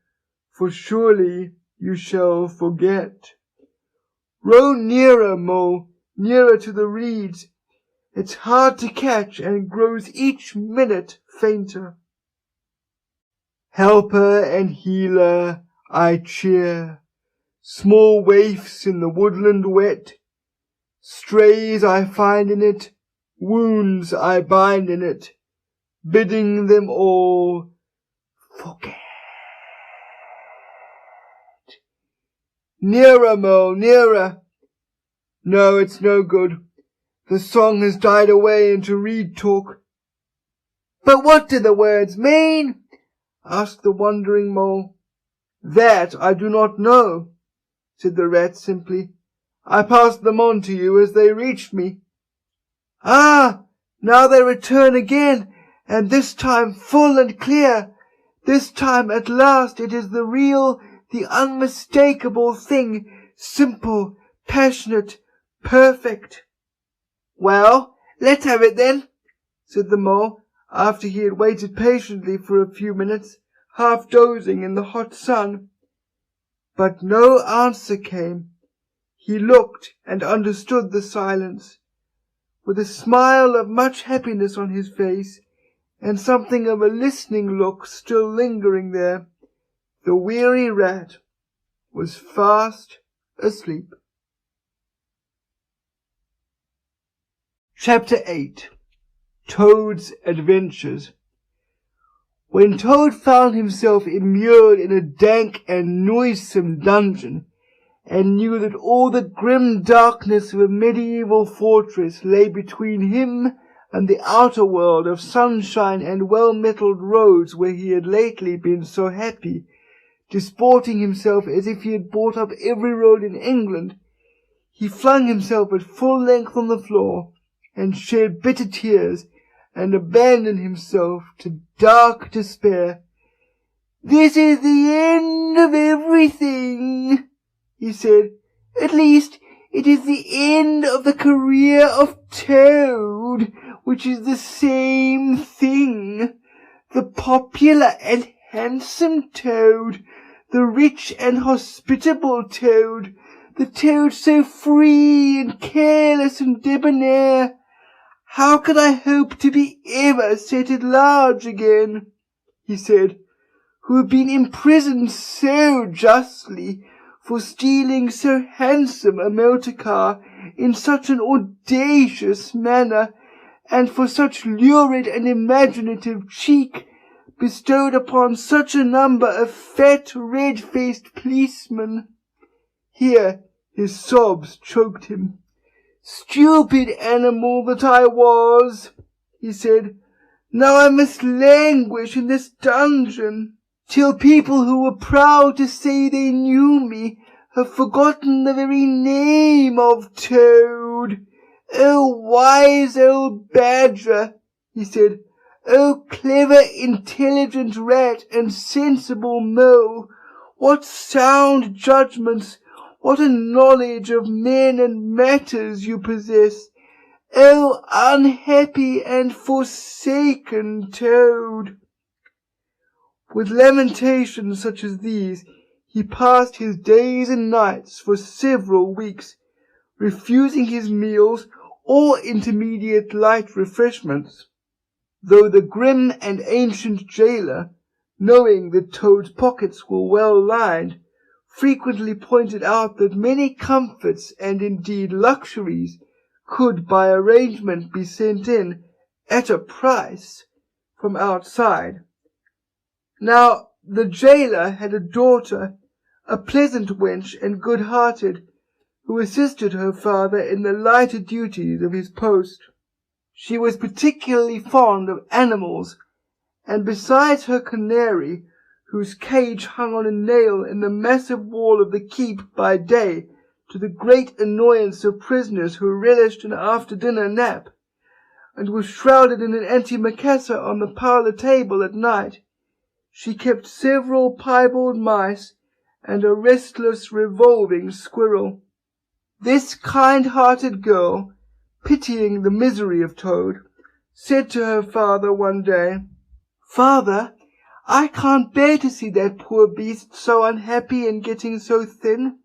for surely you shall forget." Row nearer, Mole, nearer to the reeds. It's hard to catch and grows each minute fainter. Helper and healer, I cheer small waifs in the woodland wet. Strays I find in it, wounds I bind in it, bidding them all forget. Nearer, Mole, nearer. No, it's no good. The song has died away into reed talk. But what do the words mean? Asked the wondering Mole. That I do not know, said the Rat simply. I passed them on to you as they reached me. Ah, now they return again, and this time full and clear. This time at last it is the real, the unmistakable thing, simple, passionate, perfect. Well, let's have it then, said the Mole, after he had waited patiently for a few minutes, half dozing in the hot sun. But no answer came. He looked and understood the silence. With a smile of much happiness on his face, and something of a listening look still lingering there, the weary Rat was fast asleep. Chapter 8. Toad's Adventures. When Toad found himself immured in a dank and noisome dungeon, and knew that all the grim darkness of a medieval fortress lay between him and the outer world of sunshine and well-metalled roads where he had lately been so happy, disporting himself as if he had bought up every road in England, he flung himself at full length on the floor, and shed bitter tears, and abandoned himself to dark despair. "This is the end of everything," he said. "At least, it is the end of the career of Toad, which is the same thing. The popular and handsome Toad, the rich and hospitable Toad, the Toad so free and careless and debonair. How can I hope to be ever set at large again," he said, "who have been imprisoned so justly for stealing so handsome a motor car in such an audacious manner, and for such lurid and imaginative cheek bestowed upon such a number of fat, red-faced policemen?" Here his sobs choked him. "Stupid animal that I was," he said. "Now I must languish in this dungeon, till people who were proud to say they knew me have forgotten the very name of Toad. Oh, wise old badger," he said. "Oh, clever, intelligent Rat and sensible Mole, what sound judgments, what a knowledge of men and matters you possess! Oh, unhappy and forsaken Toad!" With lamentations such as these, he passed his days and nights for several weeks, refusing his meals or intermediate light refreshments, though the grim and ancient jailer, knowing that Toad's pockets were well lined, frequently pointed out that many comforts and indeed luxuries could by arrangement be sent in at a price from outside. Now the jailer had a daughter, a pleasant wench and good-hearted, who assisted her father in the lighter duties of his post. She was particularly fond of animals, and besides her canary, whose cage hung on a nail in the massive wall of the keep by day, to the great annoyance of prisoners who relished an after-dinner nap, and was shrouded in an antimacassar on the parlour table at night, she kept several piebald mice and a restless revolving squirrel. This kind-hearted girl, pitying the misery of Toad, said to her father one day, "Father, I can't bear to see that poor beast so unhappy and getting so thin.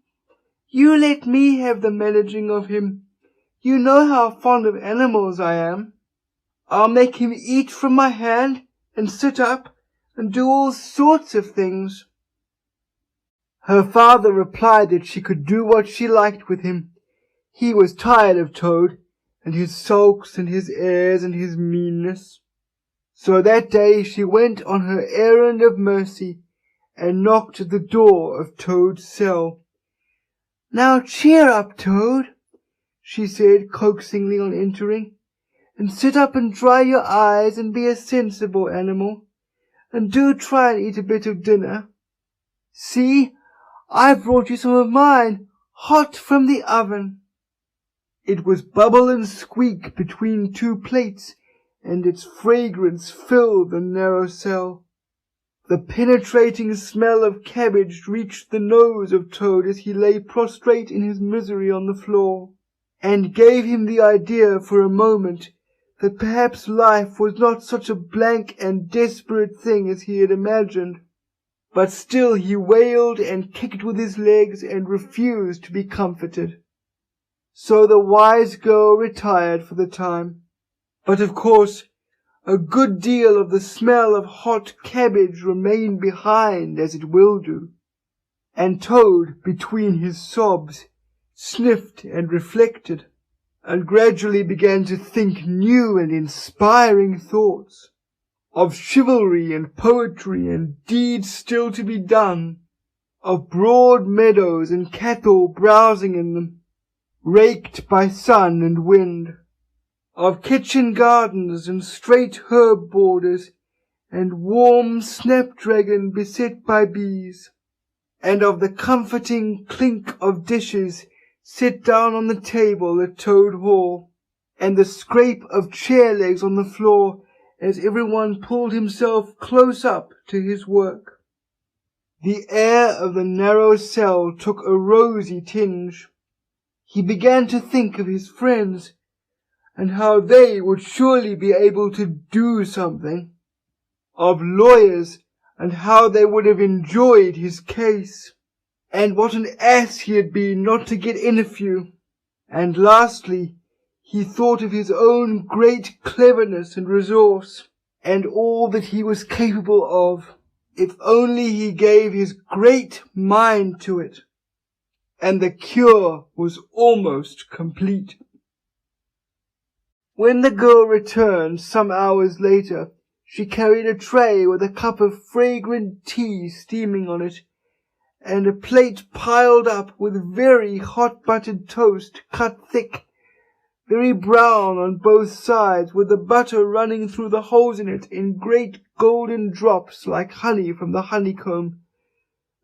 You let me have the managing of him. You know how fond of animals I am. I'll make him eat from my hand, and sit up, and do all sorts of things." Her father replied that she could do what she liked with him. He was tired of Toad, and his sulks and his airs and his meanness. So that day she went on her errand of mercy and knocked at the door of Toad's cell. "Now cheer up, Toad," she said coaxingly on entering, "and sit up and dry your eyes and be a sensible animal, and do try and eat a bit of dinner. See, I've brought you some of mine, hot from the oven." It was bubble and squeak between two plates, and its fragrance filled the narrow cell. The penetrating smell of cabbage reached the nose of Toad as he lay prostrate in his misery on the floor, and gave him the idea for a moment that perhaps life was not such a blank and desperate thing as he had imagined. But still he wailed and kicked with his legs and refused to be comforted. So the wise girl retired for the time. But of course, a good deal of the smell of hot cabbage remained behind, as it will do, and Toad, between his sobs, sniffed and reflected, and gradually began to think new and inspiring thoughts, of chivalry and poetry and deeds still to be done, of broad meadows and cattle browsing in them, raked by sun and wind, of kitchen gardens and straight herb borders, and warm snapdragon beset by bees, and of the comforting clink of dishes set down on the table at Toad Hall, and the scrape of chair legs on the floor as everyone pulled himself close up to his work. The air of the narrow cell took a rosy tinge. He began to think of his friends, and how they would surely be able to do something, of lawyers, and how they would have enjoyed his case, and what an ass he had been not to get in a few, and lastly, he thought of his own great cleverness and resource, and all that he was capable of, if only he gave his great mind to it, and the cure was almost complete. When the girl returned some hours later, she carried a tray with a cup of fragrant tea steaming on it, and a plate piled up with very hot buttered toast cut thick, very brown on both sides, with the butter running through the holes in it in great golden drops like honey from the honeycomb.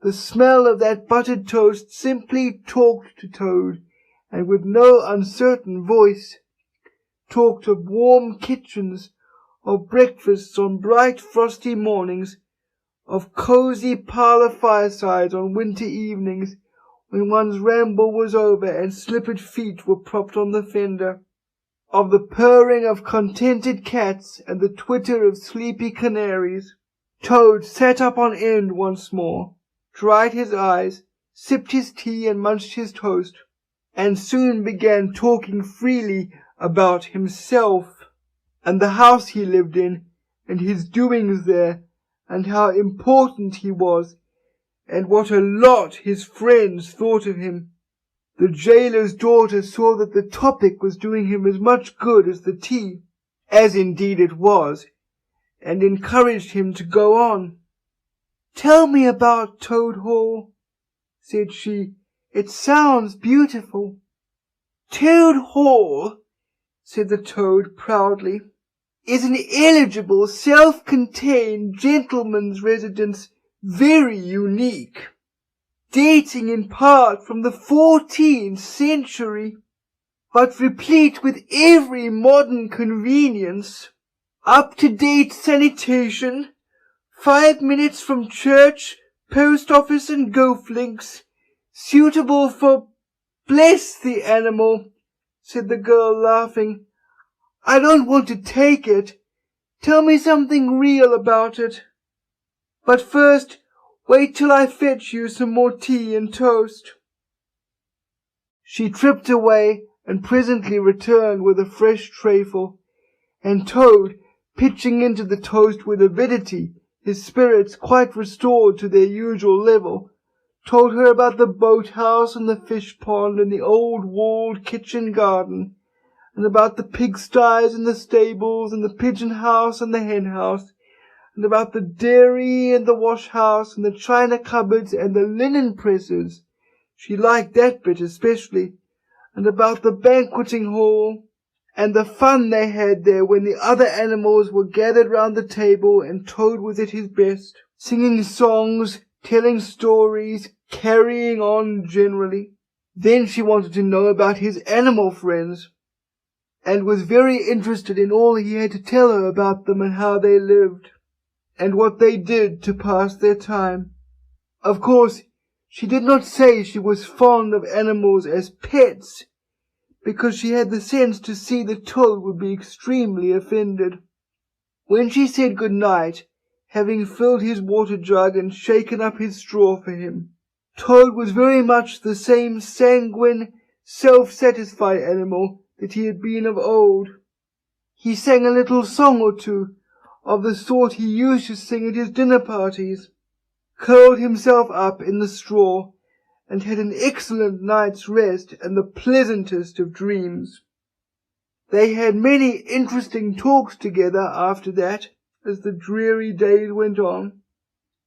The smell of that buttered toast simply talked to Toad, and with no uncertain voice, talked of warm kitchens, of breakfasts on bright frosty mornings, of cosy parlour firesides on winter evenings, when one's ramble was over and slippered feet were propped on the fender, of the purring of contented cats and the twitter of sleepy canaries. Toad sat up on end once more, dried his eyes, sipped his tea and munched his toast, and soon began talking freely about himself, and the house he lived in, and his doings there, and how important he was, and what a lot his friends thought of him. The jailer's daughter saw that the topic was doing him as much good as the tea, as indeed it was, and encouraged him to go on. "Tell me about Toad Hall," said she. "It sounds beautiful." "Toad Hall," said the Toad proudly, "is an eligible, self-contained gentleman's residence, very unique, dating in part from the 14th century, but replete with every modern convenience, up-to-date sanitation, 5 minutes from church, post office and golf links, suitable for—" "Bless the animal," said the girl, laughing. "I don't want to take it. Tell me something real about it. But first, wait till I fetch you some more tea and toast." She tripped away and presently returned with a fresh trayful, and Toad, pitching into the toast with avidity, his spirits quite restored to their usual level, told her about the boathouse and the fish pond and the old walled kitchen garden, and about the pigsties and the stables, and the pigeon house and the hen house, and about the dairy and the wash house, and the china cupboards and the linen presses. She liked that bit especially, and about the banqueting hall, and the fun they had there when the other animals were gathered round the table and Toad was at his best, singing songs, telling stories, carrying on generally. Then she wanted to know about his animal friends, and was very interested in all he had to tell her about them and how they lived, and what they did to pass their time. Of course, she did not say she was fond of animals as pets, because she had the sense to see that Toad would be extremely offended. When she said good night, having filled his water jug and shaken up his straw for him, Toad was very much the same sanguine, self-satisfied animal that he had been of old. He sang a little song or two, of the sort he used to sing at his dinner parties, curled himself up in the straw, and had an excellent night's rest and the pleasantest of dreams. They had many interesting talks together after that, as the dreary days went on,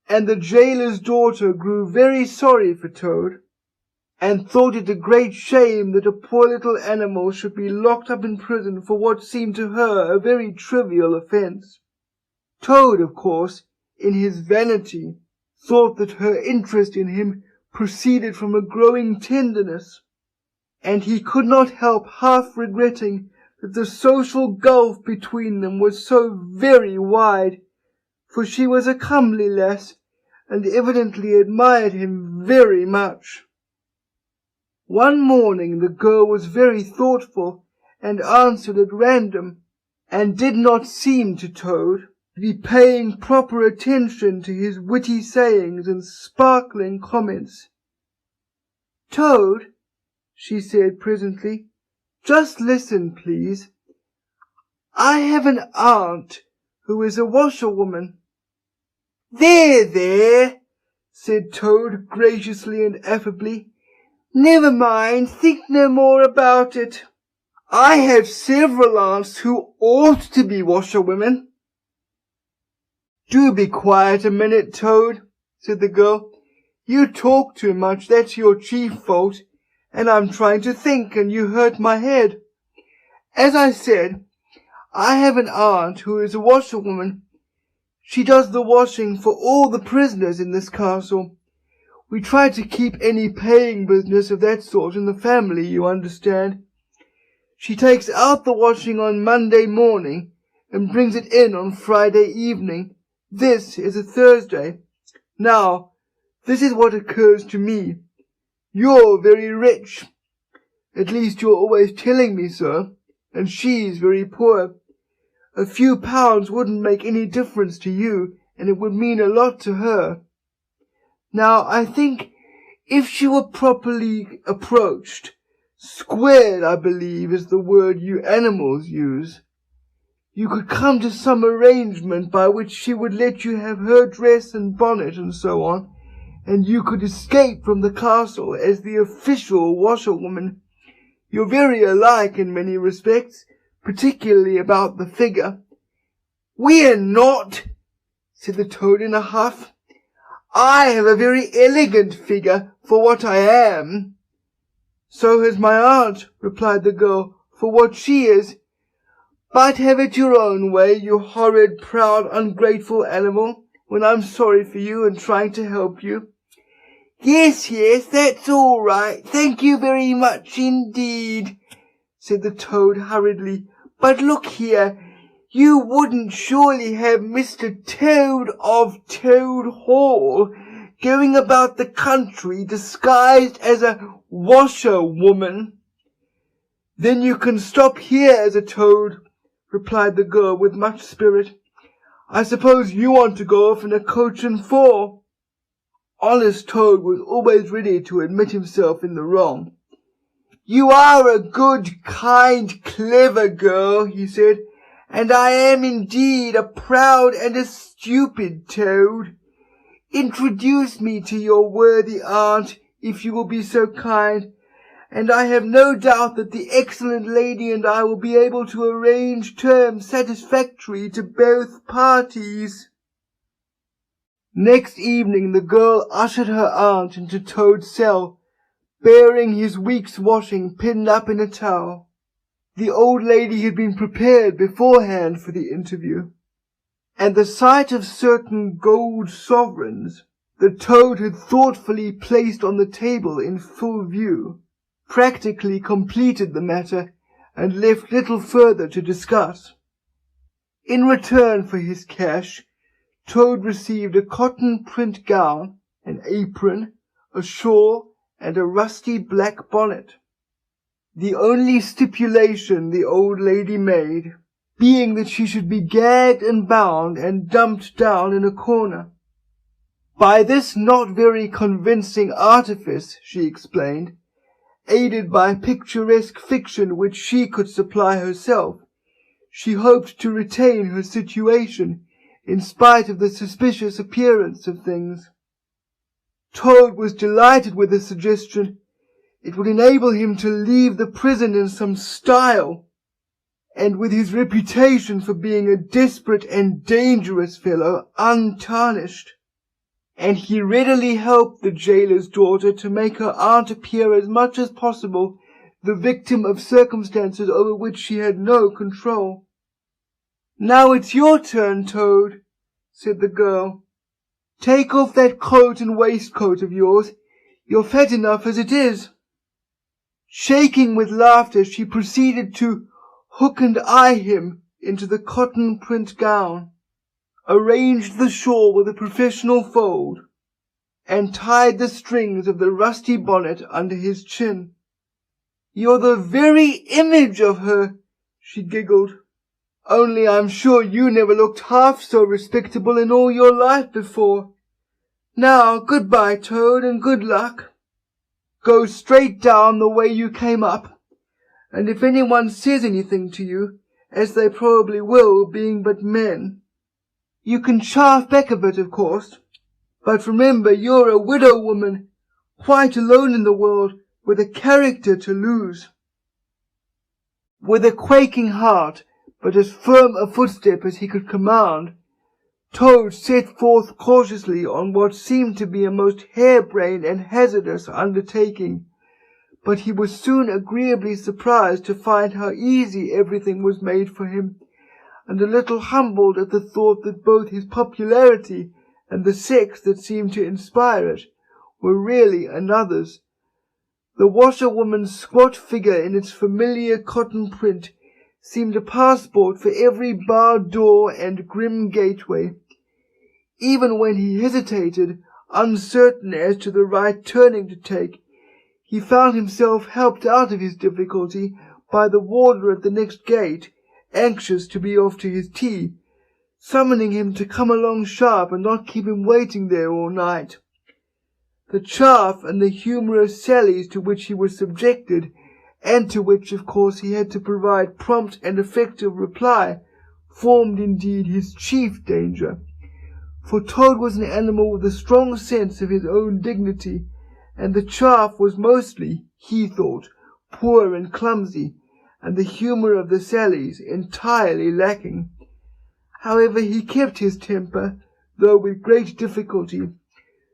and the jailer's daughter grew very sorry for Toad, and thought it a great shame that a poor little animal should be locked up in prison for what seemed to her a very trivial offence. Toad, of course, in his vanity, thought that her interest in him proceeded from a growing tenderness, and he could not help half regretting that the social gulf between them was so very wide, for she was a comely lass, and evidently admired him very much. One morning the girl was very thoughtful, and answered at random, and did not seem to Toad to be paying proper attention to his witty sayings and sparkling comments. "Toad," she said presently, "just listen, please. I have an aunt who is a washerwoman." "There, there," said Toad graciously and affably. "Never mind, think no more about it. I have several aunts who ought to be washerwomen." "Do be quiet a minute, Toad," said the girl. "You talk too much, that's your chief fault, and I'm trying to think, and you hurt my head. As I said, I have an aunt who is a washerwoman. She does the washing for all the prisoners in this castle. We try to keep any paying business of that sort in the family, you understand. She takes out the washing on Monday morning, and brings it in on Friday evening. This is a Thursday. Now, this is what occurs to me. You're very rich. At least you're always telling me so, and she's very poor. A few pounds wouldn't make any difference to you, and it would mean a lot to her. Now, I think if she were properly approached, squared, I believe, is the word you animals use, you could come to some arrangement by which she would let you have her dress and bonnet and so on, and you could escape from the castle as the official washerwoman. You're very alike in many respects, particularly about the figure." "We're not," said the Toad in a huff. "I have a very elegant figure for what I am." "So has my aunt," replied the girl, "for what she is. But have it your own way, you horrid, proud, ungrateful animal, when I'm sorry for you and trying to help you." Yes, that's all right. Thank you very much indeed," said the Toad hurriedly. "But look here, you wouldn't surely have Mr. Toad of Toad Hall going about the country disguised as a washerwoman?" "Then you can stop here as a toad," replied the girl with much spirit. "I suppose you want to go off in a coach and four." Honest Toad was always ready to admit himself in the wrong. "You are a good, kind, clever girl," he said, "and I am indeed a proud and a stupid Toad. Introduce me to your worthy aunt, if you will be so kind, and I have no doubt that the excellent lady and I will be able to arrange terms satisfactory to both parties." Next evening the girl ushered her aunt into Toad's cell, bearing his week's washing pinned up in a towel. The old lady had been prepared beforehand for the interview, and the sight of certain gold sovereigns that Toad had thoughtfully placed on the table in full view practically completed the matter and left little further to discuss. In return for his cash, Toad received a cotton print gown, an apron, a shawl, and a rusty black bonnet. The only stipulation the old lady made being that she should be gagged and bound and dumped down in a corner. By this not very convincing artifice, she explained, aided by picturesque fiction which she could supply herself, she hoped to retain her situation in spite of the suspicious appearance of things. Toad was delighted with the suggestion. It would enable him to leave the prison in some style, and with his reputation for being a desperate and dangerous fellow untarnished. And he readily helped the jailer's daughter to make her aunt appear as much as possible the victim of circumstances over which she had no control. "Now it's your turn, Toad," said the girl. "Take off that coat and waistcoat of yours. You're fat enough as it is." Shaking with laughter, she proceeded to hook and eye him into the cotton print gown, arranged the shawl with a professional fold, and tied the strings of the rusty bonnet under his chin. "You're the very image of her," she giggled. "Only I'm sure you never looked half so respectable in all your life before. Now, goodbye, Toad, and good luck. Go straight down the way you came up, and if anyone says anything to you, as they probably will, being but men, you can chaff back a bit, of course, but remember you're a widow woman, quite alone in the world, with a character to lose." With a quaking heart, but as firm a footstep as he could command, Toad set forth cautiously on what seemed to be a most harebrained and hazardous undertaking, but he was soon agreeably surprised to find how easy everything was made for him, and a little humbled at the thought that both his popularity and the sex that seemed to inspire it were really another's. The washerwoman's squat figure in its familiar cotton print seemed a passport for every barred door and grim gateway. Even when he hesitated, uncertain as to the right turning to take, he found himself helped out of his difficulty by the warder at the next gate, anxious to be off to his tea, summoning him to come along sharp and not keep him waiting there all night. The chaff and the humorous sallies to which he was subjected, and to which, of course, he had to provide prompt and effective reply, formed indeed his chief danger. For Toad was an animal with a strong sense of his own dignity, and the chaff was mostly, he thought, poor and clumsy, and the humour of the sallies entirely lacking. However, he kept his temper, though with great difficulty,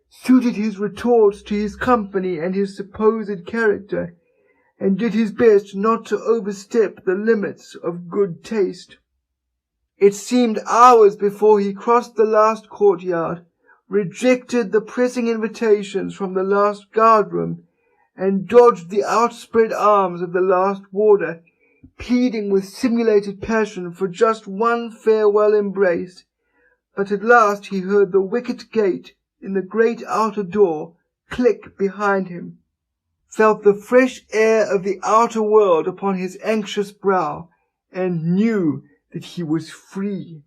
suited his retorts to his company and his supposed character, and did his best not to overstep the limits of good taste. It seemed hours before he crossed the last courtyard, rejected the pressing invitations from the last guard-room, and dodged the outspread arms of the last warder, pleading with simulated passion for just one farewell embrace. But at last he heard the wicket gate in the great outer door click behind him, felt the fresh air of the outer world upon his anxious brow, and knew that he was free.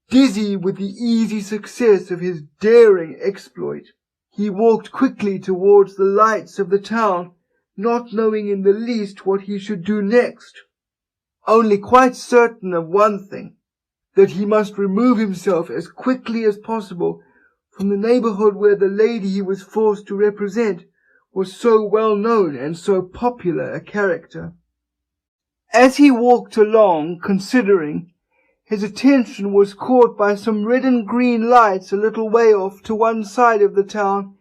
Dizzy with the easy success of his daring exploit, he walked quickly towards the lights of the town, not knowing in the least what he should do next, only quite certain of one thing, that he must remove himself as quickly as possible from the neighbourhood where the lady he was forced to represent was so well known and so popular a character. As he walked along, considering, his attention was caught by some red and green lights a little way off to one side of the town,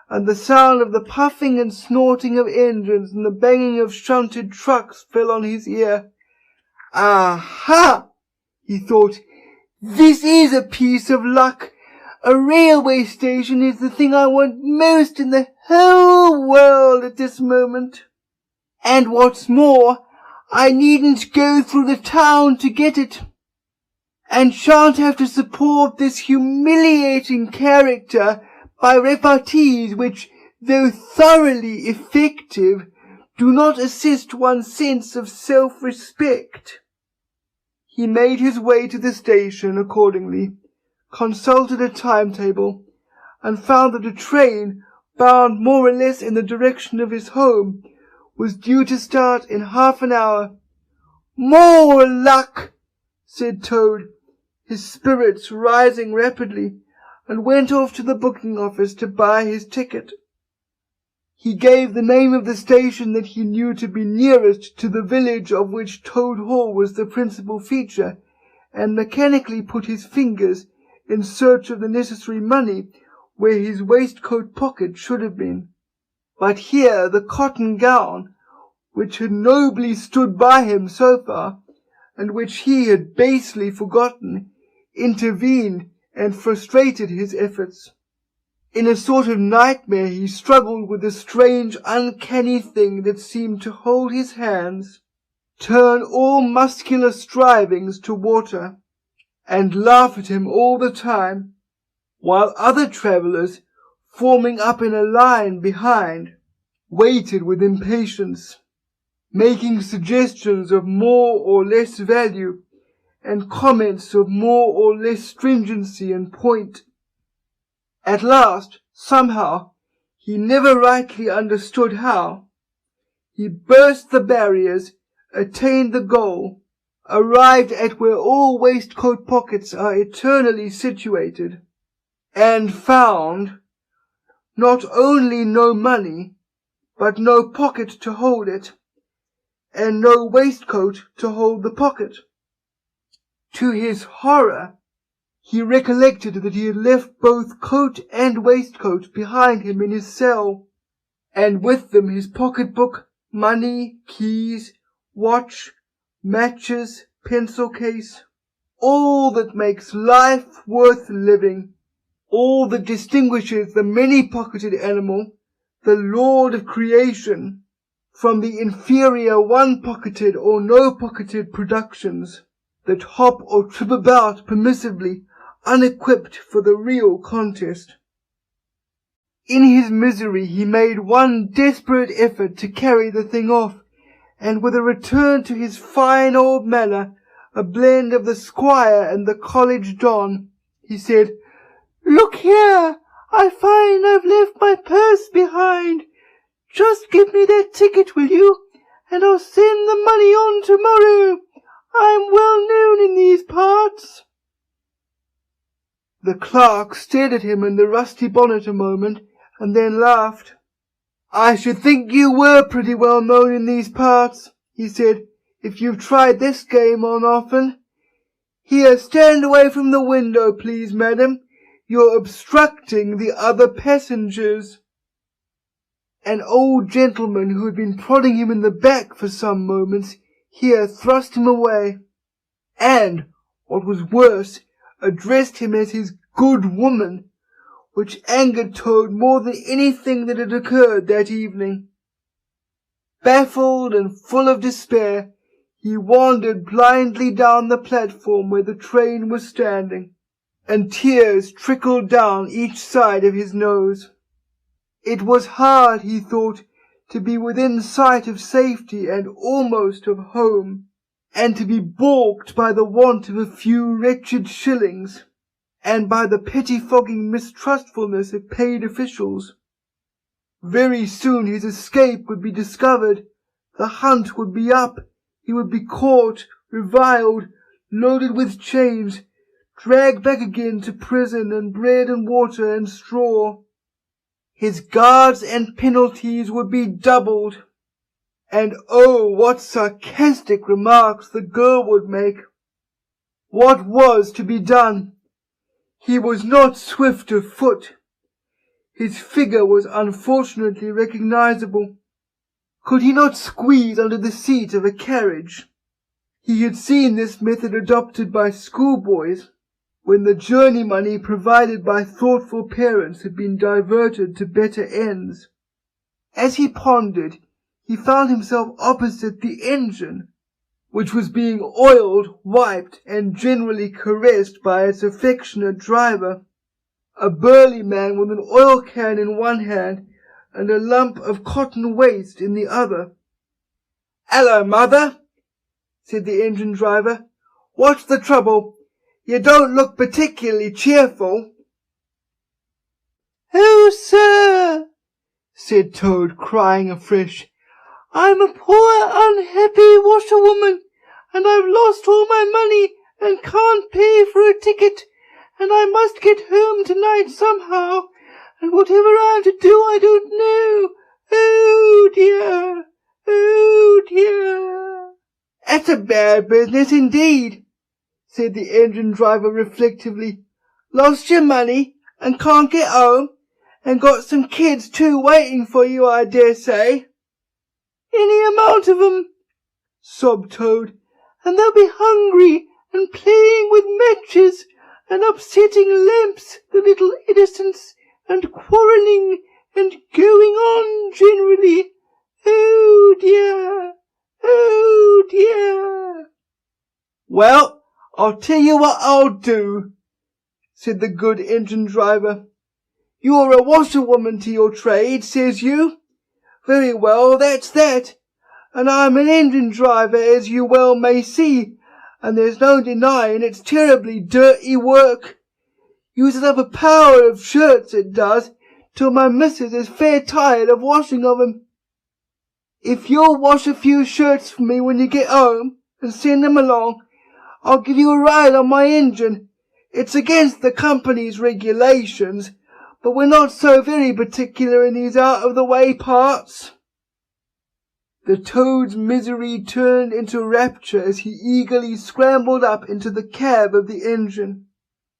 and the sound of the puffing and snorting of engines and the banging of shunted trucks fell on his ear. "Aha!" he thought, "this is a piece of luck. A railway station is the thing I want most in the whole world at this moment. And what's more, I needn't go through the town to get it, and shan't have to support this humiliating character by repartees which, though thoroughly effective, do not assist one's sense of self-respect." He made his way to the station accordingly, consulted a timetable, and found that a train, bound more or less in the direction of his home, was due to start in half an hour. "More luck," said Toad, his spirits rising rapidly, and went off to the booking office to buy his ticket. He gave the name of the station that he knew to be nearest to the village of which Toad Hall was the principal feature, and mechanically put his fingers in search of the necessary money where his waistcoat pocket should have been. But here the cotton gown, which had nobly stood by him so far, and which he had basely forgotten, intervened and frustrated his efforts. In a sort of nightmare he struggled with the strange, uncanny thing that seemed to hold his hands, turn all muscular strivings to water, and laugh at him all the time, while other travellers, forming up in a line behind, waited with impatience, making suggestions of more or less value, and comments of more or less stringency and point. At last, somehow, he never rightly understood how, he burst the barriers, attained the goal, arrived at where all waistcoat pockets are eternally situated, and found not only no money, but no pocket to hold it, and no waistcoat to hold the pocket. To his horror, he recollected that he had left both coat and waistcoat behind him in his cell, and with them his pocket-book, money, keys, watch, matches, pencil case, all that makes life worth living, all that distinguishes the many-pocketed animal, the lord of creation, from the inferior one-pocketed or no-pocketed productions that hop or trip about permissively, unequipped for the real contest. In his misery he made one desperate effort to carry the thing off, and with a return to his fine old manner, a blend of the squire and the college don, he said, "Look here, I find I've left my purse behind. Just give me that ticket, will you, and I'll send the money on tomorrow. I'm well known in these parts." The clerk stared at him in the rusty bonnet a moment, and then laughed. "I should think you were pretty well known in these parts," he said, "if you've tried this game on often. Here, stand away from the window, please, madam. You're obstructing the other passengers." An old gentleman who had been prodding him in the back for some moments here thrust him away, and, what was worse, addressed him as his good woman, which angered Toad more than anything that had occurred that evening. Baffled and full of despair, he wandered blindly down the platform where the train was standing, and tears trickled down each side of his nose. It was hard, he thought, to be within sight of safety and almost of home, and to be balked by the want of a few wretched shillings, and by the pettifogging mistrustfulness of paid officials. Very soon his escape would be discovered, the hunt would be up, he would be caught, reviled, loaded with chains, dragged back again to prison and bread and water and straw. his guards and penalties would be doubled. And oh, what sarcastic remarks the girl would make! What was to be done? He was not swift of foot. His figure was unfortunately recognizable. Could he not squeeze under the seat of a carriage? He had seen this method adopted by schoolboys, when the journey money provided by thoughtful parents had been diverted to better ends. As he pondered, he found himself opposite the engine, which was being oiled, wiped, and generally caressed by its affectionate driver, a burly man with an oil can in one hand and a lump of cotton waste in the other. "Hello, mother," said the engine driver. "What's the trouble? You don't look particularly cheerful." "Oh, sir," said Toad, crying afresh, "I'm a poor, unhappy washerwoman, and I've lost all my money and can't pay for a ticket, and I must get home tonight somehow, and whatever I'm to do I don't know. Oh dear, oh dear." "That's a bad business indeed," said the engine driver reflectively. "Lost your money and can't get home, and got some kids too waiting for you, I dare say." "Any amount of 'em," sobbed Toad, "and they'll be hungry and playing with matches and upsetting lamps, the little innocents, and quarrelling and going on generally. Oh dear, oh dear." "Well, I'll tell you what I'll do," said the good engine driver. "You're a washerwoman to your trade, says you? Very well, that's that. And I'm an engine driver, as you well may see, and there's no denying it's terribly dirty work. Uses up a power of shirts, it does, till my missus is fair tired of washing of 'em. If you'll wash a few shirts for me when you get home, and send 'em along, I'll give you a ride on my engine. It's against the company's regulations, but we're not so very particular in these out-of-the-way parts." The Toad's misery turned into rapture as he eagerly scrambled up into the cab of the engine.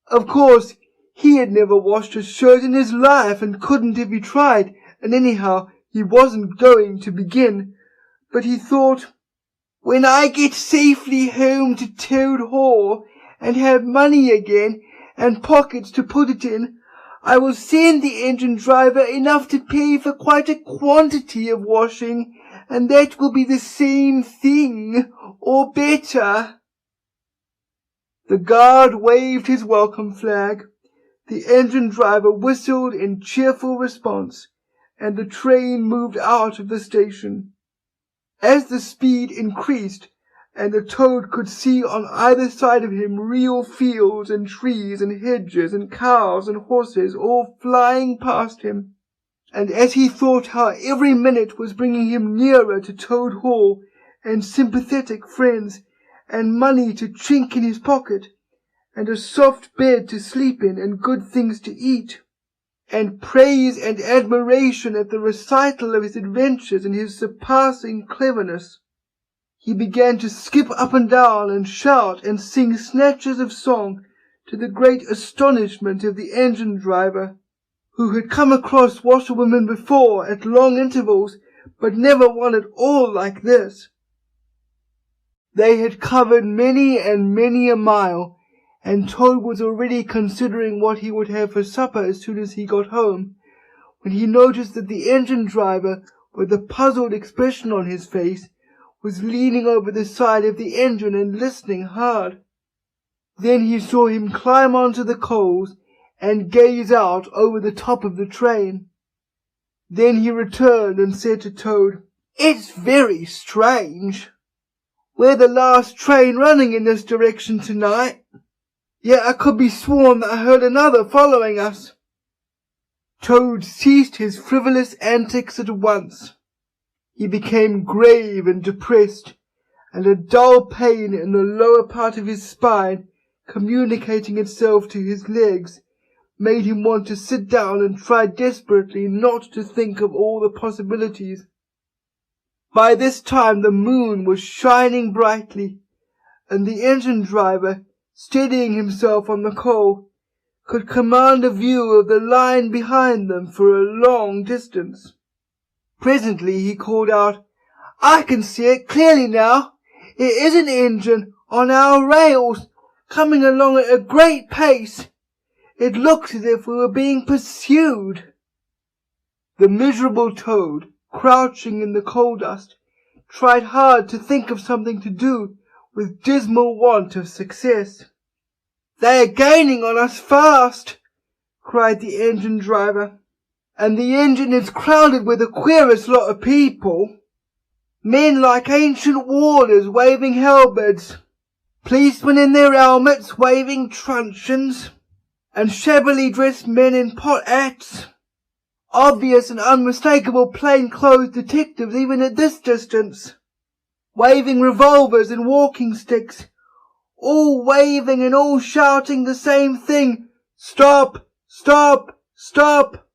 Of course, he had never washed a shirt in his life and couldn't if he tried, and anyhow he wasn't going to begin. But he thought, "When I get safely home to Toad Hall and have money again and pockets to put it in, I will send the engine driver enough to pay for quite a quantity of washing, and that will be the same thing, or better." The guard waved his welcome flag, the engine driver whistled in cheerful response, and the train moved out of the station. As the speed increased, and the Toad could see on either side of him real fields and trees and hedges and cows and horses all flying past him, and as he thought how every minute was bringing him nearer to Toad Hall, and sympathetic friends, and money to chink in his pocket, and a soft bed to sleep in, and good things to eat, and praise and admiration at the recital of his adventures and his surpassing cleverness, he began to skip up and down and shout and sing snatches of song, to the great astonishment of the engine driver, who had come across washerwomen before at long intervals, but never one at all like this. They had covered many and many a mile, and Toad was already considering what he would have for supper as soon as he got home, when he noticed that the engine driver, with a puzzled expression on his face, was leaning over the side of the engine and listening hard. Then he saw him climb onto the coals and gaze out over the top of the train. Then he returned and said to Toad, "It's very strange. We're the last train running in this direction tonight, yet I could be sworn that I heard another following us." Toad ceased his frivolous antics at once. He became grave and depressed, and a dull pain in the lower part of his spine, communicating itself to his legs, made him want to sit down and try desperately not to think of all the possibilities. By this time the moon was shining brightly, and the engine driver, steadying himself on the coal, could command a view of the line behind them for a long distance. Presently he called out, "I can see it clearly now. It is an engine on our rails, coming along at a great pace. It looks as if we were being pursued." The miserable Toad, crouching in the coal dust, tried hard to think of something to do, with dismal want of success. "They are gaining on us fast," cried the engine driver, "and the engine is crowded with the queerest lot of people. Men like ancient warders waving halberds, policemen in their helmets waving truncheons, and shabbily dressed men in pot hats. Obvious and unmistakable plain-clothes detectives even at this distance, waving revolvers and walking sticks, all waving and all shouting the same thing, 'Stop! Stop! Stop!'"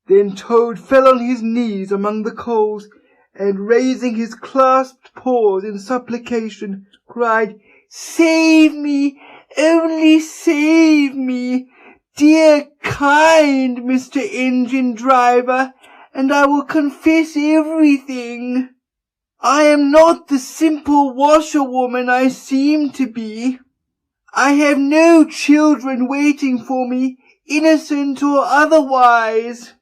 Then Toad fell on his knees among the coals, and raising his clasped paws in supplication, cried, "Save me! Only save me! Dear, kind Mr. Engine Driver, and I will confess everything. I am not the simple washerwoman I seem to be. I have no children waiting for me, innocent or otherwise.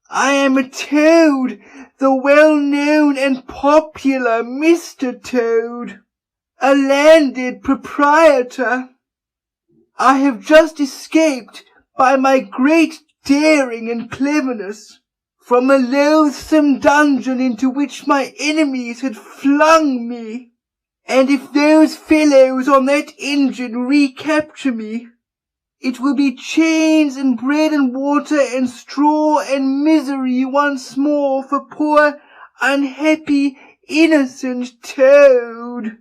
I am a Toad, the well-known and popular Mr. Toad, a landed proprietor. I have just escaped by my great daring and cleverness from a loathsome dungeon into which my enemies had flung me, and if those fellows on that engine recapture me, it will be chains and bread and water and straw and misery once more for poor, unhappy, innocent Toad."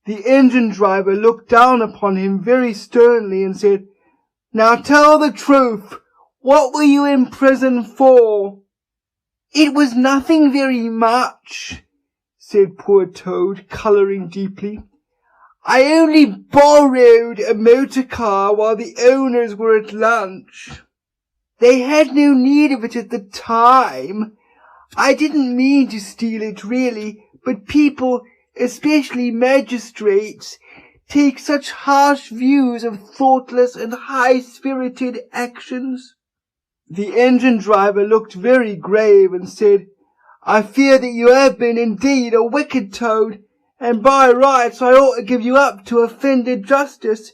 The engine driver looked down upon him very sternly and said, "Now tell the truth. What were you in prison for?" "It was nothing very much," said poor Toad, colouring deeply. "I only borrowed a motor car while the owners were at lunch. They had no need of it at the time. I didn't mean to steal it really, but people, especially magistrates, take such harsh views of thoughtless and high-spirited actions." The engine driver looked very grave and said, "I fear that you have been indeed a wicked Toad, and by rights I ought to give you up to offended justice,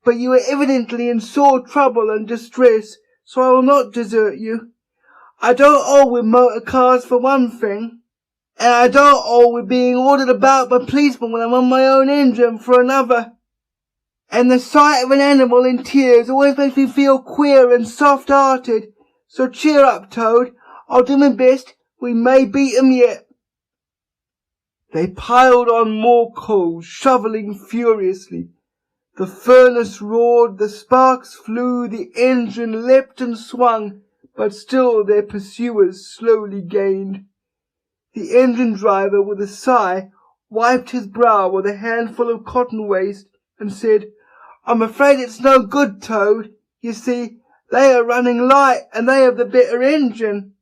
but you are evidently in sore trouble and distress, so I will not desert you. I don't hold with motor cars for one thing, and I don't hold with being ordered about by policemen when I'm on my own engine for another. And the sight of an animal in tears always makes me feel queer and soft-hearted. So cheer up, Toad. I'll do my best. We may beat 'em yet." They piled on more coals, shovelling furiously. The furnace roared, the sparks flew, the engine leapt and swung, but still their pursuers slowly gained. The engine driver, with a sigh, wiped his brow with a handful of cotton waste, and said, "I'm afraid it's no good, Toad. You see, they are running light, and they have the better engine.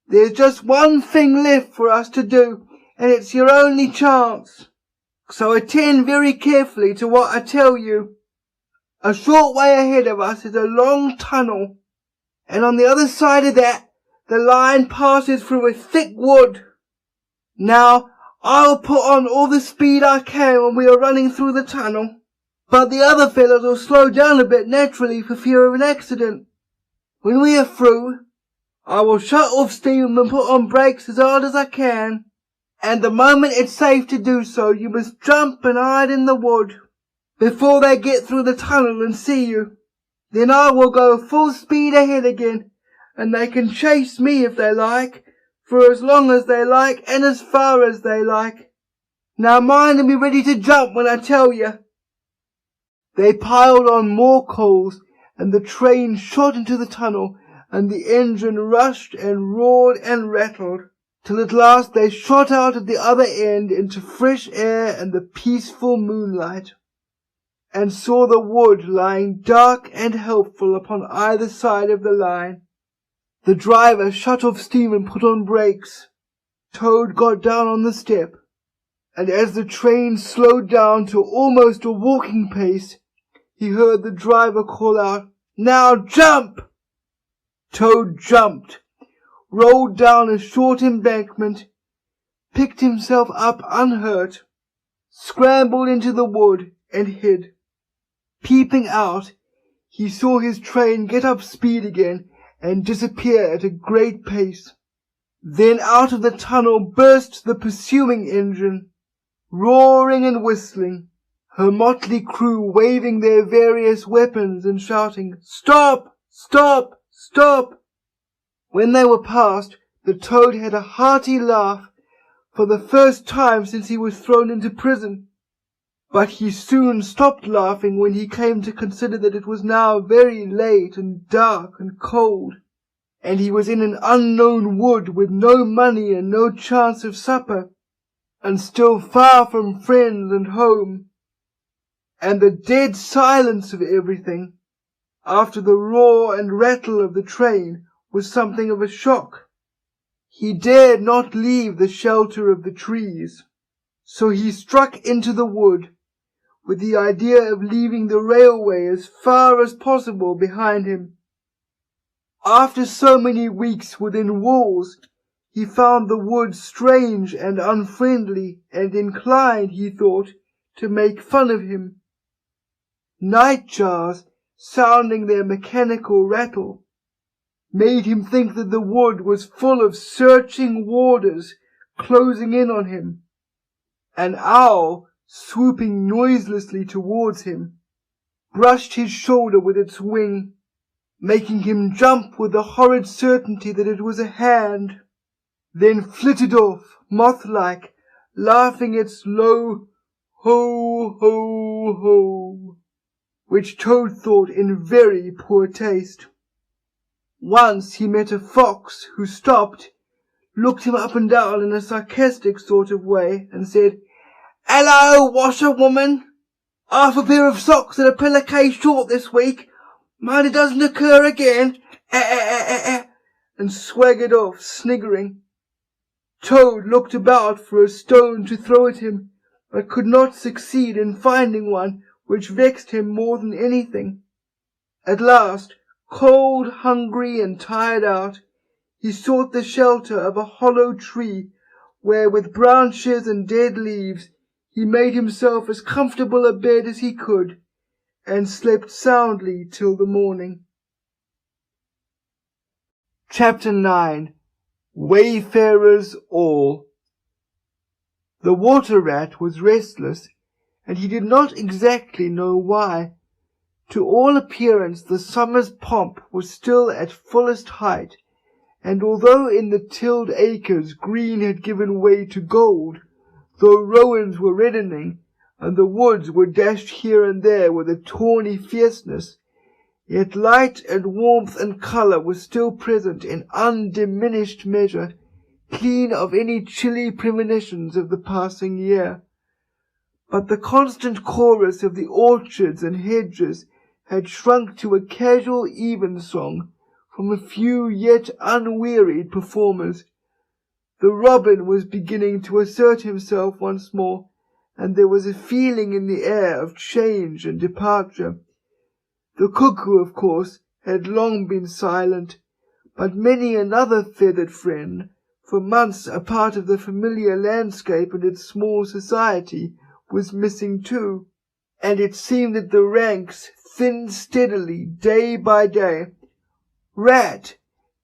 There's just one thing left for us to do, and it's your only chance. So attend very carefully to what I tell you. A short way ahead of us is a long tunnel, and on the other side of that, the line passes through a thick wood. Now, I'll put on all the speed I can when we are running through the tunnel, but the other fellows will slow down a bit naturally for fear of an accident. When we are through, I will shut off steam and put on brakes as hard as I can, and the moment it's safe to do so, you must jump and hide in the wood before they get through the tunnel and see you. Then I will go full speed ahead again, and they can chase me if they like, for as long as they like and as far as they like. Now mind and be ready to jump when I tell you." They piled on more coals, and the train shot into the tunnel, and the engine rushed and roared and rattled, till at last they shot out at the other end into fresh air and the peaceful moonlight, and saw the wood lying dark and helpful upon either side of the line. The driver shut off steam and put on brakes. Toad got down on the step, and as the train slowed down to almost a walking pace, he heard the driver call out, "Now jump!" Toad jumped, rolled down a short embankment, picked himself up unhurt, scrambled into the wood, and hid. Peeping out, he saw his train get up speed again and disappear at a great pace. Then out of the tunnel burst the pursuing engine, roaring and whistling, her motley crew waving their various weapons and shouting, "Stop! Stop! Stop!" When they were past, the Toad had a hearty laugh, for the first time since he was thrown into prison. But he soon stopped laughing when he came to consider that it was now very late and dark and cold, and he was in an unknown wood with no money and no chance of supper, and still far from friends and home, and the dead silence of everything, after the roar and rattle of the train, was something of a shock. He dared not leave the shelter of the trees, so he struck into the wood, with the idea of leaving the railway as far as possible behind him. After so many weeks within walls, he found the wood strange and unfriendly, and inclined, he thought, to make fun of him. Nightjars, sounding their mechanical rattle, made him think that the wood was full of searching warders closing in on him. An owl, swooping noiselessly towards him, brushed his shoulder with its wing, making him jump with the horrid certainty that it was a hand, then flitted off, moth-like, laughing its low ho, ho, ho, which Toad thought in very poor taste. Once he met a fox who stopped, looked him up and down in a sarcastic sort of way, and said, "Hello, washerwoman! Half a pair of socks and a pillowcase short this week. Mind it doesn't occur again. And swaggered off, sniggering. Toad looked about for a stone to throw at him, but could not succeed in finding one, which vexed him more than anything. At last, cold, hungry, and tired out, he sought the shelter of a hollow tree, where with branches and dead leaves he made himself as comfortable a bed as he could, and slept soundly till the morning. Chapter 9. Wayfarers All. The water-rat was restless, and he did not exactly know why. To all appearance the summer's pomp was still at fullest height, and although in the tilled acres green had given way to gold, though rowans were reddening, and the woods were dashed here and there with a tawny fierceness, yet light and warmth and colour was still present in undiminished measure, clean of any chilly premonitions of the passing year. But the constant chorus of the orchards and hedges had shrunk to a casual evensong from a few yet unwearied performers. The robin was beginning to assert himself once more, and there was a feeling in the air of change and departure. The cuckoo, of course, had long been silent, but many another feathered friend, for months a part of the familiar landscape and its small society, was missing too, and it seemed that the ranks thinned steadily day by day. Rat,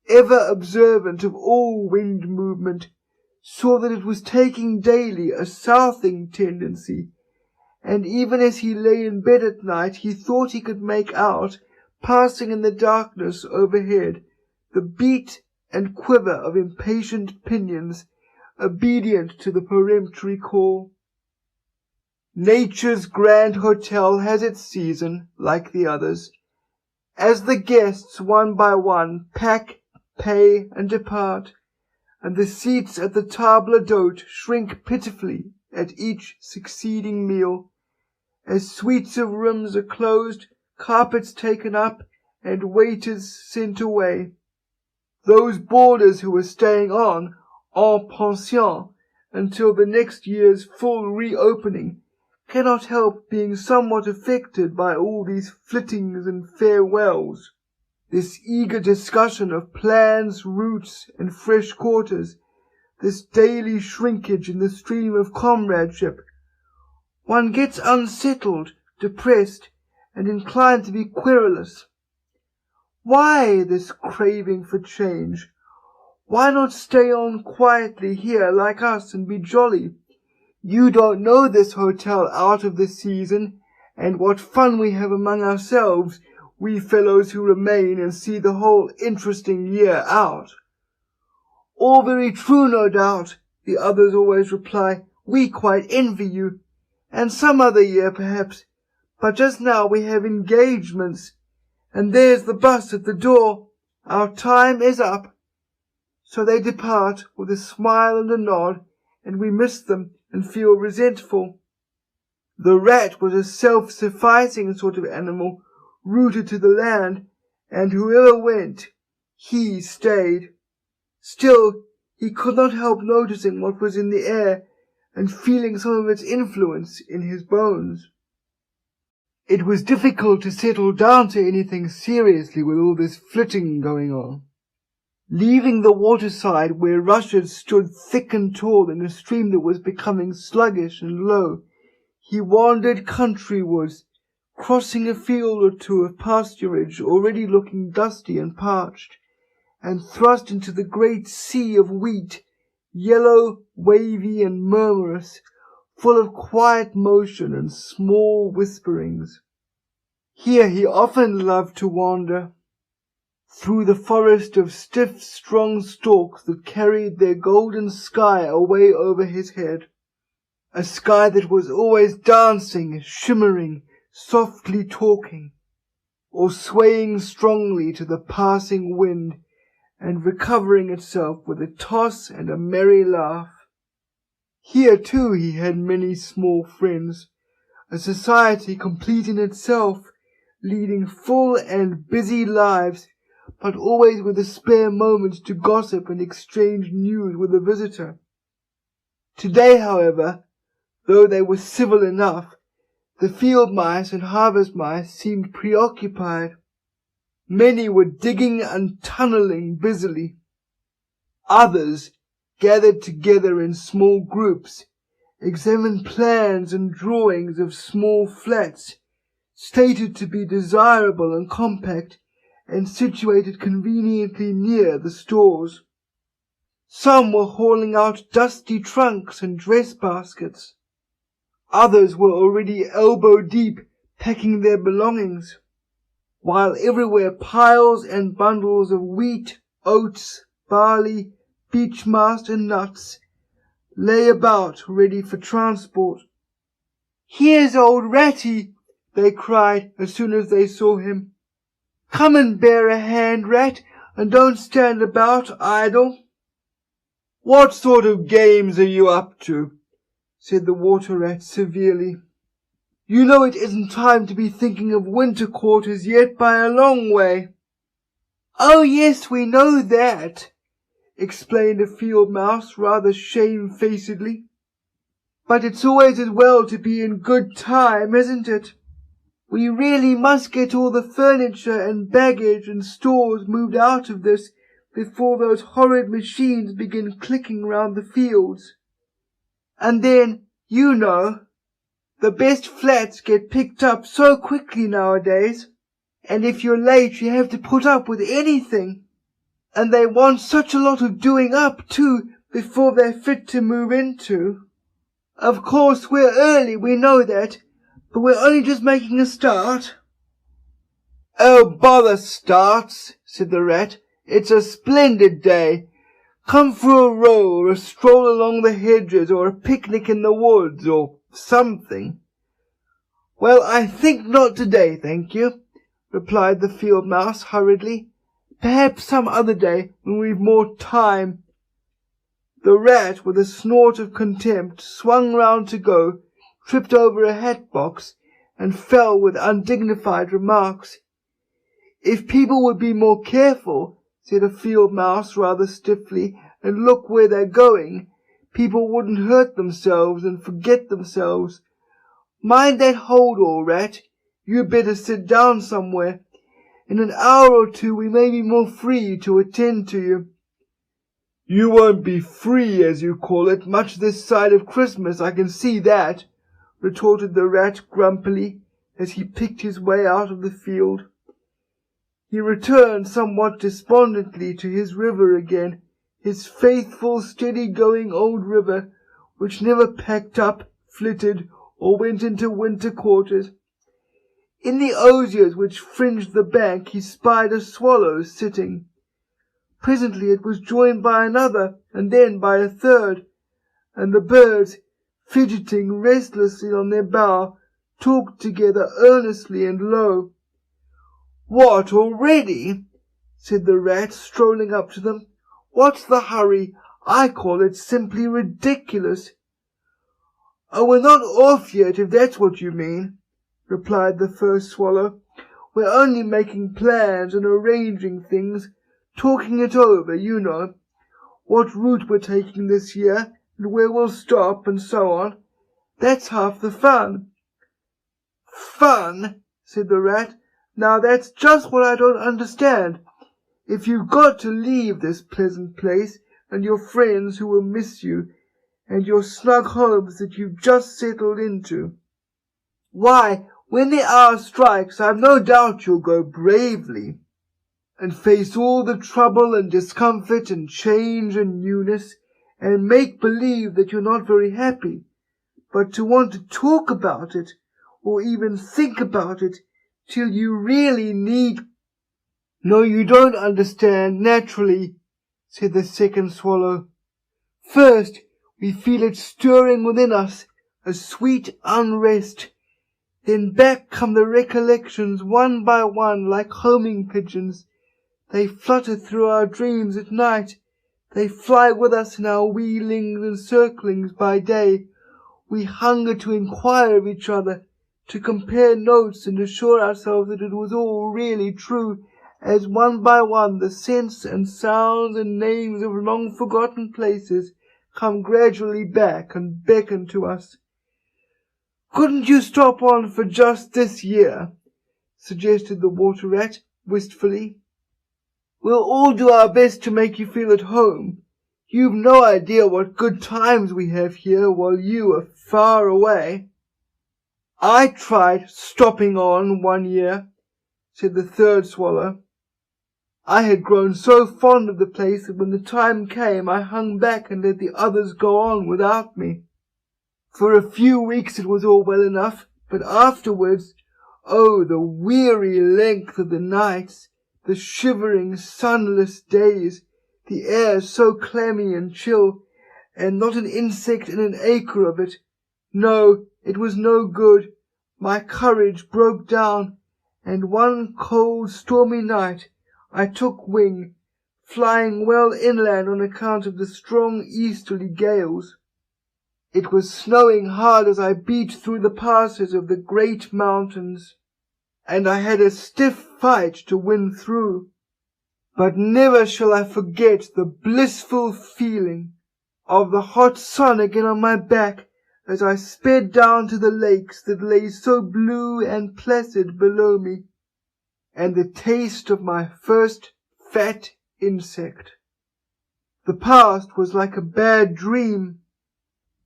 ever observant of all winged movement, saw that it was taking daily a southing tendency, and even as he lay in bed at night he thought he could make out, passing in the darkness overhead, the beat and quiver of impatient pinions, obedient to the peremptory call. Nature's grand hotel has its season, like the others. As the guests, one by one, pack, pay, and depart, and the seats at the table d'hôte shrink pitifully at each succeeding meal, as suites of rooms are closed, carpets taken up, and waiters sent away, those boarders who are staying on en pension until the next year's full reopening cannot help being somewhat affected by all these flittings and farewells, this eager discussion of plans, routes, and fresh quarters, this daily shrinkage in the stream of comradeship. One gets unsettled, depressed, and inclined to be querulous. Why this craving for change? Why not stay on quietly here like us and be jolly? You don't know this hotel out of the season, and what fun we have among ourselves, we fellows who remain and see the whole interesting year out. All very true, no doubt, the others always reply. We quite envy you, and some other year perhaps, but just now we have engagements, and there's the bus at the door. Our time is up. So they depart with a smile and a nod, and we miss them and feel resentful. The rat was a self-sufficing sort of animal, rooted to the land, and whoever went, he stayed. Still, he could not help noticing what was in the air, and feeling some of its influence in his bones. It was difficult to settle down to anything seriously with all this flitting going on. Leaving the waterside where rushes stood thick and tall in a stream that was becoming sluggish and low, he wandered countrywards, crossing a field or two of pasturage already looking dusty and parched, and thrust into the great sea of wheat, yellow, wavy, and murmurous, full of quiet motion and small whisperings. Here he often loved to wander, through the forest of stiff, strong stalks that carried their golden sky away over his head, a sky that was always dancing, shimmering, softly talking, or swaying strongly to the passing wind, and recovering itself with a toss and a merry laugh. Here, too, he had many small friends, a society complete in itself, leading full and busy lives, but always with a spare moment to gossip and exchange news with a visitor. Today, however, though they were civil enough, the field mice and harvest mice seemed preoccupied. Many were digging and tunnelling busily. Others, gathered together in small groups, examined plans and drawings of small flats, stated to be desirable and compact, and situated conveniently near the stores. Some were hauling out dusty trunks and dress baskets. Others were already elbow deep packing their belongings, while everywhere piles and bundles of wheat, oats, barley, beech mast, and nuts lay about ready for transport. "Here's old Ratty," they cried as soon as they saw him. "Come and bear a hand, Rat, and don't stand about idle." "What sort of games are you up to?" said the water rat severely. "You know it isn't time to be thinking of winter quarters yet by a long way." "Oh yes, we know that," explained a field mouse rather shamefacedly. "But it's always as well to be in good time, isn't it? We really must get all the furniture and baggage and stores moved out of this before those horrid machines begin clicking round the fields. And then, you know, the best flats get picked up so quickly nowadays, and if you're late you have to put up with anything. And they want such a lot of doing up, too, before they're fit to move into. Of course we're early, we know that, but we're only just making a start." "Oh, bother starts," said the rat. "It's a splendid day. Come for a row or a stroll along the hedges or a picnic in the woods or something." Well, I think not today, thank you, replied the field mouse hurriedly. Perhaps some other day, when we've more time. The rat, with a snort of contempt, swung round to go, tripped over a hat box, and fell with undignified remarks. If people would be more careful, said a field mouse rather stiffly, and look where they're going, people wouldn't hurt themselves and forget themselves. Mind that hold-all, rat. You'd better sit down somewhere. In an hour or two we may be more free to attend to you. You won't be free, as you call it, much this side of Christmas, I can see that, retorted the rat grumpily, as he picked his way out of the field. He returned somewhat despondently to his river again, his faithful, steady-going old river, which never packed up, flitted, or went into winter quarters. In the osiers which fringed the bank he spied a swallow sitting. Presently it was joined by another, and then by a third, and the birds, fidgeting restlessly on their bough, talked together earnestly and low. "What, already?" said the rat, strolling up to them. "What's the hurry? I call it simply ridiculous." "Oh, we're not off yet, if that's what you mean," replied the first swallow. "We're only making plans and arranging things, talking it over, you know. What route we're taking this year, and where we'll stop, and so on. That's half the fun." "Fun?" said the rat. "Now that's just what I don't understand. If you've got to leave this pleasant place, and your friends who will miss you, and your snug homes that you've just settled into, why, when the hour strikes, I've no doubt you'll go bravely, and face all the trouble and discomfort and change and newness, and make believe that you're not very happy. But to want to talk about it, or even think about it, till you really need—" "No, you don't understand, naturally," said the second swallow. "First, we feel it stirring within us, a sweet unrest. Then back come the recollections one by one like homing pigeons. They flutter through our dreams at night. They fly with us in our wheelings and circlings by day. We hunger to inquire of each other, to compare notes and assure ourselves that it was all really true, as one by one the scents and sounds and names of long-forgotten places come gradually back and beckon to us." "Couldn't you stop on for just this year?" suggested the water rat wistfully. "We'll all do our best to make you feel at home. You've no idea what good times we have here while you are far away." "I tried stopping on one year," said the third swallow. "I had grown so fond of the place that when the time came I hung back and let the others go on without me. For a few weeks it was all well enough, but afterwards, oh, the weary length of the nights, the shivering, sunless days, the air so clammy and chill, and not an insect in an acre of it. No, it was no good. My courage broke down, and one cold, stormy night I took wing, flying well inland on account of the strong easterly gales. It was snowing hard as I beat through the passes of the great mountains, and I had a stiff fight to win through. But never shall I forget the blissful feeling of the hot sun again on my back as I sped down to the lakes that lay so blue and placid below me, and the taste of my first fat insect. The past was like a bad dream.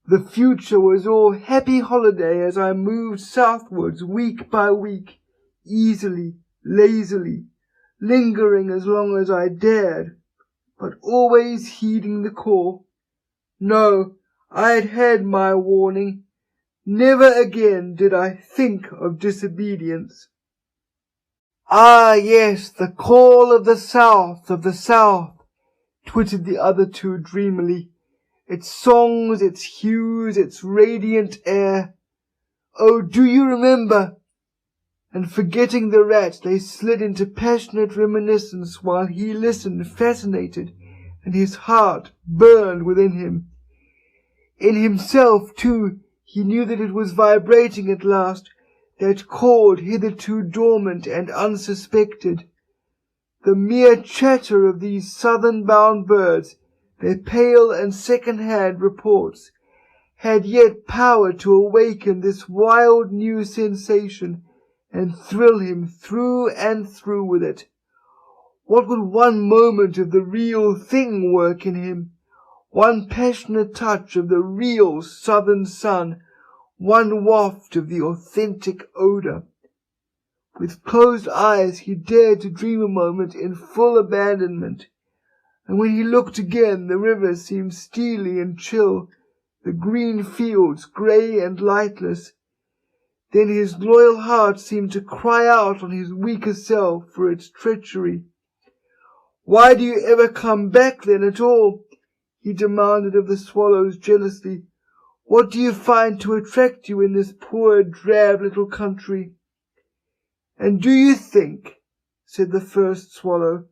The future was all happy holiday as I moved southwards week by week, easily, lazily, lingering as long as I dared, but always heeding the call. No, I had had my warning. Never again did I think of disobedience. "Ah, yes, the call of the south, twittered the other two dreamily. Its songs, its hues, its radiant air. Oh, do you remember? And forgetting the rat, they slid into passionate reminiscence while he listened fascinated, and his heart burned within him. In himself, too, he knew that it was vibrating at last, that chord hitherto dormant and unsuspected. The mere chatter of these southern-bound birds, their pale and second-hand reports, had yet power to awaken this wild new sensation and thrill him through and through with it. What would one moment of the real thing work in him? One passionate touch of the real southern sun, one waft of the authentic odour. With closed eyes he dared to dream a moment in full abandonment, and when he looked again the river seemed steely and chill, the green fields grey and lightless. Then his loyal heart seemed to cry out on his weaker self for its treachery. "Why do you ever come back then at all?" he demanded of the swallows jealously. "What do you find to attract you in this poor drab little country?" "And do you think," said the first swallow,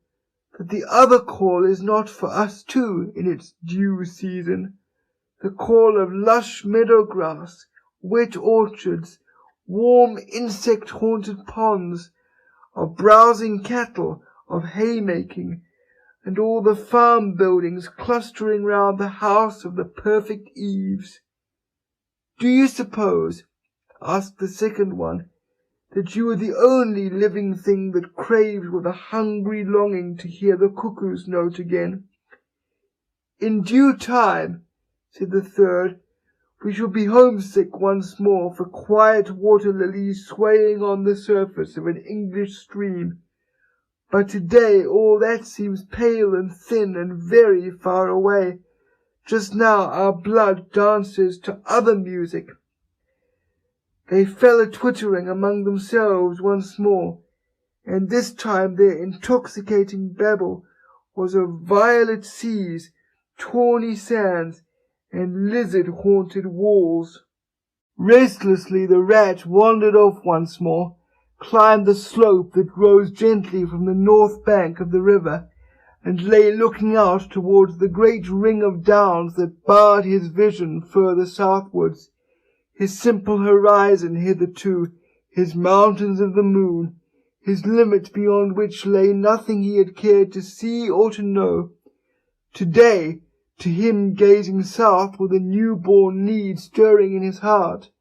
"that the other call is not for us too in its due season? The call of lush meadow grass, wet orchards, warm insect-haunted ponds, of browsing cattle, of haymaking, and all the farm buildings clustering round the house of the perfect eaves. Do you suppose," asked the second one, "that you are the only living thing that craves with a hungry longing to hear the cuckoo's note again?" "In due time," said the third, "we shall be homesick once more for quiet water lilies swaying on the surface of an English stream. But today all that seems pale and thin and very far away. Just now our blood dances to other music." They fell a-twittering among themselves once more, and this time their intoxicating babble was of violet seas, tawny sands, and lizard-haunted walls. Restlessly the rat wandered off once more, climbed the slope that rose gently from the north bank of the river, and lay looking out towards the great ring of downs that barred his vision further southwards, his simple horizon hitherto, his mountains of the moon, his limit beyond which lay nothing he had cared to see or to know. Today, to him gazing south with a new-born need stirring in his heart,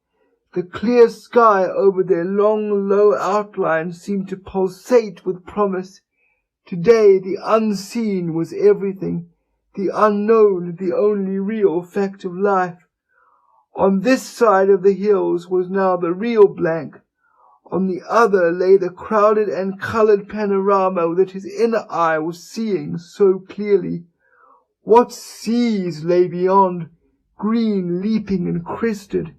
the clear sky over their long, low outlines seemed to pulsate with promise. Today the unseen was everything, the unknown the only real fact of life. On this side of the hills was now the real blank. On the other lay the crowded and coloured panorama that his inner eye was seeing so clearly. What seas lay beyond, green, leaping and crested!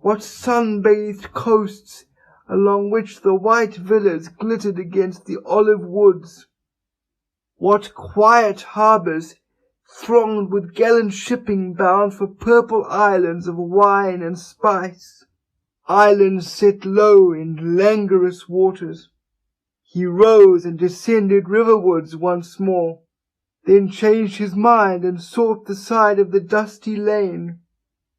What sun-bathed coasts, along which the white villas glittered against the olive woods! What quiet harbours, thronged with gallant shipping bound for purple islands of wine and spice, islands set low in languorous waters! He rose and descended riverwards once more, then changed his mind and sought the side of the dusty lane.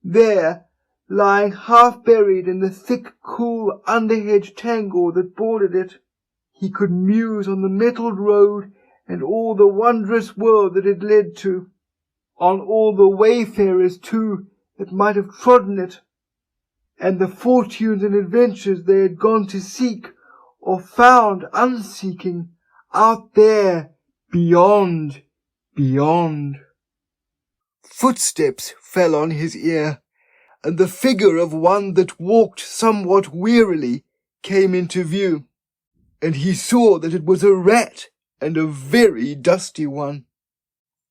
There, lying half-buried in the thick, cool underhedge tangle that bordered it, he could muse on the metalled road and all the wondrous world that it led to, on all the wayfarers, too, that might have trodden it, and the fortunes and adventures they had gone to seek, or found unseeking, out there, beyond. Footsteps fell on his ear, and the figure of one that walked somewhat wearily came into view, and he saw that it was a rat, and a very dusty one.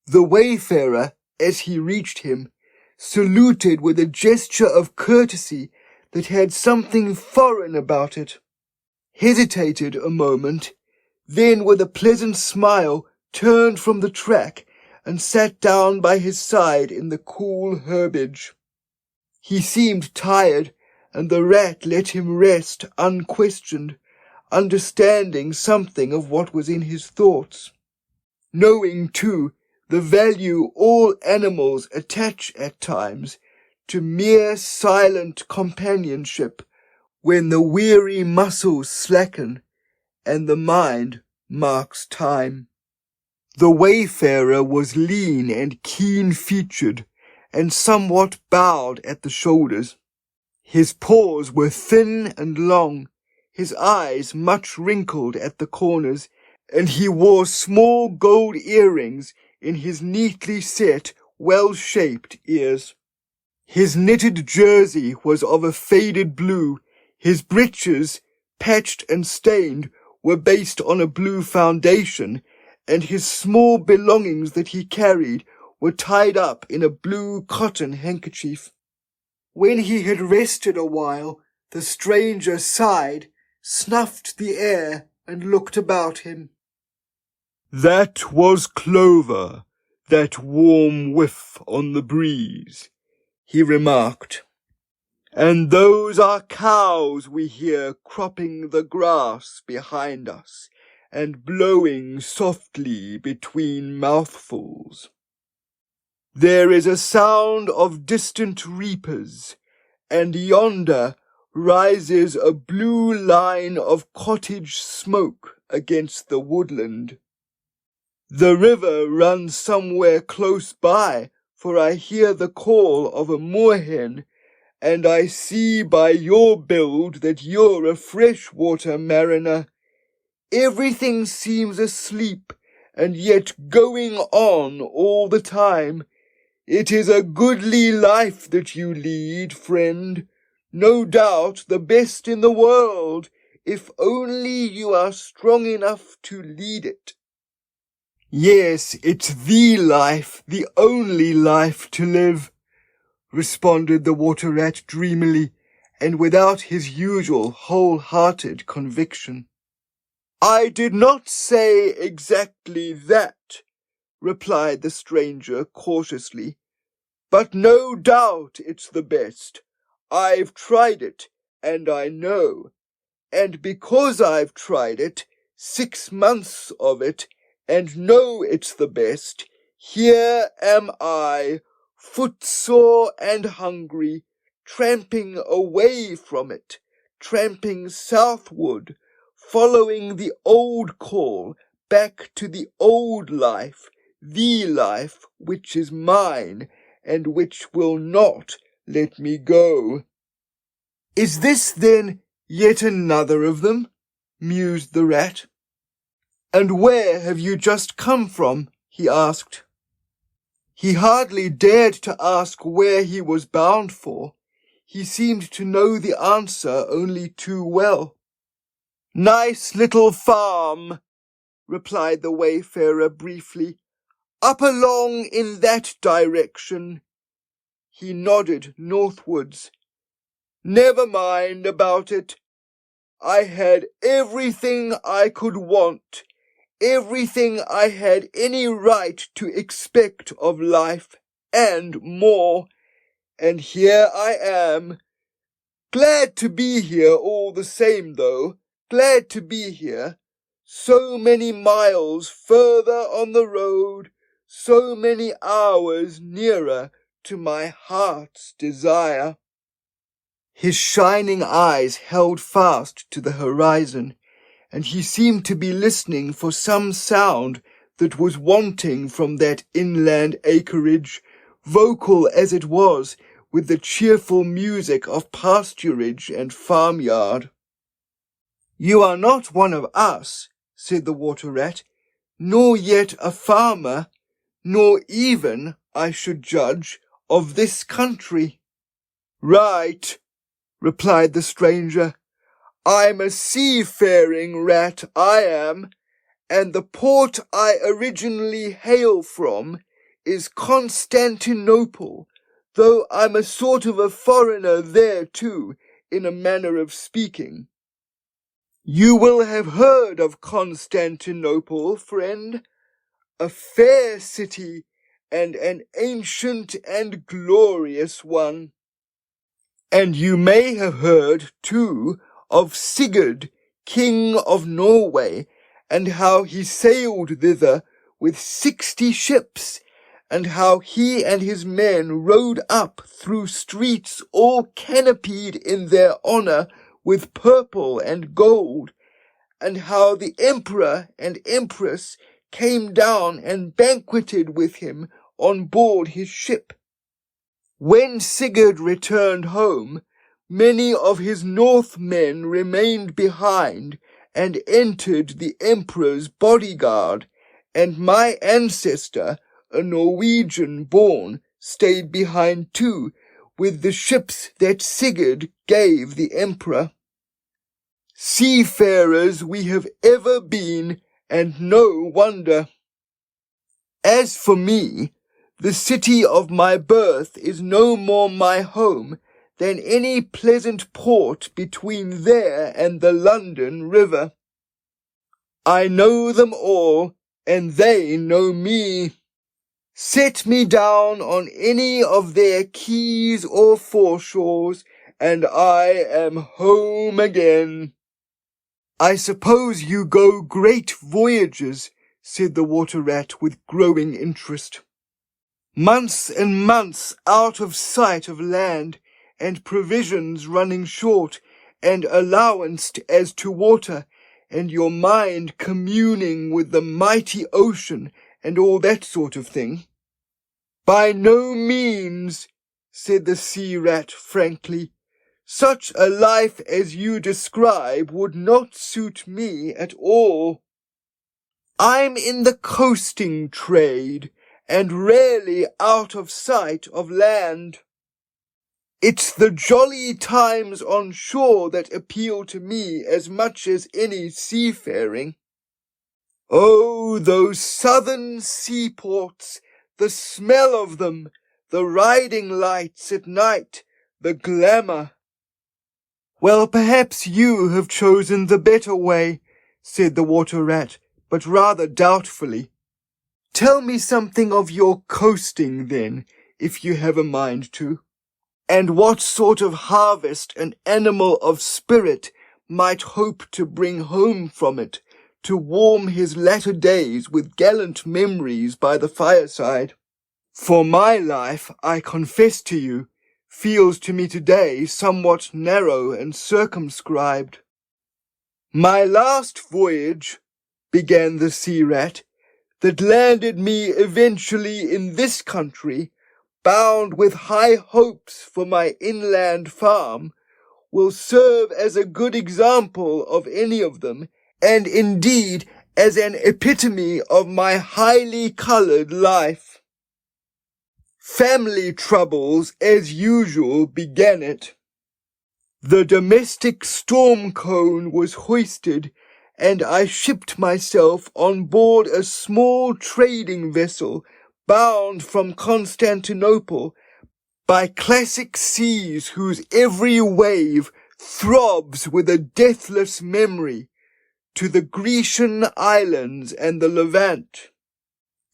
The wayfarer, as he reached him, saluted with a gesture of courtesy that had something foreign about it, hesitated a moment, then with a pleasant smile turned from the track and sat down by his side in the cool herbage. He seemed tired, and the rat let him rest unquestioned, understanding something of what was in his thoughts. Knowing, too, the value all animals attach at times to mere silent companionship when the weary muscles slacken and the mind marks time. The wayfarer was lean and keen-featured, and somewhat bowed at the shoulders. His paws were thin and long, his eyes much wrinkled at the corners, and he wore small gold earrings in his neatly set, well-shaped ears. His knitted jersey was of a faded blue, his breeches, patched and stained, were based on a blue foundation, and his small belongings that he carried were tied up in a blue cotton handkerchief. When he had rested a while, the stranger sighed, snuffed the air, and looked about him. "That was clover, that warm whiff on the breeze," he remarked. "And those are cows we hear cropping the grass behind us, and blowing softly between mouthfuls. There is a sound of distant reapers, and yonder rises a blue line of cottage smoke against the woodland. The river runs somewhere close by, for I hear the call of a moorhen, and I see by your build that you're a freshwater mariner. Everything seems asleep, and yet going on all the time. It is a goodly life that you lead, friend. No doubt the best in the world, if only you are strong enough to lead it." "Yes, it's the life, the only life to live," responded the water rat dreamily, and without his usual whole-hearted conviction. "I did not say exactly that," replied the stranger cautiously, "but no doubt it's the best. I've tried it, and I know. And because I've tried it, 6 months of it, and know it's the best, here am I, footsore and hungry, tramping away from it, tramping southward, following the old call, back to the old life, the life which is mine, and which will not let me go." "Is this, then, yet another of them?" mused the rat. "And where have you just come from?" he asked. He hardly dared to ask where he was bound for. He seemed to know the answer only too well. "Nice little farm," replied the wayfarer briefly. "Up along in that direction." He nodded northwards. "Never mind about it. I had everything I could want, everything I had any right to expect of life, and more. And here I am. Glad to be here all the same, though. Glad to be here. So many miles further on the road, so many hours nearer to my heart's desire." His shining eyes held fast to the horizon, and he seemed to be listening for some sound that was wanting from that inland acreage, vocal as it was with the cheerful music of pasturage and farmyard. "You are not one of us," said the water rat, "nor yet a farmer, nor even, I should judge, of this country." "Right," replied the stranger. "I'm a seafaring rat, I am, and the port I originally hail from is Constantinople, though I'm a sort of a foreigner there too, in a manner of speaking. You will have heard of Constantinople, friend, a fair city and an ancient and glorious one. And you may have heard, too, of Sigurd, King of Norway, and how he sailed thither with 60 ships, and how he and his men rode up through streets all canopied in their honour with purple and gold, and how the emperor and empress came down and banqueted with him on board his ship. When Sigurd returned home, many of his Northmen remained behind and entered the emperor's bodyguard, and my ancestor, a Norwegian born, stayed behind too, with the ships that Sigurd gave the emperor. Seafarers we have ever been, and no wonder. As for me, the city of my birth is no more my home than any pleasant port between there and the London River. I know them all, and they know me. Set me down on any of their quays or foreshores, and I am home again. I suppose you go great voyages, said the water rat with growing interest. Months and months out of sight of land, and provisions running short, and allowanced as to water, and your mind communing with the mighty ocean, and all that sort of thing. By no means, said the sea rat frankly. Such a life as you describe would not suit me at all. I'm in the coasting trade, and rarely out of sight of land. It's the jolly times on shore that appeal to me as much as any seafaring. Oh, those southern seaports, the smell of them, the riding lights at night, the glamour. Well, perhaps you have chosen the better way, said the water rat, but rather doubtfully. Tell me something of your coasting, then, if you have a mind to, and what sort of harvest an animal of spirit might hope to bring home from it, to warm his latter days with gallant memories by the fireside. For my life, I confess to you, feels to me today somewhat narrow and circumscribed. My last voyage, began the sea rat, that landed me eventually in this country, bound with high hopes for my inland farm, will serve as a good example of any of them, and indeed as an epitome of my highly coloured life. Family troubles, as usual, began it. The domestic storm cone was hoisted, and I shipped myself on board a small trading vessel bound from Constantinople by classic seas whose every wave throbs with a deathless memory, to the Grecian islands and the Levant.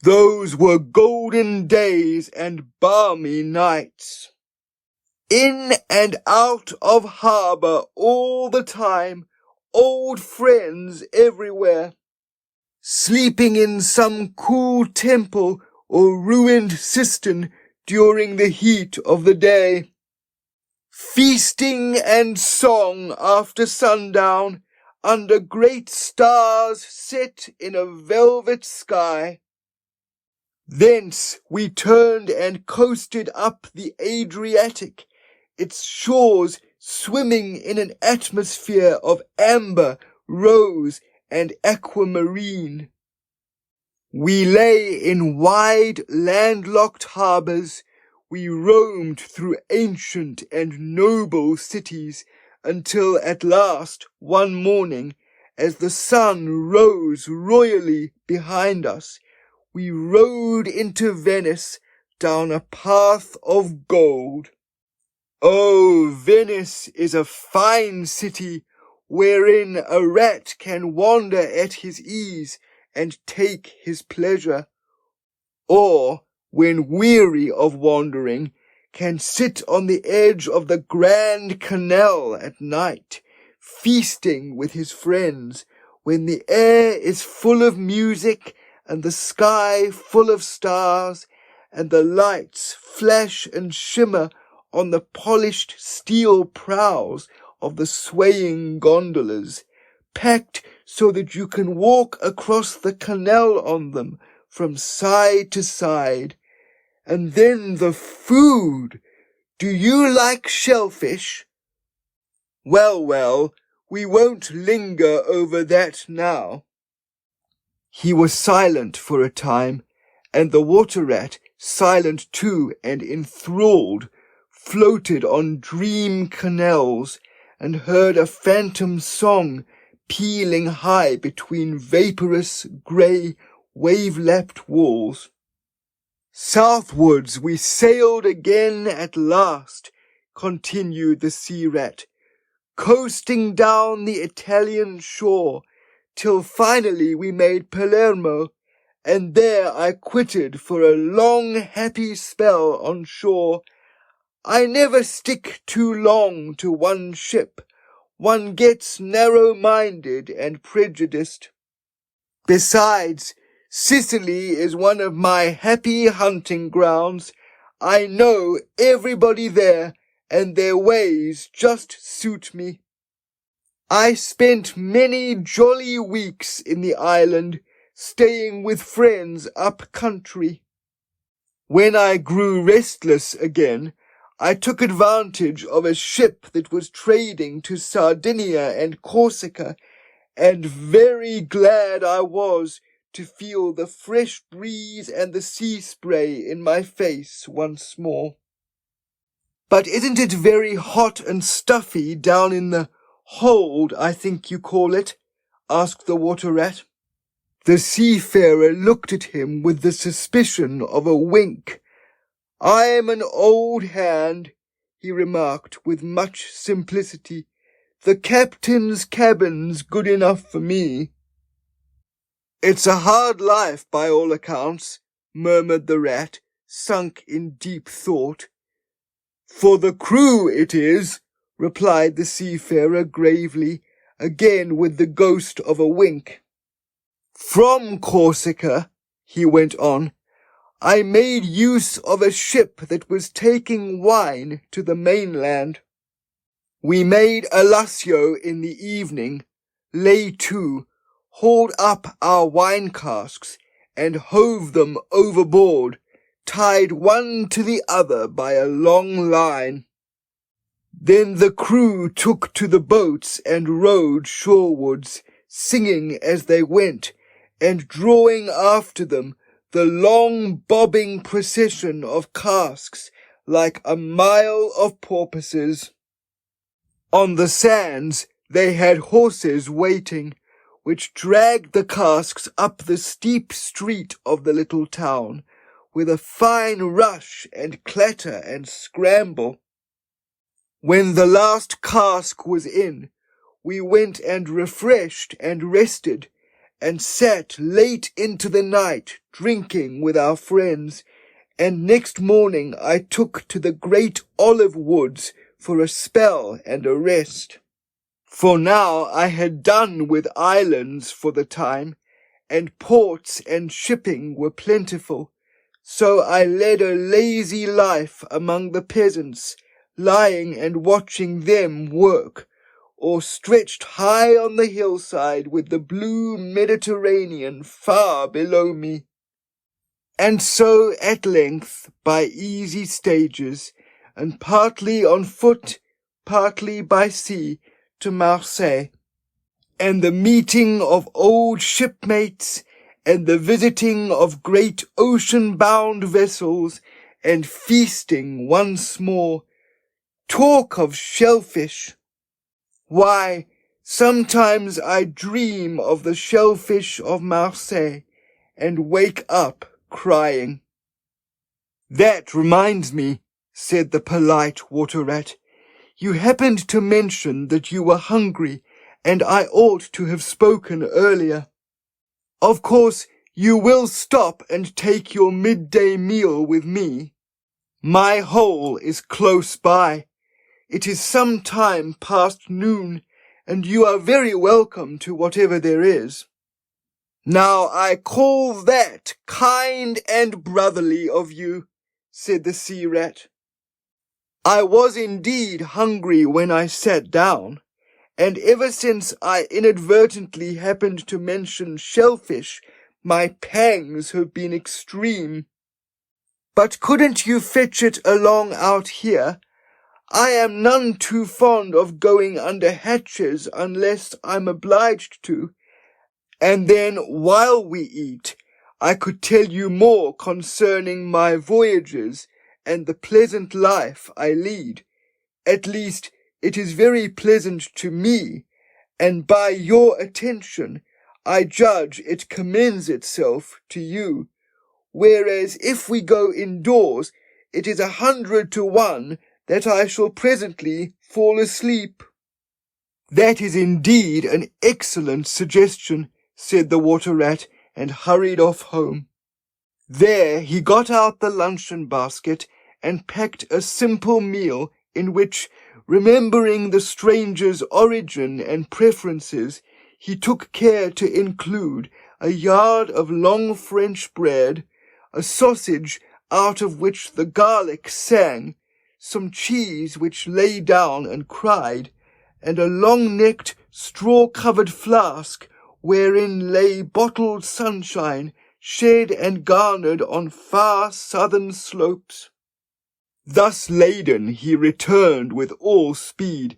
Those were golden days and balmy nights. In and out of harbour all the time, old friends everywhere, sleeping in some cool temple or ruined cistern during the heat of the day, feasting and song after sundown under great stars set in a velvet sky. Thence we turned and coasted up the Adriatic, its shores swimming in an atmosphere of amber, rose, and aquamarine. We lay in wide, landlocked harbours, we roamed through ancient and noble cities, until at last, one morning, as the sun rose royally behind us, we rode into Venice down a path of gold. Oh, Venice is a fine city, wherein a rat can wander at his ease and take his pleasure, or, when weary of wandering, can sit on the edge of the Grand Canal at night, feasting with his friends, when the air is full of music and the sky full of stars, and the lights flash and shimmer on the polished steel prows of the swaying gondolas, packed so that you can walk across the canal on them from side to side. And then the food! Do you like shellfish? Well, we won't linger over that now. He was silent for a time, and the water rat, silent too and enthralled, floated on dream canals and heard a phantom song pealing high between vaporous, grey, wave-lapped walls. Southwards we sailed again at last, continued the sea-rat, coasting down the Italian shore, till finally we made Palermo, and there I quitted for a long happy spell on shore. I never stick too long to one ship. One gets narrow-minded and prejudiced. Besides, Sicily is one of my happy hunting grounds. I know everybody there, and their ways just suit me. I spent many jolly weeks in the island, staying with friends up country. When I grew restless again, I took advantage of a ship that was trading to Sardinia and Corsica, and very glad I was to feel the fresh breeze and the sea spray in my face once more. But isn't it very hot and stuffy down in the hold, I think you call it? Asked the water rat. The seafarer looked at him with the suspicion of a wink. I'm an old hand, he remarked with much simplicity. The captain's cabin's good enough for me. It's a hard life by all accounts, murmured the rat, sunk in deep thought. For the crew it is, replied the seafarer gravely, again with the ghost of a wink. From Corsica, he went on, I made use of a ship that was taking wine to the mainland. We made Alassio in the evening, lay to, hauled up our wine casks, and hove them overboard, tied one to the other by a long line. Then the crew took to the boats and rowed shorewards, singing as they went, and drawing after them the long bobbing procession of casks like a mile of porpoises. On the sands they had horses waiting, which dragged the casks up the steep street of the little town, with a fine rush and clatter and scramble. When the last cask was in, we went and refreshed and rested, and sat late into the night drinking with our friends, and next morning I took to the great olive woods for a spell and a rest. For now I had done with islands for the time, and ports and shipping were plentiful, so I led a lazy life among the peasants, lying and watching them work, or stretched high on the hillside with the blue Mediterranean far below me. And so at length, by easy stages, and partly on foot, partly by sea, to Marseille, and the meeting of old shipmates, and the visiting of great ocean-bound vessels, and feasting once more. Talk of shellfish! Why, sometimes I dream of the shellfish of Marseille, and wake up crying. That reminds me, said the polite water rat. You happened to mention that you were hungry, and I ought to have spoken earlier. Of course, you will stop and take your midday meal with me. My hole is close by. It is some time past noon, and you are very welcome to whatever there is." "Now I call that kind and brotherly of you," said the sea rat. "I was indeed hungry when I sat down, and ever since I inadvertently happened to mention shellfish, my pangs have been extreme. But couldn't you fetch it along out here? I am none too fond of going under hatches unless I'm obliged to, and then while we eat, I could tell you more concerning my voyages and the pleasant life I lead. At least, it is very pleasant to me, and by your attention, I judge it commends itself to you. Whereas if we go indoors, it is 100 to 1 that I shall presently fall asleep." "That is indeed an excellent suggestion," said the water rat, and hurried off home. There he got out the luncheon basket and packed a simple meal in which, remembering the stranger's origin and preferences, he took care to include a yard of long French bread, a sausage out of which the garlic sang, some cheese which lay down and cried, and a long-necked, straw-covered flask wherein lay bottled sunshine, shed and garnered on far southern slopes. Thus laden he returned with all speed,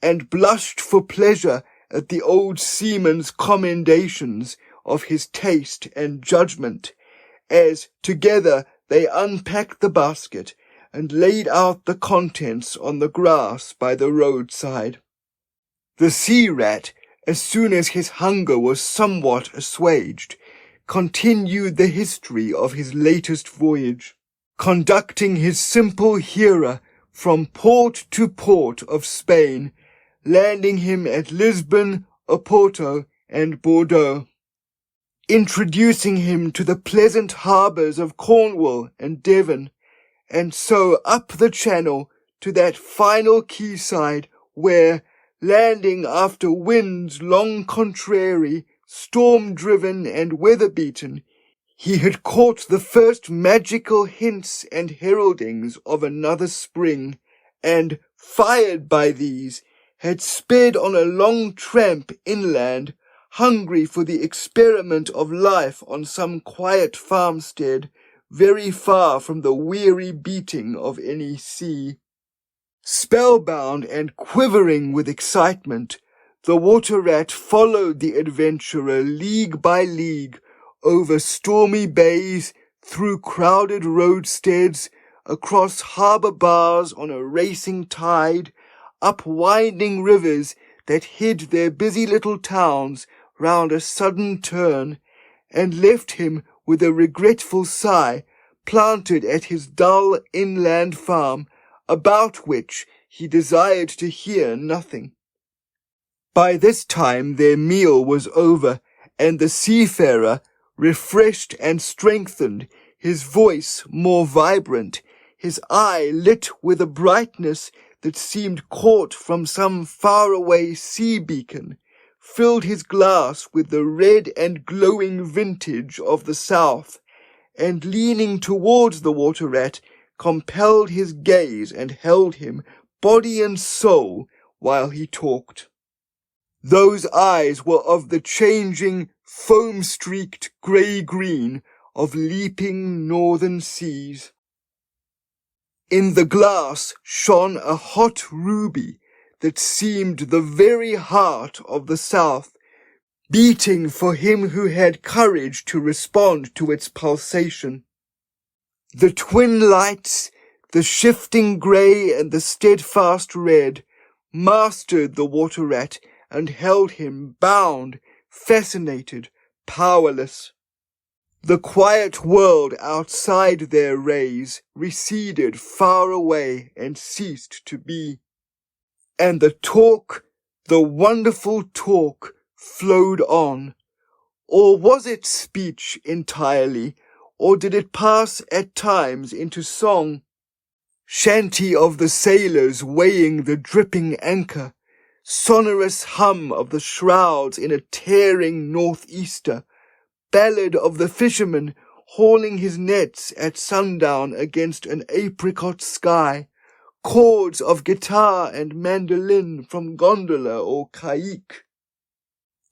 and blushed for pleasure at the old seaman's commendations of his taste and judgment, as together they unpacked the basket and laid out the contents on the grass by the roadside. The sea rat, as soon as his hunger was somewhat assuaged, continued the history of his latest voyage, conducting his simple hearer from port to port of Spain, landing him at Lisbon, Oporto, and Bordeaux, introducing him to the pleasant harbours of Cornwall and Devon, and so up the Channel to that final quayside where, landing after winds long contrary, storm-driven and weather-beaten, he had caught the first magical hints and heraldings of another spring, and, fired by these, had sped on a long tramp inland, hungry for the experiment of life on some quiet farmstead, very far from the weary beating of any sea. Spellbound and quivering with excitement, the water rat followed the adventurer league by league, over stormy bays, through crowded roadsteads, across harbour bars on a racing tide, up winding rivers that hid their busy little towns round a sudden turn, and left him with a regretful sigh, planted at his dull inland farm, about which he desired to hear nothing. By this time their meal was over, and the seafarer, refreshed and strengthened, his voice more vibrant, his eye lit with a brightness that seemed caught from some faraway sea beacon, filled his glass with the red and glowing vintage of the south, and leaning towards the water rat, compelled his gaze and held him, body and soul, while he talked. Those eyes were of the changing, foam-streaked grey-green of leaping northern seas. In the glass shone a hot ruby that seemed the very heart of the south, beating for him who had courage to respond to its pulsation. The twin lights, the shifting grey and the steadfast red, mastered the water rat and held him bound, fascinated, powerless. The quiet world outside their rays receded far away and ceased to be. And the talk, the wonderful talk, flowed on. Or was it speech entirely, or did it pass at times into song? shanty of the sailors weighing the dripping anchor, sonorous hum of the shrouds in a tearing northeaster, ballad of the fisherman hauling his nets at sundown against an apricot sky, chords of guitar and mandolin from gondola or caique.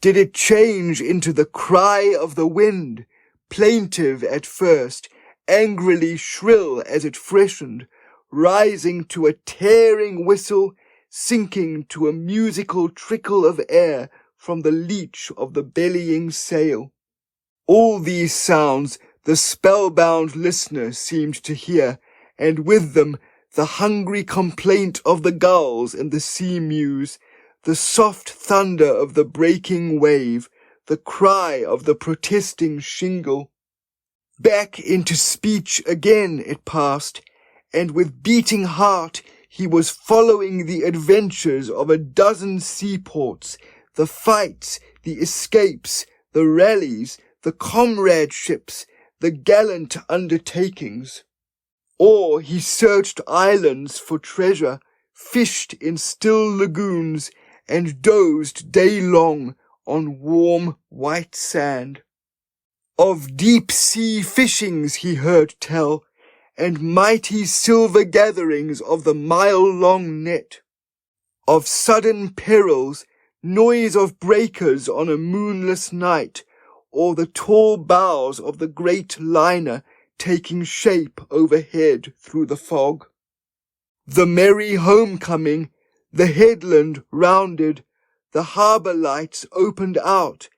Did it change into the cry of the wind, plaintive at first, angrily shrill as it freshened, rising to a tearing whistle, sinking to a musical trickle of air from the leach of the bellying sail? All these sounds the spellbound listener seemed to hear, and with them the hungry complaint of the gulls and the sea mews, the soft thunder of the breaking wave, the cry of the protesting shingle. Back into speech again it passed, and with beating heart he was following the adventures of a dozen seaports, the fights, the escapes, the rallies, the comradeships, the gallant undertakings. Or he searched islands for treasure, fished in still lagoons, and dozed day long on warm white sand. Of deep sea fishings he heard tell, and mighty silver gatherings of the mile-long net. Of sudden perils, noise of breakers on a moonless night, or the tall bows of the great liner taking shape overhead through the fog. The merry homecoming, the headland rounded, the harbour lights opened out,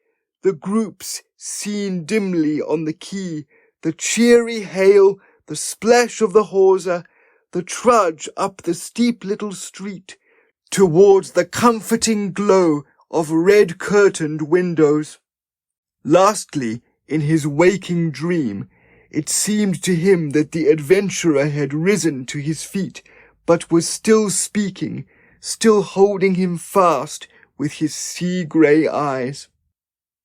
the groups seen dimly on the quay, the cheery hail, the splash of the hawser, the trudge up the steep little street, towards the comforting glow of red-curtained windows. Lastly, in his waking dream, it seemed to him that the adventurer had risen to his feet, but was still speaking, still holding him fast with his sea-grey eyes.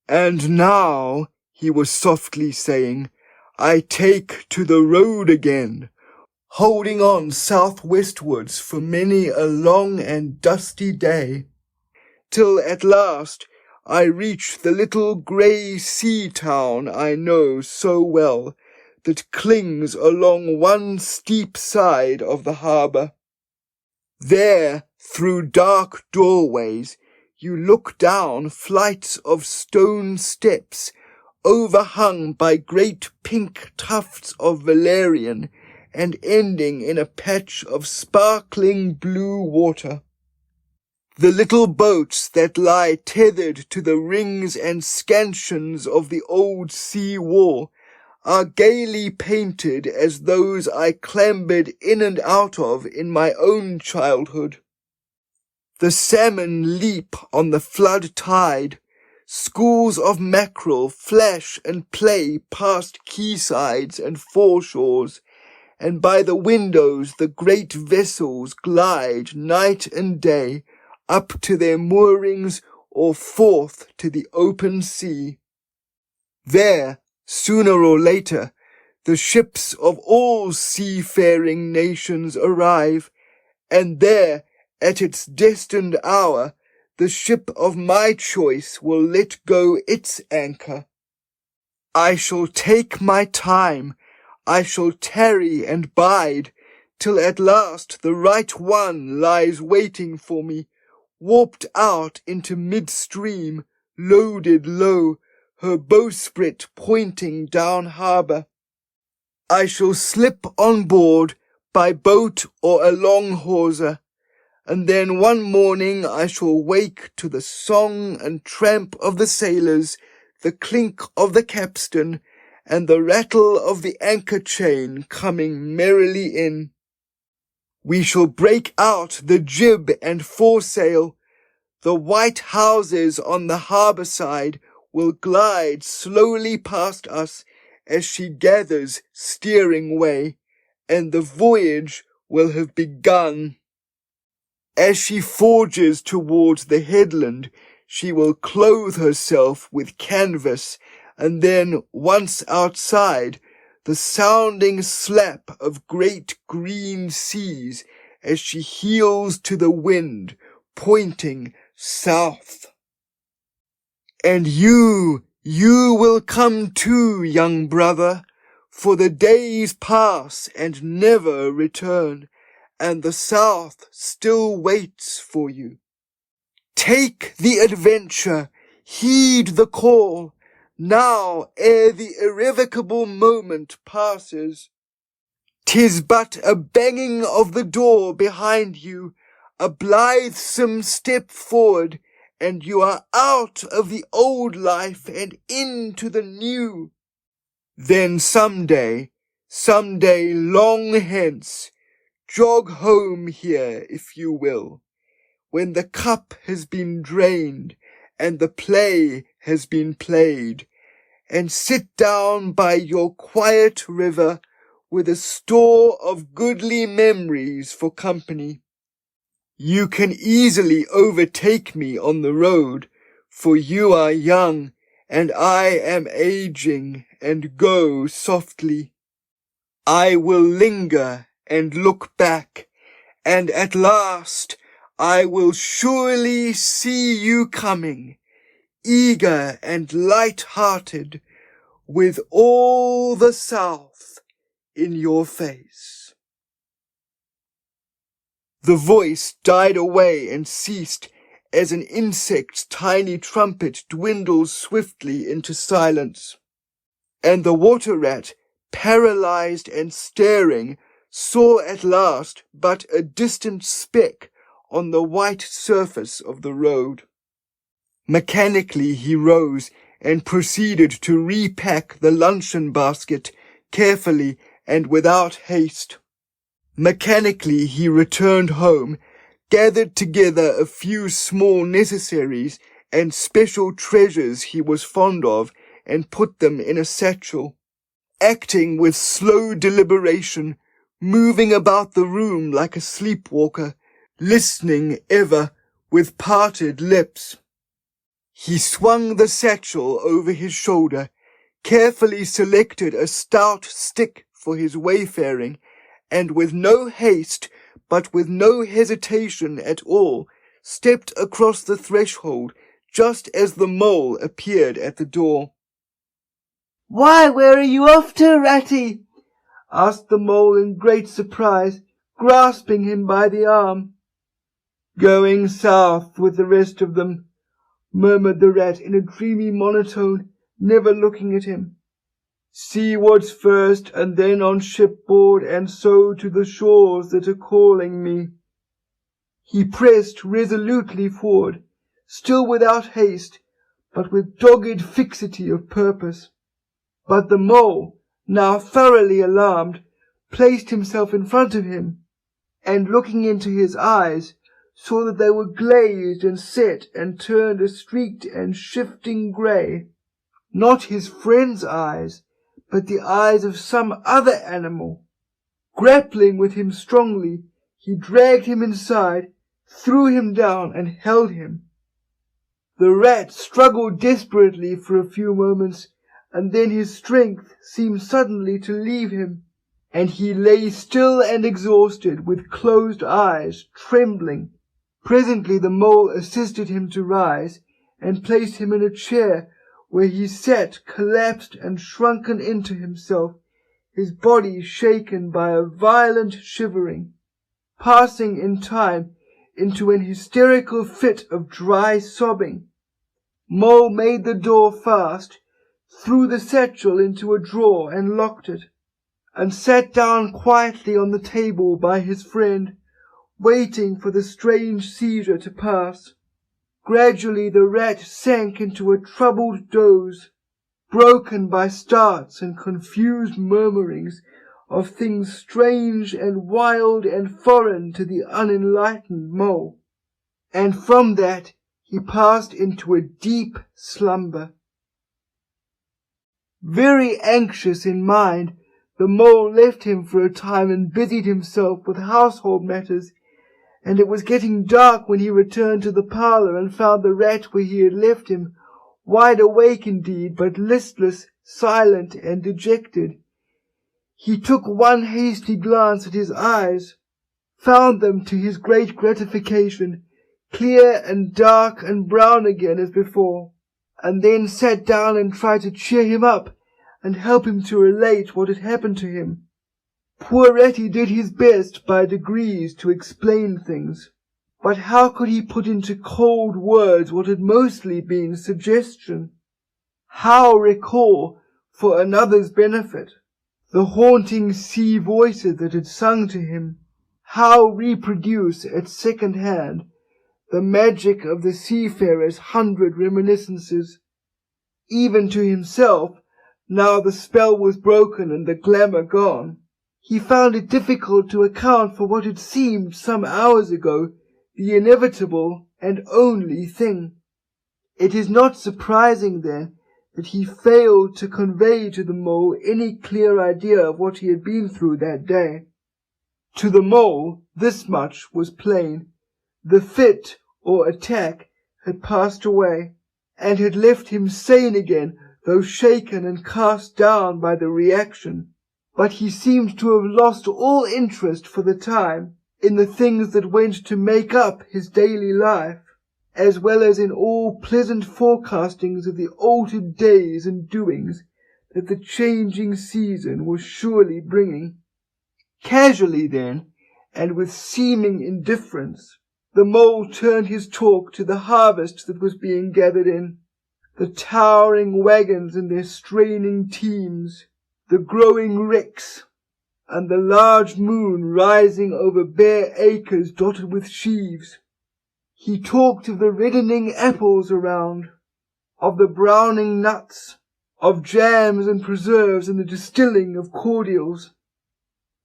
"And now," he was softly saying, "I take to the road again, holding on southwestwards for many a long and dusty day, till at last I reach the little grey sea town I know so well, that clings along one steep side of the harbour. There, through dark doorways, you look down flights of stone steps, overhung by great pink tufts of valerian, and ending in a patch of sparkling blue water. The little boats that lie tethered to the rings and scansions of the old sea wall are gaily painted as those I clambered in and out of in my own childhood. The salmon leap on the flood tide, schools of mackerel flash and play past quaysides and foreshores, and by the windows the great vessels glide night and day, up to their moorings or forth to the open sea. There, sooner or later, the ships of all seafaring nations arrive, and there, at its destined hour, the ship of my choice will let go its anchor. I shall take my time, I shall tarry and bide, till at last the right one lies waiting for me, warped out into mid-stream, loaded low, her bowsprit pointing down harbour. I shall slip on board by boat or a long hawser, and then one morning I shall wake to the song and tramp of the sailors, the clink of the capstan, and the rattle of the anchor chain coming merrily in. We shall break out the jib and foresail. The white houses on the harbour side will glide slowly past us as she gathers steering way, and the voyage will have begun. As she forges towards the headland, she will clothe herself with canvas, and then, once outside, the sounding slap of great green seas as she heels to the wind, pointing south. And you will come too, young brother, for the days pass and never return, and the south still waits for you. Take the adventure, heed the call, now ere the irrevocable moment passes. 'Tis but a banging of the door behind you, a blithesome step forward, and you are out of the old life and into the new. Then someday long hence, jog home here if you will, when the cup has been drained and the play has been played, and sit down by your quiet river with a store of goodly memories for company. You can easily overtake me on the road, for you are young, and I am aging, and go softly. I will linger and look back, and at last I will surely see you coming, eager and light-hearted, with all the South in your face. The voice died away and ceased as an insect's tiny trumpet dwindles swiftly into silence, and the water rat, paralyzed and staring, saw at last but a distant speck on the white surface of the road. Mechanically he rose and proceeded to repack the luncheon basket carefully and without haste. Mechanically he returned home, gathered together a few small necessaries and special treasures he was fond of, and put them in a satchel. Acting with slow deliberation, moving about the room like a sleepwalker, listening ever with parted lips. He swung the satchel over his shoulder, carefully selected a stout stick for his wayfaring, and with no haste, but with no hesitation at all, stepped across the threshold just as the mole appeared at the door. "Why, where are you off to, Ratty?" asked the mole in great surprise, grasping him by the arm. "Going south with the rest of them," murmured the rat in a dreamy monotone, never looking at him. "Seawards first, and then on shipboard, and so to the shores that are calling me." He pressed resolutely forward, still without haste, but with dogged fixity of purpose. But the mole, now thoroughly alarmed, placed himself in front of him, and looking into his eyes, saw that they were glazed and set and turned a streaked and shifting grey. Not his friend's eyes, but the eyes of some other animal. Grappling with him strongly, he dragged him inside, threw him down, and held him. The rat struggled desperately for a few moments, and then his strength seemed suddenly to leave him, and he lay still and exhausted, with closed eyes, trembling. Presently the mole assisted him to rise, and placed him in a chair, where he sat collapsed and shrunken into himself, his body shaken by a violent shivering, passing in time into an hysterical fit of dry sobbing. Mole made the door fast, threw the satchel into a drawer and locked it, and sat down quietly on the table by his friend, waiting for the strange seizure to pass. Gradually the rat sank into a troubled doze, broken by starts and confused murmurings of things strange and wild and foreign to the unenlightened mole, and from that he passed into a deep slumber. Very anxious in mind, the mole left him for a time and busied himself with household matters, and it was getting dark when he returned to the parlour and found the rat where he had left him, wide awake indeed, but listless, silent, and dejected. He took one hasty glance at his eyes, found them to his great gratification clear and dark and brown again as before, and then sat down and tried to cheer him up and help him to relate what had happened to him. Poor Retty did his best by degrees to explain things, but how could he put into cold words what had mostly been suggestion? How recall, for another's benefit, the haunting sea voices that had sung to him? How reproduce at second hand the magic of the seafarer's 100 reminiscences? Even to himself, now the spell was broken and the glamour gone, he found it difficult to account for what had seemed some hours ago the inevitable and only thing. It is not surprising, then, that he failed to convey to the mole any clear idea of what he had been through that day. To the mole, this much was plain. The fit, or attack, had passed away, and had left him sane again, though shaken and cast down by the reaction. But he seemed to have lost all interest for the time in the things that went to make up his daily life, as well as in all pleasant forecastings of the altered days and doings that the changing season was surely bringing. Casually then, and with seeming indifference, the mole turned his talk to the harvest that was being gathered in, the towering wagons and their straining teams, the growing ricks, and the large moon rising over bare acres dotted with sheaves. He talked of the reddening apples around, of the browning nuts, of jams and preserves and the distilling of cordials,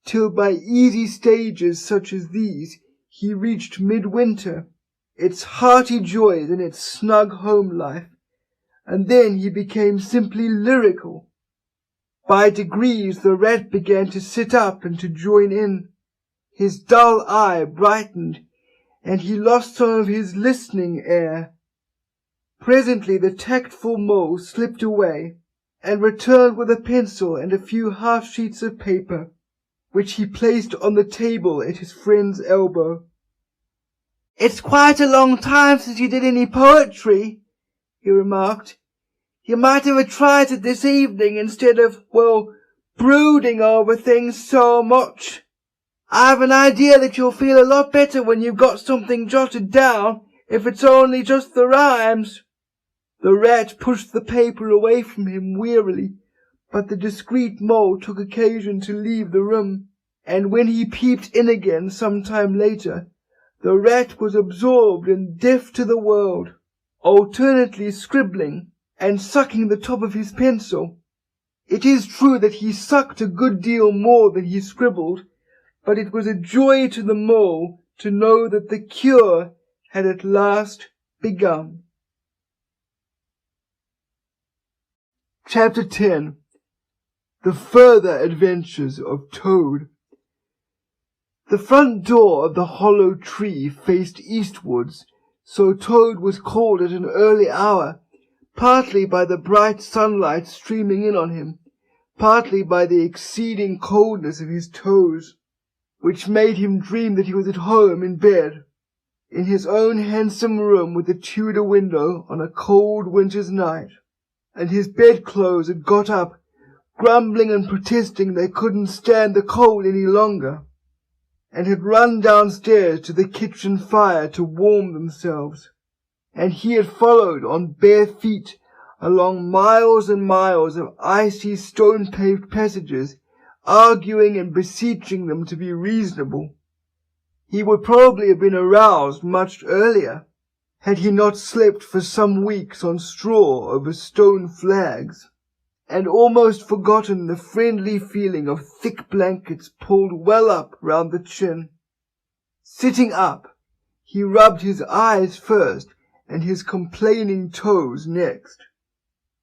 till by easy stages such as these he reached midwinter, its hearty joys and its snug home life, and then he became simply lyrical. By degrees the rat began to sit up and to join in. His dull eye brightened, and he lost some of his listening air. Presently the tactful mole slipped away, and returned with a pencil and a few half-sheets of paper, which he placed on the table at his friend's elbow. "It's quite a long time since you did any poetry," he remarked. "You might have tried it this evening instead of, brooding over things so much. I've an idea that you'll feel a lot better when you've got something jotted down, if it's only just the rhymes." The rat pushed the paper away from him wearily, but the discreet mole took occasion to leave the room, and when he peeped in again some time later, the rat was absorbed and deaf to the world, alternately scribbling and sucking the top of his pencil. It is true that he sucked a good deal more than he scribbled, but it was a joy to the mole to know that the cure had at last begun. Chapter 10. The Further Adventures of Toad. The front door of the hollow tree faced eastwards, so Toad was called at an early hour, partly by the bright sunlight streaming in on him, partly by the exceeding coldness of his toes, which made him dream that he was at home in bed, in his own handsome room with a Tudor window on a cold winter's night, and his bedclothes had got up, grumbling and protesting they couldn't stand the cold any longer, and had run downstairs to the kitchen fire to warm themselves, and he had followed on bare feet along miles and miles of icy stone-paved passages, arguing and beseeching them to be reasonable. He would probably have been aroused much earlier, had he not slept for some weeks on straw over stone flags, and almost forgotten the friendly feeling of thick blankets pulled well up round the chin. Sitting up, he rubbed his eyes first and his complaining toes next,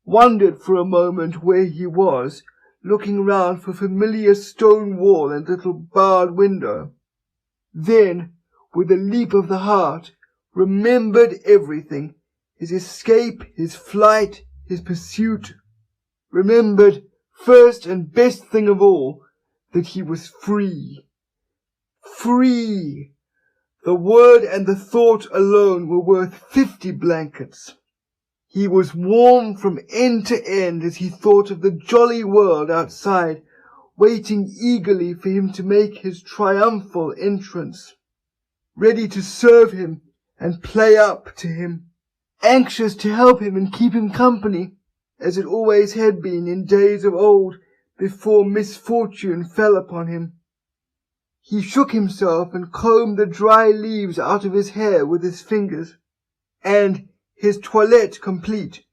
wondered for a moment where he was, looking round for familiar stone wall and little barred window. Then, with a leap of the heart, remembered everything, his escape, his flight, his pursuit. Remembered, first and best thing of all, that he was free. Free! The word and the thought alone were worth 50 blankets. He was warm from end to end as he thought of the jolly world outside, waiting eagerly for him to make his triumphal entrance, ready to serve him and play up to him, anxious to help him and keep him company, as it always had been in days of old before misfortune fell upon him. He shook himself and combed the dry leaves out of his hair with his fingers, and, his toilette complete,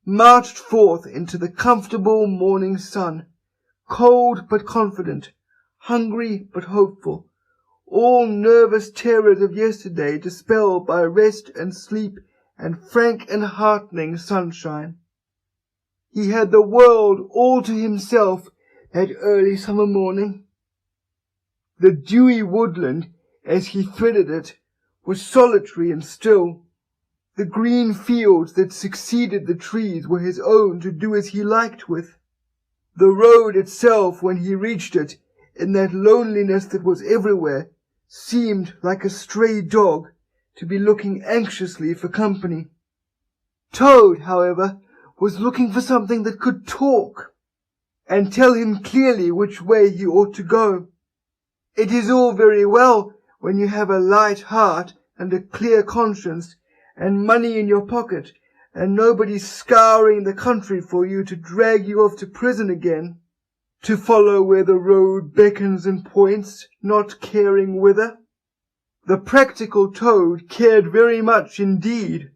marched forth into the comfortable morning sun, cold but confident, hungry but hopeful, all nervous terrors of yesterday dispelled by rest and sleep and frank and heartening sunshine. He had the world all to himself that early summer morning. The dewy woodland, as he threaded it, was solitary and still. The green fields that succeeded the trees were his own to do as he liked with. The road itself, when he reached it, in that loneliness that was everywhere, seemed like a stray dog to be looking anxiously for company. Toad, however, was looking for something that could talk, and tell him clearly which way he ought to go. It is all very well when you have a light heart and a clear conscience, and money in your pocket, and nobody scouring the country for you to drag you off to prison again, to follow where the road beckons and points, not caring whither. The practical Toad cared very much indeed,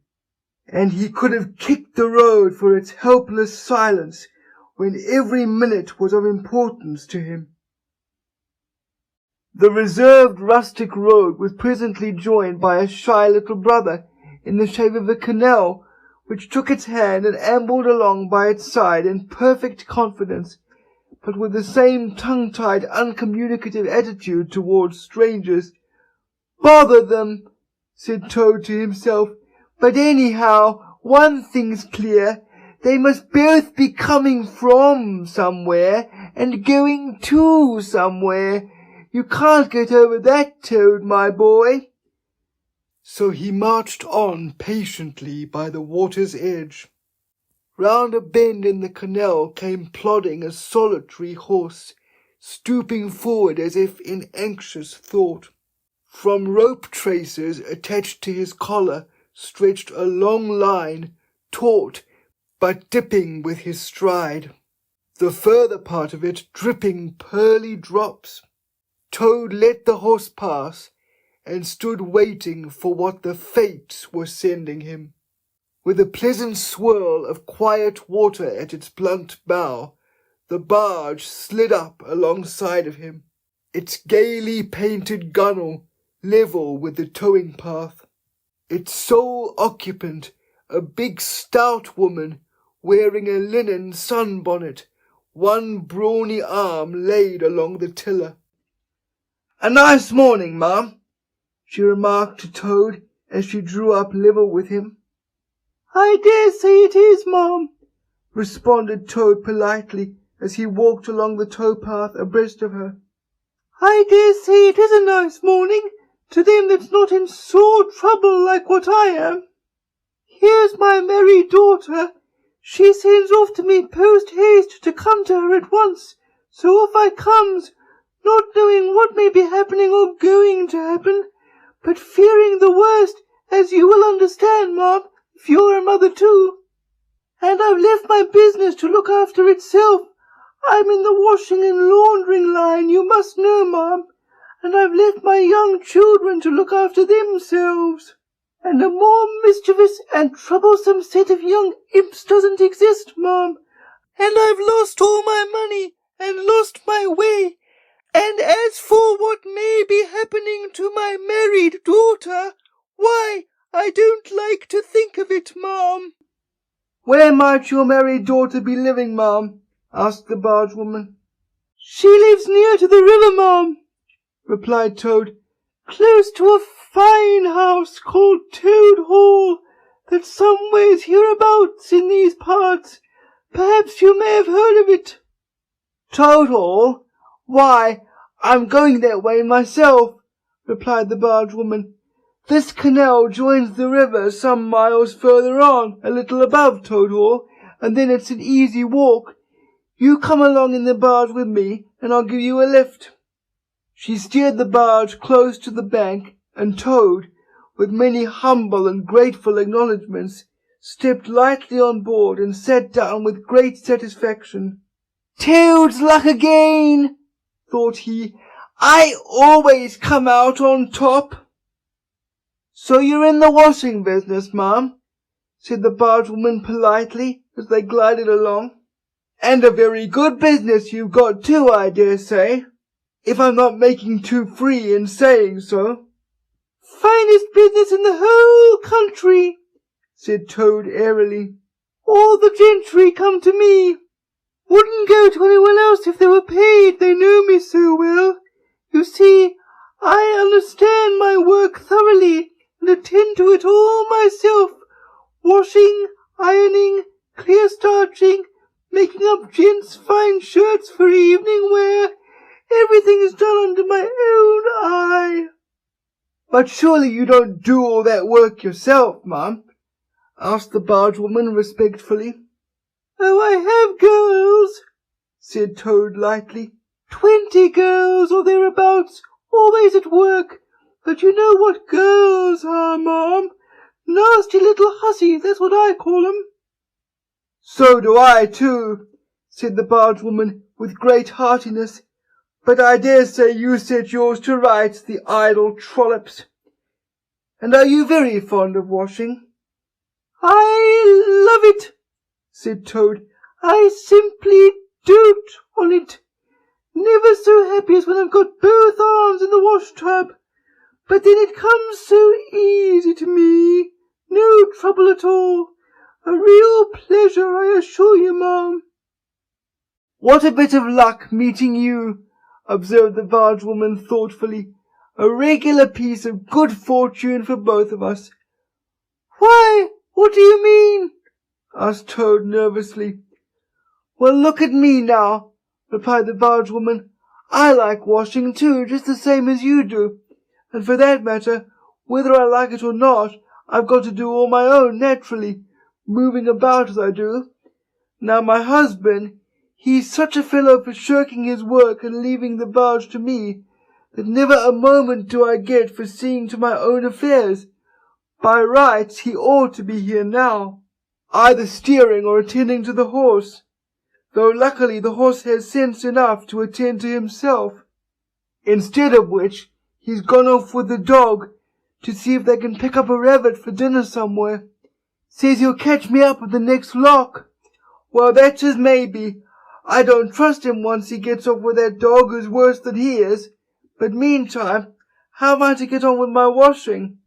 and he could have kicked the road for its helpless silence when every minute was of importance to him. The reserved rustic road was presently joined by a shy little brother in the shape of a canal, which took its hand and ambled along by its side in perfect confidence, but with the same tongue-tied, uncommunicative attitude towards strangers. "Bother them," said Toad to himself, "but anyhow, one thing's clear. They must both be coming from somewhere and going to somewhere. You can't get over that, Toad, my boy." So he marched on patiently by the water's edge. Round a bend in the canal came plodding a solitary horse, stooping forward as if in anxious thought. From rope traces attached to his collar stretched a long line, taut but dipping with his stride, the further part of it dripping pearly drops. Toad let the horse pass, and stood waiting for what the fates were sending him. With a pleasant swirl of quiet water at its blunt bow, the barge slid up alongside of him, its gaily painted gunwale level with the towing path. Its sole occupant, a big stout woman, wearing a linen sunbonnet, one brawny arm laid along the tiller. "A nice morning, ma'am," she remarked to Toad as she drew up level with him. "I dare say it is, ma'am," responded Toad politely as he walked along the towpath abreast of her. "I dare say it is a nice morning to them that's not in sore trouble like what I am. Here's my merry daughter. She sends off to me post-haste to come to her at once, so off I comes, not knowing what may be happening or going to happen, but fearing the worst, as you will understand, ma'am, if you're a mother too. And I've left my business to look after itself. I'm in the washing and laundering line, you must know, ma'am, and I've left my young children to look after themselves. And a more mischievous and troublesome set of young imps doesn't exist, ma'am. And I've lost all my money, and lost my way. And as for what may be happening to my married daughter, why, I don't like to think of it, ma'am." "Where might your married daughter be living, ma'am?" asked the bargewoman. "She lives near to the river, ma'am," replied Toad, "close to a fine house called Toad Hall, that's somewheres hereabouts in these parts. Perhaps you may have heard of it." "Toad Hall? "Why, I'm going that way myself," replied the bargewoman. "This canal joins the river some miles further on, a little above Toad Hall, and then it's an easy walk. You come along in the barge with me, and I'll give you a lift." She steered the barge close to the bank, and Toad, with many humble and grateful acknowledgments, stepped lightly on board and sat down with great satisfaction. "Toad's luck again," thought he. "I always come out on top." "So you're in the washing business, ma'am?" said the bargewoman politely as they glided along. "And a very good business you've got too, I dare say, if I'm not making too free in saying so." "Finest business in the whole country," said Toad airily. "All the gentry come to me. Wouldn't go to anyone else if they were paid, they know me so well. You see, I understand my work thoroughly and attend to it all myself. Washing, ironing, clear starching, making up gents' fine shirts for evening wear. Everything is done under my own eye." "But surely you don't do all that work yourself, ma'am?" asked the bargewoman respectfully. "Oh, I have girls," said Toad lightly. 20 girls or thereabouts, always at work. But you know what girls are, ma'am. Nasty little hussies, that's what I call 'em." "So do I too," said the bargewoman with great heartiness. "But I dare say you set yours to rights, the idle trollops. And are you very fond of washing?" "I love it," said Toad. "I simply dote on it. Never so happy as when I've got both arms in the wash tub. But then it comes so easy to me. No trouble at all. A real pleasure, I assure you, ma'am." "What a bit of luck meeting you," observed the bargewoman thoughtfully. "A regular piece of good fortune for both of us." "Why, what do you mean?" asked Toad nervously. "Well, look at me now," replied the bargewoman. "I like washing too, just the same as you do. And for that matter, whether I like it or not, I've got to do all my own naturally, moving about as I do. Now my husband, he's such a fellow for shirking his work and leaving the barge to me, that never a moment do I get for seeing to my own affairs. By rights he ought to be here now, either steering or attending to the horse, though luckily the horse has sense enough to attend to himself. Instead of which, he's gone off with the dog to see if they can pick up a rabbit for dinner somewhere. Says he'll catch me up at the next lock. Well, that's as may be. I don't trust him once he gets off with that dog who's worse than he is. But meantime, how am I to get on with my washing?"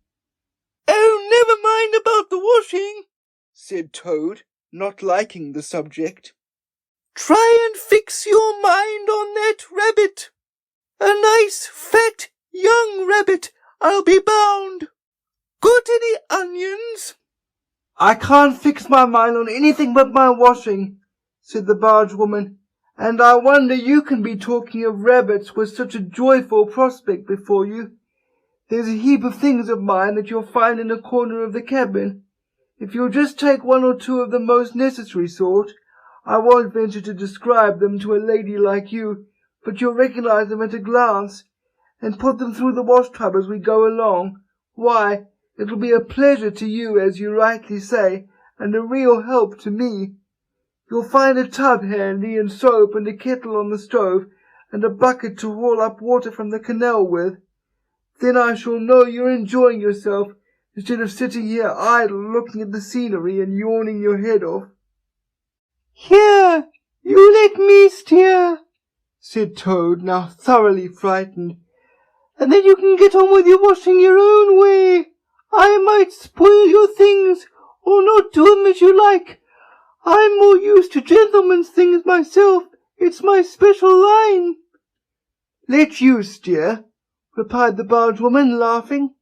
"Oh, never mind about the washing," said Toad, not liking the subject. "Try and fix your mind on that rabbit. A nice, fat, young rabbit, I'll be bound. Got any onions?" "I can't fix my mind on anything but my washing," said the bargewoman, "and I wonder you can be talking of rabbits with such a joyful prospect before you. There's a heap of things of mine that you'll find in a corner of the cabin. If you'll just take one or two of the most necessary sort, I won't venture to describe them to a lady like you, but you'll recognize them at a glance, and put them through the wash tub as we go along, why, it'll be a pleasure to you, as you rightly say, and a real help to me. You'll find a tub handy, and soap, and a kettle on the stove, and a bucket to haul up water from the canal with. Then I shall know you're enjoying yourself, instead of sitting here idle looking at the scenery and yawning your head off." "Here, you let me steer," said Toad, now thoroughly frightened, "and then you can get on with your washing your own way. I might spoil your things, or not do 'em as you like. I'm more used to gentlemen's things myself. It's my special line." "Let you steer," replied the bargewoman, laughing.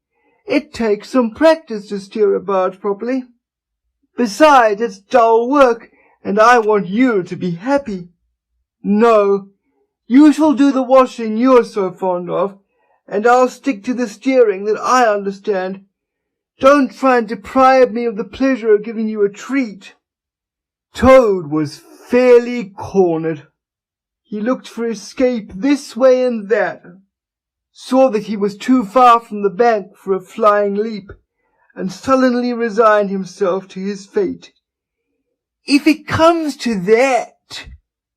"It takes some practice to steer a barge properly. Besides, it's dull work, and I want you to be happy. No, You shall do the washing you're so fond of, and I'll stick to the steering that I understand. Don't try and deprive me of the pleasure of giving you a treat." Toad was fairly cornered. He looked for escape this way and that, saw that he was too far from the bank for a flying leap, and sullenly resigned himself to his fate. "If it comes to that,"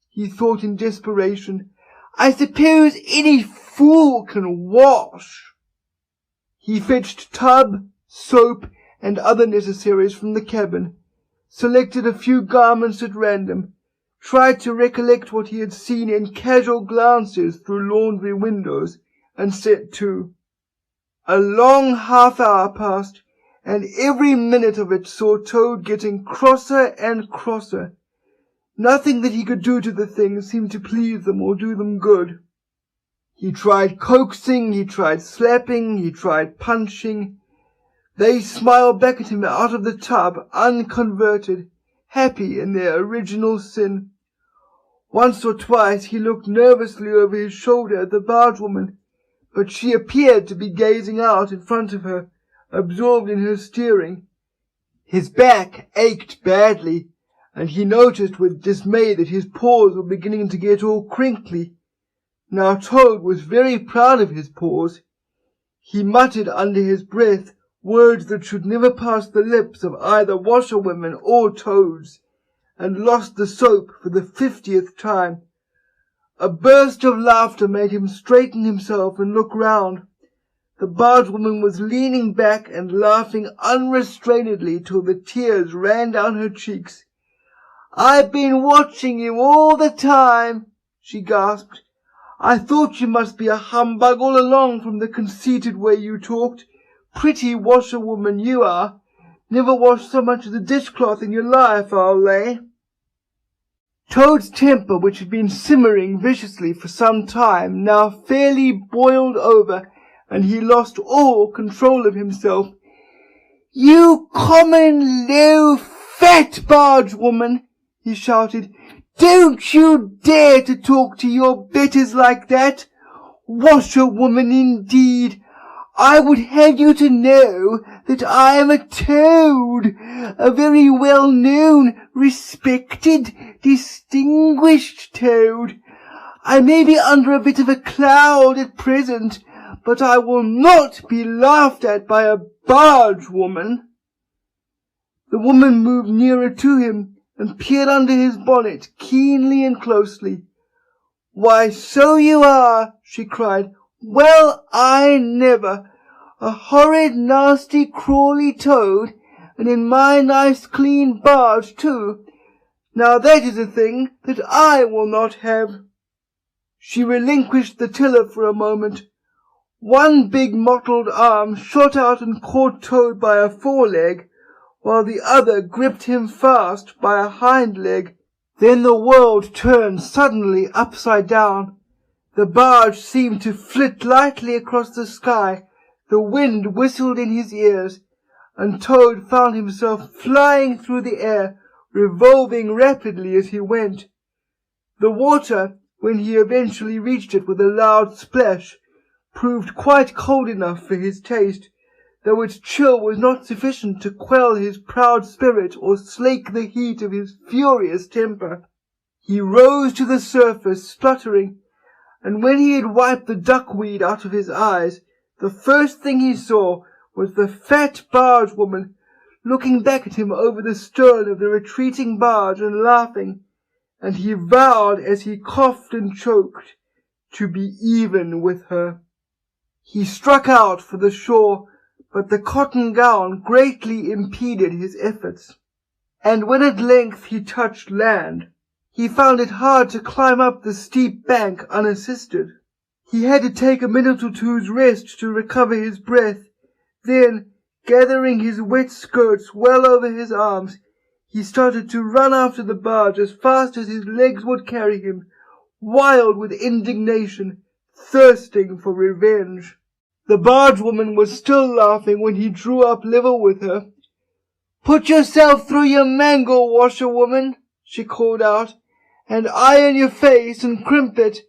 he thought in desperation, "I suppose any fool can wash." He fetched tub, soap, and other necessaries from the cabin, selected a few garments at random, tried to recollect what he had seen in casual glances through laundry windows, and set to. A long half-hour passed, and every minute of it saw Toad getting crosser and crosser. Nothing that he could do to the things seemed to please them or do them good. He tried coaxing, he tried slapping, he tried punching. They smiled back at him out of the tub, unconverted, happy in their original sin. Once or twice he looked nervously over his shoulder at the bargewoman, but she appeared to be gazing out in front of her, absorbed in her steering. His back ached badly, and he noticed with dismay that his paws were beginning to get all crinkly. Now Toad was very proud of his paws. He muttered under his breath words that should never pass the lips of either washerwomen or toads, and lost the soap for the 50th time. A burst of laughter made him straighten himself and look round. The bargewoman was leaning back and laughing unrestrainedly till the tears ran down her cheeks. "I've been watching you all the time," she gasped. "I thought you must be a humbug all along from the conceited way you talked. Pretty washerwoman you are. Never washed so much as a dishcloth in your life, I'll lay." Toad's temper, which had been simmering viciously for some time, now fairly boiled over, and he lost all control of himself. "You common, low, fat bargewoman," he shouted, "don't you dare to talk to your betters like that. Washerwoman indeed! I would have you to know that I am a toad, a very well-known, respected, distinguished toad. I may be under a bit of a cloud at present, but I will not be laughed at by a bargewoman." The woman moved nearer to him and peered under his bonnet keenly and closely. "Why, so you are," she cried. "Well, I never! A horrid, nasty, crawly toad, and in my nice clean barge too. Now that is a thing that I will not have." She relinquished the tiller for a moment. One big mottled arm shot out and caught Toad by a foreleg, while the other gripped him fast by a hind leg. Then the world turned suddenly upside down. The barge seemed to flit lightly across the sky, the wind whistled in his ears, and Toad found himself flying through the air, revolving rapidly as he went. The water, when he eventually reached it with a loud splash, proved quite cold enough for his taste, though its chill was not sufficient to quell his proud spirit or slake the heat of his furious temper. He rose to the surface, spluttering, and when he had wiped the duckweed out of his eyes, the first thing he saw was the fat bargewoman looking back at him over the stern of the retreating barge and laughing, and he vowed as he coughed and choked to be even with her. He struck out for the shore, but the cotton gown greatly impeded his efforts, and when at length he touched land, he found it hard to climb up the steep bank unassisted. He had to take a minute or two's rest to recover his breath. Then, gathering his wet skirts well over his arms, he started to run after the barge as fast as his legs would carry him, wild with indignation, thirsting for revenge. The bargewoman was still laughing when he drew up level with her. "Put yourself through your mangle, washerwoman," she called out, "and iron your face and crimp it.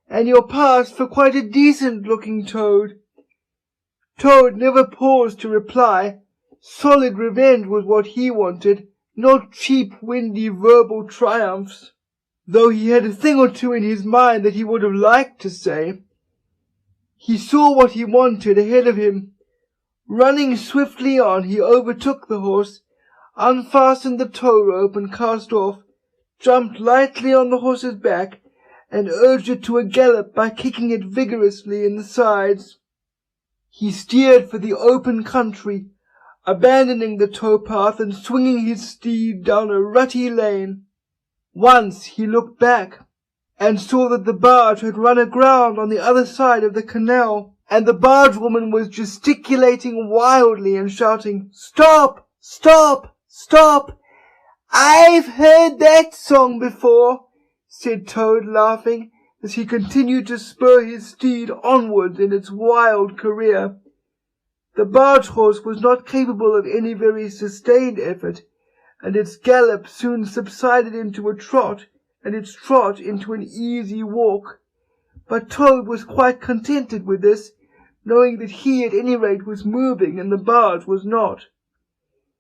and you're passed for quite a decent-looking Toad." Toad never paused to reply. Solid revenge was what he wanted, not cheap, windy verbal triumphs, though he had a thing or two in his mind that he would have liked to say. He saw what he wanted ahead of him. Running swiftly on, he overtook the horse, unfastened the tow rope and cast off, jumped lightly on the horse's back, and urged it to a gallop by kicking it vigorously in the sides. He steered for the open country, abandoning the towpath and swinging his steed down a rutty lane. Once he looked back, and saw that the barge had run aground on the other side of the canal, and the bargewoman was gesticulating wildly and shouting, "Stop! Stop! Stop! I've heard that song before," said Toad, laughing, as he continued to spur his steed onwards in its wild career. The barge horse was not capable of any very sustained effort, and its gallop soon subsided into a trot, and its trot into an easy walk. But Toad was quite contented with this, knowing that he at any rate was moving and the barge was not.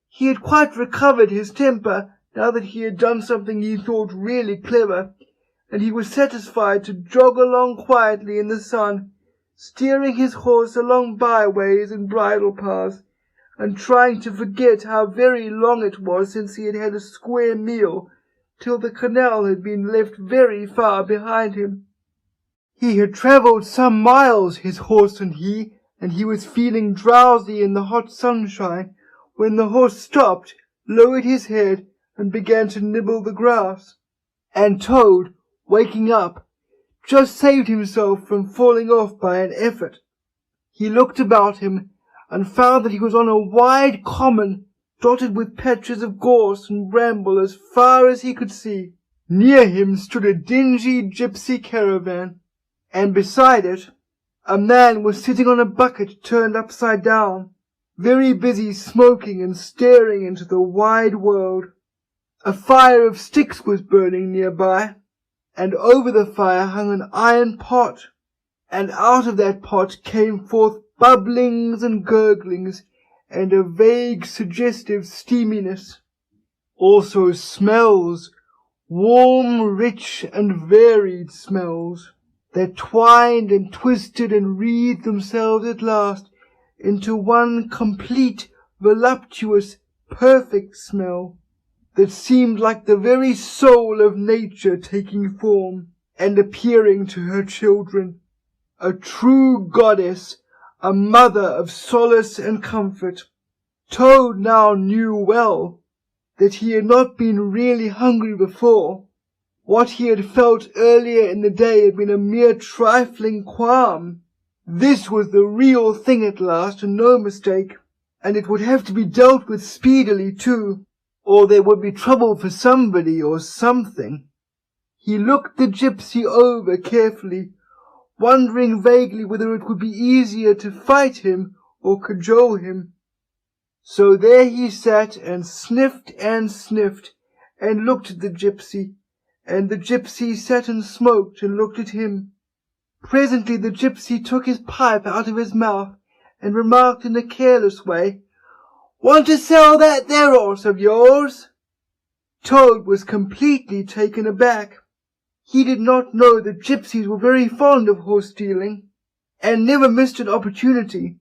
He had quite recovered his temper now that he had done something he thought really clever, and he was satisfied to jog along quietly in the sun, steering his horse along byways and bridle paths, and trying to forget how very long it was since he had had a square meal, till the canal had been left very far behind him. He had travelled some miles, his horse and he was feeling drowsy in the hot sunshine, when the horse stopped, lowered his head, and began to nibble the grass. And Toad, waking up, just saved himself from falling off by an effort. He looked about him, and found that he was on a wide common, dotted with patches of gorse and bramble as far as he could see. Near him stood a dingy gypsy caravan, and beside it a man was sitting on a bucket turned upside down, very busy smoking and staring into the wide world. A fire of sticks was burning nearby, and over the fire hung an iron pot, and out of that pot came forth bubblings and gurglings, and a vague suggestive steaminess. Also smells, warm, rich, and varied smells, that twined and twisted and wreathed themselves at last into one complete, voluptuous, perfect smell, that seemed like the very soul of nature taking form and appearing to her children, a true goddess, a mother of solace and comfort. Toad now knew well that he had not been really hungry before. What he had felt earlier in the day had been a mere trifling qualm. This was the real thing at last, and no mistake, and it would have to be dealt with speedily too, or there would be trouble for somebody or something. He looked the gypsy over carefully, wondering vaguely whether it would be easier to fight him or cajole him. So there he sat and sniffed and looked at the gypsy, and the gypsy sat and smoked and looked at him. Presently the gypsy took his pipe out of his mouth and remarked in a careless way, "Want to sell that there horse of yours?" Toad was completely taken aback. He did not know that gypsies were very fond of horse-stealing, and never missed an opportunity,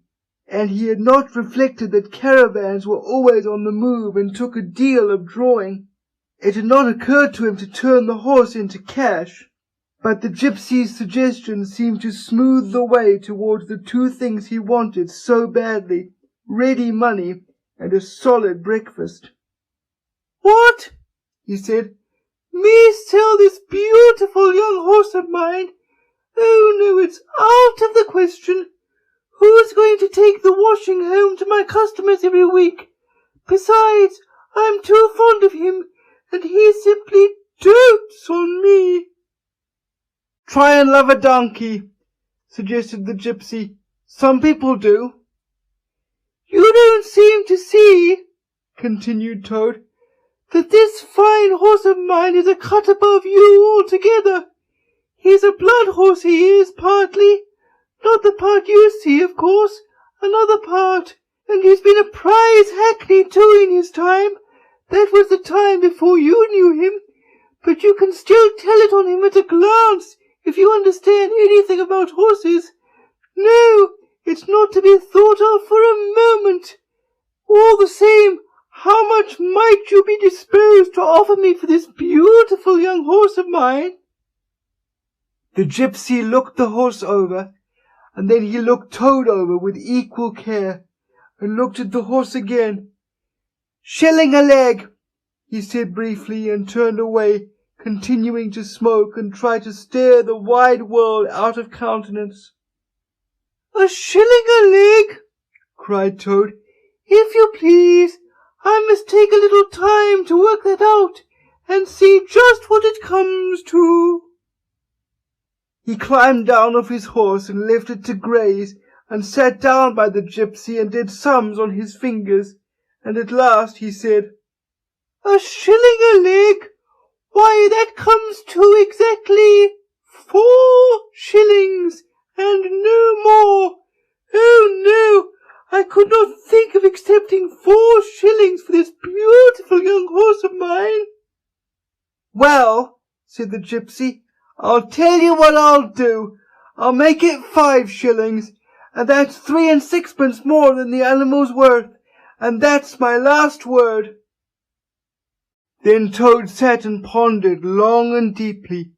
and he had not reflected that caravans were always on the move and took a deal of drawing. It had not occurred to him to turn the horse into cash, but the gypsy's suggestion seemed to smooth the way towards the two things he wanted so badly, ready money and a solid breakfast. "What?" he said. "Me sell this beautiful young horse of mine? Oh no, it's out of the question. Who's going to take the washing home to my customers every week? Besides, I'm too fond of him, and he simply dotes on me." "Try and love a donkey," suggested the gypsy. "Some people do." "You don't seem to see," continued Toad, "that this fine horse of mine is a cut above you altogether. He's a blood horse, he is, partly. Not the part you see, of course, another part. And he's been a prize hackney too in his time. That was the time before you knew him. But you can still tell it on him at a glance, if you understand anything about horses. No, it's not to be thought of for a moment. All the same, how much might you be disposed to offer me for this beautiful young horse of mine?" The gypsy looked the horse over, and then he looked Toad over with equal care, and looked at the horse again. "Shilling a leg," he said briefly, and turned away, continuing to smoke and try to stare the wide world out of countenance. "A shilling a leg?" cried Toad. "If you please, I must take a little time to work that out, and see just what it comes to." He climbed down off his horse and left it to graze, and sat down by the gypsy and did sums on his fingers, and at last he said, "A shilling a leg? Why, that comes to exactly 4 shillings, and no more. Oh no, I could not think of accepting 4 shillings for this beautiful young horse of mine." "Well," said the gypsy, "I'll tell you what I'll do. I'll make it 5 shillings, and that's 3 and 6pence more than the animal's worth, and that's my last word." Then Toad sat and pondered long and deeply,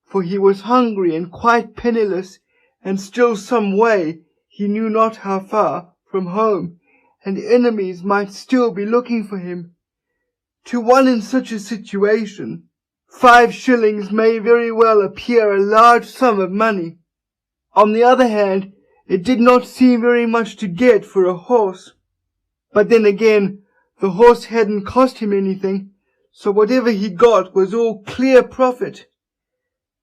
for he was hungry and quite penniless, and still some way, he knew not how far, from home, and enemies might still be looking for him. To one in such a situation, 5 shillings may very well appear a large sum of money. On the other hand, it did not seem very much to get for a horse. But then again, the horse hadn't cost him anything, so whatever he got was all clear profit.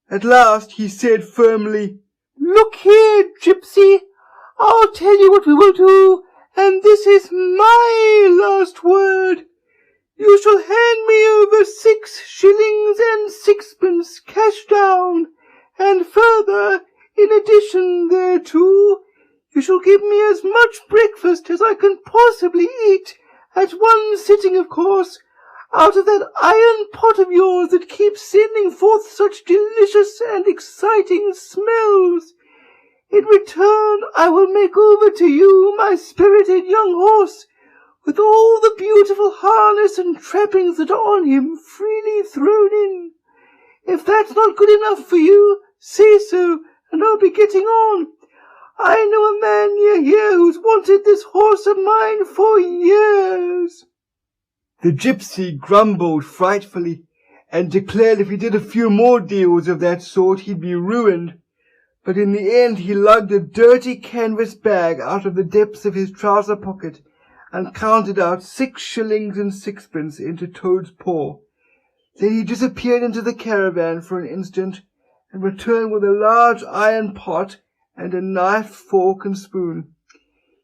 At last he said firmly, "Look here, gypsy, I'll tell you what we will do, and this is my last word. You shall hand me over 6 shillings and 6pence cash down, and further, in addition thereto, you shall give me as much breakfast as I can possibly eat, at one sitting, of course, out of that iron pot of yours that keeps sending forth such delicious and exciting smells. In return, I will make over to you my spirited young horse, with all the beautiful harness and trappings that are on him freely thrown in. If that's not good enough for you, say so, and I'll be getting on. I know a man near here who's wanted this horse of mine for years." The gypsy grumbled frightfully, and declared if he did a few more deals of that sort he'd be ruined. But in the end he lugged a dirty canvas bag out of the depths of his trouser pocket, and counted out 6 shillings and 6pence into Toad's paw. Then he disappeared into the caravan for an instant, and returned with a large iron pot and a knife, fork, and spoon.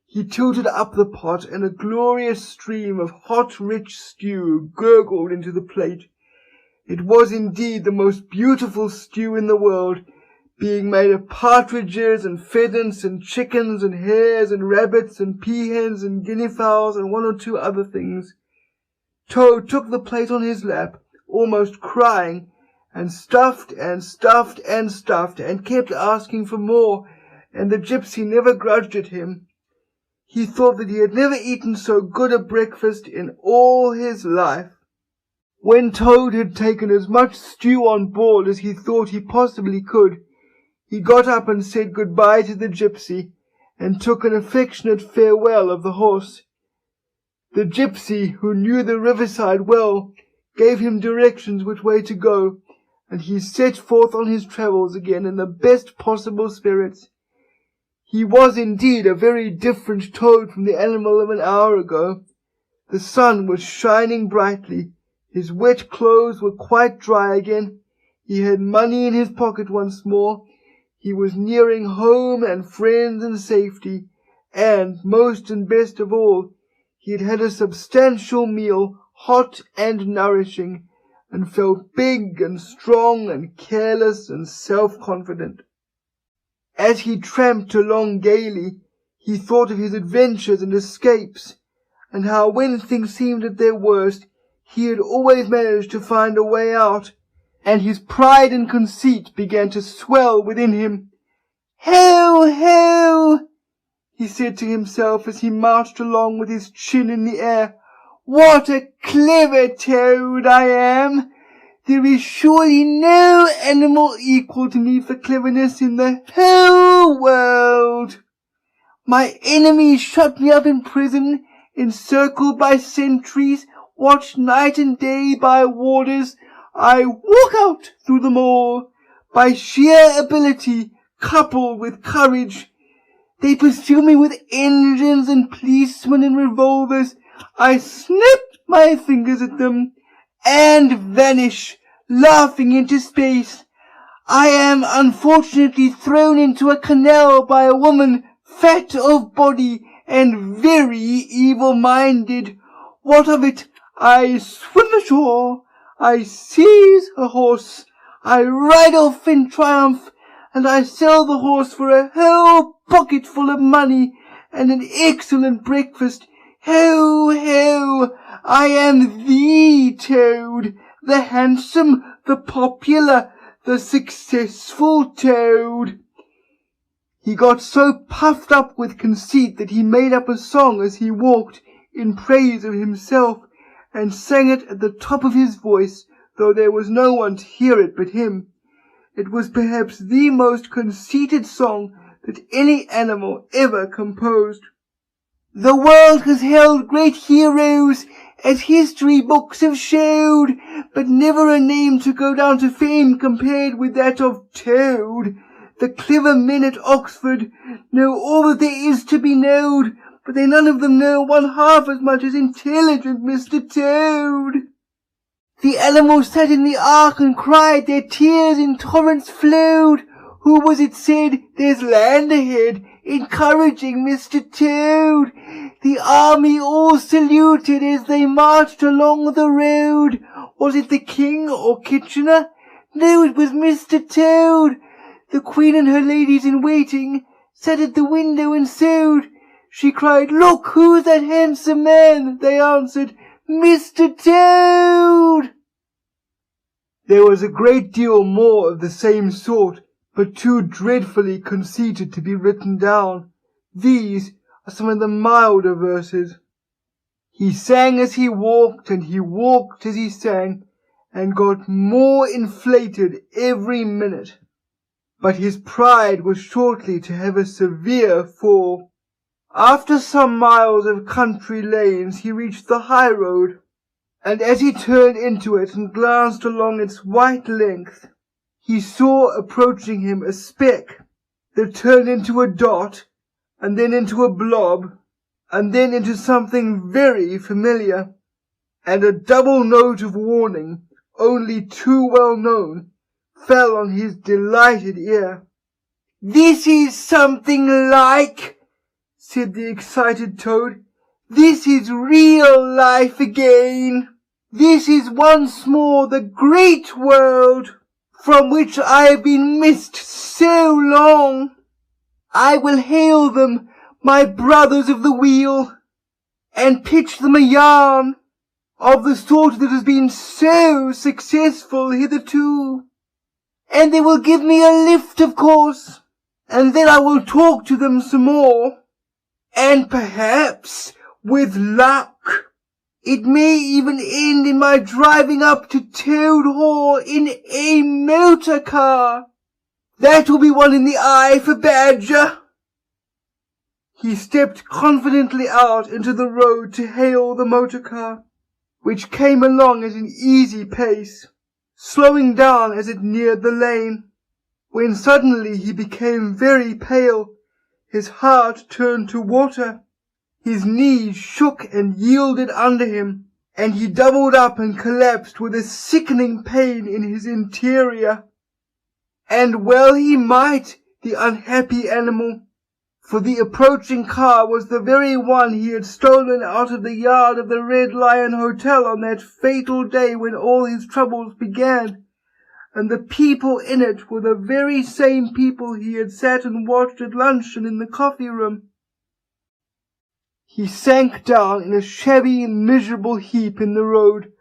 He tilted up the pot, and a glorious stream of hot, rich stew gurgled into the plate. It was indeed the most beautiful stew in the world, being made of partridges and pheasants and chickens and hares and rabbits and peahens and guinea fowls and 1 or 2 other things. Toad took the plate on his lap, almost crying, and stuffed and stuffed and stuffed, and kept asking for more, and the gypsy never grudged it him. He thought that he had never eaten so good a breakfast in all his life. When Toad had taken as much stew on board as he thought he possibly could, he got up and said good-bye to the gypsy, and took an affectionate farewell of the horse. The gypsy, who knew the riverside well, gave him directions which way to go, and he set forth on his travels again in the best possible spirits. He was indeed a very different Toad from the animal of an hour ago. The sun was shining brightly, his wet clothes were quite dry again, he had money in his pocket once more, he was nearing home and friends and safety, and, most and best of all, he had had a substantial meal, hot and nourishing, and felt big and strong and careless and self-confident. As he tramped along gaily, he thought of his adventures and escapes, and how when things seemed at their worst, he had always managed to find a way out, and his pride and conceit began to swell within him. "Ho, ho!" he said to himself as he marched along with his chin in the air. "What a clever toad I am! There is surely no animal equal to me for cleverness in the whole world. My enemies shut me up in prison, encircled by sentries, watched night and day by warders. I walk out through them all, by sheer ability, coupled with courage. They pursue me with engines and policemen and revolvers. I snap my fingers at them, and vanish, laughing into space. I am unfortunately thrown into a canal by a woman, fat of body and very evil-minded. What of it? I swim ashore, I seize a horse, I ride off in triumph, and I sell the horse for a whole pocketful of money and an excellent breakfast. Ho, ho! I am the Toad, the handsome, the popular, the successful Toad." He got so puffed up with conceit that he made up a song as he walked in praise of himself, and sang it at the top of his voice, though there was no one to hear it but him. It was perhaps the most conceited song that any animal ever composed. "The world has held great heroes, as history books have showed, but never a name to go down to fame compared with that of Toad. The clever men at Oxford know all that there is to be known, but they none of them know one half as much as intelligent Mr. Toad. The animals sat in the ark and cried, their tears in torrents flowed. Who was it said, 'There's land ahead,' encouraging Mr. Toad? The army all saluted as they marched along the road. Was it the king or Kitchener? No, it was Mr. Toad. The queen and her ladies in waiting sat at the window and sewed. She cried, 'Look, who's that handsome man?' They answered, 'Mr. Toad.'" There was a great deal more of the same sort, but too dreadfully conceited to be written down. These are some of the milder verses. He sang as he walked, and he walked as he sang, and got more inflated every minute. But his pride was shortly to have a severe fall. After some miles of country lanes he reached the high road, and as he turned into it and glanced along its white length, he saw approaching him a speck that turned into a dot, and then into a blob, and then into something very familiar, and a double note of warning, only too well known, fell on his delighted ear. "This is something like," said the excited Toad. "This is real life again. This is once more the great world from which I have been missed so long. I will hail them, my brothers of the wheel, and pitch them a yarn of the sort that has been so successful hitherto. And they will give me a lift, of course, and then I will talk to them some more, and perhaps, with luck, it may even end in my driving up to Toad Hall in a motor car. That will be one in the eye for Badger." He stepped confidently out into the road to hail the motor car, which came along at an easy pace, slowing down as it neared the lane, when suddenly he became very pale, his heart turned to water, his knees shook and yielded under him, and he doubled up and collapsed with a sickening pain in his interior. And well he might, the unhappy animal, for the approaching car was the very one he had stolen out of the yard of the Red Lion Hotel on that fatal day when all his troubles began, and the people in it were the very same people he had sat and watched at luncheon in the coffee room. He sank down in a shabby, miserable heap in the road,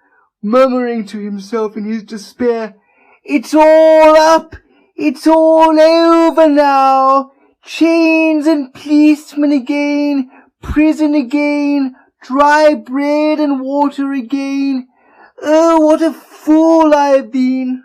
murmuring to himself in his despair, "It's all up! It's all over now! Chains and policemen again, prison again, dry bread and water again. Oh, what a fool I have been!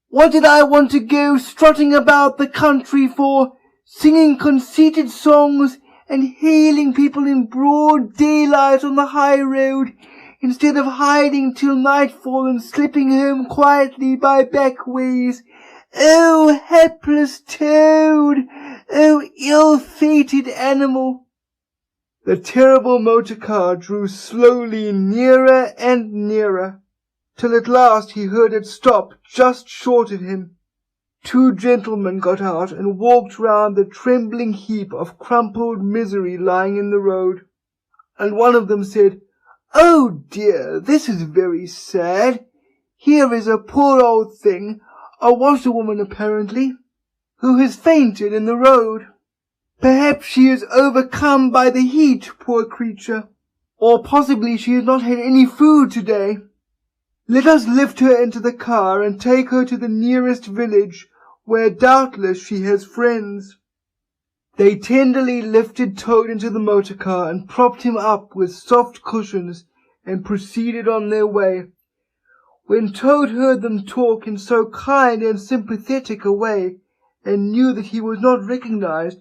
What did I want to go strutting about the country for, singing conceited songs and hailing people in broad daylight on the high road, instead of hiding till nightfall and slipping home quietly by back ways? Oh, hapless Toad! Oh, ill-fated animal!" The terrible motor car drew slowly nearer and nearer, till at last he heard it stop just short of him. Two gentlemen got out and walked round the trembling heap of crumpled misery lying in the road, and one of them said, "Oh dear, this is very sad. Here is a poor old thing, a washerwoman apparently, who has fainted in the road. Perhaps she is overcome by the heat, poor creature, or possibly she has not had any food today. Let us lift her into the car and take her to the nearest village, where doubtless she has friends." They tenderly lifted Toad into the motor car and propped him up with soft cushions and proceeded on their way. When Toad heard them talk in so kind and sympathetic a way, and knew that he was not recognized,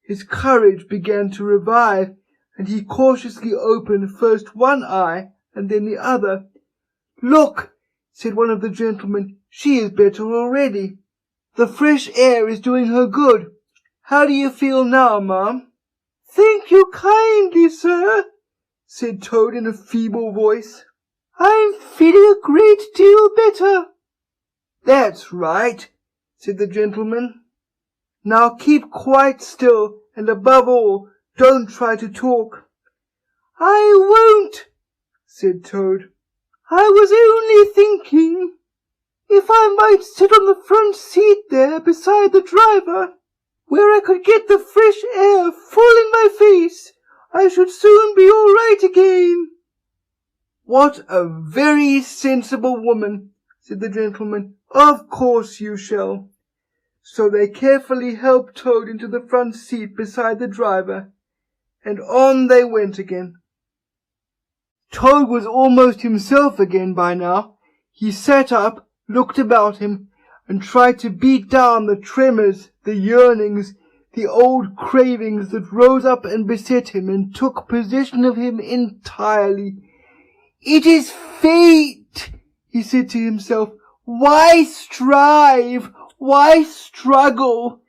his courage began to revive, and he cautiously opened first one eye and then the other. "Look," said one of the gentlemen, "she is better already. The fresh air is doing her good. How do you feel now, ma'am?" "Thank you kindly, sir," said Toad in a feeble voice. "I'm feeling a great deal better." "That's right," said the gentleman. "Now keep quite still, and above all, don't try to talk." "I won't," said Toad. "I was only thinking, if I might sit on the front seat there beside the driver, where I could get the fresh air full in my face, I should soon be all right again." "What a very sensible woman," said the gentleman. "Of course you shall." So they carefully helped Toad into the front seat beside the driver, and on they went again. Toad was almost himself again by now. He sat up, looked about him, and tried to beat down the tremors, the yearnings, the old cravings that rose up and beset him and took possession of him entirely. "It is fate," he said to himself. "Why strive? Why struggle?"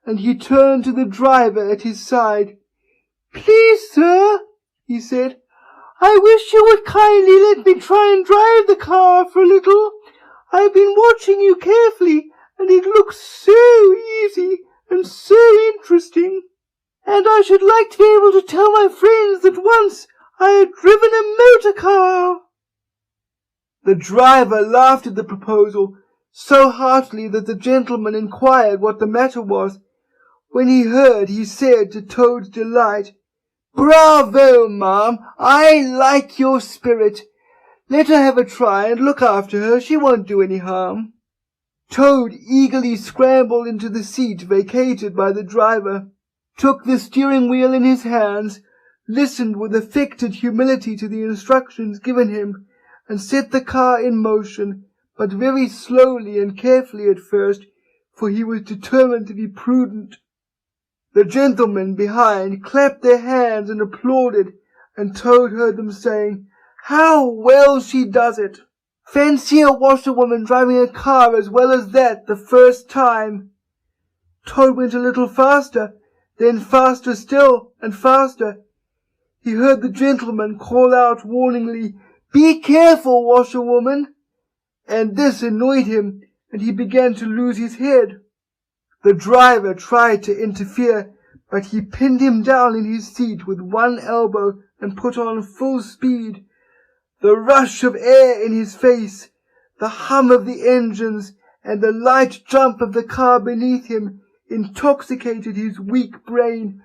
And he turned to the driver at his side. "Please, sir," he said, "I wish you would kindly let me try and drive the car for a little. I've been watching you carefully, and it looks so easy and so interesting. And I should like to be able to tell my friends that once I had driven a motor car." The driver laughed at the proposal so heartily that the gentleman inquired what the matter was. When he heard, he said, to Toad's delight, "Bravo, ma'am! I like your spirit. Let her have a try and look after her. She won't do any harm." Toad eagerly scrambled into the seat vacated by the driver, took the steering wheel in his hands, listened with affected humility to the instructions given him, and set the car in motion, but very slowly and carefully at first, for he was determined to be prudent. The gentlemen behind clapped their hands and applauded, and Toad heard them saying, "How well she does it! Fancy a washerwoman driving a car as well as that the first time." Toad went a little faster, then faster still, and faster. He heard the gentleman call out warningly, "Be careful, washerwoman!" And this annoyed him, and he began to lose his head. The driver tried to interfere, but he pinned him down in his seat with one elbow and put on full speed. The rush of air in his face, the hum of the engines, and the light jump of the car beneath him intoxicated his weak brain.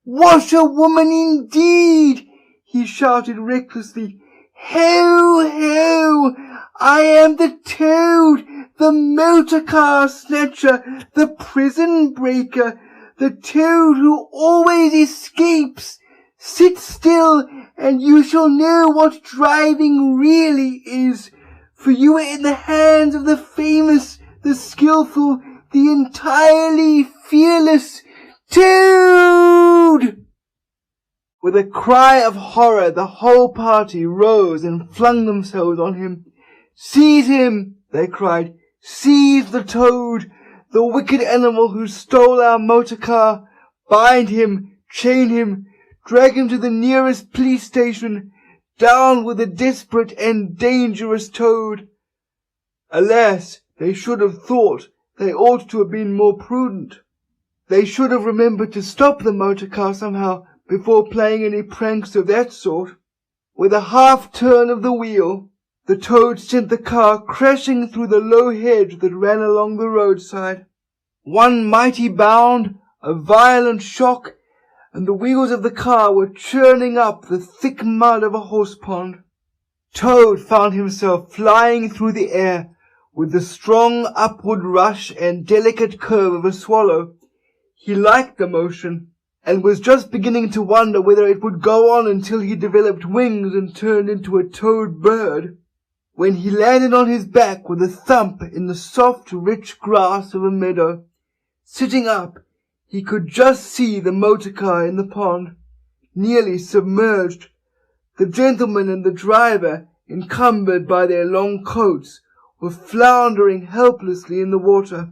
"Washerwoman indeed!" he shouted recklessly. "Ho, ho! I am the Toad, the motor car snatcher, the prison breaker, the Toad who always escapes. Sit still, and you shall know what driving really is, for you are in the hands of the famous, the skillful, the entirely fearless Toad!" With a cry of horror, the whole party rose and flung themselves on him. "Seize him!" they cried. "Seize the Toad, the wicked animal who stole our motor car. Bind him, chain him, drag him to the nearest police station. Down with the desperate and dangerous Toad." Alas, they should have thought. They ought to have been more prudent. They should have remembered to stop the motor car somehow before playing any pranks of that sort. With a half turn of the wheel, the Toad sent the car crashing through the low hedge that ran along the roadside. One mighty bound, a violent shock, and the wheels of the car were churning up the thick mud of a horse pond. Toad found himself flying through the air with the strong upward rush and delicate curve of a swallow. He liked the motion, and was just beginning to wonder whether it would go on until he developed wings and turned into a toad bird, when he landed on his back with a thump in the soft, rich grass of a meadow. Sitting up, he could just see the motor car in the pond, nearly submerged. The gentleman and the driver, encumbered by their long coats, were floundering helplessly in the water.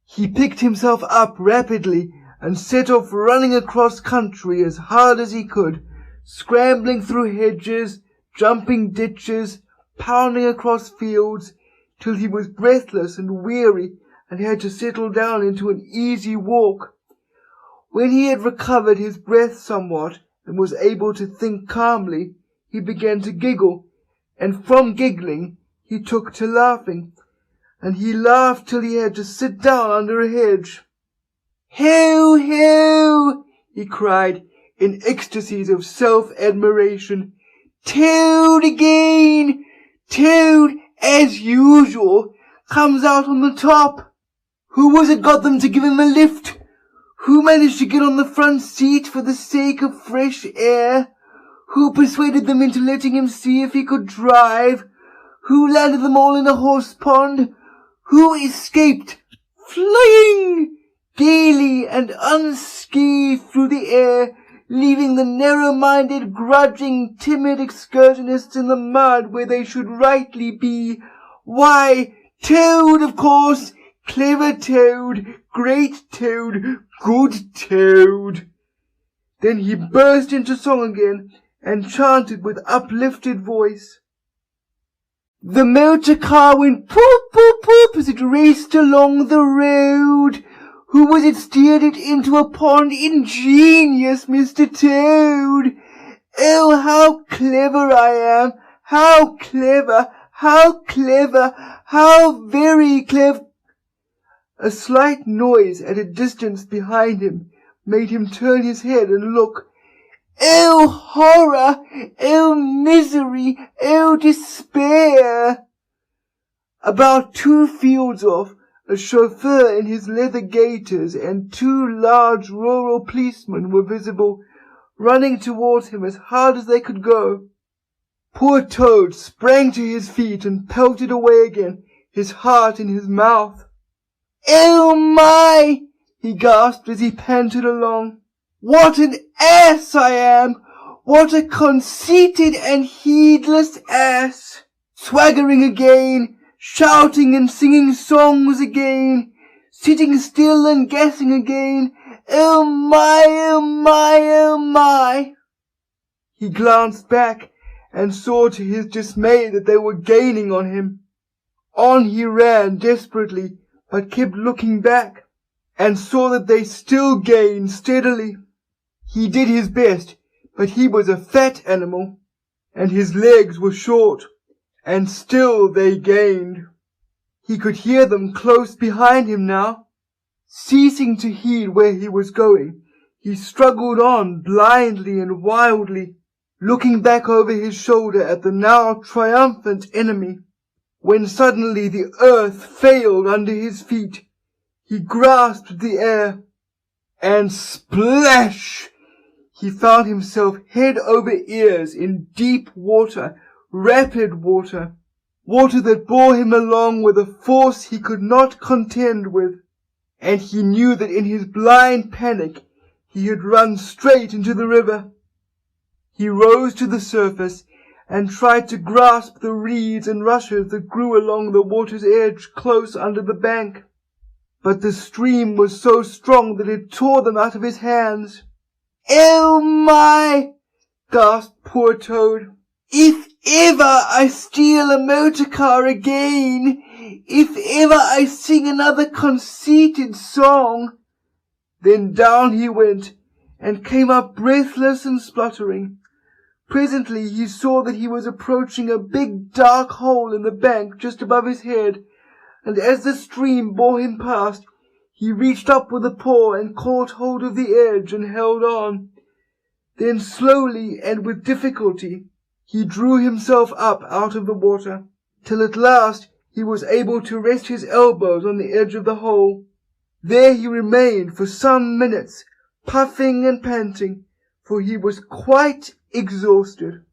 He picked himself up rapidly and set off running across country as hard as he could, scrambling through hedges, jumping ditches, pounding across fields, till he was breathless and weary and had to settle down into an easy walk. When he had recovered his breath somewhat and was able to think calmly, he began to giggle, and from giggling he took to laughing, and he laughed till he had to sit down under a hedge. "Ho, ho!" he cried, in ecstasies of self-admiration. "Toad again! Toad, as usual, comes out on the top. Who was it got them to give him a lift? Who managed to get on the front seat for the sake of fresh air? Who persuaded them into letting him see if he could drive? Who landed them all in a horse pond? Who escaped, flying gaily and unscathed through the air, leaving the narrow-minded, grudging, timid excursionists in the mud where they should rightly be? Why, Toad, of course! Clever Toad, great Toad, good Toad." Then he burst into song again and chanted with uplifted voice. "The motor car went poop, poop, poop as it raced along the road. Who was it steered it into a pond? Ingenious Mr. Toad. Oh, how clever I am! How clever! How clever! How very clever!" A slight noise at a distance behind him made him turn his head and look. Oh, horror! Oh, misery! Oh, despair! About 2 fields off, a chauffeur in his leather gaiters and 2 large rural policemen were visible, running towards him as hard as they could go. Poor Toad sprang to his feet and pelted away again, his heart in his mouth. "Oh my!" he gasped as he panted along. "What an ass I am! What a conceited and heedless ass! Swaggering again, shouting and singing songs again, sitting still and guessing again. Oh my, oh my, oh my!" He glanced back and saw to his dismay that they were gaining on him. On he ran desperately, but kept looking back. and saw that they still gained steadily. He did his best, but he was a fat animal, and his legs were short, and still they gained. He could hear them close behind him now. Ceasing to heed where he was going, he struggled on blindly and wildly, looking back over his shoulder at the now triumphant enemy, when suddenly the earth failed under his feet. He grasped the air, and splash! He found himself head over ears in deep water, rapid water, water that bore him along with a force he could not contend with, and he knew that in his blind panic he had run straight into the river. He rose to the surface and tried to grasp the reeds and rushes that grew along the water's edge close under the bank, but the stream was so strong that it tore them out of his hands. "Oh my!" gasped poor Toad. "If ever I steal a motor car again, if ever I sing another conceited song." Then down he went, and came up breathless and spluttering. Presently he saw that he was approaching a big dark hole in the bank just above his head, and as the stream bore him past, he reached up with a paw and caught hold of the edge and held on. Then slowly and with difficulty he drew himself up out of the water, till at last he was able to rest his elbows on the edge of the hole. There he remained for some minutes, puffing and panting, for he was quite exhausted.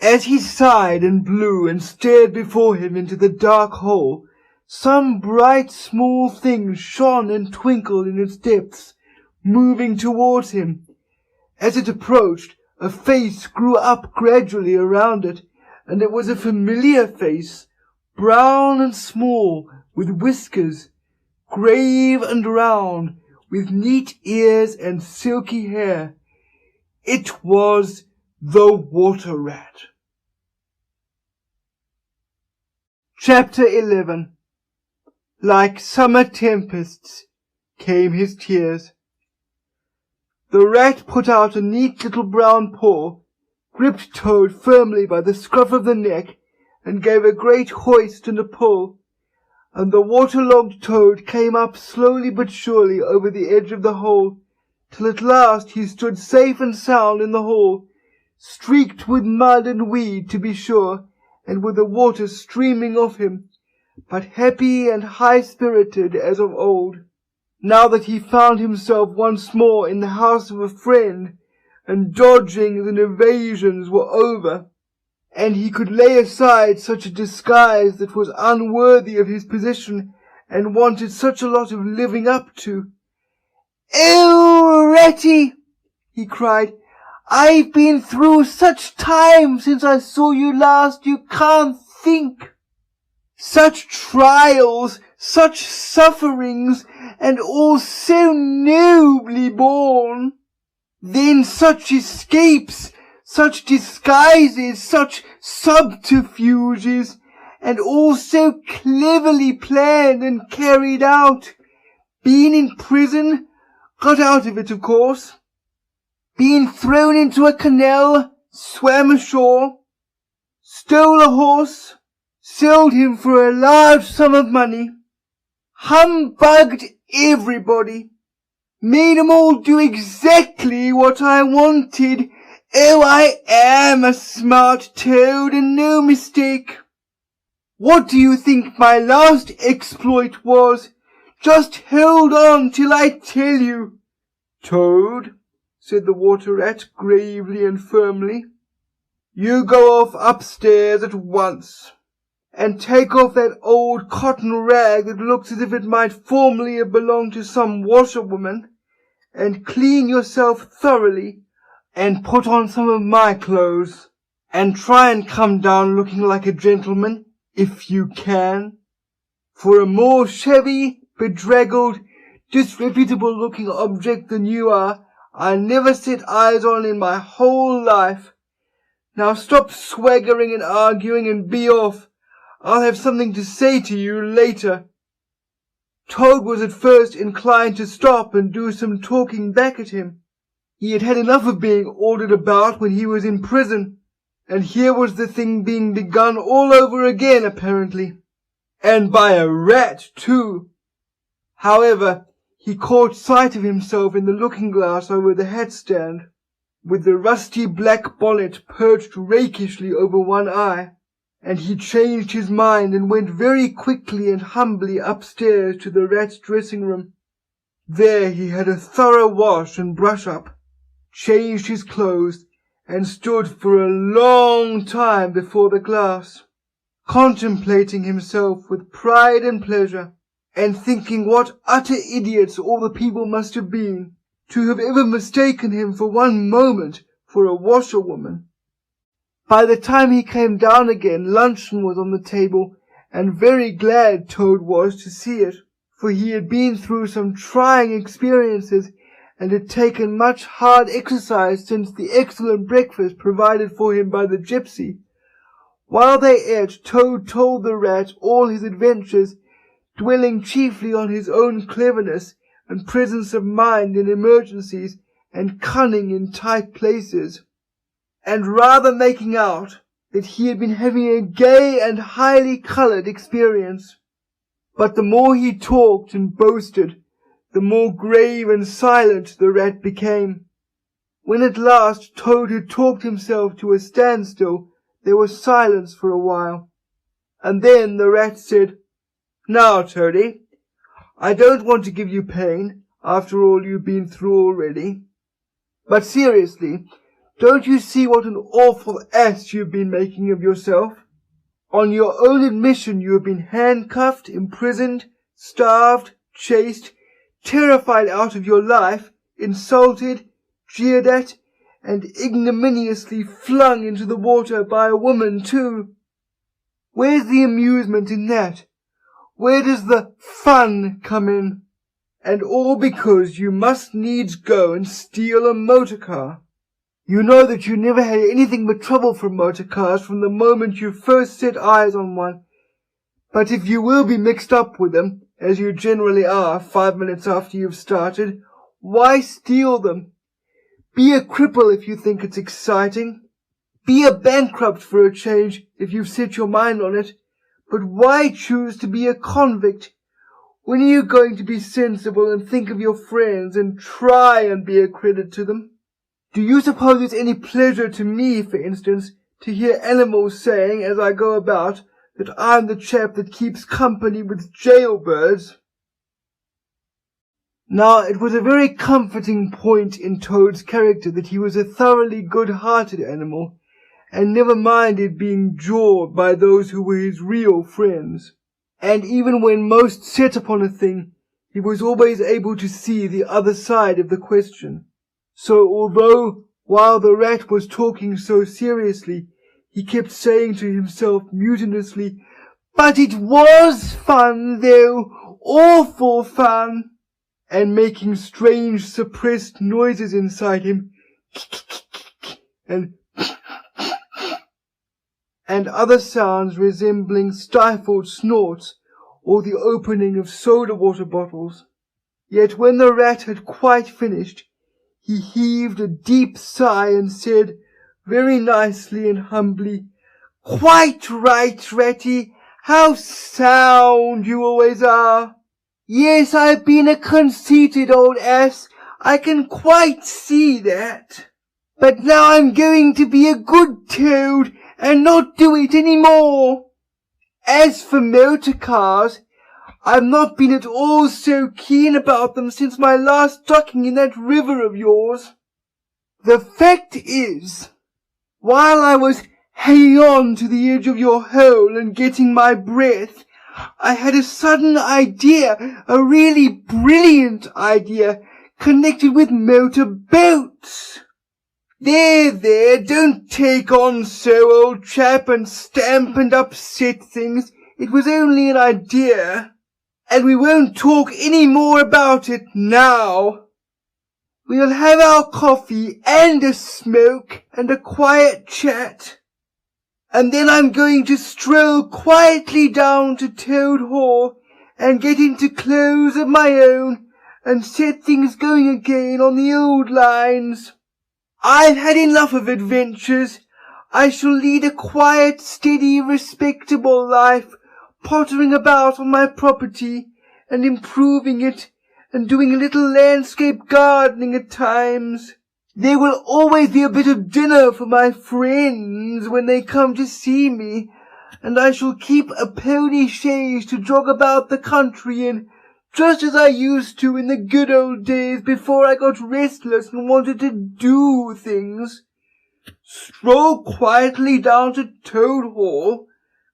As he sighed and blew and stared before him into the dark hole, some bright small thing shone and twinkled in its depths, moving towards him. As it approached, a face grew up gradually around it, and it was a familiar face, brown and small, with whiskers, grave and round, with neat ears and silky hair. It was the Water Rat. Chapter 11. Like summer tempests came his tears. The rat put out a neat little brown paw, gripped Toad firmly by the scruff of the neck, and gave a great hoist and a pull, and the waterlogged Toad came up slowly but surely over the edge of the hole, till at last he stood safe and sound in the hole, streaked with mud and weed to be sure, and with the water streaming off him, but happy and high-spirited as of old, now that he found himself once more in the house of a friend, and dodgings and evasions were over, and he could lay aside such a disguise that was unworthy of his position and wanted such a lot of living up to. "Oh, Ratty!" he cried, "I've been through such time since I saw you last, you can't think. Such trials, such sufferings, and all so nobly borne. Then such escapes, such disguises, such subterfuges, and all so cleverly planned and carried out. Been in prison, got out of it, of course. Been thrown into a canal, swam ashore, stole a horse, sold him for a large sum of money, humbugged everybody, made 'em all do exactly what I wanted. Oh, I am a smart Toad, and no mistake. What do you think my last exploit was? Just hold on till I tell you." "Toad," said the Water Rat gravely and firmly, "you go off upstairs at once, and take off that old cotton rag that looks as if it might formerly have belonged to some washerwoman, and clean yourself thoroughly, and put on some of my clothes, and try and come down looking like a gentleman, if you can, for a more shabby, bedraggled, disreputable-looking object than you are, I never set eyes on in my whole life. Now stop swaggering and arguing and be off. I'll have something to say to you later." Toad was at first inclined to stop and do some talking back at him. He had had enough of being ordered about when he was in prison, and here was the thing being begun all over again, apparently. And by a rat, too. However, he caught sight of himself in the looking-glass over the hat-stand, with the rusty black bonnet perched rakishly over one eye, and he changed his mind and went very quickly and humbly upstairs to the rat's dressing-room. There he had a thorough wash and brush-up, changed his clothes, and stood for a long time before the glass, contemplating himself with pride and pleasure, and thinking what utter idiots all the people must have been to have ever mistaken him for one moment for a washerwoman. By the time he came down again, luncheon was on the table, and very glad Toad was to see it, for he had been through some trying experiences and had taken much hard exercise since the excellent breakfast provided for him by the gypsy. While they ate, Toad told the rat all his adventures, dwelling chiefly on his own cleverness and presence of mind in emergencies and cunning in tight places, and rather making out that he had been having a gay and highly coloured experience. But the more he talked and boasted, the more grave and silent the rat became. When at last Toad had talked himself to a standstill, there was silence for a while, and then the rat said, "Now, Toady, I don't want to give you pain, after all you've been through already. But seriously, don't you see what an awful ass you've been making of yourself? On your own admission you have been handcuffed, imprisoned, starved, chased, terrified out of your life, insulted, jeered at, and ignominiously flung into the water by a woman too. Where's the amusement in that? Where does the fun come in? And all because you must needs go and steal a motor car. You know that you never had anything but trouble from motor cars from the moment you first set eyes on one. But if you will be mixed up with them, as you generally are 5 minutes after you've started, why steal them? Be a cripple if you think it's exciting. Be a bankrupt for a change if you've set your mind on it. But why choose to be a convict? When are you going to be sensible and think of your friends and try and be a credit to them? Do you suppose it's any pleasure to me, for instance, to hear animals saying, as I go about, that I'm the chap that keeps company with jailbirds? Now, it was a very comforting point in Toad's character that he was a thoroughly good-hearted animal, and never minded being jawed by those who were his real friends. And even when most set upon a thing, he was always able to see the other side of the question. So although, while the rat was talking so seriously, he kept saying to himself mutinously, "But it was fun, though, awful fun," and making strange suppressed noises inside him, and other sounds resembling stifled snorts or the opening of soda-water bottles. Yet when the rat had quite finished, he heaved a deep sigh and said, very nicely and humbly, "Quite right, Ratty. How sound you always are. Yes, I've been a conceited old ass. I can quite see that. But now I'm going to be a good Toad and not do it any more. As for motor cars, I've not been at all so keen about them since my last ducking in that river of yours. The fact is, while I was hanging on to the edge of your hole and getting my breath, I had a sudden idea, a really brilliant idea, connected with motor boats. There, don't take on so, old chap, and stamp and upset things. It was only an idea, and we won't talk any more about it now. We'll have our coffee and a smoke and a quiet chat, and then I'm going to stroll quietly down to Toad Hall and get into clothes of my own and set things going again on the old lines. I've had enough of adventures. I shall lead a quiet, steady, respectable life, pottering about on my property and improving it and doing a little landscape gardening at times. There will always be a bit of dinner for my friends when they come to see me, and I shall keep a pony chaise to jog about the country in, just as I used to in the good old days before I got restless and wanted to do things. Stroll quietly down to Toad Hall,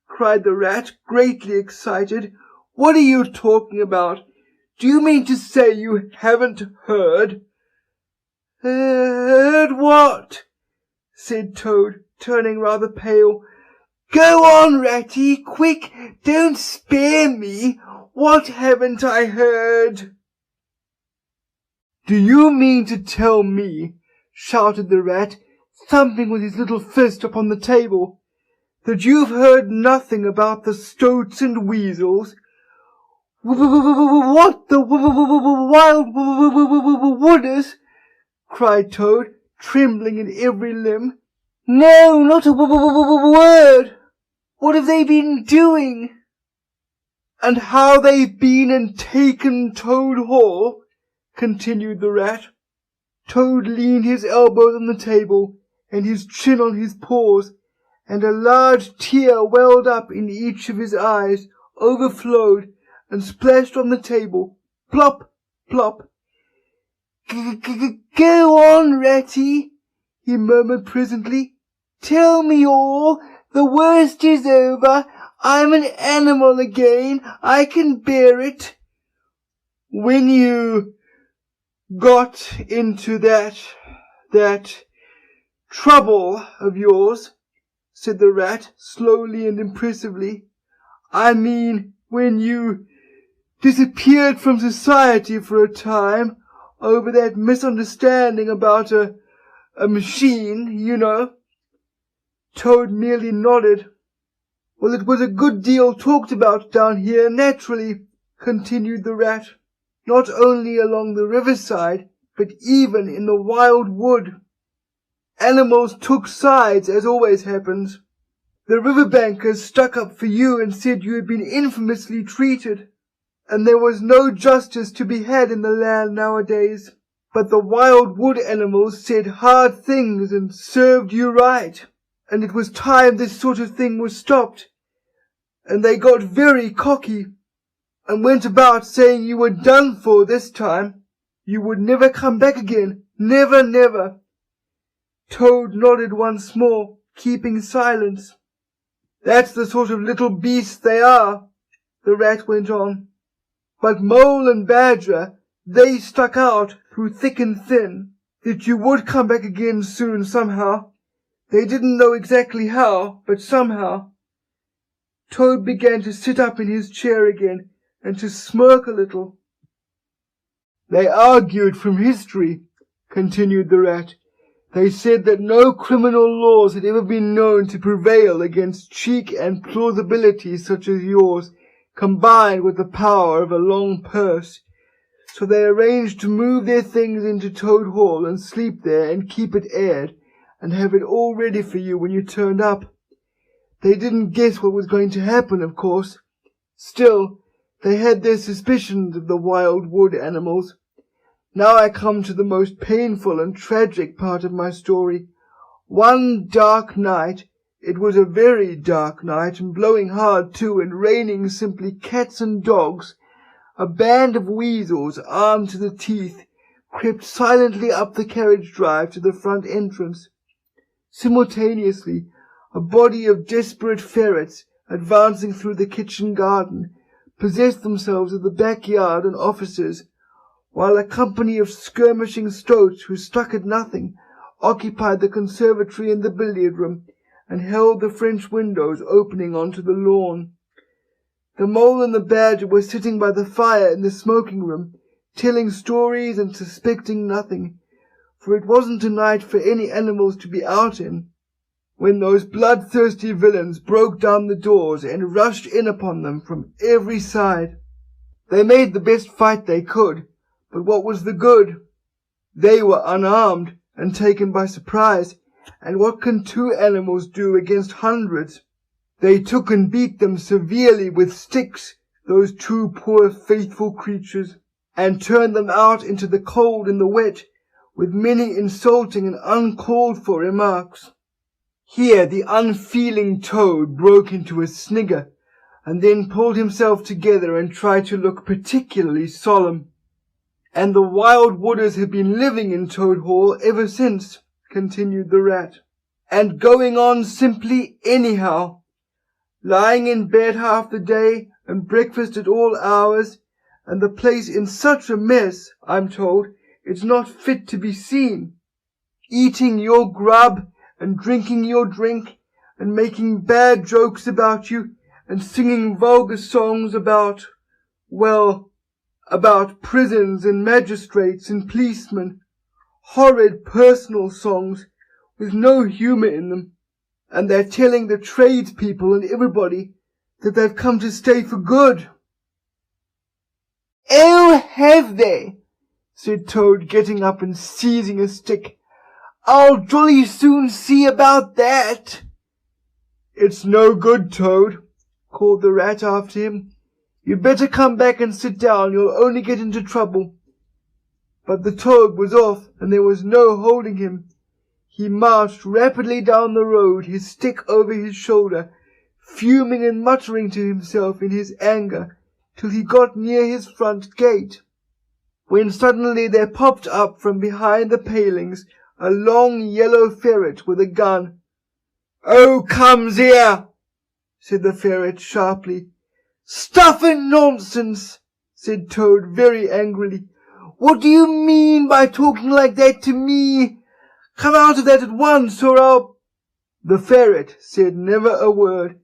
cried the Rat, greatly excited. What are you talking about? Do you mean to say you haven't heard? Heard what? Said Toad, turning rather pale. Go on, Ratty, quick, don't spare me. What haven't I heard? Do you mean to tell me, shouted the Rat, thumping with his little fist upon the table, that you've heard nothing about the Stoats and Weasels? What, the wild wooders? Cried Toad, trembling in every limb. No, not a word. What have they been doing? And how they've been and taken Toad Hall, continued the Rat. Toad leaned his elbows on the table and his chin on his paws, and a large tear welled up in each of his eyes, overflowed, and splashed on the table. Plop, plop. Go on, Ratty, he murmured presently. Tell me all. The worst is over. I'm an animal again. I can bear it. When you got into that trouble of yours, said the Rat, slowly and impressively. I mean, when you disappeared from society for a time over that misunderstanding about a machine, you know. Toad merely nodded. Well, it was a good deal talked about down here, naturally, continued the Rat, not only along the riverside, but even in the wild wood. Animals took sides, as always happens. The riverbankers stuck up for you and said you had been infamously treated, and there was no justice to be had in the land nowadays. But the wild wood animals said hard things and served you right, and it was time this sort of thing was stopped. And they got very cocky, and went about saying you were done for this time. You would never come back again. Never, never. Toad nodded once more, keeping silence. That's the sort of little beasts they are, the Rat went on. But Mole and Badger, they stuck out through thick and thin, that you would come back again soon somehow. They didn't know exactly how, but somehow. Toad began to sit up in his chair again, and to smirk a little. They argued from history, continued the Rat. They said that no criminal laws had ever been known to prevail against cheek and plausibility such as yours, combined with the power of a long purse. So they arranged to move their things into Toad Hall and sleep there and keep it aired, and have it all ready for you when you turned up. They didn't guess what was going to happen, of course. Still, they had their suspicions of the wild wood animals. Now I come to the most painful and tragic part of my story. One dark night, it was a very dark night, and blowing hard too, and raining simply cats and dogs, a band of weasels, armed to the teeth, crept silently up the carriage drive to the front entrance. Simultaneously, a body of desperate ferrets, advancing through the kitchen garden, possessed themselves of the backyard and offices, while a company of skirmishing stoats who stuck at nothing occupied the conservatory and the billiard-room, and held the French windows opening onto the lawn. The Mole and the Badger were sitting by the fire in the smoking-room, telling stories and suspecting nothing, for it wasn't a night for any animals to be out in, when those bloodthirsty villains broke down the doors and rushed in upon them from every side. They made the best fight they could, but what was the good? They were unarmed and taken by surprise, and what can 2 animals do against hundreds? They took and beat them severely with sticks, those 2 poor faithful creatures, and turned them out into the cold and the wet, with many insulting and uncalled for remarks. Here the unfeeling Toad broke into a snigger, and then pulled himself together and tried to look particularly solemn. And the wild wooders have been living in Toad Hall ever since, continued the Rat, and going on simply anyhow, lying in bed half the day and breakfast at all hours, and the place in such a mess, I'm told, it's not fit to be seen. Eating your grub and drinking your drink, and making bad jokes about you, and singing vulgar songs about prisons and magistrates and policemen, horrid personal songs with no humour in them, and they're telling the tradespeople and everybody that they've come to stay for good. Oh, have they? Said Toad, getting up and seizing a stick. I'll jolly soon see about that. It's no good, Toad, called the Rat after him. You'd better come back and sit down, you'll only get into trouble. But the Toad was off, and there was no holding him. He marched rapidly down the road, his stick over his shoulder, fuming and muttering to himself in his anger, till he got near his front gate, when suddenly there popped up from behind the palings a long yellow ferret with a gun. "Oh, comes here," said the ferret sharply. "Stuff and nonsense," said Toad very angrily. "What do you mean by talking like that to me? Come out of that at once, or I'll—" The ferret said never a word,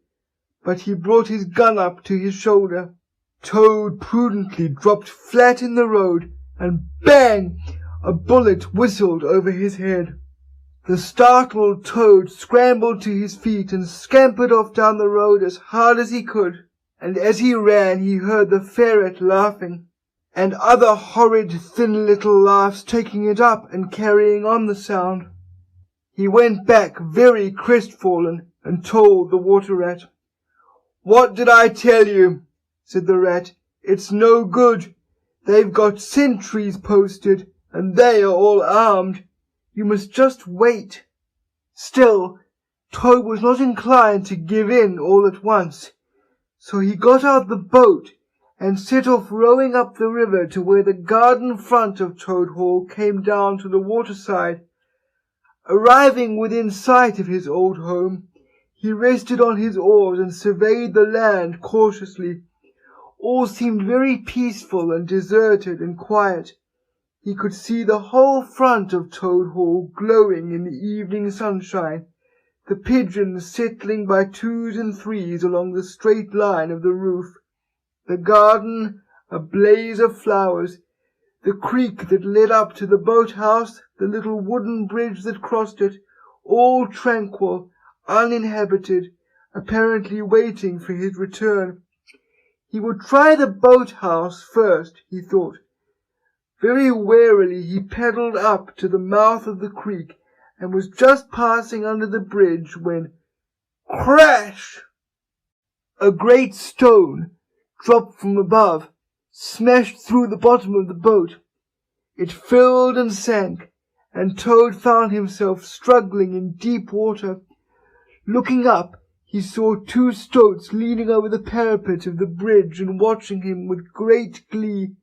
but he brought his gun up to his shoulder. Toad prudently dropped flat in the road, and bang! A bullet whistled over his head. The startled Toad scrambled to his feet and scampered off down the road as hard as he could, and as he ran he heard the ferret laughing, and other horrid thin little laughs taking it up and carrying on the sound. He went back very crestfallen and told the Water Rat. "What did I tell you?" said the Rat. "It's no good. They've got sentries posted, and they are all armed. You must just wait." Still, Toad was not inclined to give in all at once, so he got out the boat and set off rowing up the river to where the garden front of Toad Hall came down to the waterside. Arriving within sight of his old home, he rested on his oars and surveyed the land cautiously. All seemed very peaceful and deserted and quiet. He could see the whole front of Toad Hall glowing in the evening sunshine, the pigeons settling by 2s and 3s along the straight line of the roof, the garden a blaze of flowers, the creek that led up to the boat-house, the little wooden bridge that crossed it, all tranquil, uninhabited, apparently waiting for his return. He would try the boat-house first, he thought. Very warily he paddled up to the mouth of the creek, and was just passing under the bridge when, crash! A great stone dropped from above, smashed through the bottom of the boat. It filled and sank, and Toad found himself struggling in deep water. Looking up, he saw 2 stoats leaning over the parapet of the bridge and watching him with great glee.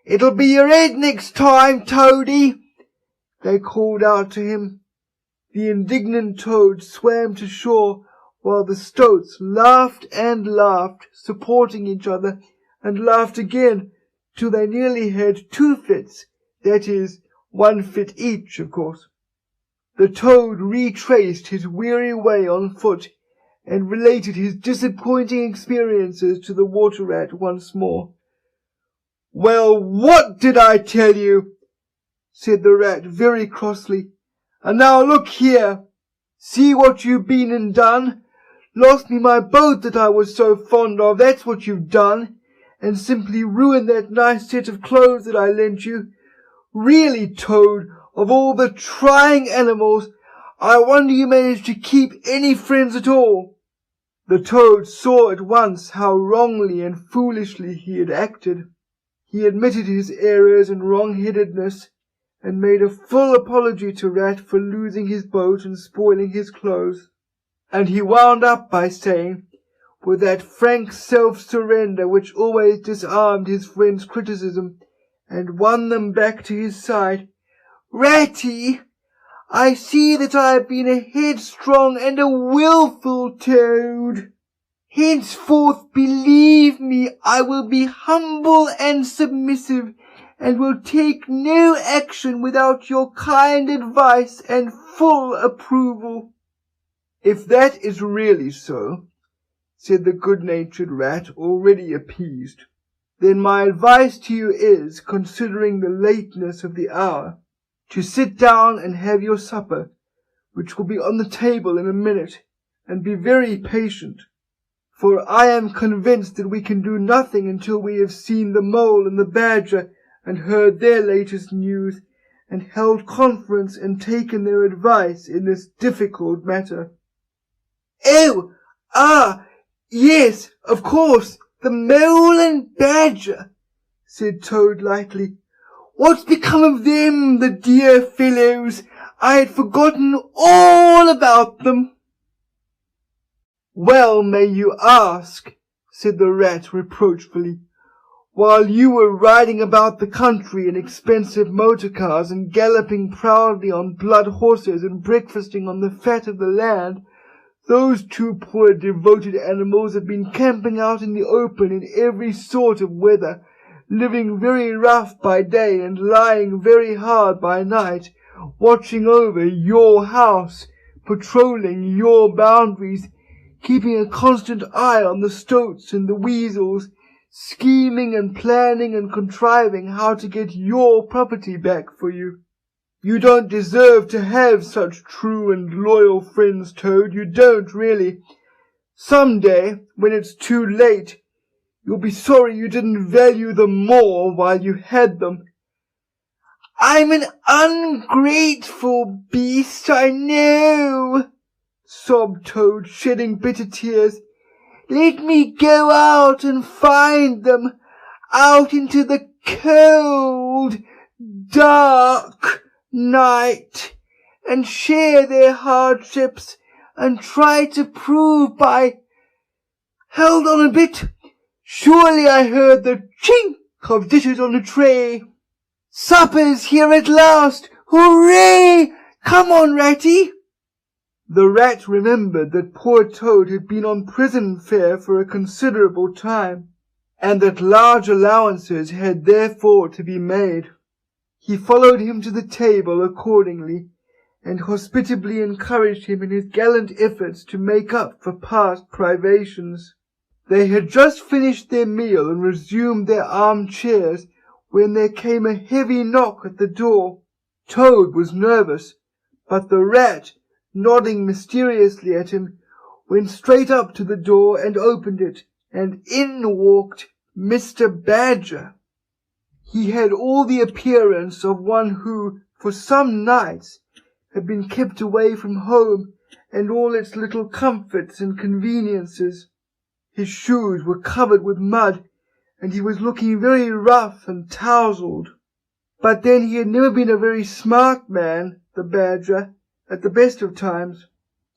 "It'll be your head next time, Toady," they called out to him. The indignant Toad swam to shore, while the stoats laughed and laughed, supporting each other, and laughed again, till they nearly had 2 fits, that is, 1 fit each, of course. The Toad retraced his weary way on foot, and related his disappointing experiences to the Water Rat once more. "Well, what did I tell you?" said the Rat very crossly. "And now look here. See what you've been and done. Lost me my boat that I was so fond of, that's what you've done. and simply ruin that nice set of clothes that I lent you. Really, Toad, of all the trying animals, I wonder you managed to keep any friends at all." The Toad saw at once how wrongly and foolishly he had acted. He admitted his errors and wrong-headedness, and made a full apology to Rat for losing his boat and spoiling his clothes. And he wound up by saying, with that frank self-surrender which always disarmed his friends' criticism and won them back to his side, "Ratty, I see that I have been a headstrong and a wilful Toad. Henceforth, believe me, I will be humble and submissive, and will take no action without your kind advice and full approval." "If that is really so," said the good-natured Rat, already appeased, "then my advice to you is, considering the lateness of the hour, to sit down and have your supper, which will be on the table in a minute, and be very patient, for I am convinced that we can do nothing until we have seen the Mole and the Badger and heard their latest news, and held conference and taken their advice in this difficult matter." "Oh, yes, of course, the Mole and Badger," said Toad lightly. "What's become of them, the dear fellows? I had forgotten all about them." "Well may you ask," said the Rat reproachfully. "While you were riding about the country in expensive motor cars and galloping proudly on blood horses and breakfasting on the fat of the land, those two poor devoted animals have been camping out in the open in every sort of weather, living very rough by day and lying very hard by night, watching over your house, patrolling your boundaries, keeping a constant eye on the stoats and the weasels, scheming and planning and contriving how to get your property back for you. You don't deserve to have such true and loyal friends, Toad, you don't really. Some day, when it's too late, you'll be sorry you didn't value them more while you had them." "I'm an ungrateful beast, I know," sobbed Toad, shedding bitter tears. "Let me go out and find them, out into the cold, dark night, and share their hardships, and try to prove by— Hold on a bit. Surely I heard the chink of dishes on a tray. Supper's here at last! Hooray! Come on, Ratty!" The Rat remembered that poor Toad had been on prison fare for a considerable time, and that large allowances had therefore to be made. He followed him to the table accordingly, and hospitably encouraged him in his gallant efforts to make up for past privations. They had just finished their meal and resumed their armchairs when there came a heavy knock at the door. Toad was nervous, but the Rat, nodding mysteriously at him, went straight up to the door and opened it, and in walked Mr. Badger. He had all the appearance of one who, for some nights, had been kept away from home and all its little comforts and conveniences. His shoes were covered with mud, and he was looking very rough and tousled. But then he had never been a very smart man, the Badger, at the best of times.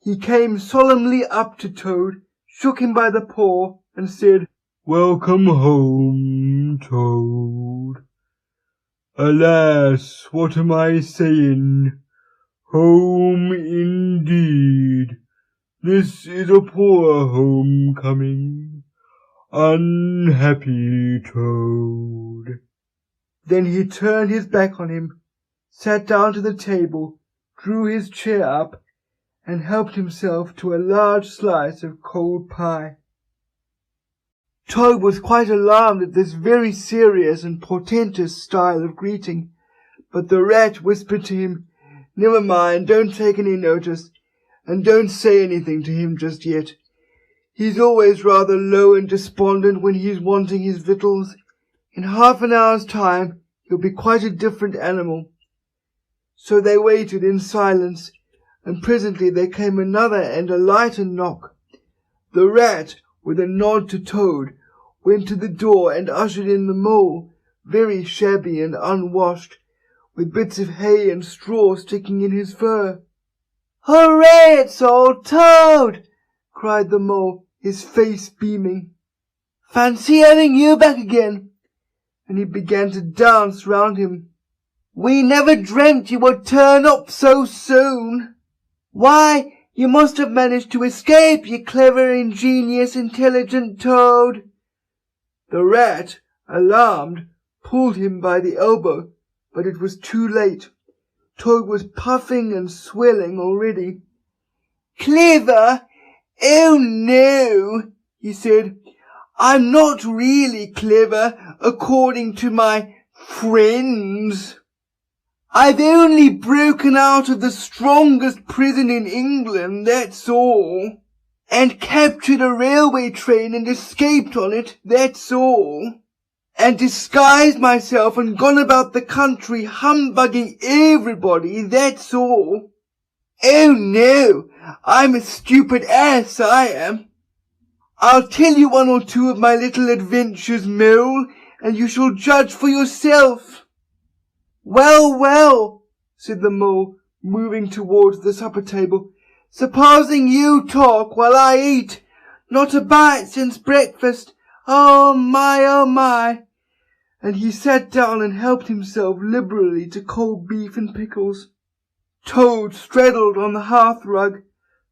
He came solemnly up to Toad, shook him by the paw, and said, "Welcome home, Toad. Alas, what am I saying? Home indeed. This is a poor homecoming. Unhappy Toad." Then he turned his back on him, sat down to the table, drew his chair up, and helped himself to a large slice of cold pie. Toad was quite alarmed at this very serious and portentous style of greeting, but the Rat whispered to him, "Never mind, don't take any notice, and don't say anything to him just yet. He's always rather low and despondent when he's wanting his victuals. In half an hour's time he'll be quite a different animal." So they waited in silence, and presently there came another and a lighter knock. The rat, with a nod to Toad, went to the door and ushered in the Mole, very shabby and unwashed, with bits of hay and straw sticking in his fur. "Hooray, it's old Toad!" cried the Mole, his face beaming. "Fancy having you back again!" And he began to dance round him. "We never dreamt you would turn up so soon. Why, you must have managed to escape, you clever, ingenious, intelligent Toad." The rat, alarmed, pulled him by the elbow, but it was too late. Toad was puffing and swelling already. "Clever? Oh no," he said. "I'm not really clever, according to my friends. I've only broken out of the strongest prison in England, that's all, and captured a railway train and escaped on it, that's all, and disguised myself and gone about the country humbugging everybody, that's all. Oh no, I'm a stupid ass, I am. I'll tell you one or two of my little adventures, Mole, and you shall judge for yourself." "Well, well," said the Mole, moving towards the supper table. "Supposing you talk while I eat. Not a bite since breakfast. Oh my, oh my." And he sat down and helped himself liberally to cold beef and pickles. Toad straddled on the hearth-rug,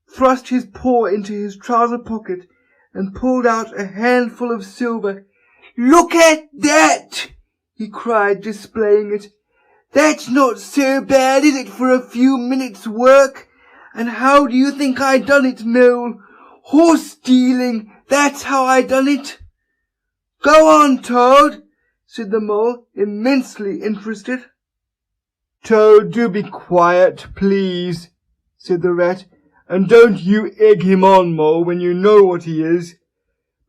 thrust his paw into his trouser pocket, and pulled out a handful of silver. "Look at that!" he cried, displaying it. "That's not so bad, is it, for a few minutes' work? And how do you think I done it, Mole? Horse-stealing, that's how I done it." "Go on, Toad," said the Mole, immensely interested. "Toad, do be quiet, please," said the rat, "and don't you egg him on, Mole, when you know what he is.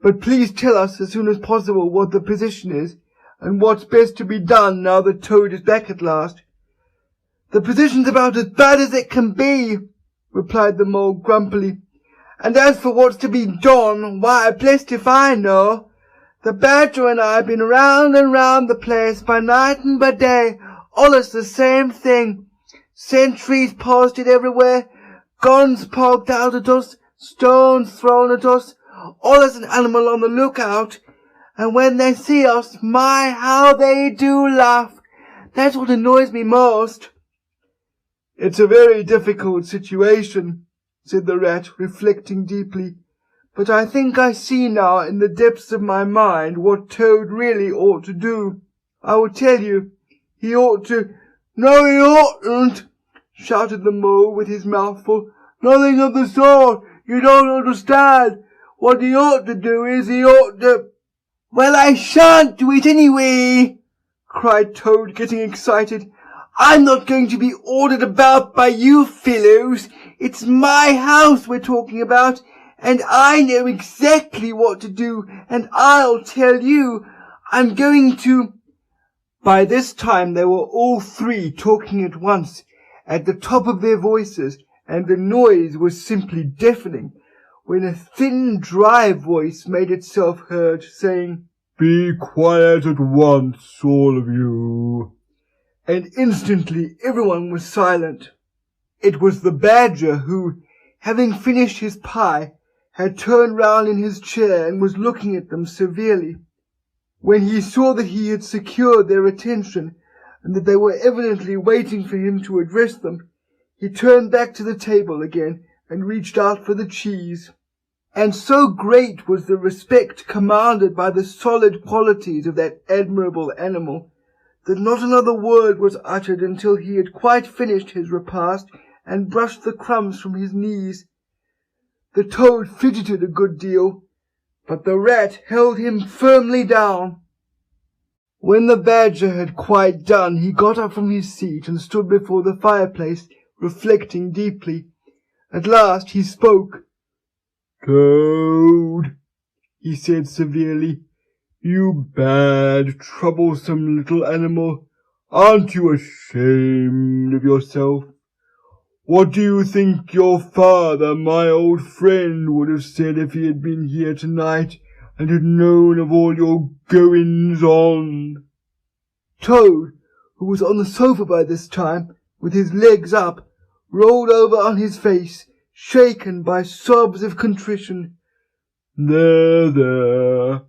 But please tell us as soon as possible what the position is, and what's best to be done now that Toad is back at last." "The position's about as bad as it can be," replied the Mole grumpily. "And as for what's to be done, why, blest if I know. The Badger and I have been round and round the place by night and by day, allus the same thing. Sentries posted everywhere, guns poked out at us, stones thrown at us, allus an animal on the lookout. And when they see us, my, how they do laugh. That's what annoys me most." "It's a very difficult situation," said the rat, reflecting deeply. "But I think I see now in the depths of my mind what Toad really ought to do. I will tell you. He ought to—" "No, he oughtn't," shouted the Mole with his mouth full. "Nothing of the sort. You don't understand. What he ought to do is he ought to—" "Well, I shan't do it anyway," cried Toad, getting excited. "I'm not going to be ordered about by you fellows. It's my house we're talking about, and I know exactly what to do, and I'll tell you. I'm going to—" By this time they were all three talking at once, at the top of their voices, and the noise was simply deafening, when a thin, dry voice made itself heard, saying, "Be quiet at once, all of you." And instantly everyone was silent. It was the Badger who, having finished his pie, had turned round in his chair and was looking at them severely. When he saw that he had secured their attention, and that they were evidently waiting for him to address them, he turned back to the table again and reached out for the cheese. And so great was the respect commanded by the solid qualities of that admirable animal, that not another word was uttered until he had quite finished his repast and brushed the crumbs from his knees. The Toad fidgeted a good deal, but the rat held him firmly down. When the Badger had quite done, he got up from his seat and stood before the fireplace, reflecting deeply. At last he spoke. "Toad," he said severely, "you bad, troublesome little animal, aren't you ashamed of yourself? What do you think your father, my old friend, would have said if he had been here tonight and had known of all your goings-on?" Toad, who was on the sofa by this time, with his legs up, rolled over on his face, shaken by sobs of contrition. There,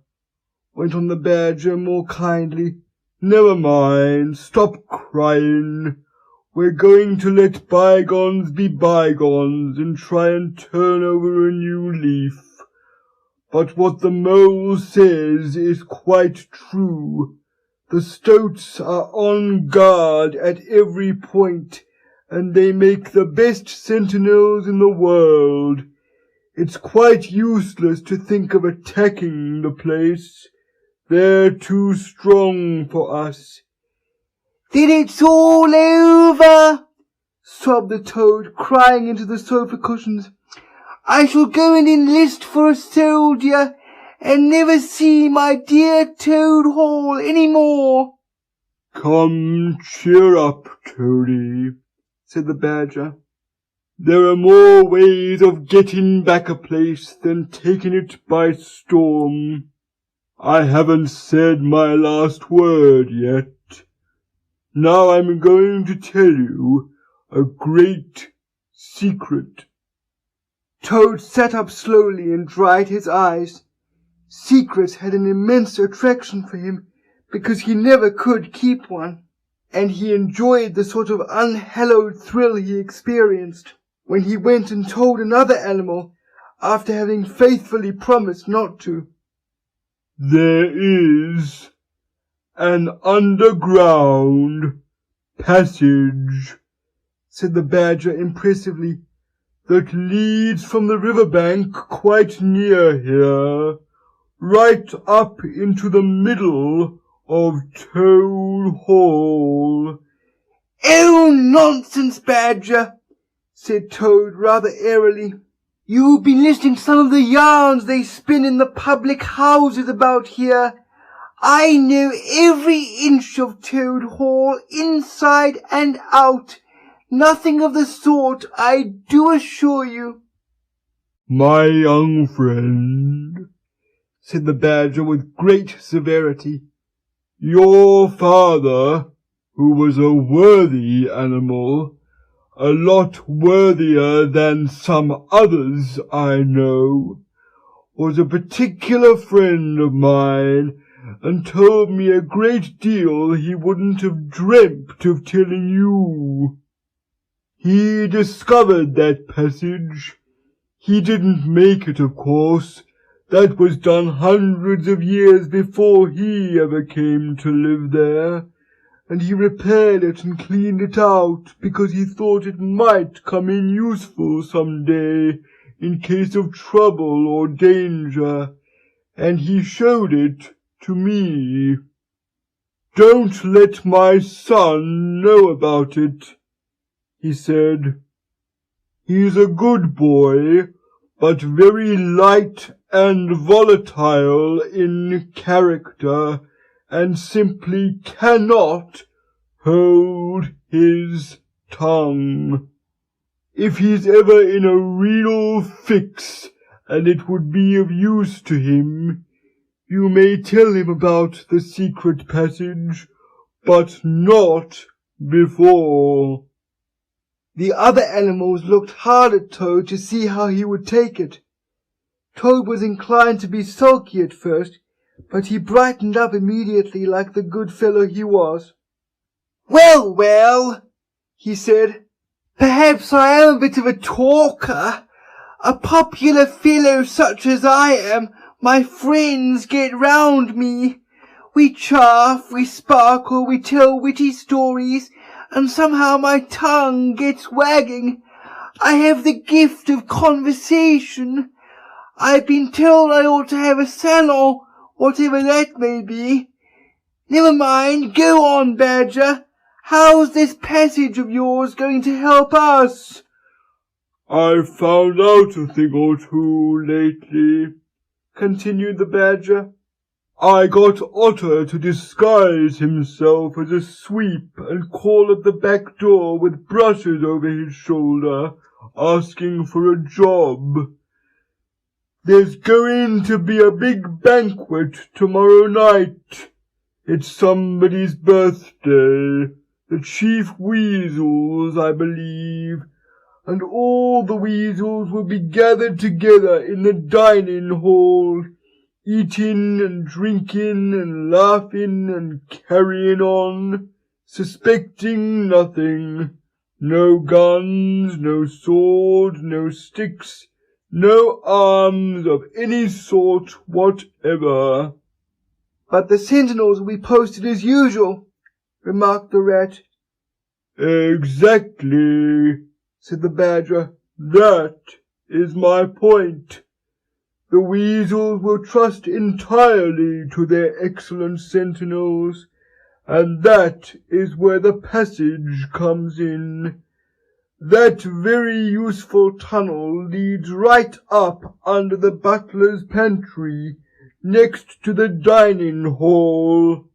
went on the Badger more kindly. "Never mind, stop crying. We're going to let bygones be bygones and try and turn over a new leaf. But what the mole says is quite true. The stoats are on guard at every point, and they make the best sentinels in the world. It's quite useless to think of attacking the place. They're too strong for us." "Then it's all over," sobbed the Toad, crying into the sofa cushions. "I shall go and enlist for a soldier, and never see my dear Toad Hall any more." "Come, cheer up, Toady," said the Badger. "There are more ways of getting back a place than taking it by storm. I haven't said my last word yet. Now I'm going to tell you a great secret." Toad sat up slowly and dried his eyes. Secrets had an immense attraction for him, because he never could keep one, and he enjoyed the sort of unhallowed thrill he experienced when he went and told another animal after having faithfully promised not to. "There is an underground passage," said the Badger impressively, "that leads from the riverbank quite near here, right up into the middle of Toad Hall." "Oh, nonsense, Badger," said Toad rather airily. "You've been listening to some of the yarns they spin in the public houses about here. I know every inch of Toad Hall, inside and out. Nothing of the sort, I do assure you." "My young friend," said the Badger with great severity, "your father, who was a worthy animal, a lot worthier than some others I know, was a particular friend of mine, and told me a great deal he wouldn't have dreamt of telling you. He discovered that passage. He didn't make it, of course. That was done hundreds of years before he ever came to live there, and he repaired it and cleaned it out because he thought it might come in useful some day in case of trouble or danger, and he showed it to me. Don't let my son know about it, he said. He's a good boy, but very light and volatile in character, and simply cannot hold his tongue. If he's ever in a real fix, and it would be of use to him, you may tell him about the secret passage, but not before." The other animals looked hard at Toad to see how he would take it. Toad was inclined to be sulky at first, but he brightened up immediately like the good fellow he was. "Well, well," he said, "perhaps I am a bit of a talker. A popular fellow such as I am, my friends get round me. We chaff, we sparkle, we tell witty stories, and somehow my tongue gets wagging. I have the gift of conversation. I've been told I ought to have a salon, whatever that may be. Never mind, go on, Badger. How's this passage of yours going to help us?" I've found out a thing or two lately," continued the Badger. "I got Otter to disguise himself as a sweep and call at the back door with brushes over his shoulder, asking for a job. There's going to be a big banquet tomorrow night. It's somebody's birthday, the Chief Weasel's, I believe, and all the weasels will be gathered together in the dining hall, eating and drinking and laughing and carrying on, suspecting nothing. No guns, no swords, no sticks, no arms of any sort whatever." "But the sentinels will be posted as usual," remarked the Rat. "Exactly," said the Badger. "That is my point. The weasels will trust entirely to their excellent sentinels, and that is where the passage comes in. That very useful tunnel leads right up under the butler's pantry, next to the dining hall."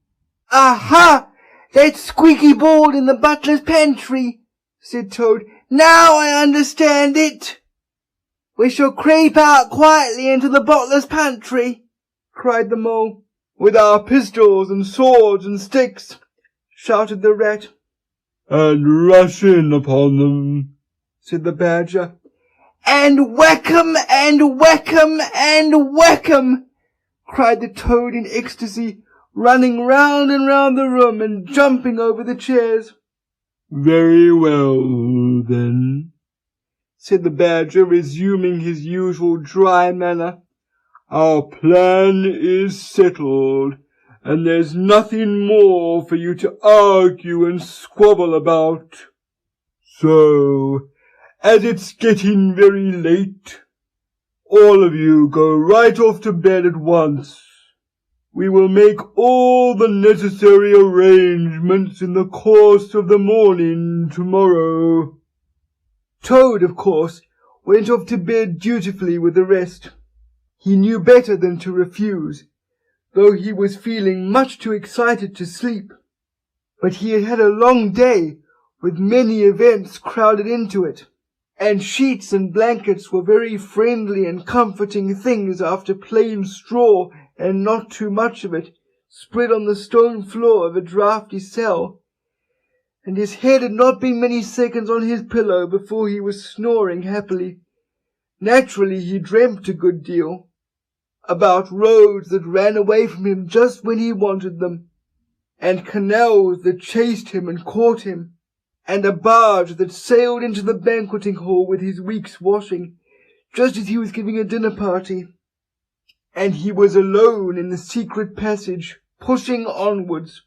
"Aha! That squeaky board in the butler's pantry," said Toad. "Now I understand it." "We shall creep out quietly into the butler's pantry," cried the Mole. "With our pistols and swords and sticks," shouted the Rat. "And rush in upon them," said the Badger. "And whack 'em, and whack 'em, and whack 'em," cried the Toad in ecstasy, running round and round the room and jumping over the chairs. "Very well, then," said the Badger, resuming his usual dry manner. "Our plan is settled, and there's nothing more for you to argue and squabble about. So, as it's getting very late, all of you go right off to bed at once. We will make all the necessary arrangements in the course of the morning tomorrow." Toad, of course, went off to bed dutifully with the rest. He knew better than to refuse, though he was feeling much too excited to sleep. But he had had a long day, with many events crowded into it, and sheets and blankets were very friendly and comforting things after plain straw, and not too much of it, spread on the stone floor of a draughty cell. And his head had not been many seconds on his pillow before he was snoring happily. Naturally he dreamt a good deal, about roads that ran away from him just when he wanted them, and canals that chased him and caught him, and a barge that sailed into the banqueting hall with his week's washing, just as he was giving a dinner party. And he was alone in the secret passage, pushing onwards.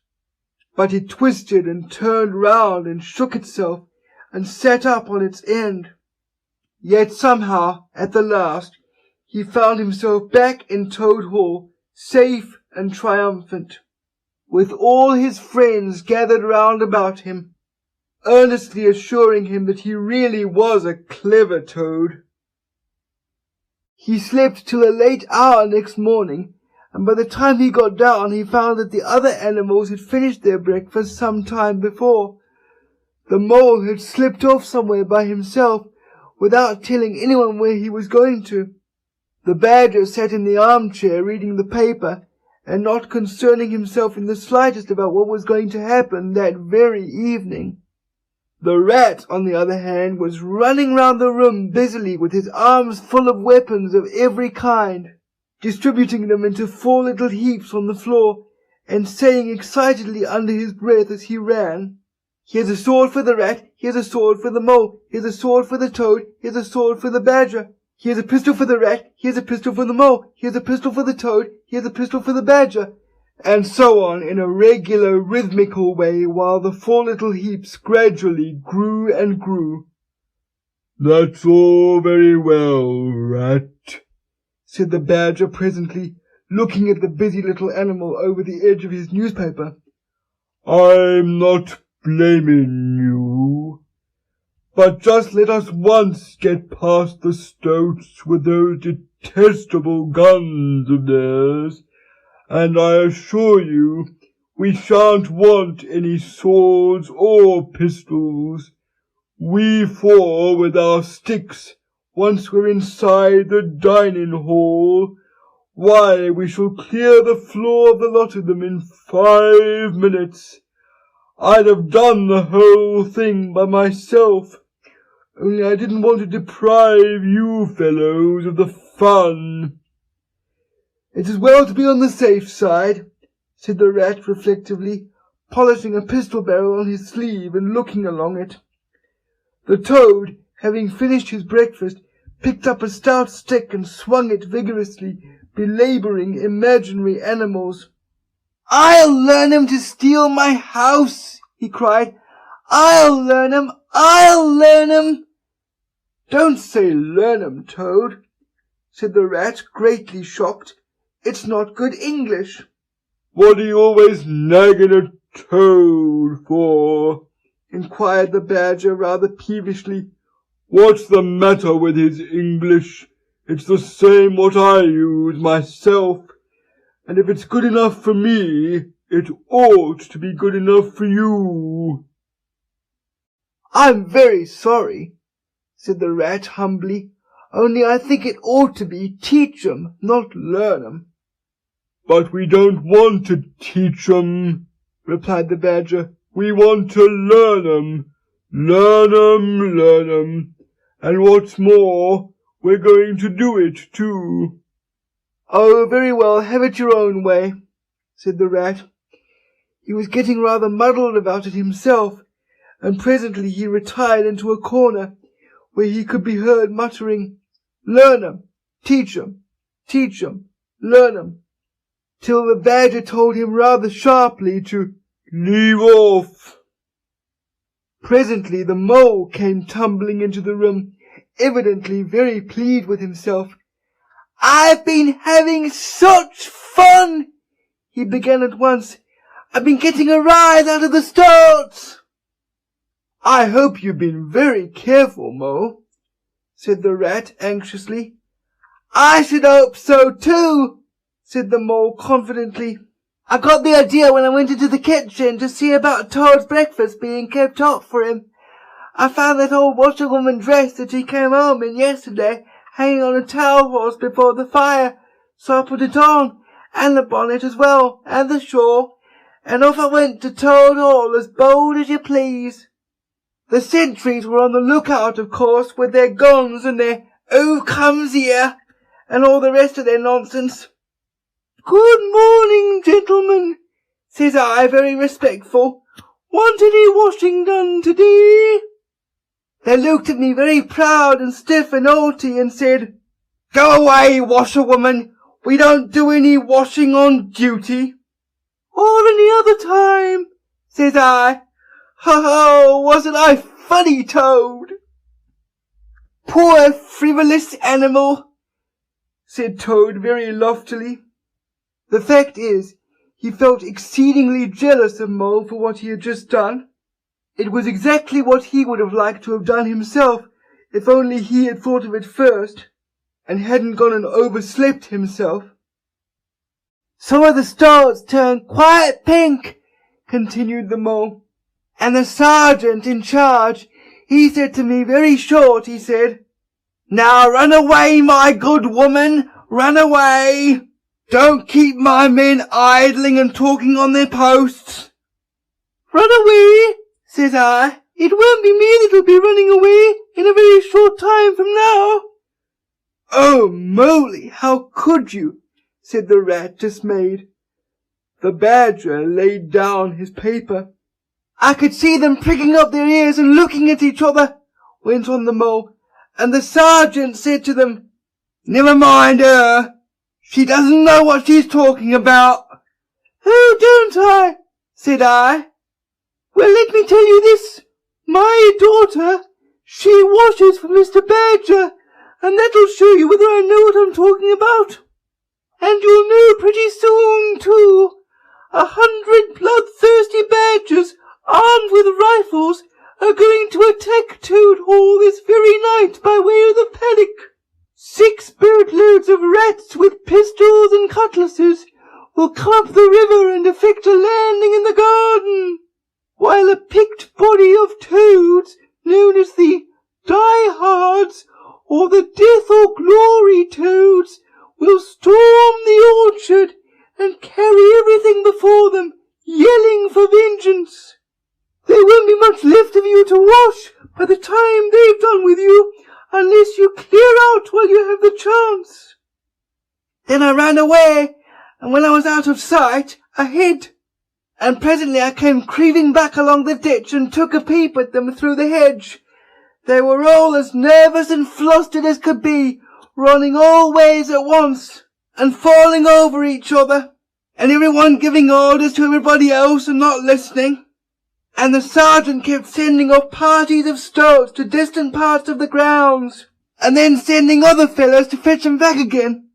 But it twisted and turned round and shook itself and sat up on its end. Yet somehow, at the last, he found himself back in Toad Hall, safe and triumphant, with all his friends gathered round about him, earnestly assuring him that he really was a clever Toad. He slept till a late hour next morning, and by the time he got down he found that the other animals had finished their breakfast some time before. The Mole had slipped off somewhere by himself, without telling anyone where he was going to. The Badger sat in the armchair reading the paper, and not concerning himself in the slightest about what was going to happen that very evening. The Rat, on the other hand, was running round the room busily with his arms full of weapons of every kind, distributing them into 4 little heaps on the floor, and saying excitedly under his breath as he ran, "Here's a sword for the Rat, here's a sword for the Mole, here's a sword for the Toad, here's a sword for the Badger, here's a pistol for the Rat, here's a pistol for the Mole, here's a pistol for the Toad, here's a pistol for the Badger," and so on in a regular rhythmical way, while the 4 little heaps gradually grew and grew. "That's all very well, Rat," said the Badger presently, looking at the busy little animal over the edge of his newspaper. "I'm not blaming you. But just let us once get past the stoats with those detestable guns of theirs, and I assure you we shan't want any swords or pistols. We four with our sticks, once we're inside the dining hall, why, we shall clear the floor of the lot of them in 5 minutes. I'd have done the whole thing by myself, only I didn't want to deprive you fellows of the fun. It's as well to be on the safe side, said the rat reflectively, polishing a pistol barrel on his sleeve and looking along it. The toad, having finished his breakfast, picked up a stout stick and swung it vigorously, belabouring imaginary animals. "I'll learn 'em to steal my house," he cried. "I'll learn 'em! I'll learn 'em!" "Don't say learn 'em, Toad," said the rat, greatly shocked. "It's not good English." "What are you always nagging a toad for?" inquired the badger rather peevishly. "What's the matter with his English? It's the same what I use myself, and if it's good enough for me, it ought to be good enough for you." "I'm very sorry," said the rat humbly, "only I think it ought to be teach 'em, not learn 'em." "But we don't want to teach 'em," replied the badger. "We want to learn 'em. Learn 'em, learn 'em. And what's more, we're going to do it too." "Oh, very well, have it your own way," said the rat. He was getting rather muddled about it himself, and presently he retired into a corner, where he could be heard muttering, "Learn 'em, teach 'em, teach 'em, learn 'em," till the badger told him rather sharply to "Leave off." Presently the mole came tumbling into the room, evidently very pleased with himself. "I've been having such fun," he began at once. "I've been getting a rise out of the stoats." "I hope you've been very careful, Mole," said the rat anxiously. "I should hope so too," said the mole confidently. "I got the idea when I went into the kitchen to see about Toad's breakfast being kept hot for him. I found that old washerwoman dress that he came home in yesterday hanging on a towel horse before the fire, so I put it on, and the bonnet as well, and the shawl, and off I went to Toad Hall as bold as you please. The sentries were on the lookout, of course, with their guns and their 'Who comes here?' and all the rest of their nonsense. 'Good morning, gentlemen,' says I, very respectful. 'Want any washing done today?' They looked at me very proud and stiff and haughty and said, 'Go away, washerwoman, we don't do any washing on duty.' 'Or any other time,' says I. Ho, wasn't I funny, Toad?" "Poor frivolous animal," said Toad very loftily. The fact is, he felt exceedingly jealous of Mole for what he had just done. It was exactly what he would have liked to have done himself, if only he had thought of it first, and hadn't gone and overslept himself. "Some of the stoats turned quite pink," continued the Mole, "and the sergeant in charge, he said to me very short, he said, 'Now run away, my good woman, run away. Don't keep my men idling and talking on their posts.' 'Run away,' says I. 'It won't be me that'll be running away in a very short time from now.' 'Oh, moly, how could you?' said the rat, dismayed. The badger laid down his paper. 'I could see them pricking up their ears and looking at each other,' went on the mole, 'and the sergeant said to them, 'Never mind her. She doesn't know what she's talking about.' 'Oh, don't I?' said I. 'Well, let me tell you this. My daughter, she washes for Mr. Badger, and that'll show you whether I know what I'm talking about. And you'll know pretty soon, too. 100 bloodthirsty badgers, armed with rifles, are going to attack Toad Hall this very night by way of the paddock. 6 boatloads of rats with pistols and cutlasses will come up the river and effect a landing in the garden, while a picked body of toads, known as the diehards or the death or glory toads, will storm the orchard and carry everything before them, yelling for vengeance. There won't be much left of you to wash by the time they've done with you, unless you clear out while you have the chance. Then I ran away, and when I was out of sight, I hid. And presently I came creeping back along the ditch and took a peep at them through the hedge. They were all as nervous and flustered as could be, running all ways at once, and falling over each other, and everyone giving orders to everybody else and not listening. And the sergeant kept sending off parties of stoats to distant parts of the grounds, and then sending other fellows to fetch them back again.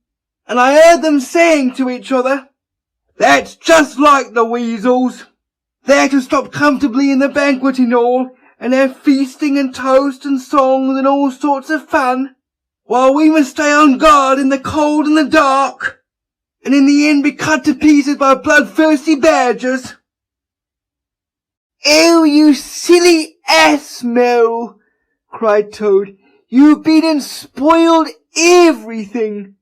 And I heard them saying to each other, "That's just like the weasels. They're to stop comfortably in the banqueting hall and have feasting and toast and songs and all sorts of fun, while we must stay on guard in the cold and the dark, and in the end be cut to pieces by bloodthirsty badgers." "Oh, you silly ass, Mel!" cried Toad. "You've been and spoiled everything."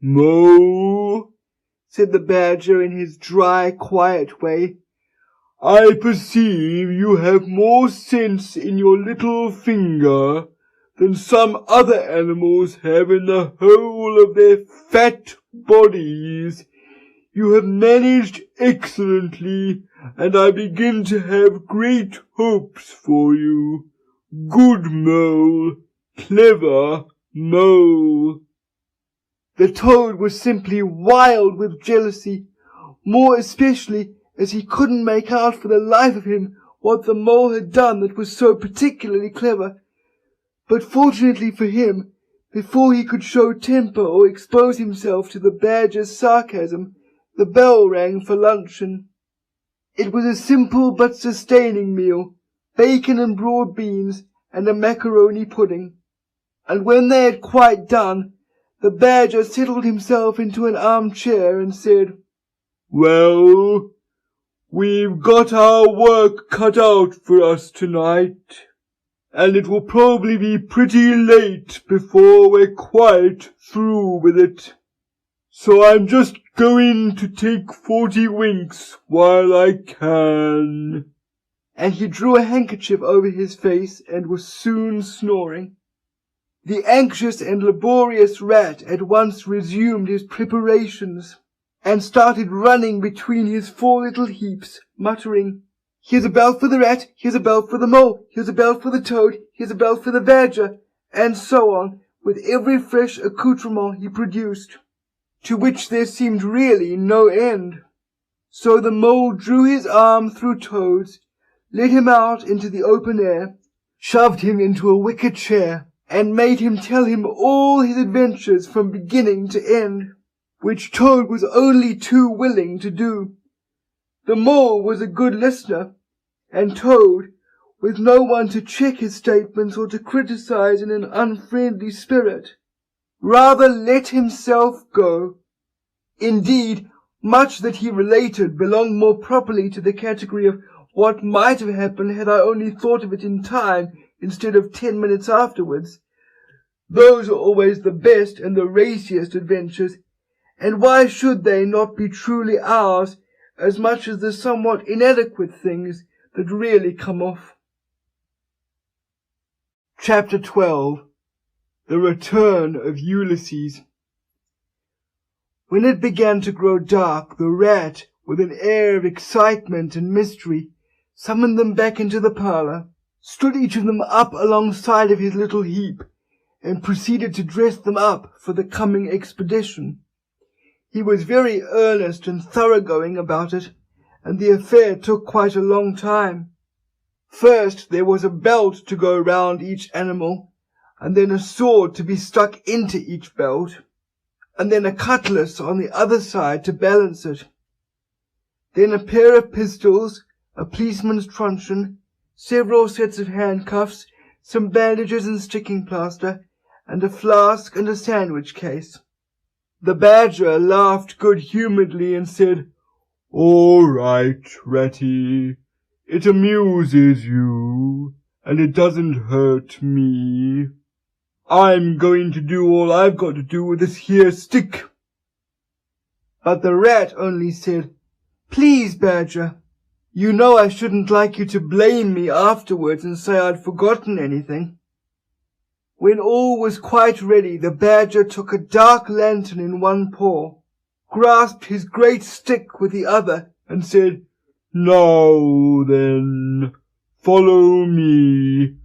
"Mo," said the badger in his dry, quiet way, "I perceive you have more sense in your little finger than some other animals have in the whole of their fat bodies. You have managed excellently, and I begin to have great hopes for you. Good mole, clever mole." The toad was simply wild with jealousy, more especially as he couldn't make out for the life of him what the mole had done that was so particularly clever. But fortunately for him, before he could show temper or expose himself to the badger's sarcasm, the bell rang for luncheon. It was a simple but sustaining meal, bacon and broad beans and a macaroni pudding. And when they had quite done, the badger settled himself into an armchair and said, "Well, we've got our work cut out for us tonight, and it will probably be pretty late before we're quite through with it. So I'm just going to take 40 winks while I can." And he drew a handkerchief over his face and was soon snoring. The anxious and laborious rat at once resumed his preparations, and started running between his 4 little heaps, muttering, "Here's a bell for the rat, here's a bell for the mole, here's a bell for the toad, here's a bell for the badger," and so on, with every fresh accoutrement he produced, to which there seemed really no end. So the mole drew his arm through Toad's, led him out into the open air, shoved him into a wicker chair, and made him tell him all his adventures from beginning to end, which Toad was only too willing to do. The mole was a good listener, and Toad, with no one to check his statements or to criticize in an unfriendly spirit, rather let himself go. Indeed, much that he related belonged more properly to the category of what might have happened had I only thought of it in time instead of 10 minutes afterwards. Those are always the best and the raciest adventures, and why should they not be truly ours as much as the somewhat inadequate things that really come off? Chapter 12. The Return of Ulysses. When it began to grow dark, the rat, with an air of excitement and mystery, summoned them back into the parlour, stood each of them up alongside of his little heap, and proceeded to dress them up for the coming expedition. He was very earnest and thoroughgoing about it, and the affair took quite a long time. First there was a belt to go round each animal, and then a sword to be stuck into each belt, and then a cutlass on the other side to balance it. Then a pair of pistols, a policeman's truncheon, several sets of handcuffs, some bandages and sticking plaster, and a flask and a sandwich case. The Badger laughed good-humouredly and said, "All right, Ratty. It amuses you, and it doesn't hurt me. I'm going to do all I've got to do with this here stick." But the Rat only said, "Please, Badger, you know I shouldn't like you to blame me afterwards and say I'd forgotten anything." When all was quite ready, the Badger took a dark lantern in one paw, grasped his great stick with the other, and said, "Now then, follow me.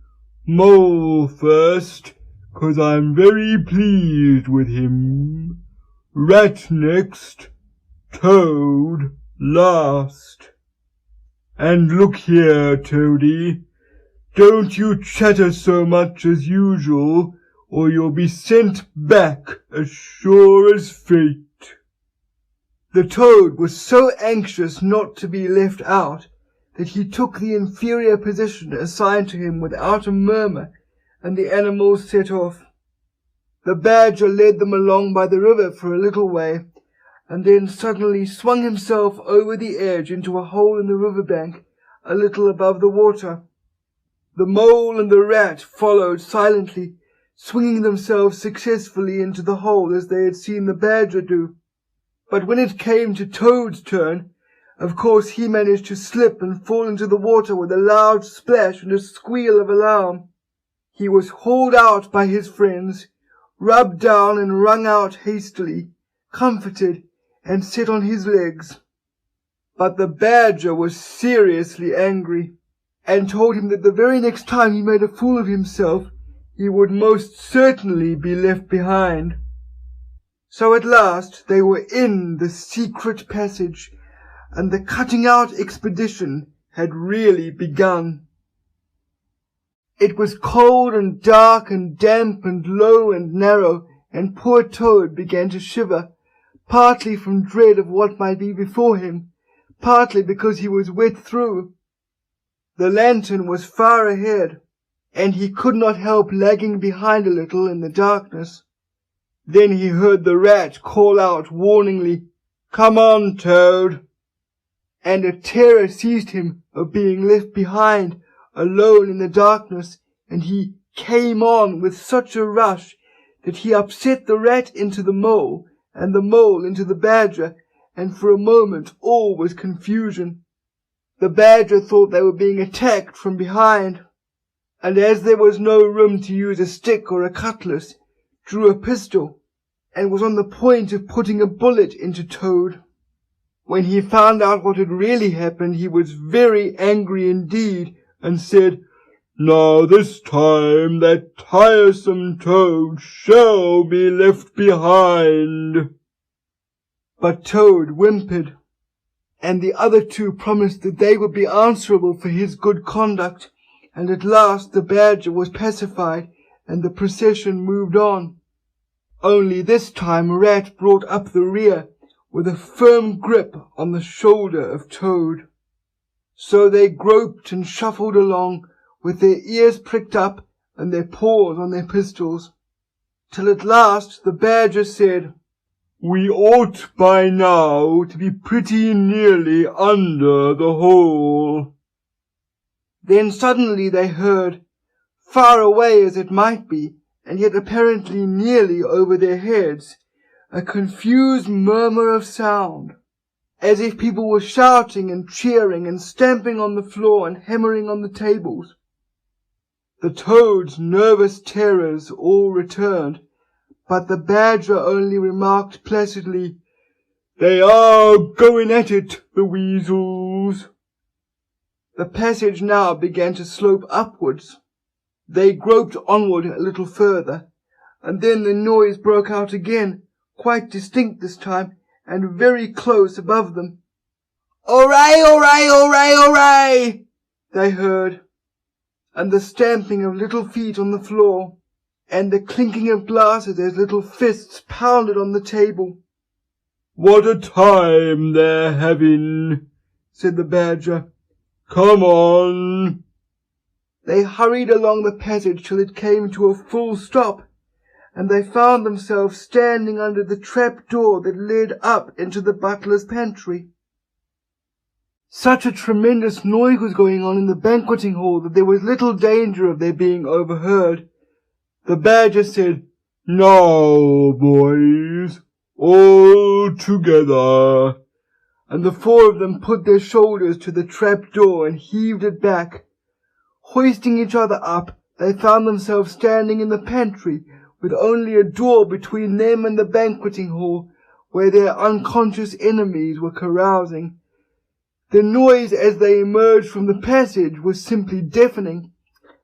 Mole first, 'cause I'm very pleased with him. Rat next, Toad last. And look here, Toady, don't you chatter so much as usual, or you'll be sent back as sure as fate." The Toad was so anxious not to be left out that he took the inferior position assigned to him without a murmur, and the animals set off. The Badger led them along by the river for a little way, and then suddenly swung himself over the edge into a hole in the river bank a little above the water. The Mole and the Rat followed silently, swinging themselves successfully into the hole as they had seen the Badger do. But when it came to Toad's turn, of course he managed to slip and fall into the water with a loud splash and a squeal of alarm. He was hauled out by his friends, rubbed down and wrung out hastily, comforted, and set on his legs. But the Badger was seriously angry, and told him that the very next time he made a fool of himself, he would most certainly be left behind. So at last they were in the secret passage, and the cutting-out expedition had really begun. It was cold and dark and damp and low and narrow, and poor Toad began to shiver, partly from dread of what might be before him, partly because he was wet through. The lantern was far ahead, and he could not help lagging behind a little in the darkness. Then he heard the Rat call out warningly, "Come on, Toad!" And a terror seized him of being left behind, alone in the darkness, and he came on with such a rush that he upset the Rat into the Mole, and the Mole into the Badger, and for a moment all was confusion. The Badger thought they were being attacked from behind, and as there was no room to use a stick or a cutlass, drew a pistol, and was on the point of putting a bullet into Toad. When he found out what had really happened, he was very angry indeed, and said, "Now this time that tiresome Toad shall be left behind." But Toad whimpered, and the other two promised that they would be answerable for his good conduct, and at last the Badger was pacified, and the procession moved on. Only this time Rat brought up the rear, with a firm grip on the shoulder of Toad. So they groped and shuffled along, with their ears pricked up and their paws on their pistols, till at last the Badger said, "We ought by now to be pretty nearly under the hole." Then suddenly they heard, far away as it might be, and yet apparently nearly over their heads, a confused murmur of sound, as if people were shouting and cheering and stamping on the floor and hammering on the tables. The Toad's nervous terrors all returned, but the Badger only remarked placidly, "They are going at it, the weasels." The passage now began to slope upwards. They groped onward a little further, and then the noise broke out again, quite distinct this time, and very close above them. "Hooray, hooray, hooray, hooray!" they heard, and the stamping of little feet on the floor, and the clinking of glasses as little fists pounded on the table. "What a time they're having," said the Badger. "Come on." They hurried along the passage till it came to a full stop, and they found themselves standing under the trap-door that led up into the butler's pantry. Such a tremendous noise was going on in the banqueting hall that there was little danger of their being overheard. The Badger said, "Now, boys, all together," and the four of them put their shoulders to the trap-door and heaved it back. Hoisting each other up, they found themselves standing in the pantry, with only a door between them and the banqueting hall, where their unconscious enemies were carousing. The noise as they emerged from the passage was simply deafening.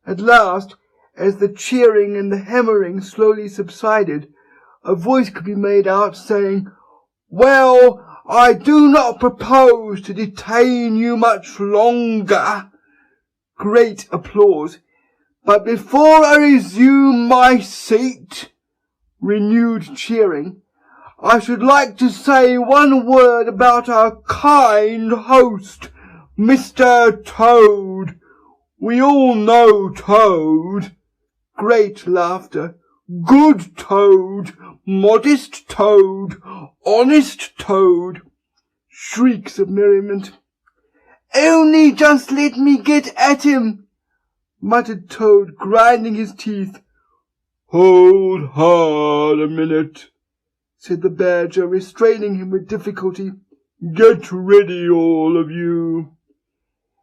At last, as the cheering and the hammering slowly subsided, a voice could be made out saying, "Well, I do not propose to detain you much longer." Great applause. "But before I resume my seat," renewed cheering, "I should like to say one word about our kind host, Mr. Toad. We all know Toad." Great laughter. "Good Toad, modest Toad, honest Toad." Shrieks of merriment. "Only just let me get at him," muttered Toad, grinding his teeth. "Hold hard a minute," said the Badger, restraining him with difficulty. "Get ready, all of you."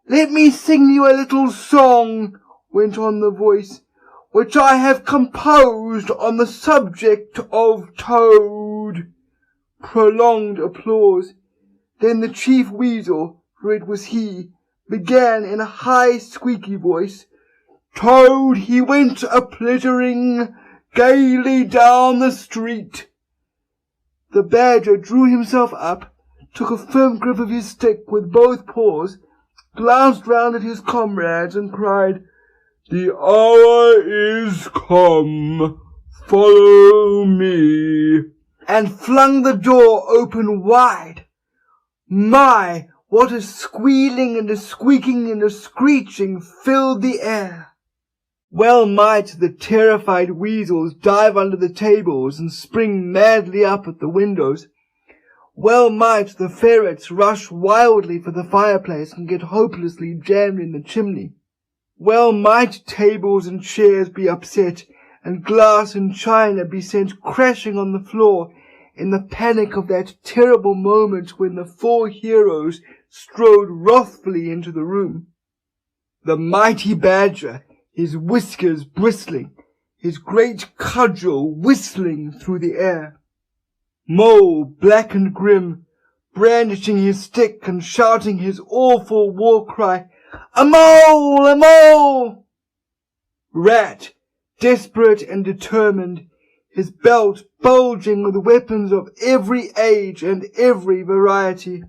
"Let me sing you a little song," went on the voice, "which I have composed on the subject of Toad." Prolonged applause. Then the Chief Weasel, for it was he, began in a high squeaky voice, "Toad he went a-plittering gaily down the street." The Badger drew himself up, took a firm grip of his stick with both paws, glanced round at his comrades and cried, "The hour is come, follow me," and flung the door open wide. My, what a squealing and a squeaking and a screeching filled the air! Well might the terrified weasels dive under the tables and spring madly up at the windows. Well might the ferrets rush wildly for the fireplace and get hopelessly jammed in the chimney. Well might tables and chairs be upset, and glass and china be sent crashing on the floor in the panic of that terrible moment when the four heroes strode wrathfully into the room. The mighty Badger, his whiskers bristling, his great cudgel whistling through the air. Mole, black and grim, brandishing his stick and shouting his awful war cry, "A mole! A mole!" Rat, desperate and determined, his belt bulging with weapons of every age and every variety.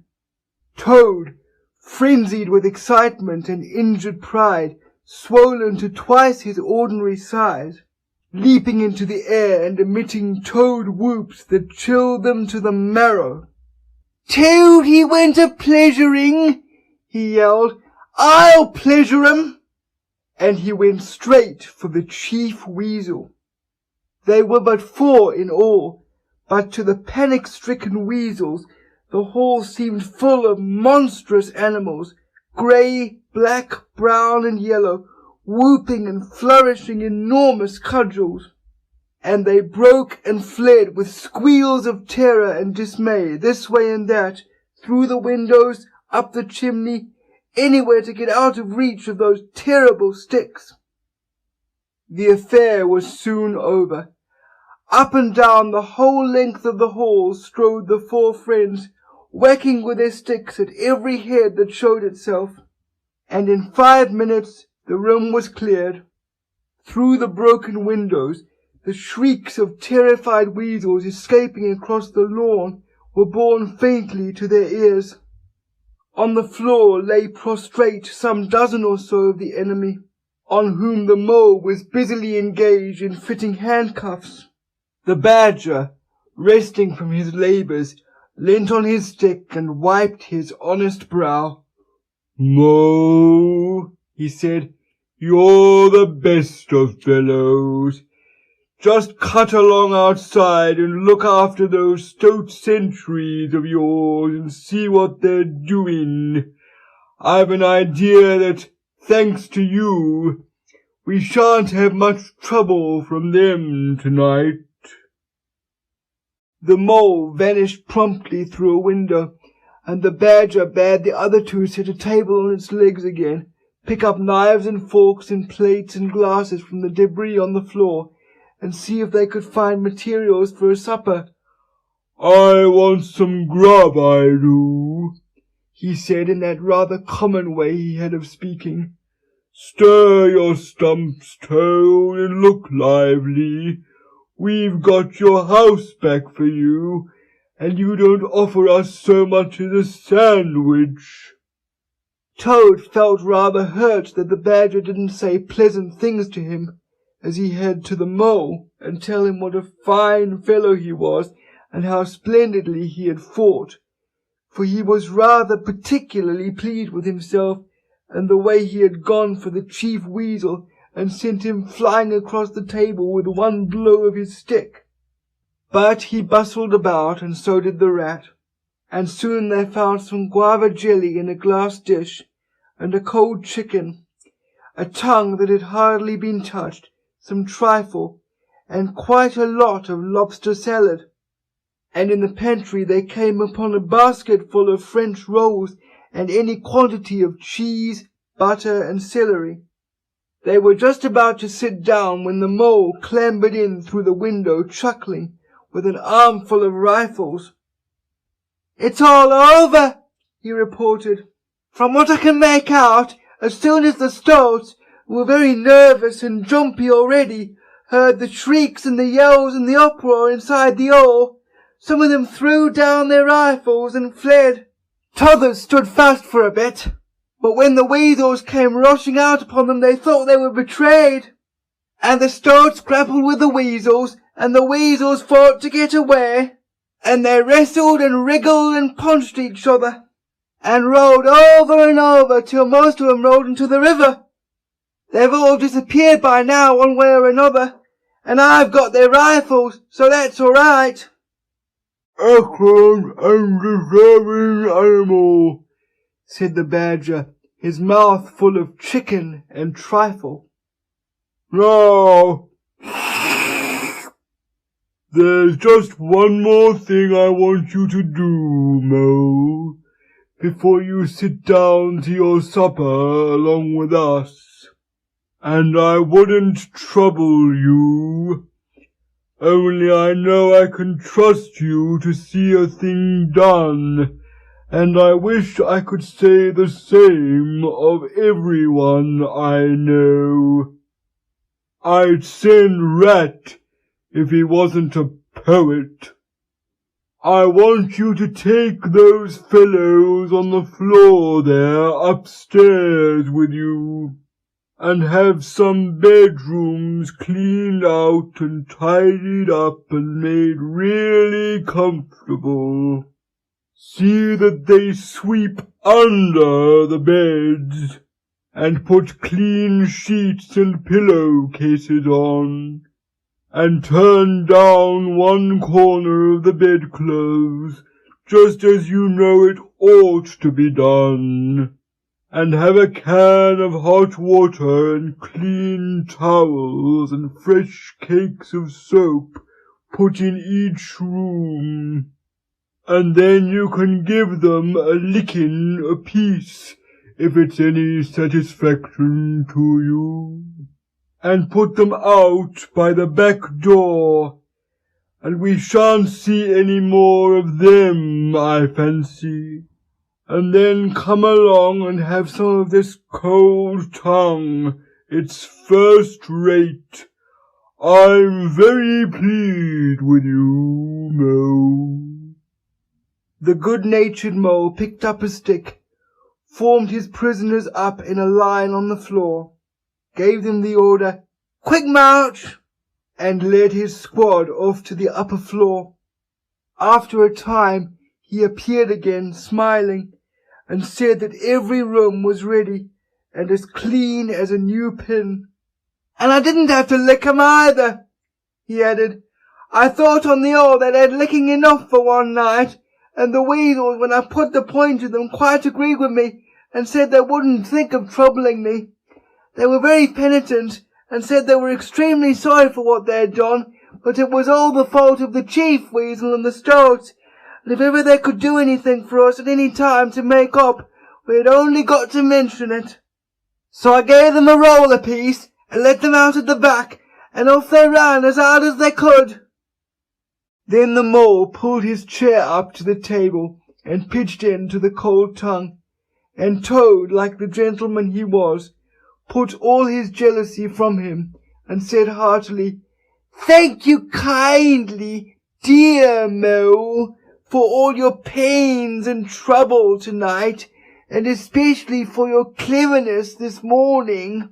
Toad, frenzied with excitement and injured pride, swollen to twice his ordinary size, leaping into the air and emitting toad whoops that chilled them to the marrow. "Toad he went a-pleasuring," he yelled. "I'll pleasure 'em!" And he went straight for the Chief Weasel. They were but four in all, but to the panic-stricken weasels the hall seemed full of monstrous animals, grey, black, brown, and yellow, whooping and flourishing enormous cudgels. And they broke and fled with squeals of terror and dismay, this way and that, through the windows, up the chimney, anywhere to get out of reach of those terrible sticks. The affair was soon over. Up and down the whole length of the hall strode the four friends, whacking with their sticks at every head that showed itself, and in 5 minutes the room was cleared. Through the broken windows, the shrieks of terrified weasels escaping across the lawn were borne faintly to their ears. On the floor lay prostrate some dozen or so of the enemy, on whom the mole was busily engaged in fitting handcuffs. The Badger, resting from his labours, leant on his stick and wiped his honest brow. "Mole," he said, You're the best of fellows. Just cut along outside and look after those stout sentries of yours and see what they're doing. I've an idea that, thanks to you, we shan't have much trouble from them tonight." The mole vanished promptly through a window, and the badger bade the other two set a table on its legs again, pick up knives and forks and plates and glasses from the debris on the floor, and see if they could find materials for a supper. "I want some grub, I do," he said in that rather common way he had of speaking. "Stir your stumps, Toad, and look lively. We've got your house back for you, and you don't offer us so much as a sandwich." Toad felt rather hurt that the badger didn't say pleasant things to him, as he had to the mole, and tell him what a fine fellow he was, and how splendidly he had fought, for he was rather particularly pleased with himself, and the way he had gone for the chief weasel, and sent him flying across the table with one blow of his stick. But he bustled about, and so did the rat, and soon they found some guava jelly in a glass dish, and a cold chicken, a tongue that had hardly been touched, some trifle, and quite a lot of lobster salad. And in the pantry they came upon a basket full of French rolls, and any quantity of cheese, butter, and celery. They were just about to sit down when the mole clambered in through the window, chuckling, with an armful of rifles. "It's all over," he reported. "From what I can make out, as soon as the stoats, who were very nervous and jumpy already, heard the shrieks and the yells and the uproar inside the hall, some of them threw down their rifles and fled. T'others stood fast for a bit, but when the weasels came rushing out upon them, they thought they were betrayed. And the stoats grappled with the weasels, and the weasels fought to get away, and they wrestled and wriggled and punched each other, and rolled over and over till most of them rolled into the river. They've all disappeared by now, one way or another, and I've got their rifles, so that's all right." "Excellent and deserving animal," said the badger, his mouth full of chicken and trifle. "Now, there's just one more thing I want you to do, Mole, before you sit down to your supper along with us. And I wouldn't trouble you, only I know I can trust you to see a thing done, and I wish I could say the same of everyone I know. I'd send Rat if he wasn't a poet. I want you to take those fellows on the floor there upstairs with you, and have some bedrooms cleaned out and tidied up and made really comfortable. See that they sweep under the beds, and put clean sheets and pillow-cases on, and turn down one corner of the bedclothes, just as you know it ought to be done, and have a can of hot water and clean towels and fresh cakes of soap put in each room, and then you can give them a licking apiece, if it's any satisfaction to you, and put them out by the back door, and we shan't see any more of them, I fancy, and then come along and have some of this cold tongue. It's first rate. I'm very pleased with you, Mole." The good-natured mole picked up a stick, formed his prisoners up in a line on the floor, gave them the order, "Quick march!" and led his squad off to the upper floor. After a time he appeared again, smiling, and said that every room was ready, and as clean as a new pin. "And I didn't have to lick 'em either," he added. "I thought on the whole they'd had licking enough for one night, and the weasels, when I put the point to them, quite agreed with me, and said they wouldn't think of troubling me. They were very penitent, and said they were extremely sorry for what they had done, but it was all the fault of the chief weasel and the stoats, and if ever they could do anything for us at any time to make up, we had only got to mention it. So I gave them a roll apiece, and let them out at the back, and off they ran as hard as they could." Then the mole pulled his chair up to the table, and pitched into the cold tongue, and Toad, like the gentleman he was, put all his jealousy from him, and said heartily, "Thank you kindly, dear Mole, for all your pains and trouble tonight, and especially for your cleverness this morning."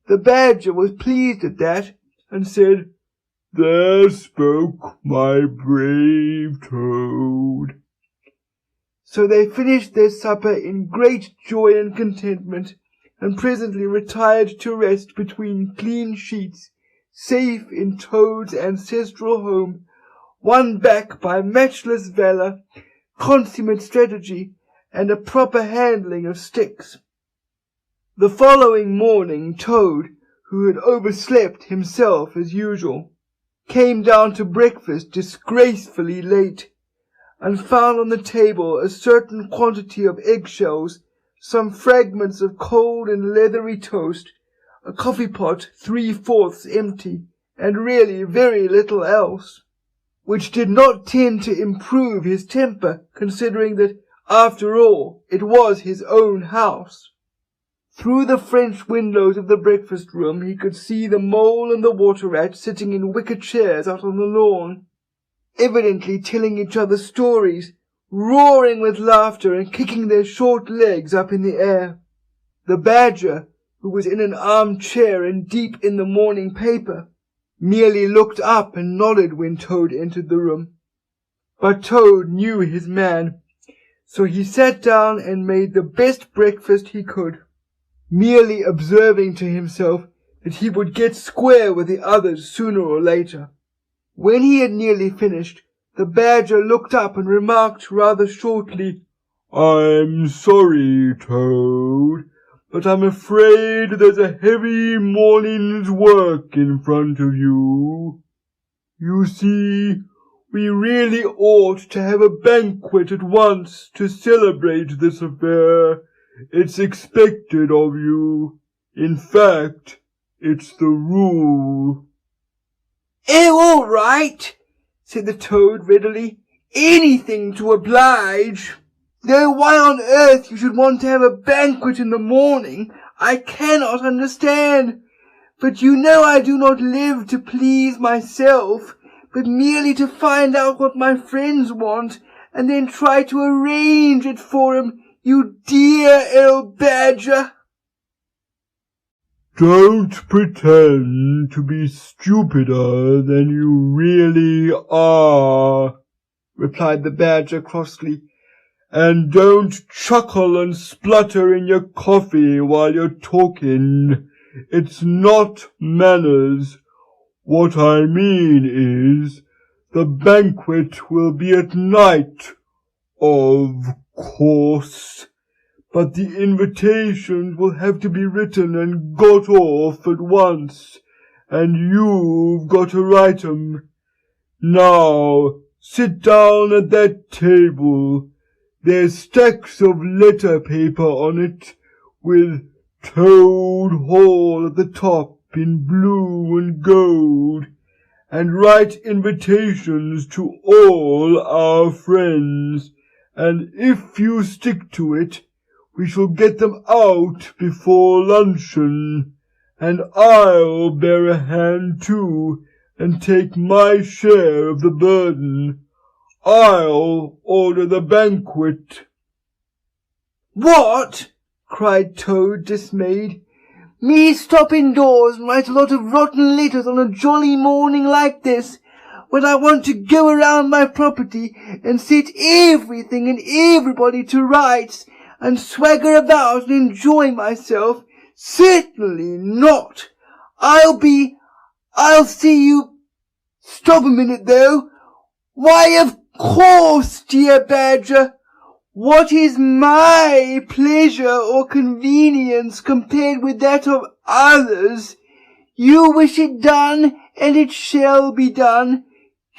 The Badger was pleased at that, and said, "There spoke my brave Toad." So they finished their supper in great joy and contentment, and presently retired to rest between clean sheets, safe in Toad's ancestral home, won back by matchless valour, consummate strategy, and a proper handling of sticks. The following morning Toad, who had overslept himself as usual, came down to breakfast disgracefully late, and found on the table a certain quantity of eggshells, some fragments of cold and leathery toast, a coffee-pot 3/4 empty, and really very little else, which did not tend to improve his temper, considering that, after all, it was his own house. Through the French windows of the breakfast-room he could see the Mole and the Water-Rat sitting in wicker chairs out on the lawn, evidently telling each other stories, roaring with laughter and kicking their short legs up in the air. The Badger, who was in an arm-chair and deep in the morning paper, merely looked up and nodded when Toad entered the room. But Toad knew his man, so he sat down and made the best breakfast he could, merely observing to himself that he would get square with the others sooner or later. When he had nearly finished, the Badger looked up and remarked rather shortly, "I'm sorry, Toad, but I'm afraid there's a heavy morning's work in front of you. You see, we really ought to have a banquet at once to celebrate this affair. It's expected of you. In fact, it's the rule." "Oh, all right," said the Toad readily. "Anything to oblige. Though why on earth you should want to have a banquet in the morning, I cannot understand. But you know I do not live to please myself, but merely to find out what my friends want, and then try to arrange it for 'em, you dear old Badger." "Don't pretend to be stupider than you really are," replied the Badger crossly, "and don't chuckle and splutter in your coffee while you're talking. It's not manners. What I mean is, the banquet will be at night, of course, but the invitations will have to be written and got off at once, and you've got to write 'em. Now, sit down at that table. There's stacks of letter paper on it, with Toad Hall at the top in blue and gold, and write invitations to all our friends, and if you stick to it, we shall get them out before luncheon, and I'll bear a hand too, and take my share of the burden. I'll order the banquet." "What?" cried Toad, dismayed. "Me stop indoors and write a lot of rotten letters on a jolly morning like this, when I want to go around my property and set everything and everybody to rights, and swagger about and enjoy myself? Certainly not. I'll see you. Stop a minute, though. Why, of course, dear Badger. What is my pleasure or convenience compared with that of others? You wish it done, and it shall be done.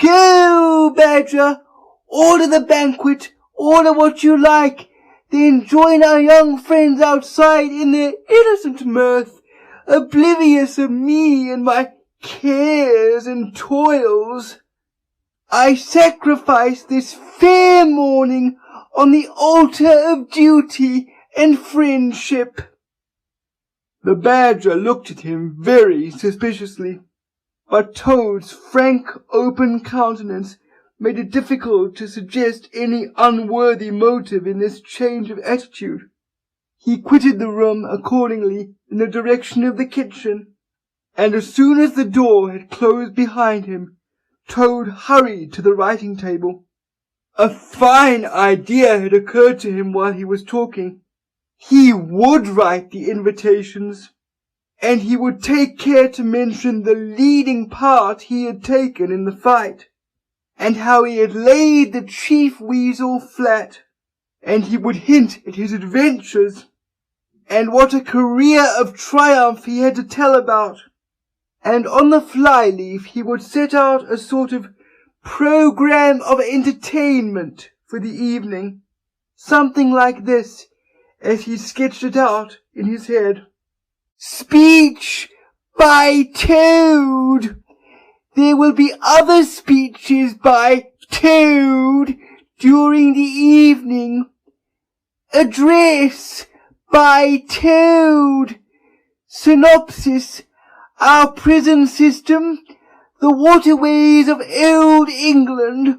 Go, Badger. Order the banquet. Order what you like. Then join our young friends outside in their innocent mirth, oblivious of me and my cares and toils. I sacrifice this fair morning on the altar of duty and friendship. The Badger looked at him very suspiciously, but Toad's frank, open countenance made it difficult to suggest any unworthy motive in this change of attitude. He quitted the room accordingly in the direction of the kitchen, and as soon as the door had closed behind him, Toad hurried to the writing table. A fine idea had occurred to him while he was talking. He would write the invitations, and he would take care to mention the leading part he had taken in the fight, and how he had laid the chief weasel flat, and he would hint at his adventures, and what a career of triumph he had to tell about, and on the fly-leaf he would set out a sort of programme of entertainment for the evening, something like this, as he sketched it out in his head. Speech by Toad. There will be other speeches by Toad during the evening. Address by Toad. Synopsis: our prison system, the waterways of old England,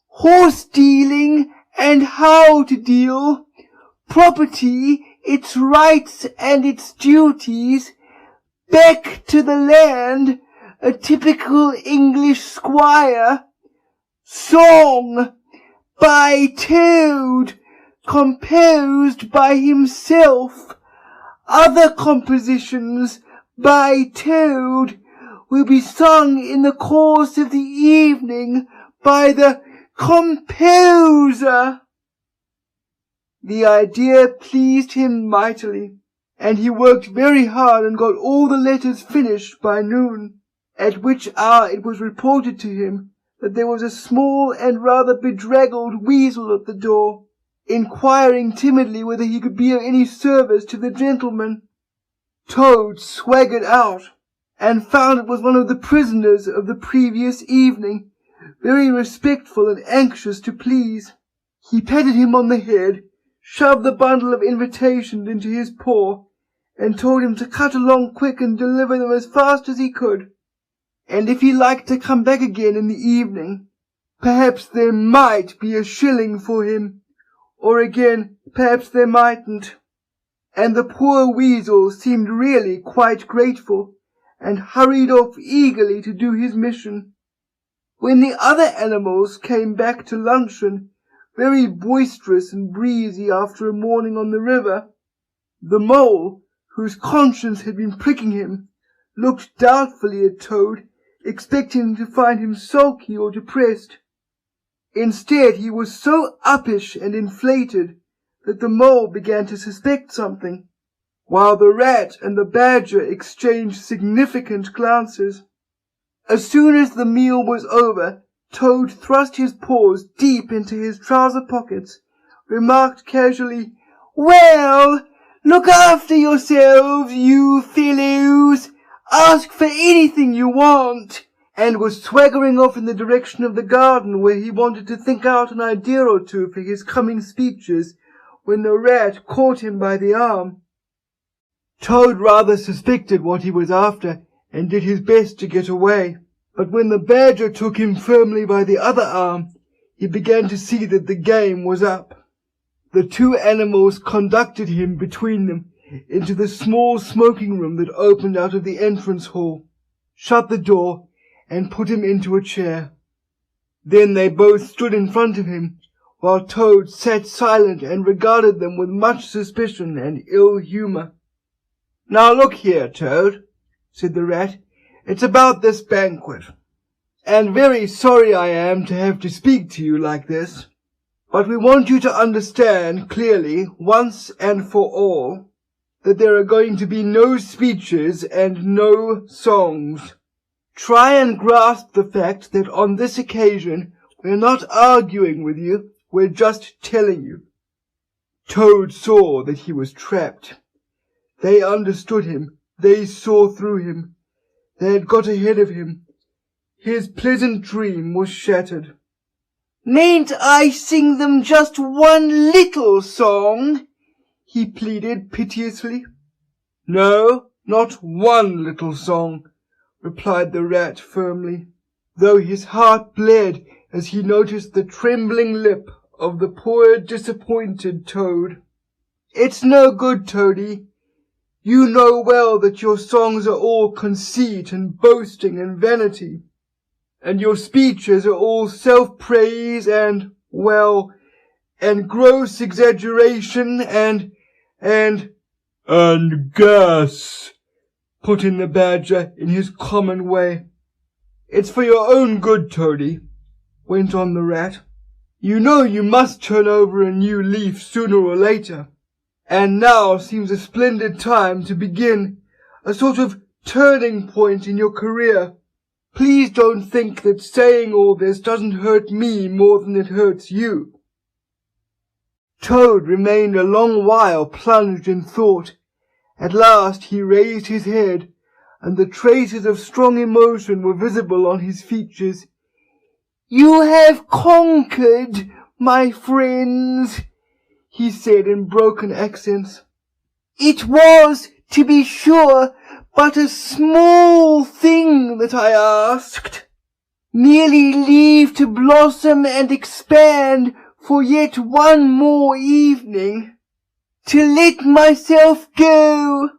horse dealing and how to deal, property, its rights and its duties, back to the land, a typical English squire, song by Toad, composed by himself. Other compositions by Toad will be sung in the course of the evening by the composer. The idea pleased him mightily, and he worked very hard and got all the letters finished by noon, at which hour it was reported to him that there was a small and rather bedraggled weasel at the door, inquiring timidly whether he could be of any service to the gentleman. Toad swaggered out, and found it was one of the prisoners of the previous evening, very respectful and anxious to please. He patted him on the head, shoved the bundle of invitations into his paw, and told him to cut along quick and deliver them as fast as he could, and if he liked to come back again in the evening, perhaps there might be a shilling for him, or again, perhaps there mightn't. And the poor weasel seemed really quite grateful, and hurried off eagerly to do his mission. When the other animals came back to luncheon, very boisterous and breezy after a morning on the river, the mole, whose conscience had been pricking him, looked doubtfully at Toad, expecting to find him sulky or depressed. Instead, he was so uppish and inflated that the mole began to suspect something, while the rat and the badger exchanged significant glances. As soon as the meal was over, Toad thrust his paws deep into his trouser pockets, remarked casually, "Well, look after yourselves, you fellows. Ask for anything you want," and was swaggering off in the direction of the garden where he wanted to think out an idea or two for his coming speeches, when the rat caught him by the arm. Toad rather suspected what he was after, and did his best to get away, but when the badger took him firmly by the other arm, he began to see that the game was up. The two animals conducted him between them into the small smoking room that opened out of the entrance hall, shut the door, and put him into a chair. Then they both stood in front of him, while Toad sat silent and regarded them with much suspicion and ill humour. "Now look here, Toad," said the Rat, "it's about this banquet. And very sorry I am to have to speak to you like this, but we want you to understand clearly, once and for all, that there are going to be no speeches and no songs. Try and grasp the fact that on this occasion we're not arguing with you, we're just telling you." Toad saw that he was trapped. They understood him, they saw through him, they had got ahead of him. His pleasant dream was shattered. "Mayn't I sing them just one little song?" he pleaded piteously. "No, not one little song," replied the Rat firmly, though his heart bled as he noticed the trembling lip of the poor disappointed Toad. "It's no good, Toady. You know well that your songs are all conceit and boasting and vanity, and your speeches are all self-praise and gross exaggeration and gas," put in the Badger in his common way. "It's for your own good, Toady," went on the Rat. "You know you must turn over a new leaf sooner or later, and now seems a splendid time to begin a sort of turning point in your career. Please don't think that saying all this doesn't hurt me more than it hurts you." Toad remained a long while plunged in thought. At last he raised his head, and the traces of strong emotion were visible on his features. "You have conquered, my friends," he said in broken accents. "It was, to be sure, but a small thing that I asked. Merely leave to blossom and expand for yet one more evening, to let myself go,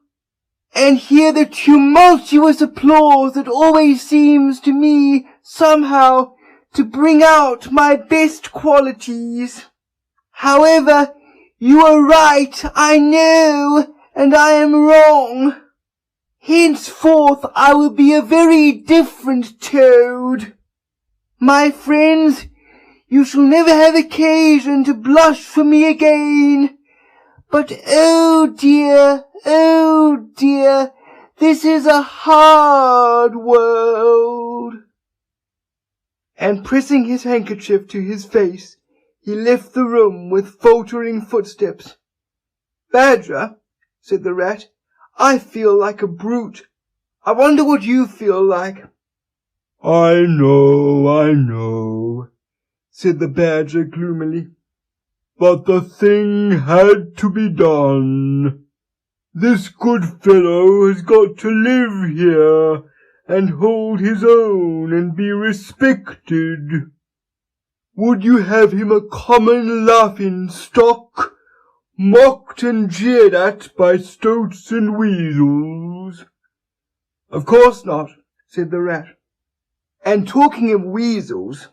and hear the tumultuous applause that always seems to me somehow to bring out my best qualities. However, you are right, I know, and I am wrong. Henceforth I will be a very different Toad. My friends, you shall never have occasion to blush for me again. But oh dear, this is a hard world." And pressing his handkerchief to his face, he left the room with faltering footsteps. "Badger," said the Rat, "I feel like a brute. I wonder what you feel like." I know," said the Badger gloomily. "But the thing had to be done. This good fellow has got to live here and hold his own and be respected. Would you have him a common laughing-stock, mocked and jeered at by stoats and weasels?" "Of course not," said the Rat. "And talking of weasels,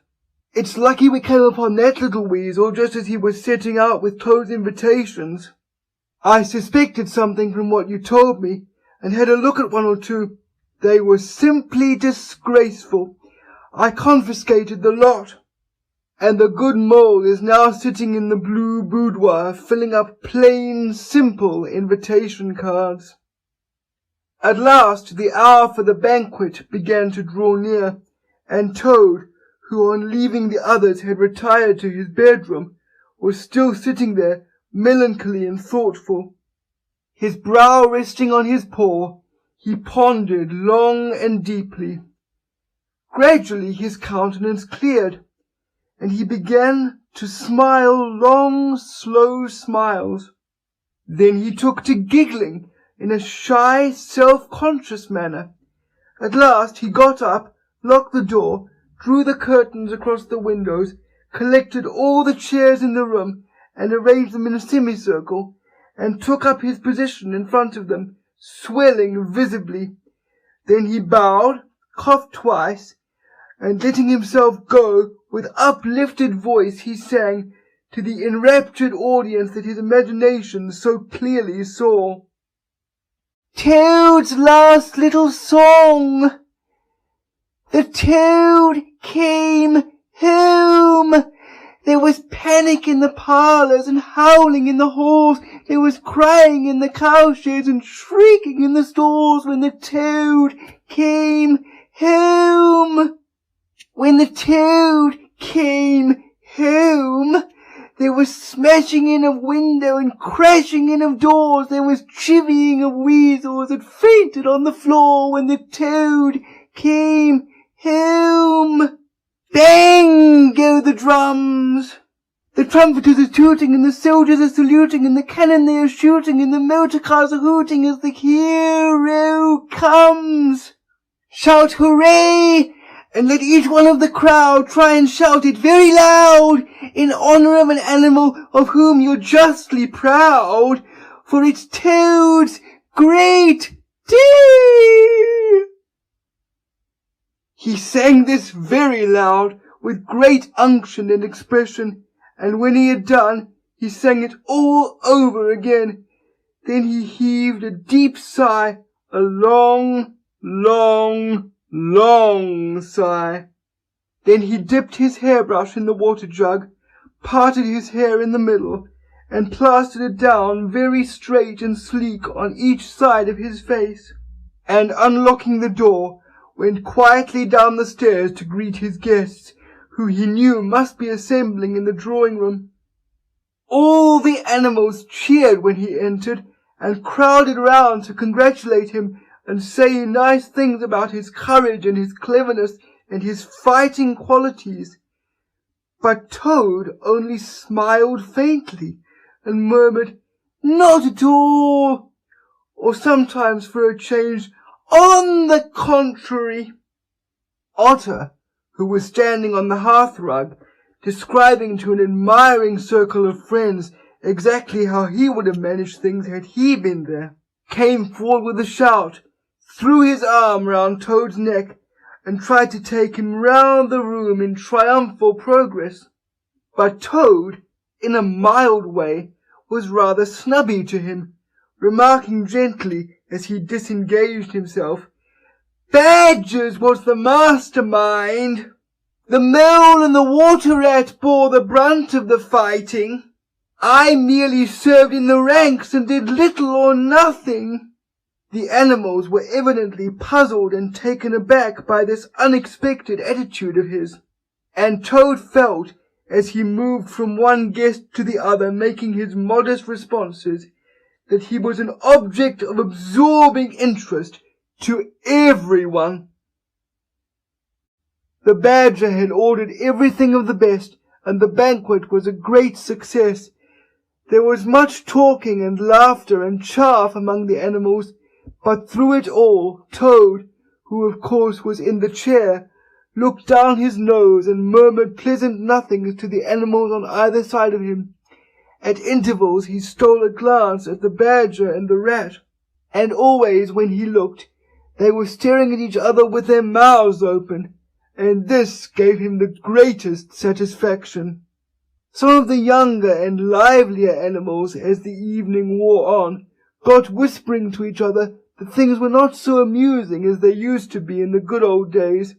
it's lucky we came upon that little weasel just as he was setting out with Toad's invitations. I suspected something from what you told me, and had a look at one or two. They were simply disgraceful. I confiscated the lot, and the good mole is now sitting in the blue boudoir filling up plain, simple invitation cards." At last the hour for the banquet began to draw near, and Toad, who on leaving the others had retired to his bedroom, was still sitting there, melancholy and thoughtful. His brow resting on his paw, he pondered long and deeply. Gradually his countenance cleared, and he began to smile long, slow smiles. Then he took to giggling in a shy, self-conscious manner. At last he got up, locked the door, drew the curtains across the windows, collected all the chairs in the room, and arranged them in a semicircle, and took up his position in front of them, swelling visibly. Then he bowed, coughed twice, and letting himself go, with uplifted voice he sang, to the enraptured audience that his imagination so clearly saw. Toad's last little song! The toad came home! There was panic in the parlours and howling in the halls. There was crying in the cowsheds and shrieking in the stalls when the toad came home. When the toad came home, there was smashing in of window and crashing in of doors. There was chivying of weasels that fainted on the floor when the toad came home. Bang go the drums. The trumpeters are tooting and the soldiers are saluting and the cannon they are shooting and the motor cars are hooting as the hero comes. Shout hooray! And let each one of the crowd try and shout it very loud in honor of an animal of whom you're justly proud, for it's Toad's great day. He sang this very loud, with great unction and expression, and when he had done, he sang it all over again. Then he heaved a deep sigh, a long, long, long sigh. Then he dipped his hairbrush in the water jug, parted his hair in the middle, and plastered it down very straight and sleek on each side of his face, and unlocking the door, went quietly down the stairs to greet his guests, who he knew must be assembling in the drawing-room. All the animals cheered when he entered, and crowded round to congratulate him and say nice things about his courage and his cleverness and his fighting qualities. But Toad only smiled faintly and murmured, "Not at all," or sometimes for a change, "On the contrary." Otter, who was standing on the hearth-rug, describing to an admiring circle of friends exactly how he would have managed things had he been there, came forward with a shout, threw his arm round Toad's neck, and tried to take him round the room in triumphal progress. But Toad, in a mild way, was rather snubby to him, remarking gently as he disengaged himself, "Badger's was the mastermind. The mole and the water rat bore the brunt of the fighting. I merely served in the ranks and did little or nothing." The animals were evidently puzzled and taken aback by this unexpected attitude of his, and Toad felt, as he moved from one guest to the other making his modest responses, that he was an object of absorbing interest to everyone. The Badger had ordered everything of the best, and the banquet was a great success. There was much talking and laughter and chaff among the animals, but through it all, Toad, who of course was in the chair, looked down his nose and murmured pleasant nothings to the animals on either side of him. At intervals he stole a glance at the Badger and the Rat, and always when he looked, they were staring at each other with their mouths open, and this gave him the greatest satisfaction. Some of the younger and livelier animals, as the evening wore on, got whispering to each other that things were not so amusing as they used to be in the good old days,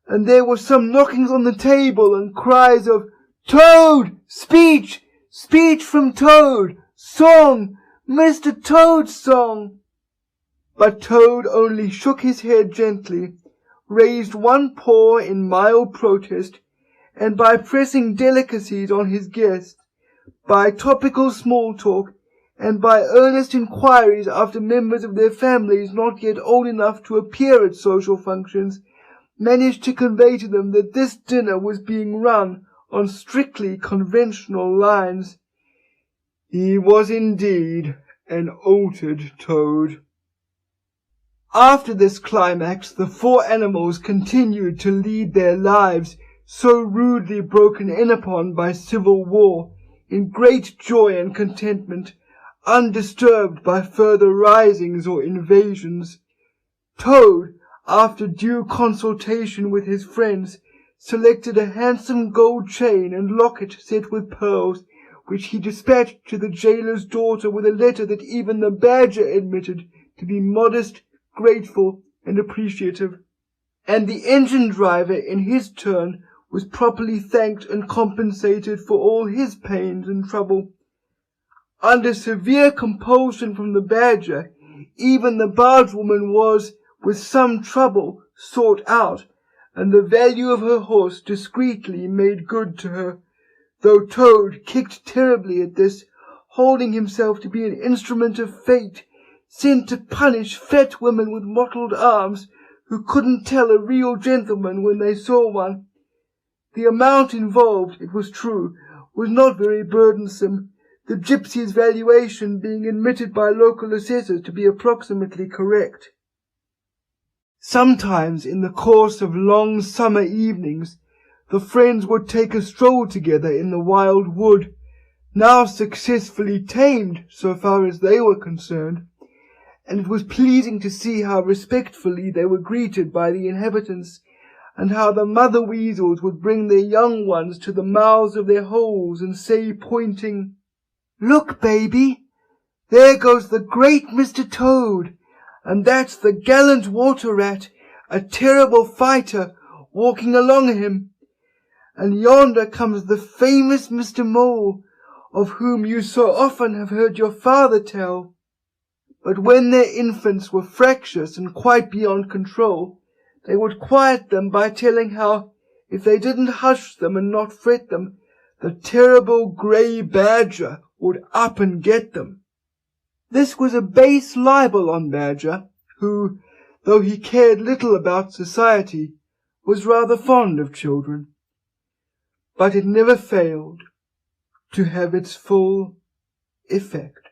and there were some knockings on the table and cries of, "Toad! Speech! Speech from Toad! Song! Mr. Toad's song!" But Toad only shook his head gently, raised one paw in mild protest, and by pressing delicacies on his guests, by topical small talk, and by earnest inquiries after members of their families not yet old enough to appear at social functions, managed to convey to them that this dinner was being run on strictly conventional lines. He was indeed an altered Toad. After this climax, the four animals continued to lead their lives, so rudely broken in upon by civil war, in great joy and contentment, undisturbed by further risings or invasions. Toad, after due consultation with his friends, selected a handsome gold chain and locket set with pearls, which he dispatched to the jailer's daughter with a letter that even the badger admitted to be modest, grateful, and appreciative. And the engine driver, in his turn, was properly thanked and compensated for all his pains and trouble. Under severe compulsion from the badger, even the bargewoman was, with some trouble, sought out, and the value of her horse discreetly made good to her, though Toad kicked terribly at this, holding himself to be an instrument of fate, sent to punish fat women with mottled arms, who couldn't tell a real gentleman when they saw one. The amount involved, it was true, was not very burdensome, the gypsy's valuation being admitted by local assessors to be approximately correct. Sometimes, in the course of long summer evenings, the friends would take a stroll together in the wild wood, now successfully tamed so far as they were concerned, and it was pleasing to see how respectfully they were greeted by the inhabitants, and how the mother weasels would bring their young ones to the mouths of their holes and say, pointing, "Look, baby, there goes the great Mr. Toad, and that's the gallant water rat, a terrible fighter, walking along him. And yonder comes the famous Mr. Mole, of whom you so often have heard your father tell." But when their infants were fractious and quite beyond control, they would quiet them by telling how, if they didn't hush them and not fret them, the terrible grey badger would up and get them. This was a base libel on Badger, who, though he cared little about society, was rather fond of children. But it never failed to have its full effect.